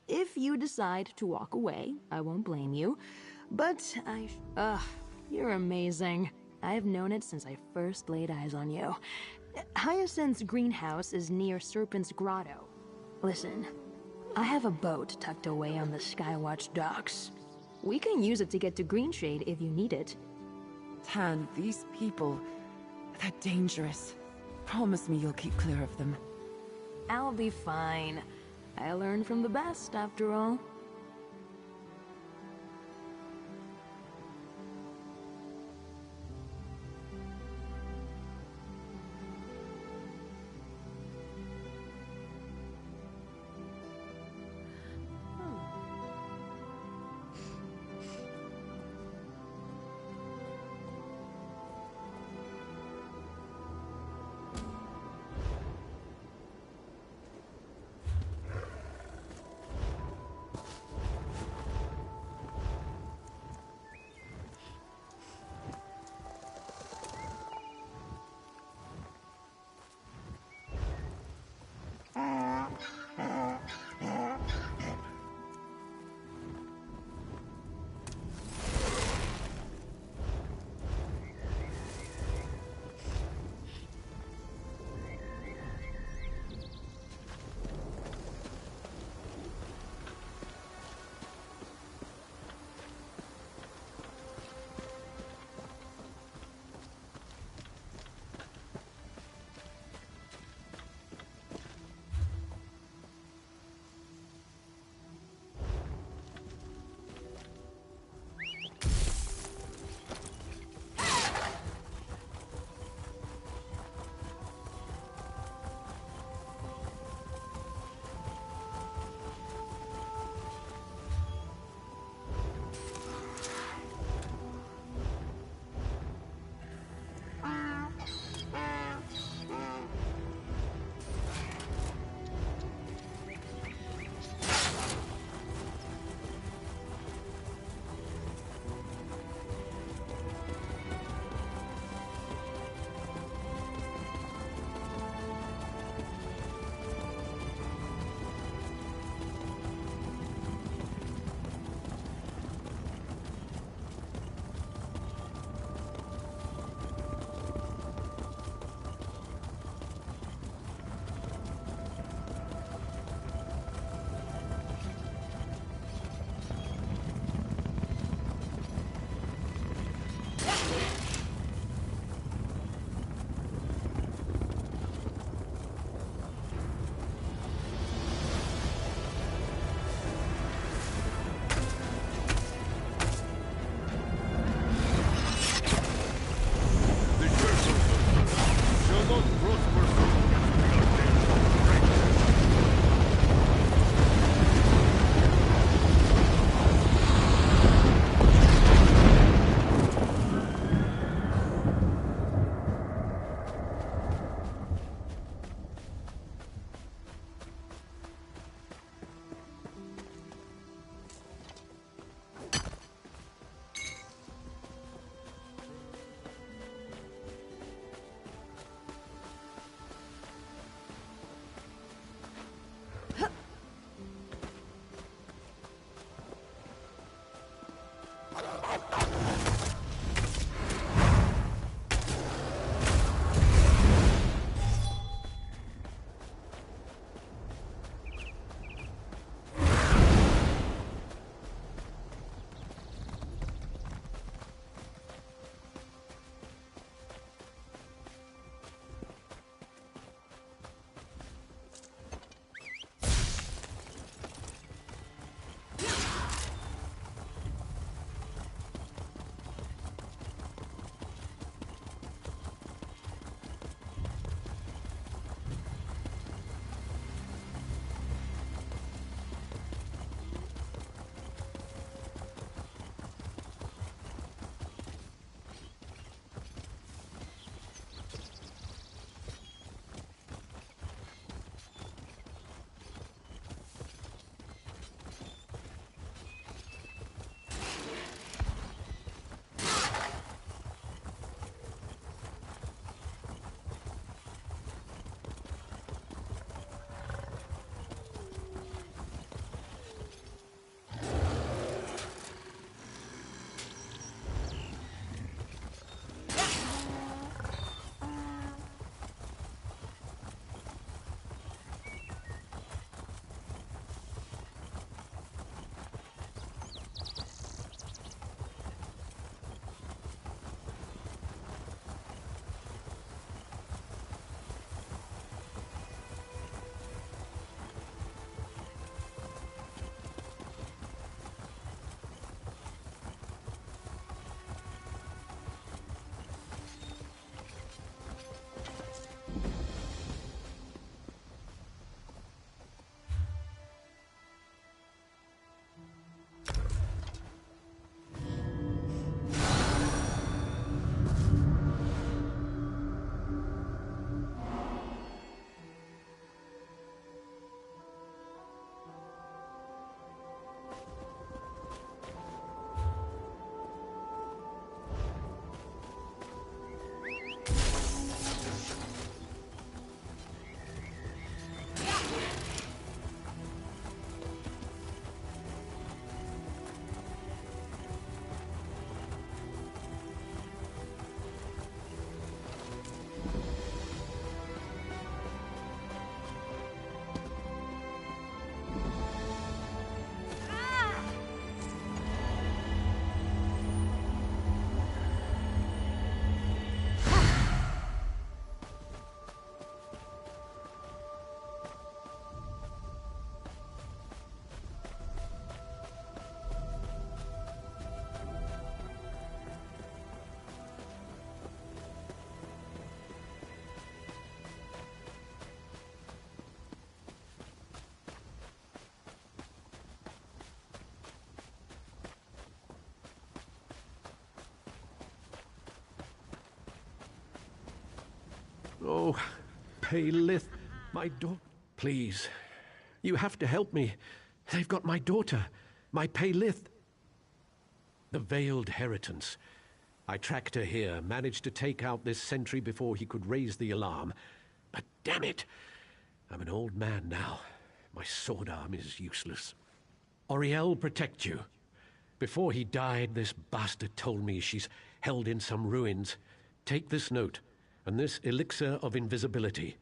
If you decide to walk away, I won't blame you. But you're amazing. I've known it since I first laid eyes on you. Hyacinth's greenhouse is near Serpent's Grotto. Listen, I have a boat tucked away on the Skywatch docks. We can use it to get to Greenshade if you need it. Tan, these people, they're dangerous. Promise me you'll keep clear of them. I'll be fine. I learned from the best, after all. Oh, Paylith, my daughter. Please, you have to help me. They've got my daughter, my Paylith. The Veiled Heritance. I tracked her here, managed to take out this sentry before he could raise the alarm. But damn it, I'm an old man now. My sword arm is useless. Auriel, protect you. Before he died, this bastard told me she's held in some ruins. Take this note, and this elixir of invisibility.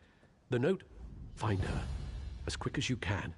The note, find her, as quick as you can.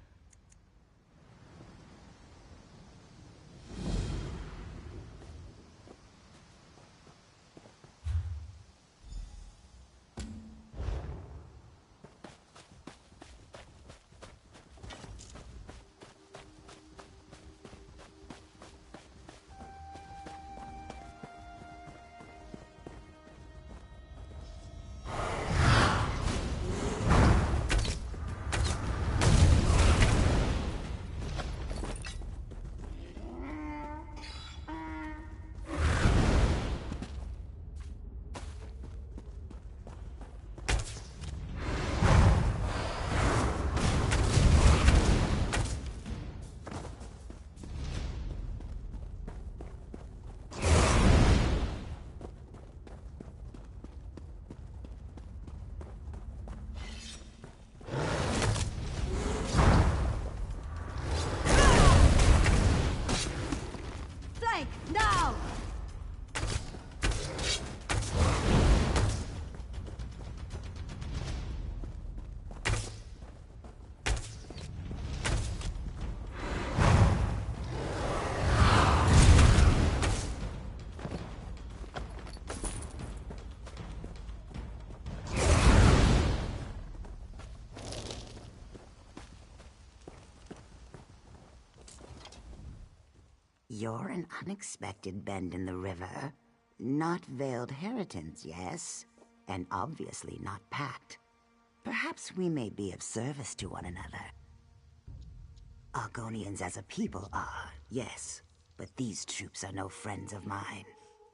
You're an unexpected bend in the river. Not veiled heritance, yes? And obviously not packed. Perhaps we may be of service to one another. Argonians as a people are, yes. But these troops are no friends of mine.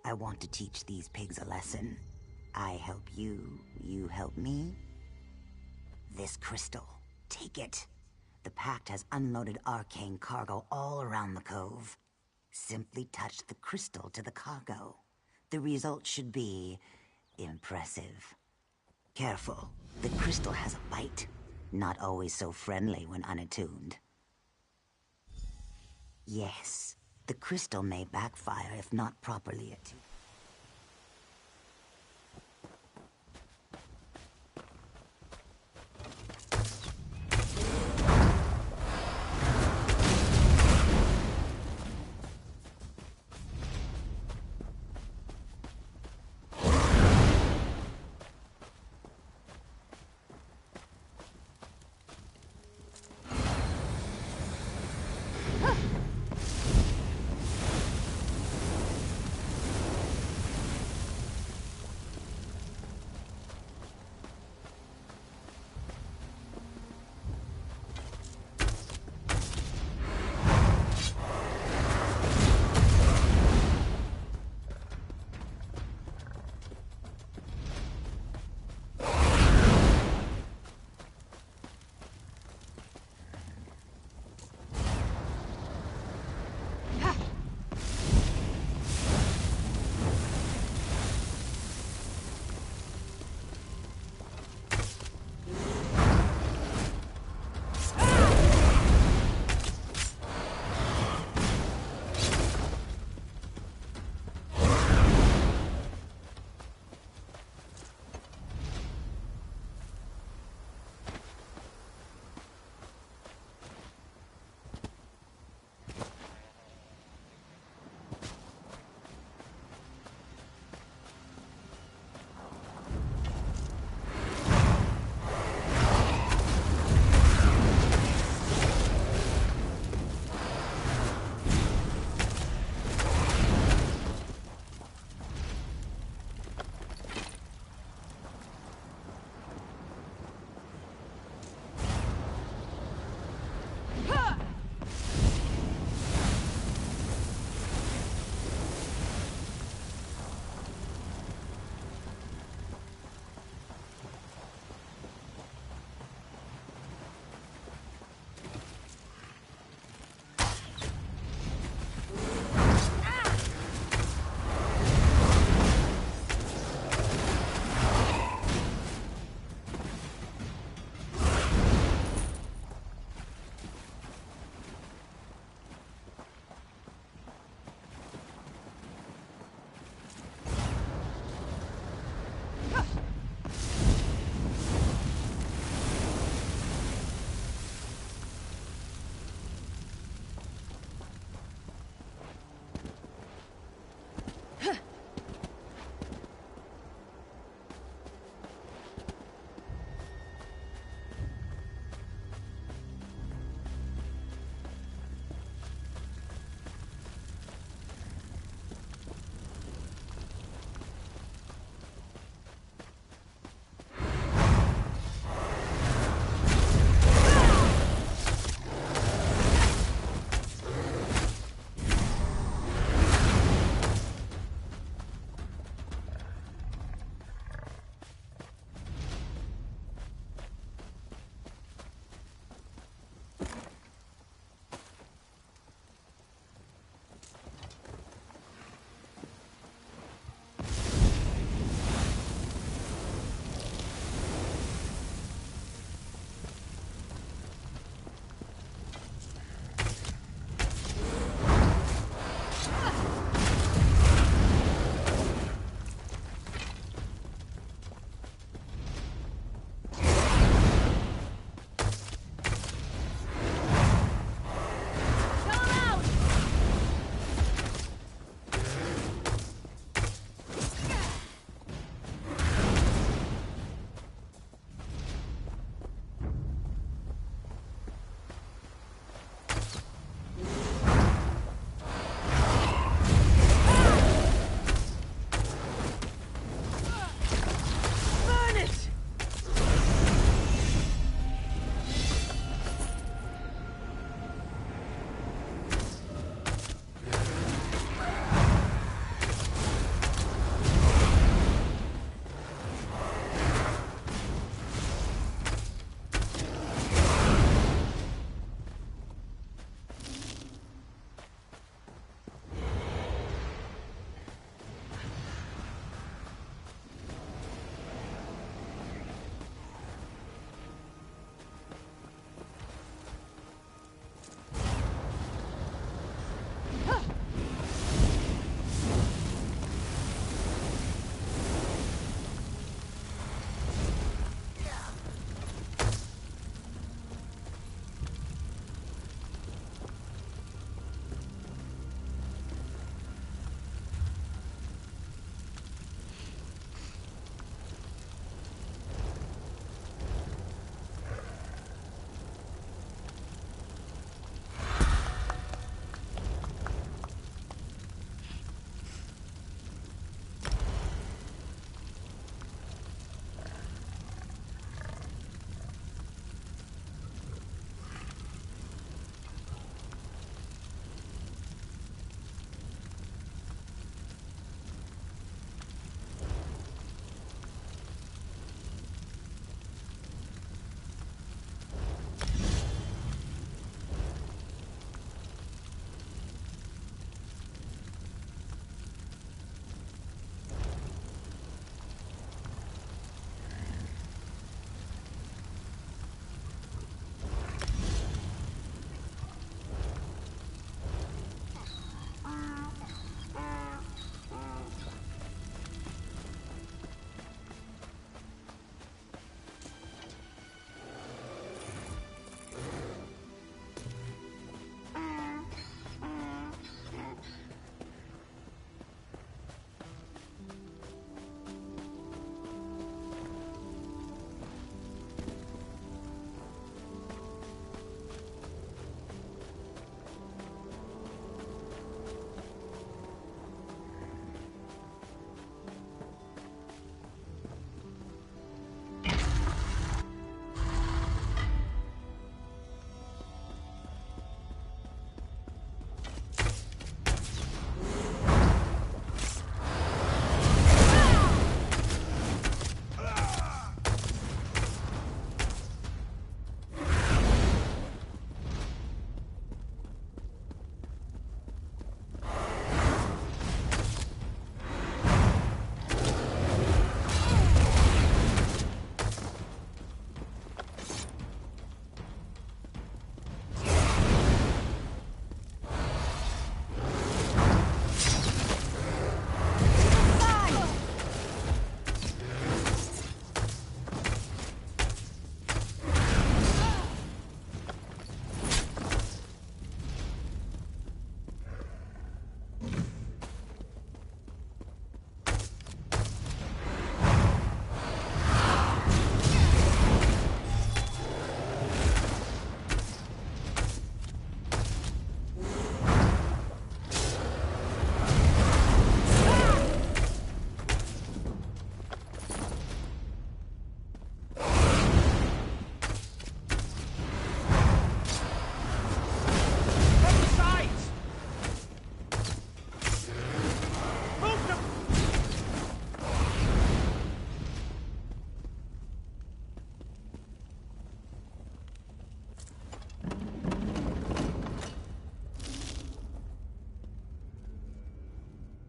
I want to teach these pigs a lesson. I help you, you help me. This crystal, take it. The Pact has unloaded arcane cargo all around the cove. Simply touch the crystal to the cargo. The result should be impressive. Careful, the crystal has a bite. Not always so friendly when unattuned. Yes, the crystal may backfire if not properly attuned.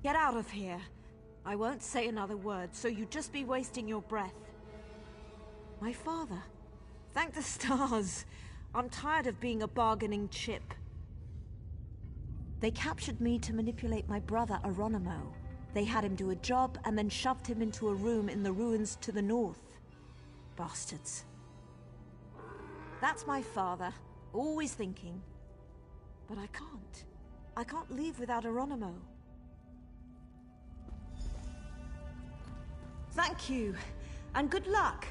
Get out of here. I won't say another word, so you'd just be wasting your breath. My father. Thank the stars. I'm tired of being a bargaining chip. They captured me to manipulate my brother, Aronimo. They had him do a job and then shoved him into a room in the ruins to the north. Bastards. That's my father, always thinking. But I can't. I can't leave without Aronimo. Thank you, and good luck.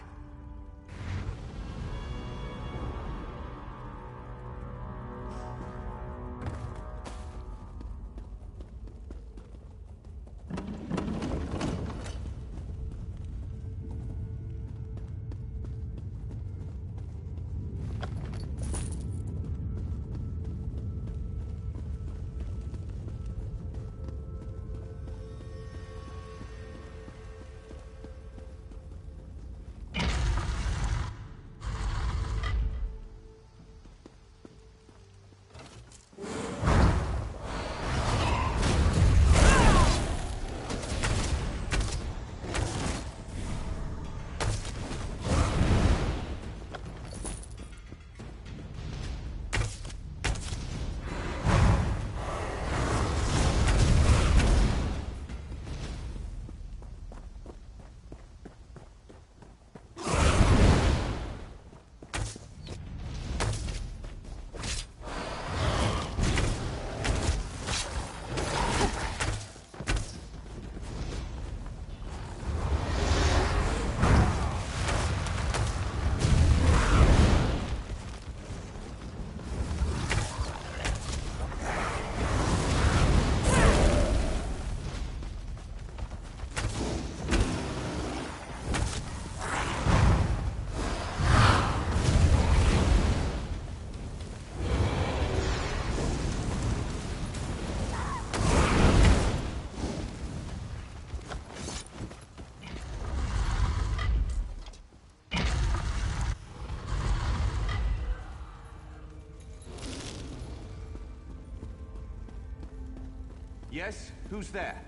Yes? Who's there?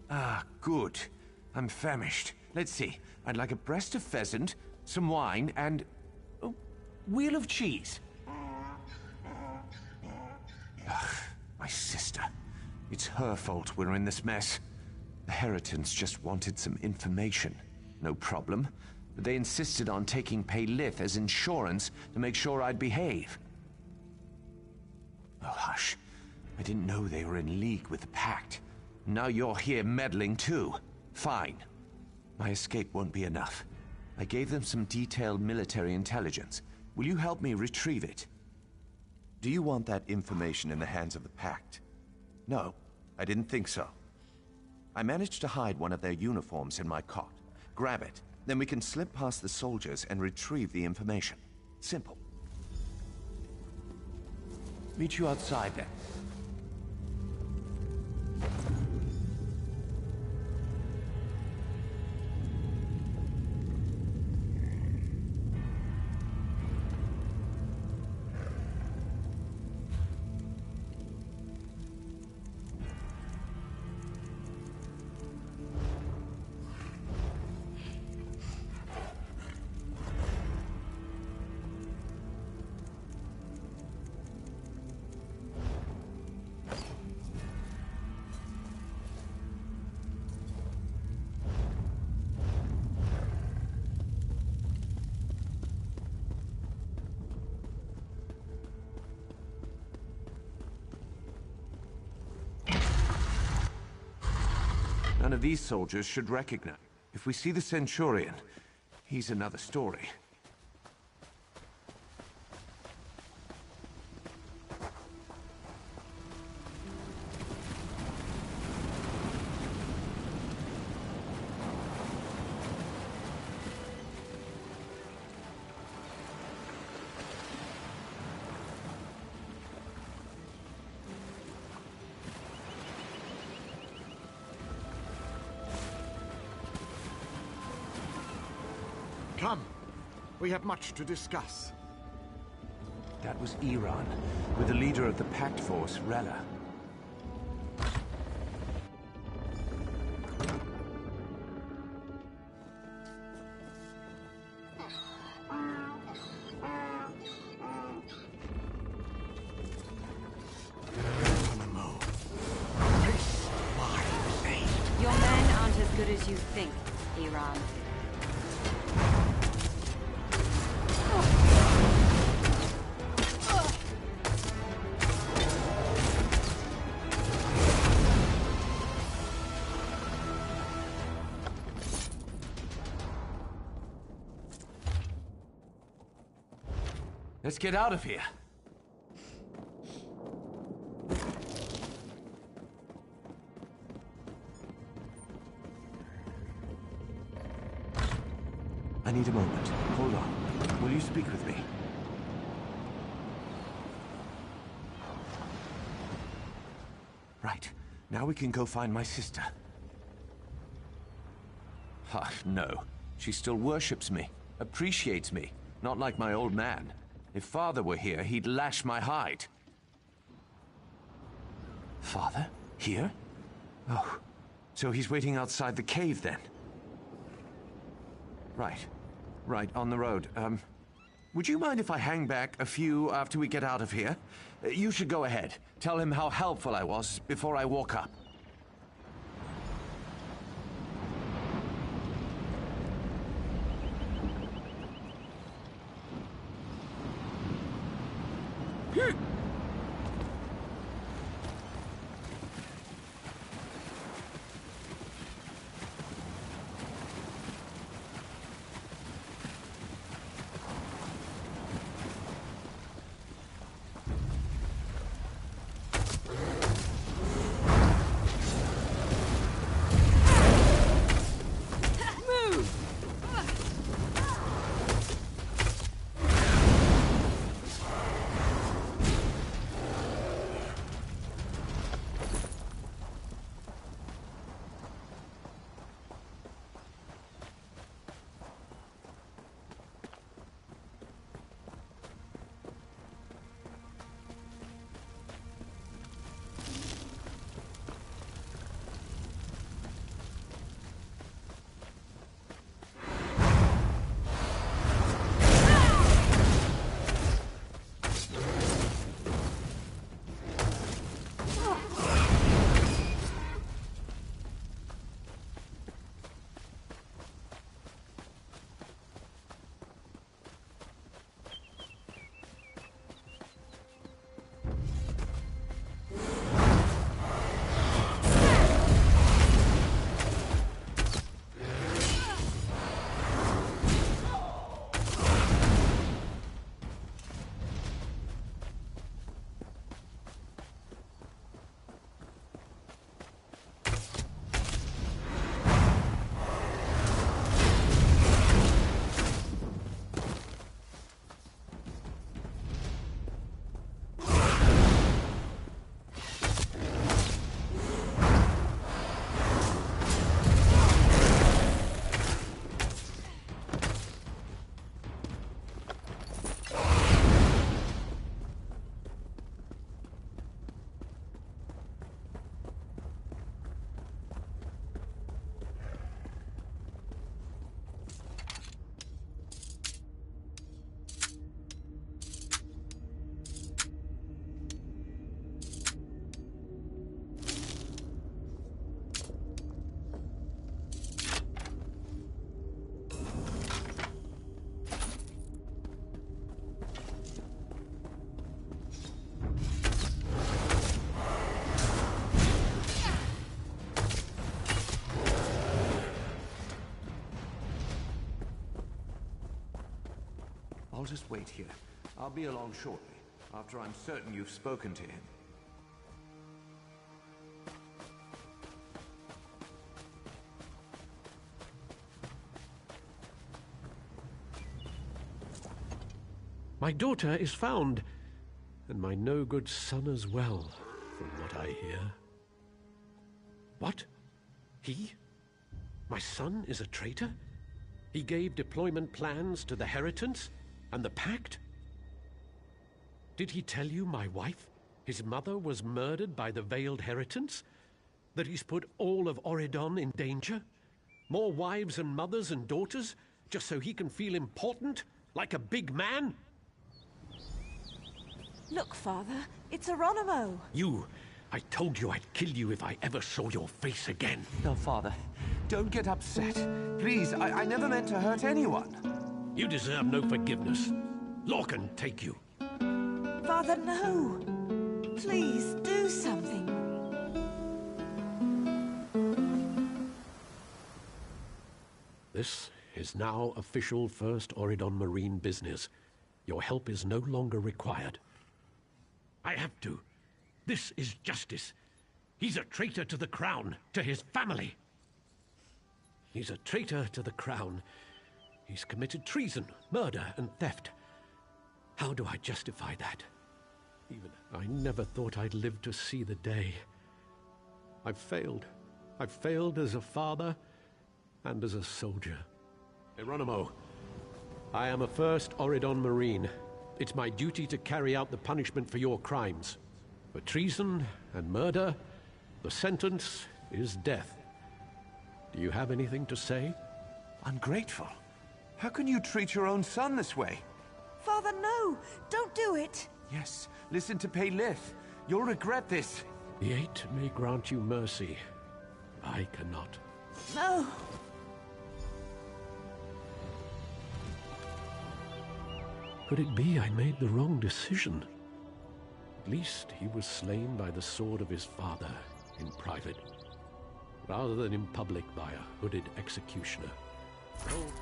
Ah, good. I'm famished. Let's see. I'd like a breast of pheasant, some wine, and... a wheel of cheese. Ugh, my sister. It's her fault we're in this mess. The Heritons just wanted some information. No problem. But they insisted on taking Paylith as insurance to make sure I'd behave. Oh, hush. I didn't know they were in league with the Pact. Now you're here meddling too. Fine. My escape won't be enough. I gave them some detailed military intelligence. Will you help me retrieve it? Do you want that information in the hands of the Pact? No, I didn't think so. I managed to hide one of their uniforms in my cot. Grab it. Then we can slip past the soldiers and retrieve the information. Simple. Meet you outside then. None of these soldiers should recognize. If we see the Centurion, he's another story. Come. We have much to discuss. That was Iran, with the leader of the Pact Force, Rella. Your men aren't as good as you think, Iran. Let's get out of here. I need a moment. Hold on. Will you speak with me? Right. Now we can go find my sister. Ah, no. She still worships me, appreciates me, not like my old man. If Father were here, he'd lash my hide. Father? Here? Oh, so he's waiting outside the cave then? Right. Right, on the road. Would you mind if I hang back a few after we get out of here? You should go ahead. Tell him how helpful I was before I walk up. I'll just wait here. I'll be along shortly, after I'm certain you've spoken to him. My daughter is found, and my no-good son as well, from what I hear. What? He? My son is a traitor? He gave deployment plans to the Heritants and the Pact? Did he tell you my wife, his mother, was murdered by the Veiled Heritance? That he's put all of Oridon in danger? More wives and mothers and daughters, just so he can feel important, like a big man? Look, Father, it's Geronimo. You! I told you I'd kill you if I ever saw your face again. No, Father. Don't get upset. Please, I never meant to hurt anyone. You deserve no forgiveness. Law can take you. Father, no! Please, do something. This is now official First Oridon Marine business. Your help is no longer required. I have to. This is justice. He's a traitor to the crown, to his family. He's a traitor to the crown. He's committed treason, murder, and theft. How do I justify that? Even I never thought I'd live to see the day. I've failed. I've failed as a father and as a soldier. Geronimo, I am a First Oridon Marine. It's my duty to carry out the punishment for your crimes. For treason and murder, the sentence is death. Do you have anything to say? Ungrateful. How can you treat your own son this way? Father, no! Don't do it! Yes, listen to Paylith. You'll regret this. The Eight may grant you mercy. I cannot. No! Could it be I made the wrong decision? At least he was slain by the sword of his father in private, rather than in public by a hooded executioner. Oh.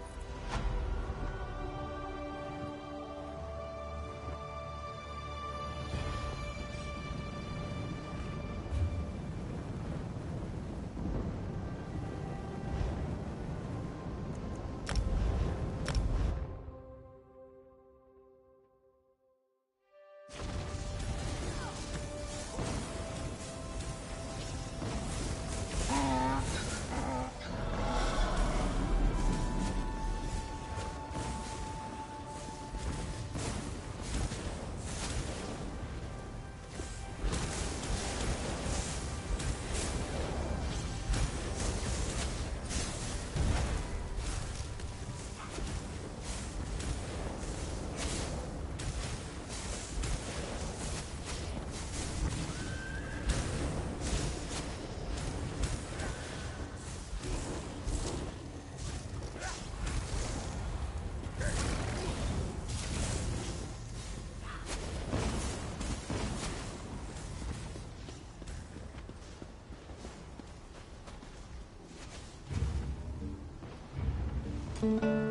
Mm-hmm.